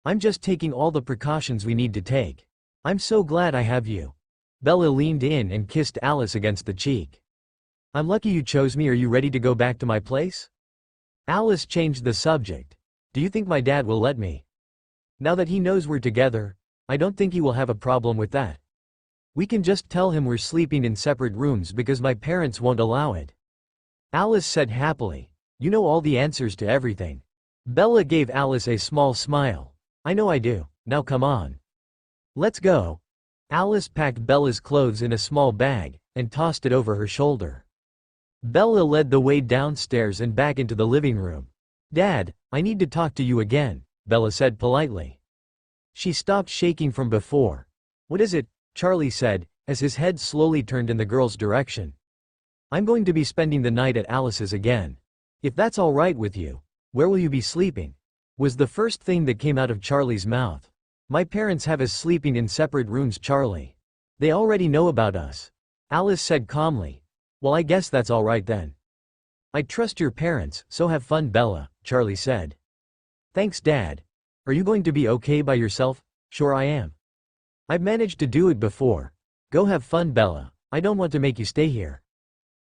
I'm just taking all the precautions we need to take. I'm so glad I have you. Bella leaned in and kissed Alice against the cheek. I'm lucky you chose me. Are you ready to go back to my place? Alice changed the subject. Do you think my dad will let me? Now that he knows we're together, I don't think he will have a problem with that. We can just tell him we're sleeping in separate rooms because my parents won't allow it. Alice said happily. You know all the answers to everything. Bella gave Alice a small smile. I know I do. Now come on. Let's go. Alice packed Bella's clothes in a small bag and tossed it over her shoulder. Bella led the way downstairs and back into the living room. Dad, I need to talk to you again, Bella said politely. She stopped shaking from before. What is it? Charlie said, as his head slowly turned in the girl's direction. I'm going to be spending the night at Alice's again. If that's all right with you. Where will you be sleeping? Was the first thing that came out of Charlie's mouth. My parents have us sleeping in separate rooms, Charlie. They already know about us. Alice said calmly. Well, I guess that's all right then. I trust your parents, so have fun, Bella, Charlie said. Thanks, Dad. Are you going to be okay by yourself? Sure I am. I've managed to do it before. Go have fun, Bella. I don't want to make you stay here.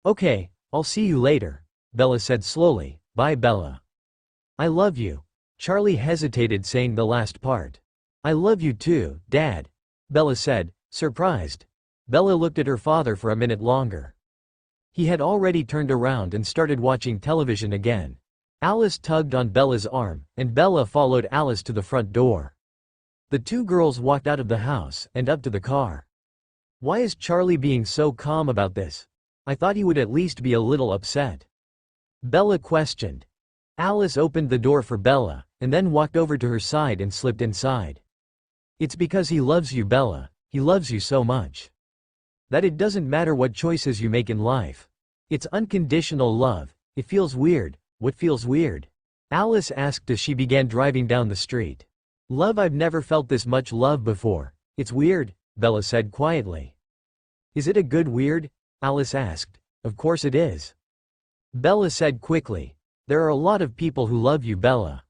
Okay, I'll see you later, Bella said slowly. Bye, Bella. I love you. Charlie hesitated, saying the last part. I love you too, Dad, Bella said, surprised. Bella looked at her father for a minute longer. He had already turned around and started watching television again. Alice tugged on Bella's arm, and Bella followed Alice to the front door. The 2 girls walked out of the house and up to the car. Why is Charlie being so calm about this? I thought he would at least be a little upset. Bella questioned. Alice opened the door for Bella, and then walked over to her side and slipped inside. It's because he loves you, Bella. He loves you so much. That it doesn't matter what choices you make in life. It's unconditional love. It feels weird. What feels weird? Alice asked as she began driving down the street. Love, I've never felt this much love before. It's weird, Bella said quietly. Is it a good weird? Alice asked. Of course it is. Bella said quickly. There are a lot of people who love you, Bella.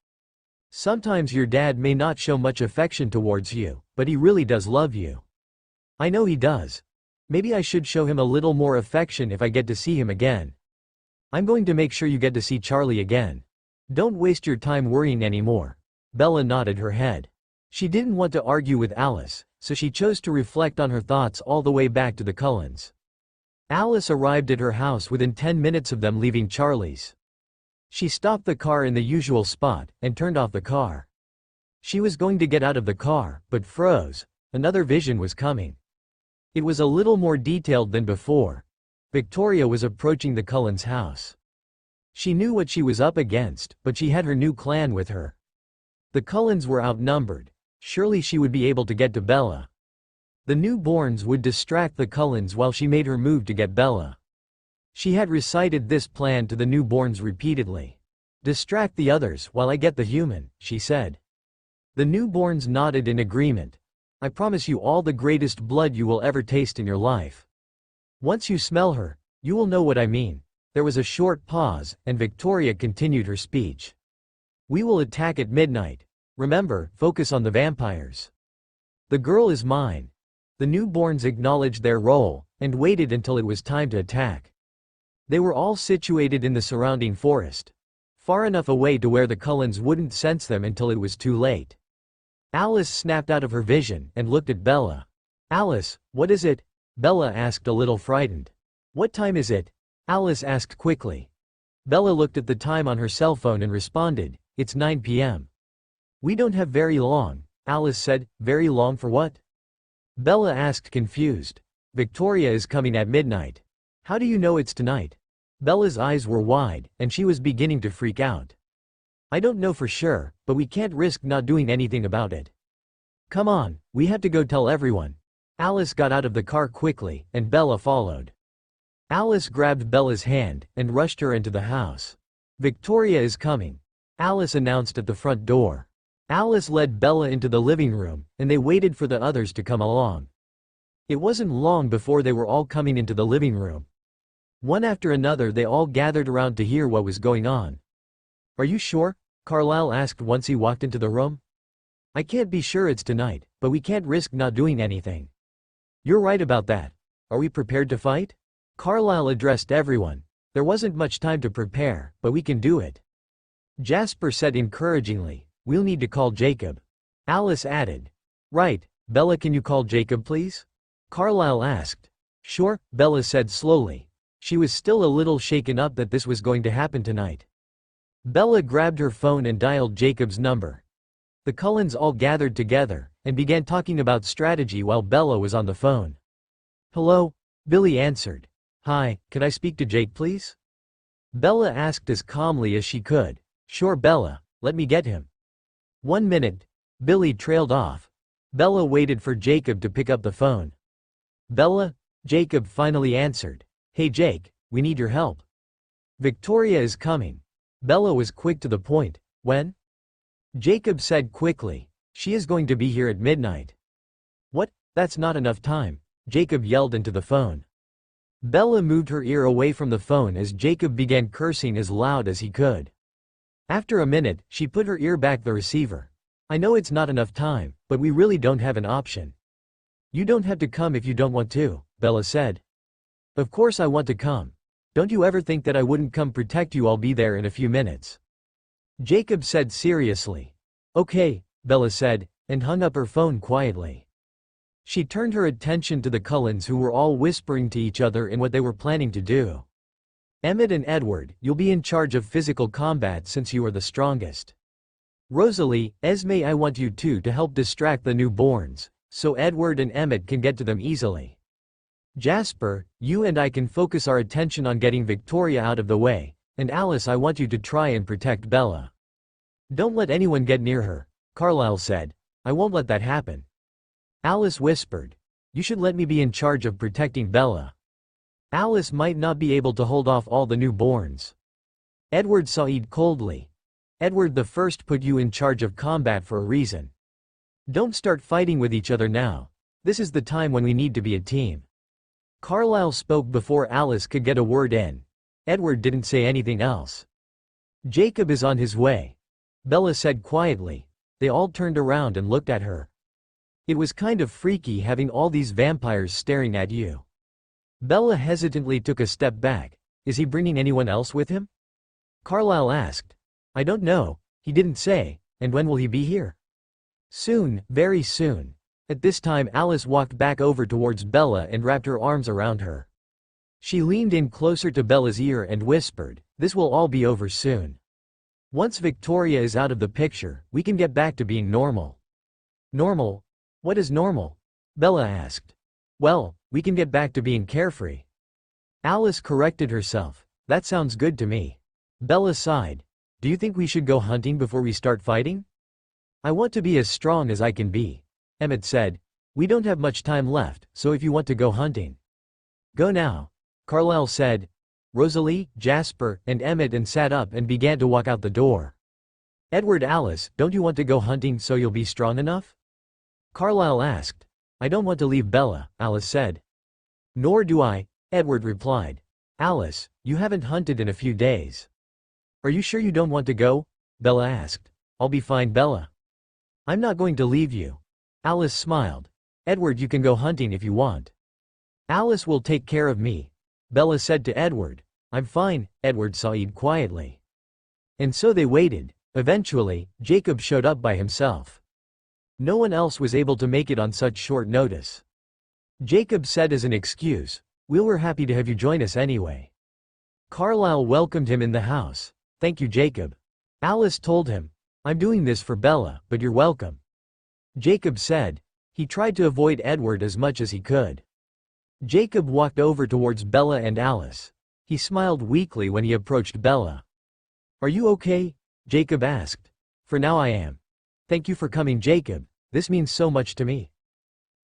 Sometimes your dad may not show much affection towards you, but he really does love you. I know he does. Maybe I should show him a little more affection if I get to see him again. I'm going to make sure you get to see Charlie again. Don't waste your time worrying anymore. Bella nodded her head. She didn't want to argue with Alice, so she chose to reflect on her thoughts all the way back to the Cullens. Alice arrived at her house within 10 minutes of them leaving Charlie's. She stopped the car in the usual spot and turned off the car. She was going to get out of the car, but froze. Another vision was coming. It was a little more detailed than before. Victoria was approaching the Cullens' house. She knew what she was up against, but she had her new clan with her. The Cullens were outnumbered. Surely she would be able to get to Bella. The newborns would distract the Cullens while she made her move to get Bella. She had recited this plan to the newborns repeatedly. Distract the others while I get the human, she said. The newborns nodded in agreement. I promise you all the greatest blood you will ever taste in your life. Once you smell her, you will know what I mean. There was a short pause, and Victoria continued her speech. We will attack at midnight. Remember, focus on the vampires. The girl is mine. The newborns acknowledged their role, and waited until it was time to attack. They were all situated in the surrounding forest, far enough away to where the Cullens wouldn't sense them until it was too late. Alice snapped out of her vision and looked at Bella. Alice, what is it? Bella asked a little frightened. What time is it? Alice asked quickly. Bella looked at the time on her cell phone and responded, it's 9 p.m. We don't have very long, Alice said. Very long for what? Bella asked confused. Victoria is coming at midnight. How do you know it's tonight? Bella's eyes were wide, and she was beginning to freak out. I don't know for sure, but we can't risk not doing anything about it. Come on, we have to go tell everyone. Alice got out of the car quickly, and Bella followed. Alice grabbed Bella's hand and rushed her into the house. Victoria is coming, Alice announced at the front door. Alice led Bella into the living room, and they waited for the others to come along. It wasn't long before they were all coming into the living room. One after another they all gathered around to hear what was going on. Are you sure? Carlisle asked once he walked into the room. I can't be sure it's tonight, but we can't risk not doing anything. You're right about that. Are we prepared to fight? Carlisle addressed everyone. There wasn't much time to prepare, but we can do it. Jasper said encouragingly. We'll need to call Jacob. Alice added. Right, Bella, can you call Jacob please? Carlisle asked. Sure, Bella said slowly. She was still a little shaken up that this was going to happen tonight. Bella grabbed her phone and dialed Jacob's number. The Cullens all gathered together, and began talking about strategy while Bella was on the phone. Hello? Billy answered. Hi, can I speak to Jake please? Bella asked as calmly as she could. Sure Bella, let me get him. 1 minute. Billy trailed off. Bella waited for Jacob to pick up the phone. Bella? Jacob finally answered. Hey Jake, we need your help. Victoria is coming. Bella was quick to the point. When? Jacob said quickly. She is going to be here at midnight. What? That's not enough time, Jacob yelled into the phone. Bella moved her ear away from the phone as Jacob began cursing as loud as he could. After a minute, she put her ear back the receiver. I know it's not enough time, but we really don't have an option. You don't have to come if you don't want to, Bella said. Of course I want to come. Don't you ever think that I wouldn't come protect you? I'll be there in a few minutes. Jacob said seriously. Okay, Bella said, and hung up her phone quietly. She turned her attention to the Cullens who were all whispering to each other in what they were planning to do. Emmett and Edward, you'll be in charge of physical combat since you are the strongest. Rosalie, Esme, I want you two to help distract the newborns, so Edward and Emmett can get to them easily. Jasper, you and I can focus our attention on getting Victoria out of the way, and Alice, I want you to try and protect Bella. Don't let anyone get near her, Carlisle said. I won't let that happen. Alice whispered. You should let me be in charge of protecting Bella. Alice might not be able to hold off all the newborns. Edward sighed coldly. Edward the First put you in charge of combat for a reason. Don't start fighting with each other now. This is the time when we need to be a team. Carlisle spoke before Alice could get a word in. Edward didn't say anything else. Jacob is on his way, Bella said quietly. They all turned around and looked at her. It was kind of freaky having all these vampires staring at you. Bella hesitantly took a step back. Is he bringing anyone else with him? Carlisle asked. I don't know, he didn't say. And when will he be here? Soon, very soon. At this time Alice walked back over towards Bella and wrapped her arms around her. She leaned in closer to Bella's ear and whispered, this will all be over soon. Once Victoria is out of the picture, we can get back to being normal. Normal? What is normal? Bella asked. Well, we can get back to being carefree. Alice corrected herself. That sounds good to me. Bella sighed. Do you think we should go hunting before we start fighting? I want to be as strong as I can be. Emmett said. We don't have much time left, so if you want to go hunting. Go now. Carlisle said. Rosalie, Jasper, and Emmett and sat up and began to walk out the door. Edward, Alice, don't you want to go hunting so you'll be strong enough? Carlisle asked. I don't want to leave Bella, Alice said. Nor do I, Edward replied. Alice, you haven't hunted in a few days. Are you sure you don't want to go? Bella asked. I'll be fine, Bella. I'm not going to leave you. Alice smiled. Edward, you can go hunting if you want. Alice will take care of me, Bella said to Edward. I'm fine, Edward sighed quietly. And so they waited. Eventually, Jacob showed up by himself. No one else was able to make it on such short notice. Jacob said as an excuse, we were happy to have you join us anyway. Carlisle welcomed him in the house. Thank you, Jacob. Alice told him, I'm doing this for Bella, but you're welcome. Jacob said. He tried to avoid Edward as much as he could. Jacob walked over towards Bella and Alice. He smiled weakly when he approached Bella. Are you okay? Jacob asked. For now I am. Thank you for coming, Jacob. This means so much to me.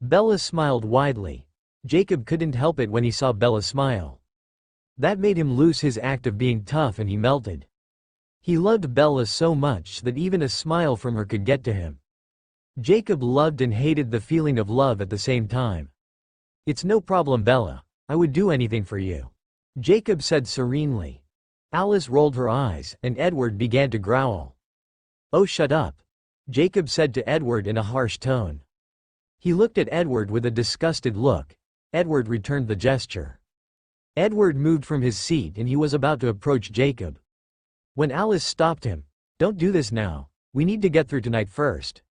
Bella smiled widely. Jacob couldn't help it when he saw Bella smile. That made him lose his act of being tough and he melted. He loved Bella so much that even a smile from her could get to him. Jacob loved and hated the feeling of love at the same time. It's no problem, Bella. I would do anything for you, Jacob said serenely. Alice rolled her eyes, and Edward began to growl. Oh, shut up, Jacob said to Edward in a harsh tone. He looked at Edward with a disgusted look. Edward returned the gesture. Edward moved from his seat and he was about to approach Jacob. When Alice stopped him, don't do this now, we need to get through tonight first.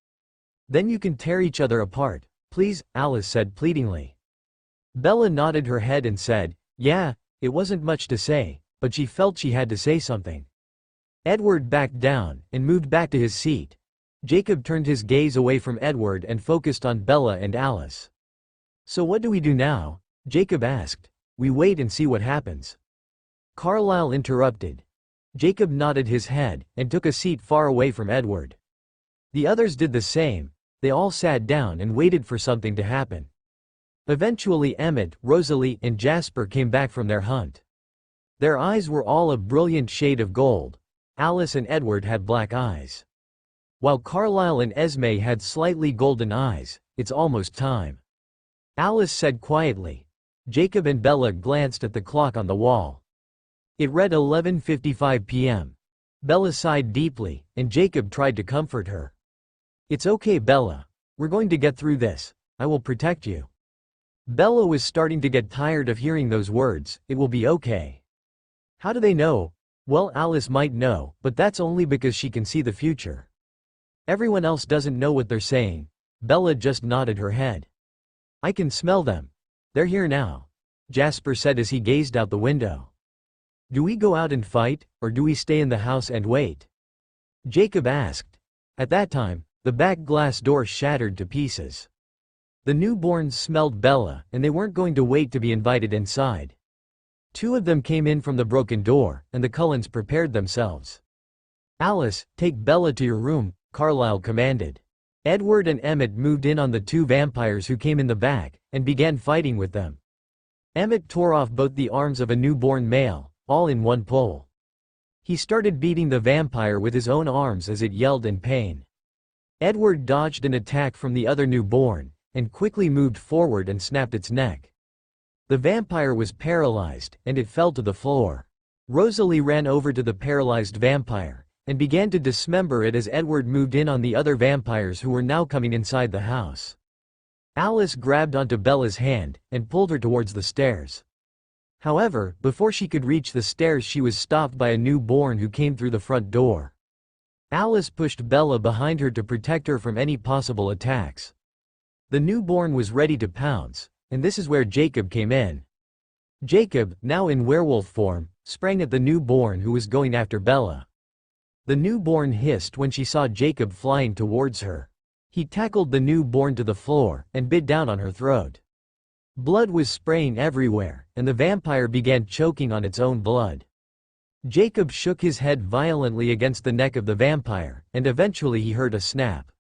Then you can tear each other apart, please, Alice said pleadingly. Bella nodded her head and said, yeah, it wasn't much to say, but she felt she had to say something. Edward backed down and moved back to his seat. Jacob turned his gaze away from Edward and focused on Bella and Alice. So what do we do now? Jacob asked. We wait and see what happens. Carlisle interrupted. Jacob nodded his head and took a seat far away from Edward. The others did the same. They all sat down and waited for something to happen. Eventually Emmett, Rosalie, and Jasper came back from their hunt. Their eyes were all a brilliant shade of gold. Alice and Edward had black eyes. While Carlisle and Esme had slightly golden eyes. It's almost time, Alice said quietly. Jacob and Bella glanced at the clock on the wall. It read 11:55 p.m. Bella sighed deeply, and Jacob tried to comfort her. It's okay, Bella. We're going to get through this. I will protect you. Bella was starting to get tired of hearing those words, it will be okay. How do they know? Well, Alice might know, but that's only because she can see the future. Everyone else doesn't know what they're saying. Bella just nodded her head. I can smell them. They're here now, Jasper said as he gazed out the window. Do we go out and fight, or do we stay in the house and wait? Jacob asked. At that time, the back glass door shattered to pieces. The newborns smelled Bella, and they weren't going to wait to be invited inside. Two of them came in from the broken door, and the Cullens prepared themselves. Alice, take Bella to your room, Carlisle commanded. Edward and Emmett moved in on the two vampires who came in the back, and began fighting with them. Emmett tore off both the arms of a newborn male, all in one pull. He started beating the vampire with his own arms as it yelled in pain. Edward dodged an attack from the other newborn, and quickly moved forward and snapped its neck. The vampire was paralyzed, and it fell to the floor. Rosalie ran over to the paralyzed vampire, and began to dismember it as Edward moved in on the other vampires who were now coming inside the house. Alice grabbed onto Bella's hand, and pulled her towards the stairs. However, before she could reach the stairs she was stopped by a newborn who came through the front door. Alice pushed Bella behind her to protect her from any possible attacks. The newborn was ready to pounce, and this is where Jacob came in. Jacob, now in werewolf form, sprang at the newborn who was going after Bella. The newborn hissed when she saw Jacob flying towards her. He tackled the newborn to the floor, and bit down on her throat. Blood was spraying everywhere, and the vampire began choking on its own blood. Jacob shook his head violently against the neck of the vampire, and eventually he heard a snap.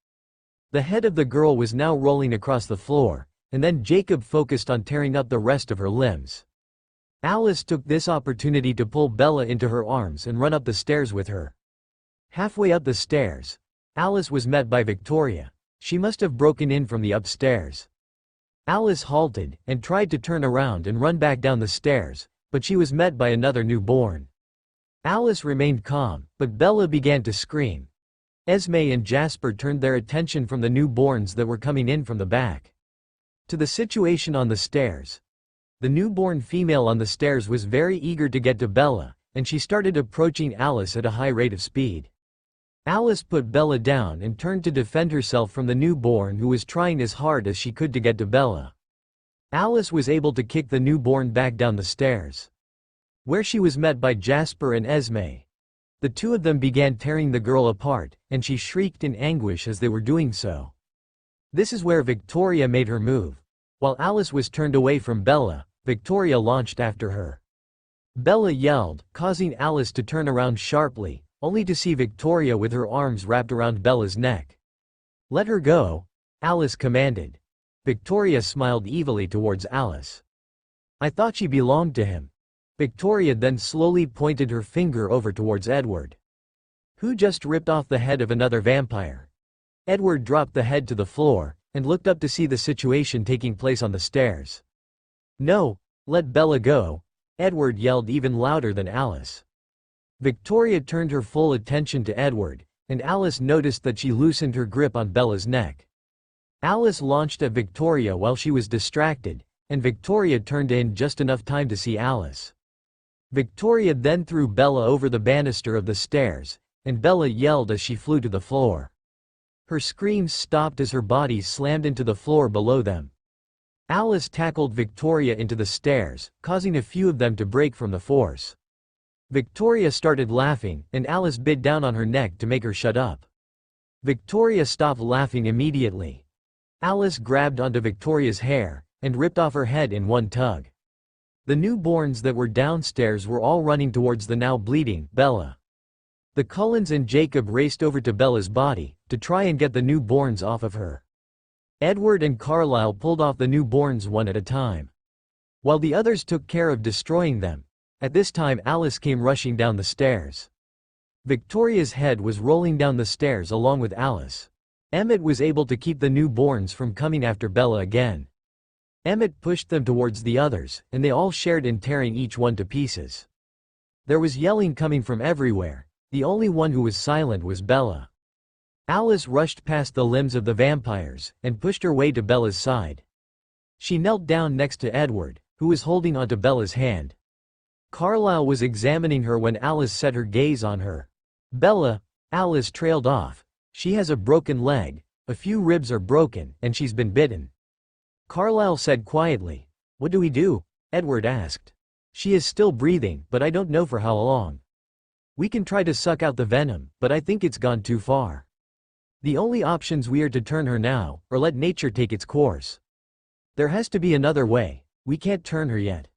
The head of the girl was now rolling across the floor, and then Jacob focused on tearing up the rest of her limbs. Alice took this opportunity to pull Bella into her arms and run up the stairs with her. Halfway up the stairs, Alice was met by Victoria. She must have broken in from the upstairs. Alice halted, and tried to turn around and run back down the stairs, but she was met by another newborn. Alice remained calm, but Bella began to scream. Esme and Jasper turned their attention from the newborns that were coming in from the back to the situation on the stairs. The newborn female on the stairs was very eager to get to Bella, and she started approaching Alice at a high rate of speed. Alice put Bella down and turned to defend herself from the newborn who was trying as hard as she could to get to Bella. Alice was able to kick the newborn back down the stairs, where she was met by Jasper and Esme. The two of them began tearing the girl apart, and she shrieked in anguish as they were doing so. This is where Victoria made her move. While Alice was turned away from Bella, Victoria launched after her. Bella yelled, causing Alice to turn around sharply, only to see Victoria with her arms wrapped around Bella's neck. "Let her go," Alice commanded. Victoria smiled evilly towards Alice. "I thought she belonged to him." Victoria then slowly pointed her finger over towards Edward, who just ripped off the head of another vampire. Edward dropped the head to the floor, and looked up to see the situation taking place on the stairs. "No, let Bella go," Edward yelled even louder than Alice. Victoria turned her full attention to Edward, and Alice noticed that she loosened her grip on Bella's neck. Alice launched at Victoria while she was distracted, and Victoria turned in just enough time to see Alice. Victoria then threw Bella over the banister of the stairs, and Bella yelled as she flew to the floor. Her screams stopped as her body slammed into the floor below them. Alice tackled Victoria into the stairs, causing a few of them to break from the force. Victoria started laughing, and Alice bit down on her neck to make her shut up. Victoria stopped laughing immediately. Alice grabbed onto Victoria's hair, and ripped off her head in one tug. The newborns that were downstairs were all running towards the now bleeding Bella. The Cullens and Jacob raced over to Bella's body, to try and get the newborns off of her. Edward and Carlisle pulled off the newborns one at a time, while the others took care of destroying them. At this time Alice came rushing down the stairs. Victoria's head was rolling down the stairs along with Alice. Emmett was able to keep the newborns from coming after Bella again. Emmett pushed them towards the others, and they all shared in tearing each one to pieces. There was yelling coming from everywhere. The only one who was silent was Bella. Alice rushed past the limbs of the vampires, and pushed her way to Bella's side. She knelt down next to Edward, who was holding onto Bella's hand. Carlisle was examining her when Alice set her gaze on her. "Bella," Alice trailed off. "She has a broken leg, a few ribs are broken, and she's been bitten." Carlisle said quietly. "What do we do?" Edward asked. "She is still breathing, but I don't know for how long. We can try to suck out the venom, but I think it's gone too far. The only options we are to turn her now, or let nature take its course. There has to be another way. We can't turn her yet."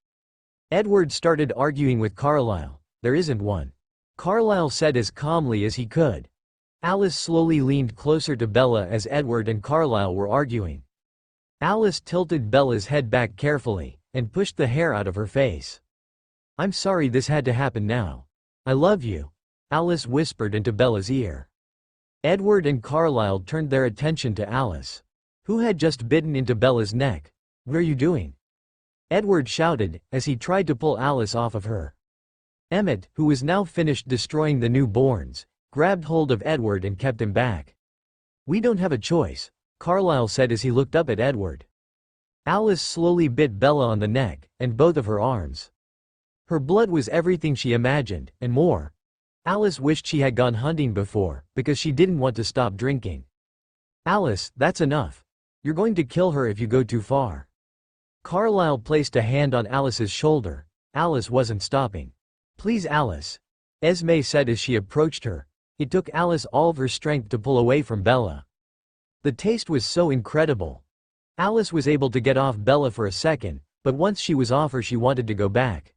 Edward started arguing with Carlisle. "There isn't one," Carlisle said as calmly as he could. Alice slowly leaned closer to Bella as Edward and Carlisle were arguing. Alice tilted Bella's head back carefully, and pushed the hair out of her face. "I'm sorry this had to happen now. I love you," Alice whispered into Bella's ear. Edward and Carlisle turned their attention to Alice. who had just bitten into Bella's neck. "What are you doing?" Edward shouted, as he tried to pull Alice off of her. Emmett, who was now finished destroying the newborns, grabbed hold of Edward and kept him back. "We don't have a choice," Carlyle said as he looked up at Edward. Alice slowly bit Bella on the neck, and both of her arms. Her blood was everything she imagined, and more. Alice wished she had gone hunting before, because she didn't want to stop drinking. "Alice, that's enough. You're going to kill her if you go too far." Carlyle placed a hand on Alice's shoulder. Alice wasn't stopping. "Please, Alice," Esme said as she approached her. It took Alice all of her strength to pull away from Bella. The taste was so incredible. Alice was able to get off Bella for a second, but once she was off her she wanted to go back.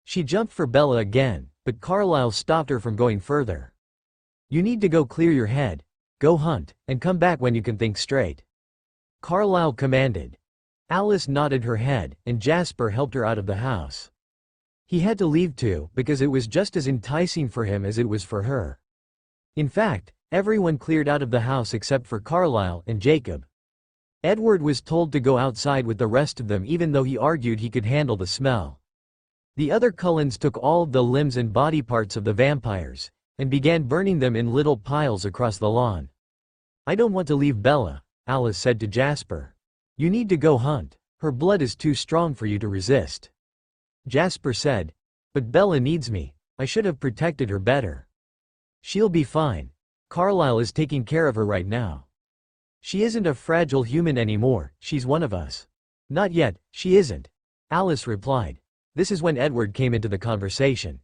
She jumped for Bella again, but Carlyle stopped her from going further. "You need to go clear your head. Go hunt, and come back when you can think straight," Carlyle commanded. Alice nodded her head, and Jasper helped her out of the house. He had to leave too, because it was just as enticing for him as it was for her. In fact, everyone cleared out of the house except for Carlyle and Jacob. Edward was told to go outside with the rest of them even though he argued he could handle the smell. The other Cullens took all of the limbs and body parts of the vampires, and began burning them in little piles across the lawn. "I don't want to leave Bella," Alice said to Jasper. "You need to go hunt. Her blood is too strong for you to resist." Jasper said, "But Bella needs me. I should have protected her better." "She'll be fine. Carlyle is taking care of her right now. She isn't a fragile human anymore, she's one of us." "Not yet, she isn't," Alice replied. This is when Edward came into the conversation.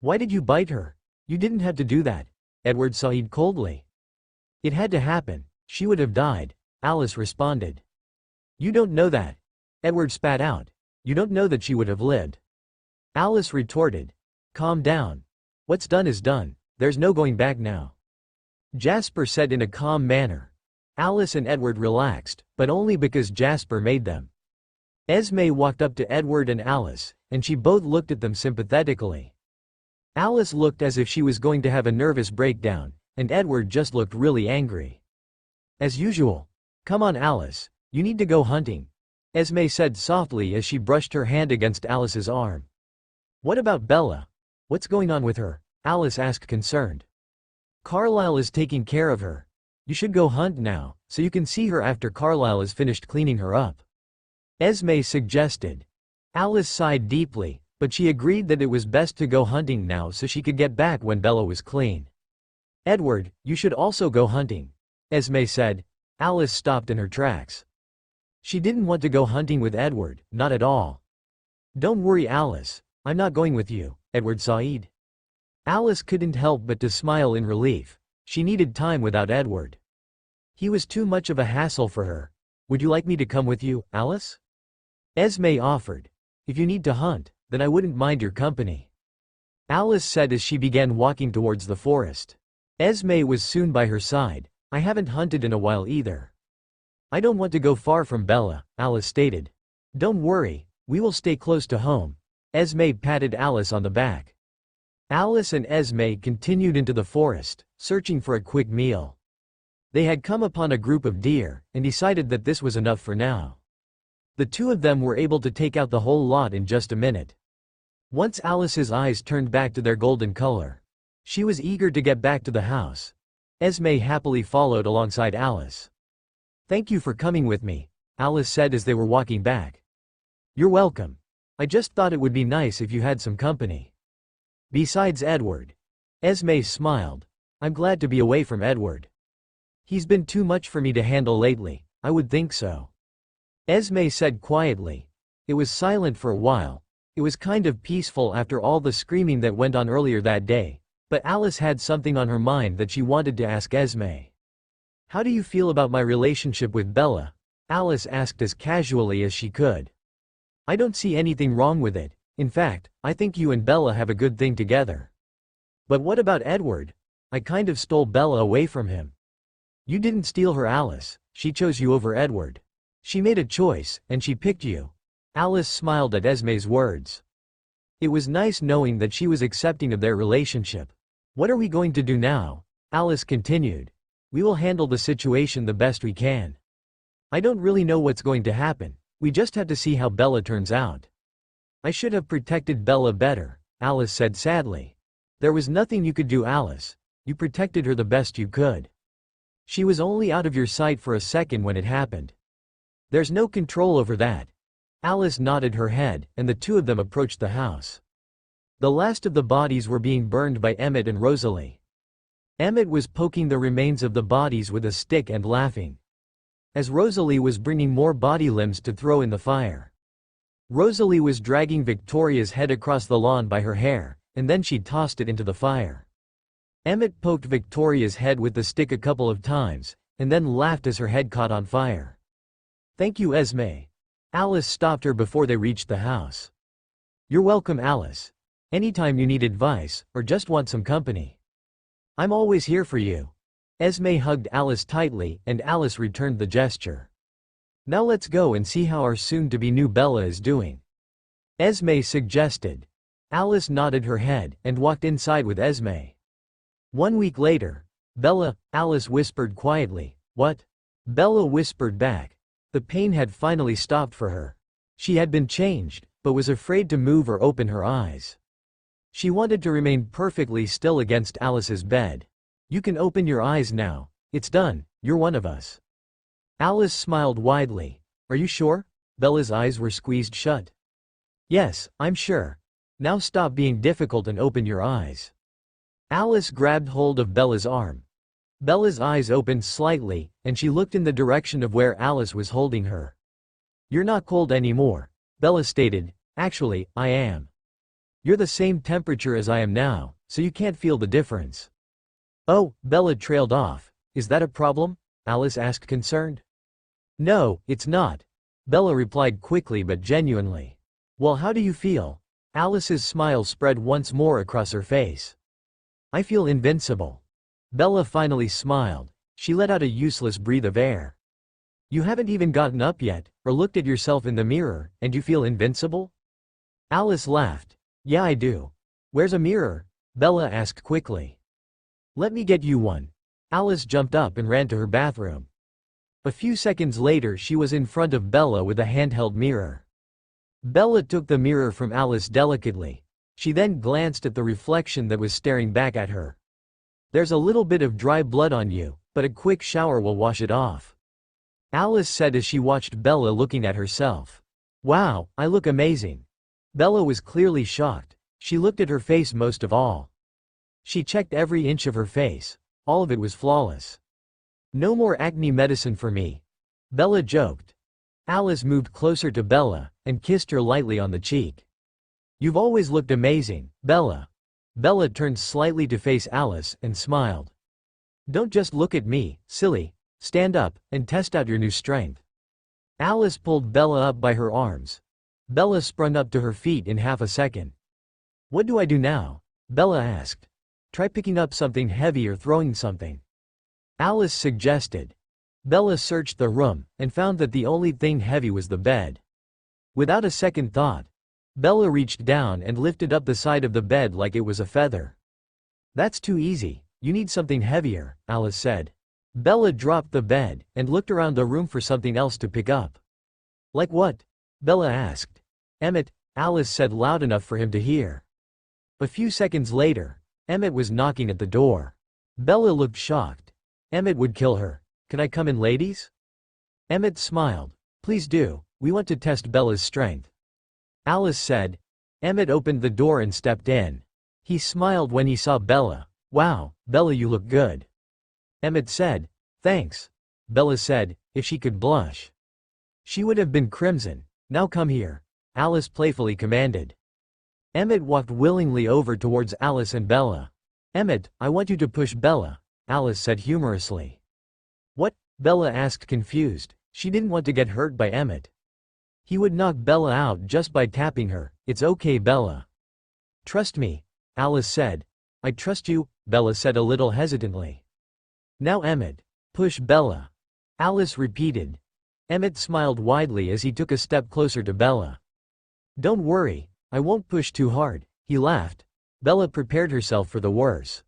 "Why did you bite her? You didn't have to do that," Edward said coldly. "It had to happen. She would have died," Alice responded. "You don't know that," Edward spat out. "You don't know that she would have lived." Alice retorted. "Calm down. What's done is done. There's no going back now," Jasper said in a calm manner. Alice and Edward relaxed, but only because Jasper made them. Esme walked up to Edward and Alice, and she both looked at them sympathetically. Alice looked as if she was going to have a nervous breakdown, and Edward just looked really angry. "As usual. Come on, Alice, you need to go hunting," Esme said softly as she brushed her hand against Alice's arm. "What about Bella? What's going on with her?" Alice asked concerned. "Carlyle is taking care of her. You should go hunt now, so you can see her after Carlyle is finished cleaning her up," Esme suggested. Alice sighed deeply, but she agreed that it was best to go hunting now so she could get back when Bella was clean. "Edward, you should also go hunting," Esme said. Alice stopped in her tracks. She didn't want to go hunting with Edward, not at all. "Don't worry, Alice, I'm not going with you," Edward said. Alice couldn't help but to smile in relief. She needed time without Edward. He was too much of a hassle for her. "Would you like me to come with you, Alice?" Esme offered. "If you need to hunt, then I wouldn't mind your company," Alice said as she began walking towards the forest. Esme was soon by her side. "I haven't hunted in a while either." "I don't want to go far from Bella," Alice stated. "Don't worry, we will stay close to home," Esme patted Alice on the back. Alice and Esme continued into the forest, searching for a quick meal. They had come upon a group of deer, and decided that this was enough for now. The two of them were able to take out the whole lot in just a minute. Once Alice's eyes turned back to their golden color, she was eager to get back to the house. Esme happily followed alongside Alice. "Thank you for coming with me," Alice said as they were walking back. "You're welcome. I just thought it would be nice if you had some company. Besides Edward." Esme smiled. "I'm glad to be away from Edward. He's been too much for me to handle lately." "I would think so," Esme said quietly. It was silent for a while. It was kind of peaceful after all the screaming that went on earlier that day, but Alice had something on her mind that she wanted to ask Esme. "How do you feel about my relationship with Bella?" Alice asked as casually as she could. "I don't see anything wrong with it. In fact, I think you and Bella have a good thing together." "But what about Edward? I kind of stole Bella away from him." "You didn't steal her, Alice. She chose you over Edward. She made a choice, and she picked you." Alice smiled at Esme's words. It was nice knowing that she was accepting of their relationship. "What are we going to do now?" Alice continued. "We will handle the situation the best we can." I don't really know what's going to happen. We just have to see how Bella turns out. I should have protected Bella better, Alice said sadly. There was nothing you could do, Alice. You protected her the best you could. She was only out of your sight for a second when it happened. There's no control over that. Alice nodded her head, and the two of them approached the house. The last of the bodies were being burned by Emmett and Rosalie. Emmett was poking the remains of the bodies with a stick and laughing, as Rosalie was bringing more body limbs to throw in the fire. Rosalie was dragging Victoria's head across the lawn by her hair, and then she tossed it into the fire. Emmett poked Victoria's head with the stick a couple of times, and then laughed as her head caught on fire. Thank you, Esme. Alice stopped her before they reached the house. You're welcome, Alice. Anytime you need advice, or just want some company, I'm always here for you. Esme hugged Alice tightly, and Alice returned the gesture. Now let's go and see how our soon-to-be new Bella is doing, Esme suggested. Alice nodded her head, and walked inside with Esme. 1 week later. Bella, Alice whispered quietly. What? Bella whispered back. The pain had finally stopped for her. She had been changed, but was afraid to move or open her eyes. She wanted to remain perfectly still against Alice's bed. You can open your eyes now. It's done. You're one of us. Alice smiled widely. Are you sure? Bella's eyes were squeezed shut. Yes, I'm sure. Now stop being difficult and open your eyes. Alice grabbed hold of Bella's arm. Bella's eyes opened slightly, and she looked in the direction of where Alice was holding her. You're not cold anymore, Bella stated. Actually, I am. You're the same temperature as I am now, so you can't feel the difference. Oh, Bella trailed off. Is that a problem? Alice asked, concerned. No, it's not. Bella replied quickly but genuinely. Well, how do you feel? Alice's smile spread once more across her face. I feel invincible. Bella finally smiled. She let out a useless breath of air. You haven't even gotten up yet, or looked at yourself in the mirror, and you feel invincible? Alice laughed. Yeah, I do. Where's a mirror? Bella asked quickly. Let me get you one. Alice jumped up and ran to her bathroom. A few seconds later she was in front of Bella with a handheld mirror. Bella took the mirror from Alice delicately. She then glanced at the reflection that was staring back at her. There's a little bit of dry blood on you, but a quick shower will wash it off, Alice said as she watched Bella looking at herself. Wow, I look amazing. Bella was clearly shocked. She looked at her face most of all. She checked every inch of her face. All of it was flawless. No more acne medicine for me, Bella joked. Alice moved closer to Bella, and kissed her lightly on the cheek. You've always looked amazing, Bella. Bella turned slightly to face Alice, and smiled. Don't just look at me, silly. Stand up, and test out your new strength. Alice pulled Bella up by her arms. Bella sprung up to her feet in half a second. What do I do now? Bella asked. Try picking up something heavy or throwing something, Alice suggested. Bella searched the room, and found that the only thing heavy was the bed. Without a second thought, Bella reached down and lifted up the side of the bed like it was a feather. That's too easy. You need something heavier, Alice said. Bella dropped the bed, and looked around the room for something else to pick up. Like what? Bella asked. Emmett, Alice said loud enough for him to hear. A few seconds later, Emmett was knocking at the door. Bella looked shocked. Emmett would kill her. Can I come in, ladies? Emmett smiled. Please do, we want to test Bella's strength, Alice said. Emmett opened the door and stepped in. He smiled when he saw Bella. Wow, Bella, you look good, Emmett said. Thanks, Bella said. If she could blush, she would have been crimson. Now come here, Alice playfully commanded. Emmett walked willingly over towards Alice and Bella. Emmett, I want you to push Bella, Alice said humorously. What? Bella asked, confused. She didn't want to get hurt by Emmett. He would knock Bella out just by tapping her. It's okay, Bella. Trust me, Alice said. I trust you, Bella said a little hesitantly. Now Emmett, push Bella, Alice repeated. Emmett smiled widely as he took a step closer to Bella. Don't worry, I won't push too hard, he laughed. Bella prepared herself for the worst.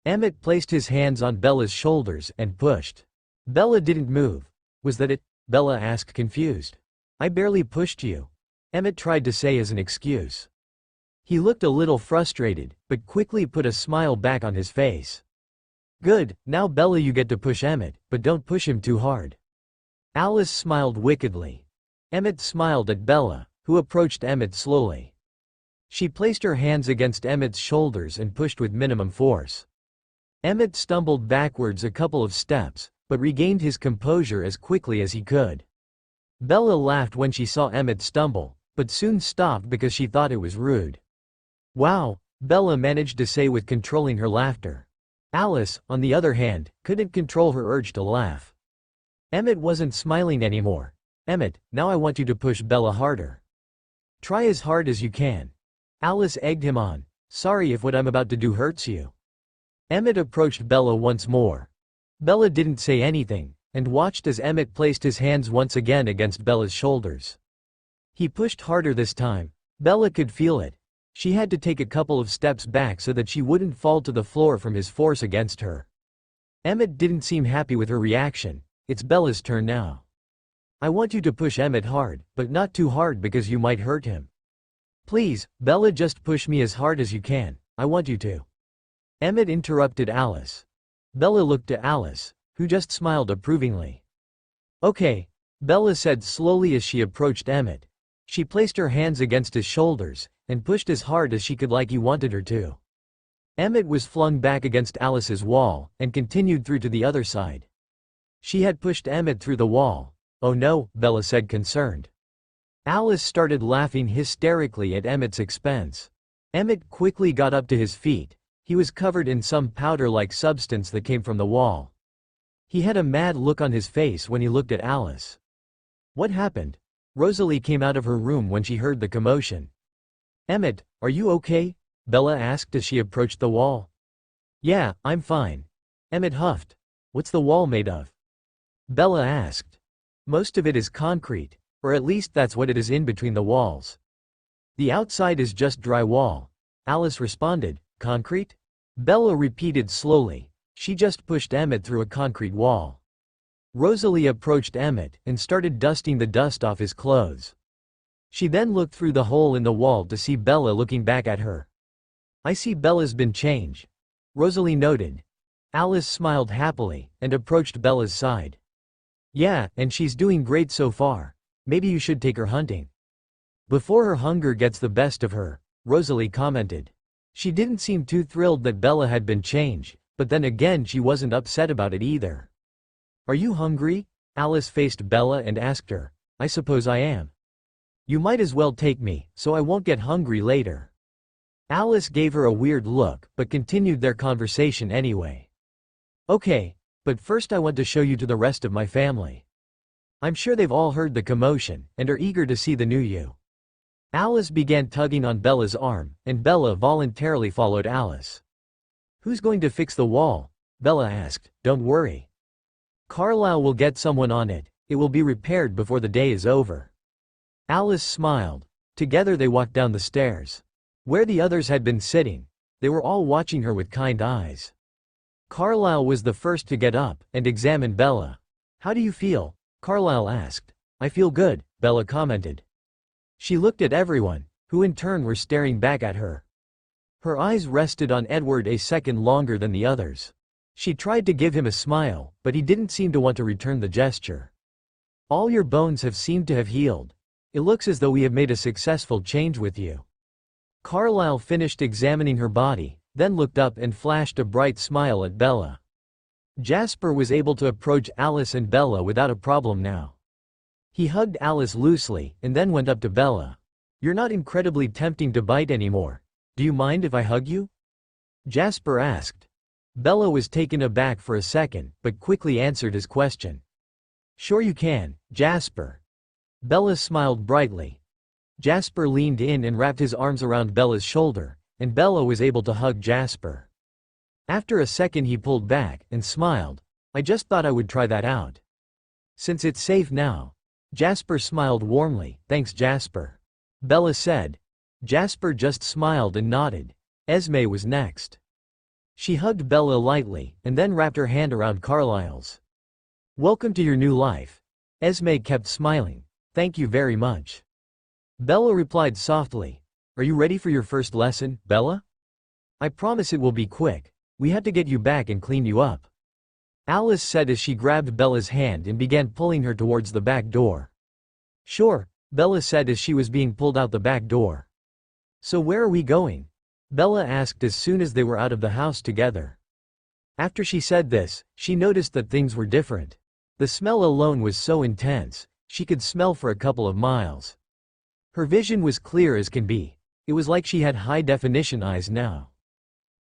Emmett placed his hands on Bella's shoulders and pushed. Bella didn't move. Was that it? Bella asked confused. I barely pushed you, Emmett tried to say as an excuse. He looked a little frustrated, but quickly put a smile back on his face. Good, now Bella, you get to push Emmett, but don't push him too hard. Alice smiled wickedly. Emmett smiled at Bella, who approached Emmett slowly. She placed her hands against Emmett's shoulders and pushed with minimum force. Emmett stumbled backwards a couple of steps, but regained his composure as quickly as he could. Bella laughed when she saw Emmett stumble, but soon stopped because she thought it was rude. Wow, Bella managed to say with controlling her laughter. Alice, on the other hand, couldn't control her urge to laugh. Emmett wasn't smiling anymore. Emmett, now I want you to push Bella harder. Try as hard as you can. Alice egged him on. Sorry if what I'm about to do hurts you. Emmett approached Bella once more. Bella didn't say anything, and watched as Emmett placed his hands once again against Bella's shoulders. He pushed harder this time. Bella could feel it. She had to take a couple of steps back so that she wouldn't fall to the floor from his force against her. Emmett didn't seem happy with her reaction. It's Bella's turn now. I want you to push Emmett hard, but not too hard because you might hurt him. Please, Bella, just push me as hard as you can. I want you to. Emmett interrupted Alice. Bella looked to Alice, who just smiled approvingly. Okay, Bella said slowly as she approached Emmett. She placed her hands against his shoulders, and pushed as hard as she could like he wanted her to. Emmett was flung back against Alice's wall, and continued through to the other side. She had pushed Emmett through the wall. Oh no, Bella said concerned. Alice started laughing hysterically at Emmett's expense. Emmett quickly got up to his feet. He was covered in some powder-like substance that came from the wall. He had a mad look on his face when he looked at Alice. What happened? Rosalie came out of her room when she heard the commotion. Emmett, are you okay? Bella asked as she approached the wall. Yeah, I'm fine. Emmett huffed. What's the wall made of? Bella asked. Most of it is concrete, or at least that's what it is in between the walls. The outside is just drywall. Alice responded. Concrete? Bella repeated slowly. She just pushed Emmett through a concrete wall. Rosalie approached Emmett and started dusting the dust off his clothes. She then looked through the hole in the wall to see Bella looking back at her. I see Bella's been changed, Rosalie noted. Alice smiled happily and approached Bella's side. Yeah, and she's doing great so far. Maybe you should take her hunting. Before her hunger gets the best of her, Rosalie commented. She didn't seem too thrilled that Bella had been changed, but then again she wasn't upset about it either. Are you hungry? Alice faced Bella and asked her. I suppose I am. You might as well take me, so I won't get hungry later. Alice gave her a weird look, but continued their conversation anyway. Okay, but first I want to show you to the rest of my family. I'm sure they've all heard the commotion, and are eager to see the new you. Alice began tugging on Bella's arm, and Bella voluntarily followed Alice. Who's going to fix the wall? Bella asked. Don't worry. Carlisle will get someone on it. It will be repaired before the day is over. Alice smiled. Together they walked down the stairs. Where the others had been sitting, they were all watching her with kind eyes. Carlisle was the first to get up and examine Bella. How do you feel? Carlisle asked. I feel good, Bella commented. She looked at everyone, who in turn were staring back at her. Her eyes rested on Edward a second longer than the others. She tried to give him a smile, but he didn't seem to want to return the gesture. All your bones have seemed to have healed. It looks as though we have made a successful change with you. Carlisle finished examining her body, then looked up and flashed a bright smile at Bella. Jasper was able to approach Alice and Bella without a problem now. He hugged Alice loosely, and then went up to Bella. You're not incredibly tempting to bite anymore. Do you mind if I hug you? Jasper asked. Bella was taken aback for a second, but quickly answered his question. Sure you can, Jasper. Bella smiled brightly. Jasper leaned in and wrapped his arms around Bella's shoulder, and Bella was able to hug Jasper. After a second he pulled back and smiled. I just thought I would try that out. Since it's safe now. Jasper smiled warmly. Thanks, Jasper. Bella said. Jasper just smiled and nodded. Esme was next. She hugged Bella lightly, and then wrapped her hand around Carlisle's. Welcome to your new life. Esme kept smiling. Thank you very much. Bella replied softly. Are you ready for your first lesson, Bella? I promise it will be quick. We have to get you back and clean you up. Alice said as she grabbed Bella's hand and began pulling her towards the back door. Sure, Bella said as she was being pulled out the back door. So where are we going? Bella asked as soon as they were out of the house together. After she said this, she noticed that things were different. The smell alone was so intense, she could smell for a couple of miles. Her vision was clear as can be. It was like she had high-definition eyes now.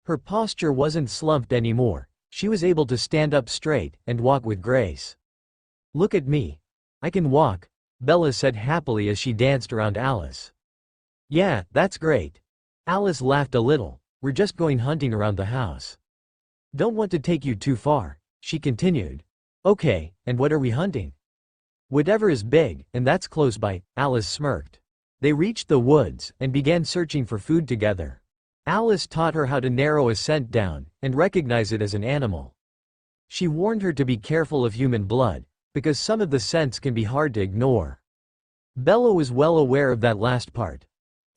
Her posture wasn't slumped anymore. She was able to stand up straight and walk with grace. Look at me. I can walk, Bella said happily as she danced around Alice. Yeah, that's great. Alice laughed a little. We're just going hunting around the house. Don't want to take you too far, she continued. Okay, and what are we hunting? Whatever is big, and that's close by, Alice smirked. They reached the woods and began searching for food together. Alice taught her how to narrow a scent down and recognize it as an animal. She warned her to be careful of human blood, because some of the scents can be hard to ignore. Bella was well aware of that last part.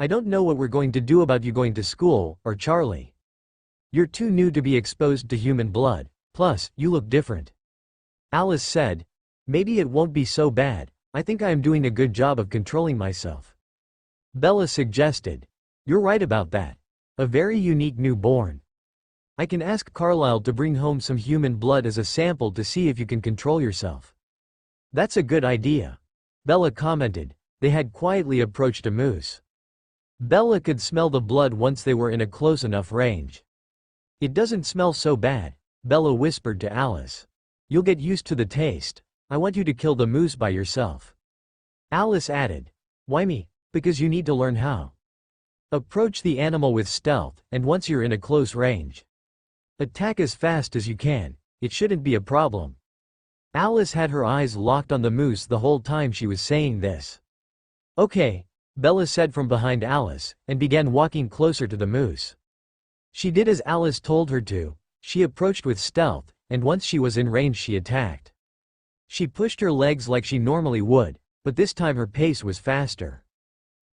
I don't know what we're going to do about you going to school, or Charlie. You're too new to be exposed to human blood, plus, you look different. Alice said, maybe it won't be so bad, I think I am doing a good job of controlling myself. Bella suggested, you're right about that. A very unique newborn. I can ask Carlisle to bring home some human blood as a sample to see if you can control yourself. That's a good idea. Bella commented. They had quietly approached a moose. Bella could smell the blood once they were in a close enough range. It doesn't smell so bad, Bella whispered to Alice. You'll get used to the taste. I want you to kill the moose by yourself. Alice added. Why me? Because you need to learn how. Approach the animal with stealth, and once you're in a close range, attack as fast as you can. It shouldn't be a problem. Alice had her eyes locked on the moose the whole time she was saying this. Okay, Bella said from behind Alice, and began walking closer to the moose. She did as Alice told her to. She approached with stealth, and once she was in range she attacked. She pushed her legs like she normally would, but this time her pace was faster.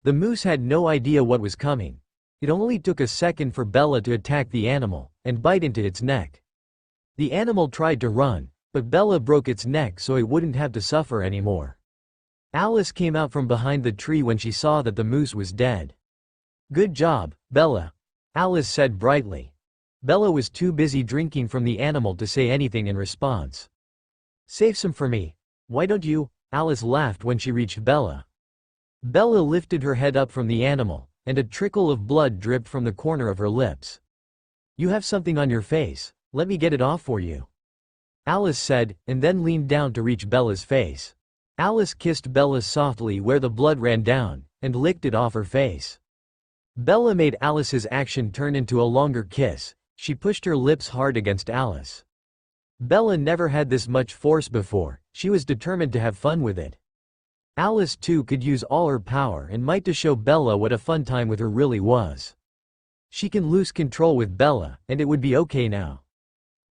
The moose had no idea what was coming. It only took a second for Bella to attack the animal, and bite into its neck. The animal tried to run, but Bella broke its neck so it wouldn't have to suffer anymore. Alice came out from behind the tree when she saw that the moose was dead. Good job, Bella, Alice said brightly. Bella was too busy drinking from the animal to say anything in response. Save some for me. Why don't you? Alice laughed when she reached Bella. Bella lifted her head up from the animal, and a trickle of blood dripped from the corner of her lips. You have something on your face, let me get it off for you. Alice said, and then leaned down to reach Bella's face. Alice kissed Bella softly where the blood ran down, and licked it off her face. Bella made Alice's action turn into a longer kiss. She pushed her lips hard against Alice. Bella never had this much force before. She was determined to have fun with it. Alice too could use all her power and might to show Bella what a fun time with her really was. She can lose control with Bella, and it would be okay now.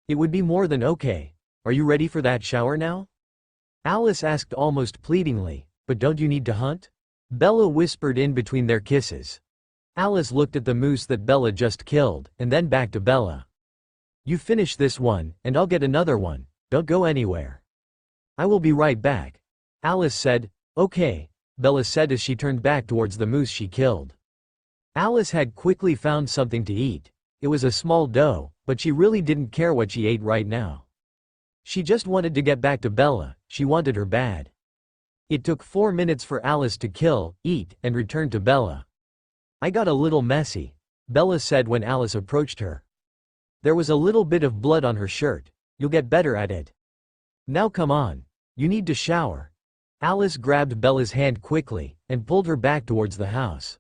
It would be more than okay. Are you ready for that shower now? Alice asked almost pleadingly, but don't you need to hunt? Bella whispered in between their kisses. Alice looked at the moose that Bella just killed, and then back to Bella. You finish this one, and I'll get another one. Don't go anywhere. I will be right back. Alice said. Okay, Bella said as she turned back towards the moose she killed. Alice had quickly found something to eat. It was a small doe, but she really didn't care what she ate right now. She just wanted to get back to Bella. She wanted her bad. It took 4 minutes for Alice to kill, eat, and return to Bella. I got a little messy, Bella said when Alice approached her. There was a little bit of blood on her shirt. You'll get better at it. Now come on. You need to shower. Alice grabbed Bella's hand quickly, and pulled her back towards the house.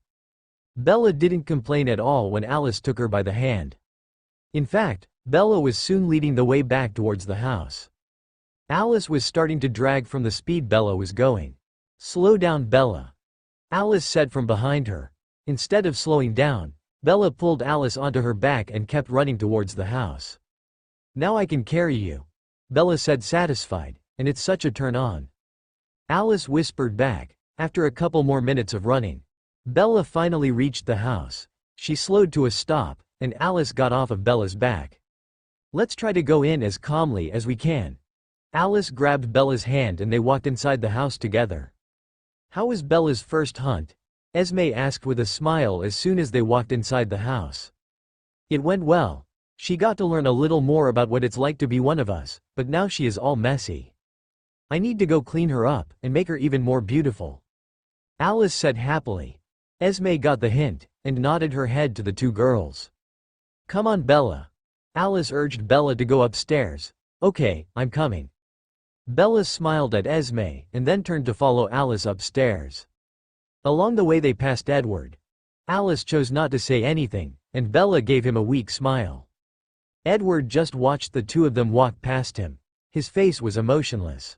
Bella didn't complain at all when Alice took her by the hand. In fact, Bella was soon leading the way back towards the house. Alice was starting to drag from the speed Bella was going. Slow down, Bella, Alice said from behind her. Instead of slowing down, Bella pulled Alice onto her back and kept running towards the house. Now I can carry you, Bella said satisfied, and it's such a turn on. Alice whispered back, after a couple more minutes of running. Bella finally reached the house. She slowed to a stop, and Alice got off of Bella's back. Let's try to go in as calmly as we can. Alice grabbed Bella's hand and they walked inside the house together. How was Bella's first hunt? Esme asked with a smile as soon as they walked inside the house. It went well. She got to learn a little more about what it's like to be one of us, but now she is all messy. I need to go clean her up and make her even more beautiful. Alice said happily. Esme got the hint, and nodded her head to the two girls. Come on, Bella. Alice urged Bella to go upstairs. Okay, I'm coming. Bella smiled at Esme and then turned to follow Alice upstairs. Along the way they passed Edward. Alice chose not to say anything, and Bella gave him a weak smile. Edward just watched the two of them walk past him. His face was emotionless.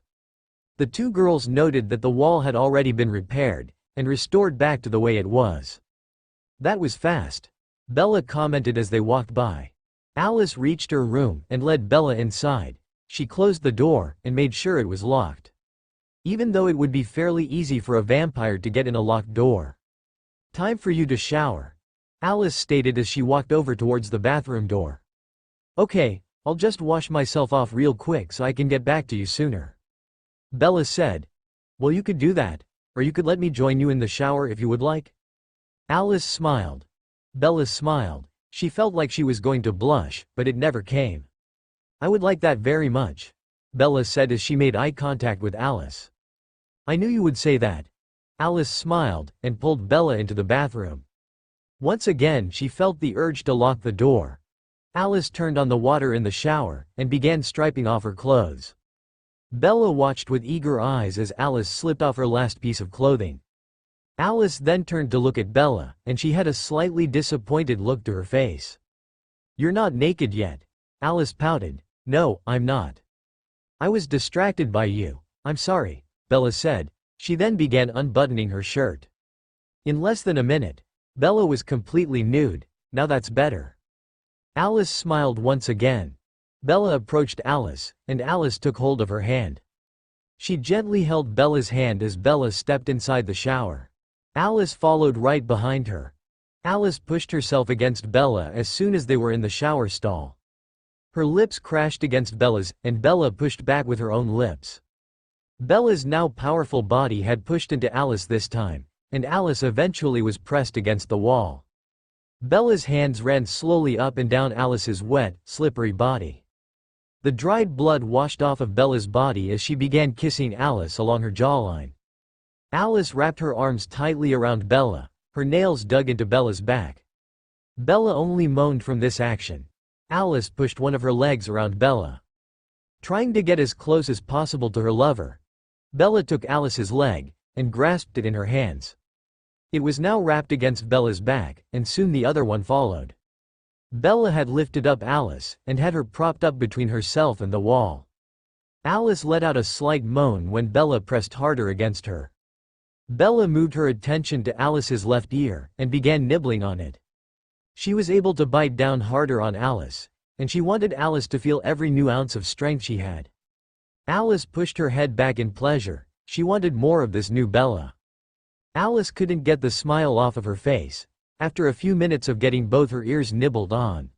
The two girls noted that the wall had already been repaired and restored back to the way it was. That was fast, Bella commented as they walked by. Alice reached her room and led Bella inside. She closed the door and made sure it was locked. Even though it would be fairly easy for a vampire to get in a locked door. Time for you to shower, Alice stated as she walked over towards the bathroom door. Okay, I'll just wash myself off real quick so I can get back to you sooner. Bella said. Well, you could do that, or you could let me join you in the shower if you would like. Alice smiled. Bella smiled. She felt like she was going to blush, but it never came. I would like that very much, Bella said as she made eye contact with Alice. I knew you would say that. Alice smiled and pulled Bella into the bathroom. Once again she felt the urge to lock the door. Alice turned on the water in the shower and began stripping off her clothes. Bella watched with eager eyes as Alice slipped off her last piece of clothing. Alice then turned to look at Bella, and she had a slightly disappointed look to her face. You're not naked yet, Alice pouted. No, I'm not. I was distracted by you. I'm sorry, Bella said. She then began unbuttoning her shirt. In less than a minute, Bella was completely nude. Now that's better. Alice smiled once again. Bella approached Alice, and Alice took hold of her hand. She gently held Bella's hand as Bella stepped inside the shower. Alice followed right behind her. Alice pushed herself against Bella as soon as they were in the shower stall. Her lips crashed against Bella's, and Bella pushed back with her own lips. Bella's now powerful body had pushed into Alice this time, and Alice eventually was pressed against the wall. Bella's hands ran slowly up and down Alice's wet, slippery body. The dried blood washed off of Bella's body as she began kissing Alice along her jawline. Alice wrapped her arms tightly around Bella, her nails dug into Bella's back. Bella only moaned from this action. Alice pushed one of her legs around Bella. Trying to get as close as possible to her lover, Bella took Alice's leg and grasped it in her hands. It was now wrapped against Bella's back, and soon the other one followed. Bella had lifted up Alice and had her propped up between herself and the wall. Alice let out a slight moan when Bella pressed harder against her. Bella moved her attention to Alice's left ear and began nibbling on it. She was able to bite down harder on Alice, and she wanted Alice to feel every new ounce of strength she had. Alice pushed her head back in pleasure. She wanted more of this new Bella. Alice couldn't get the smile off of her face. After a few minutes of getting both her ears nibbled on,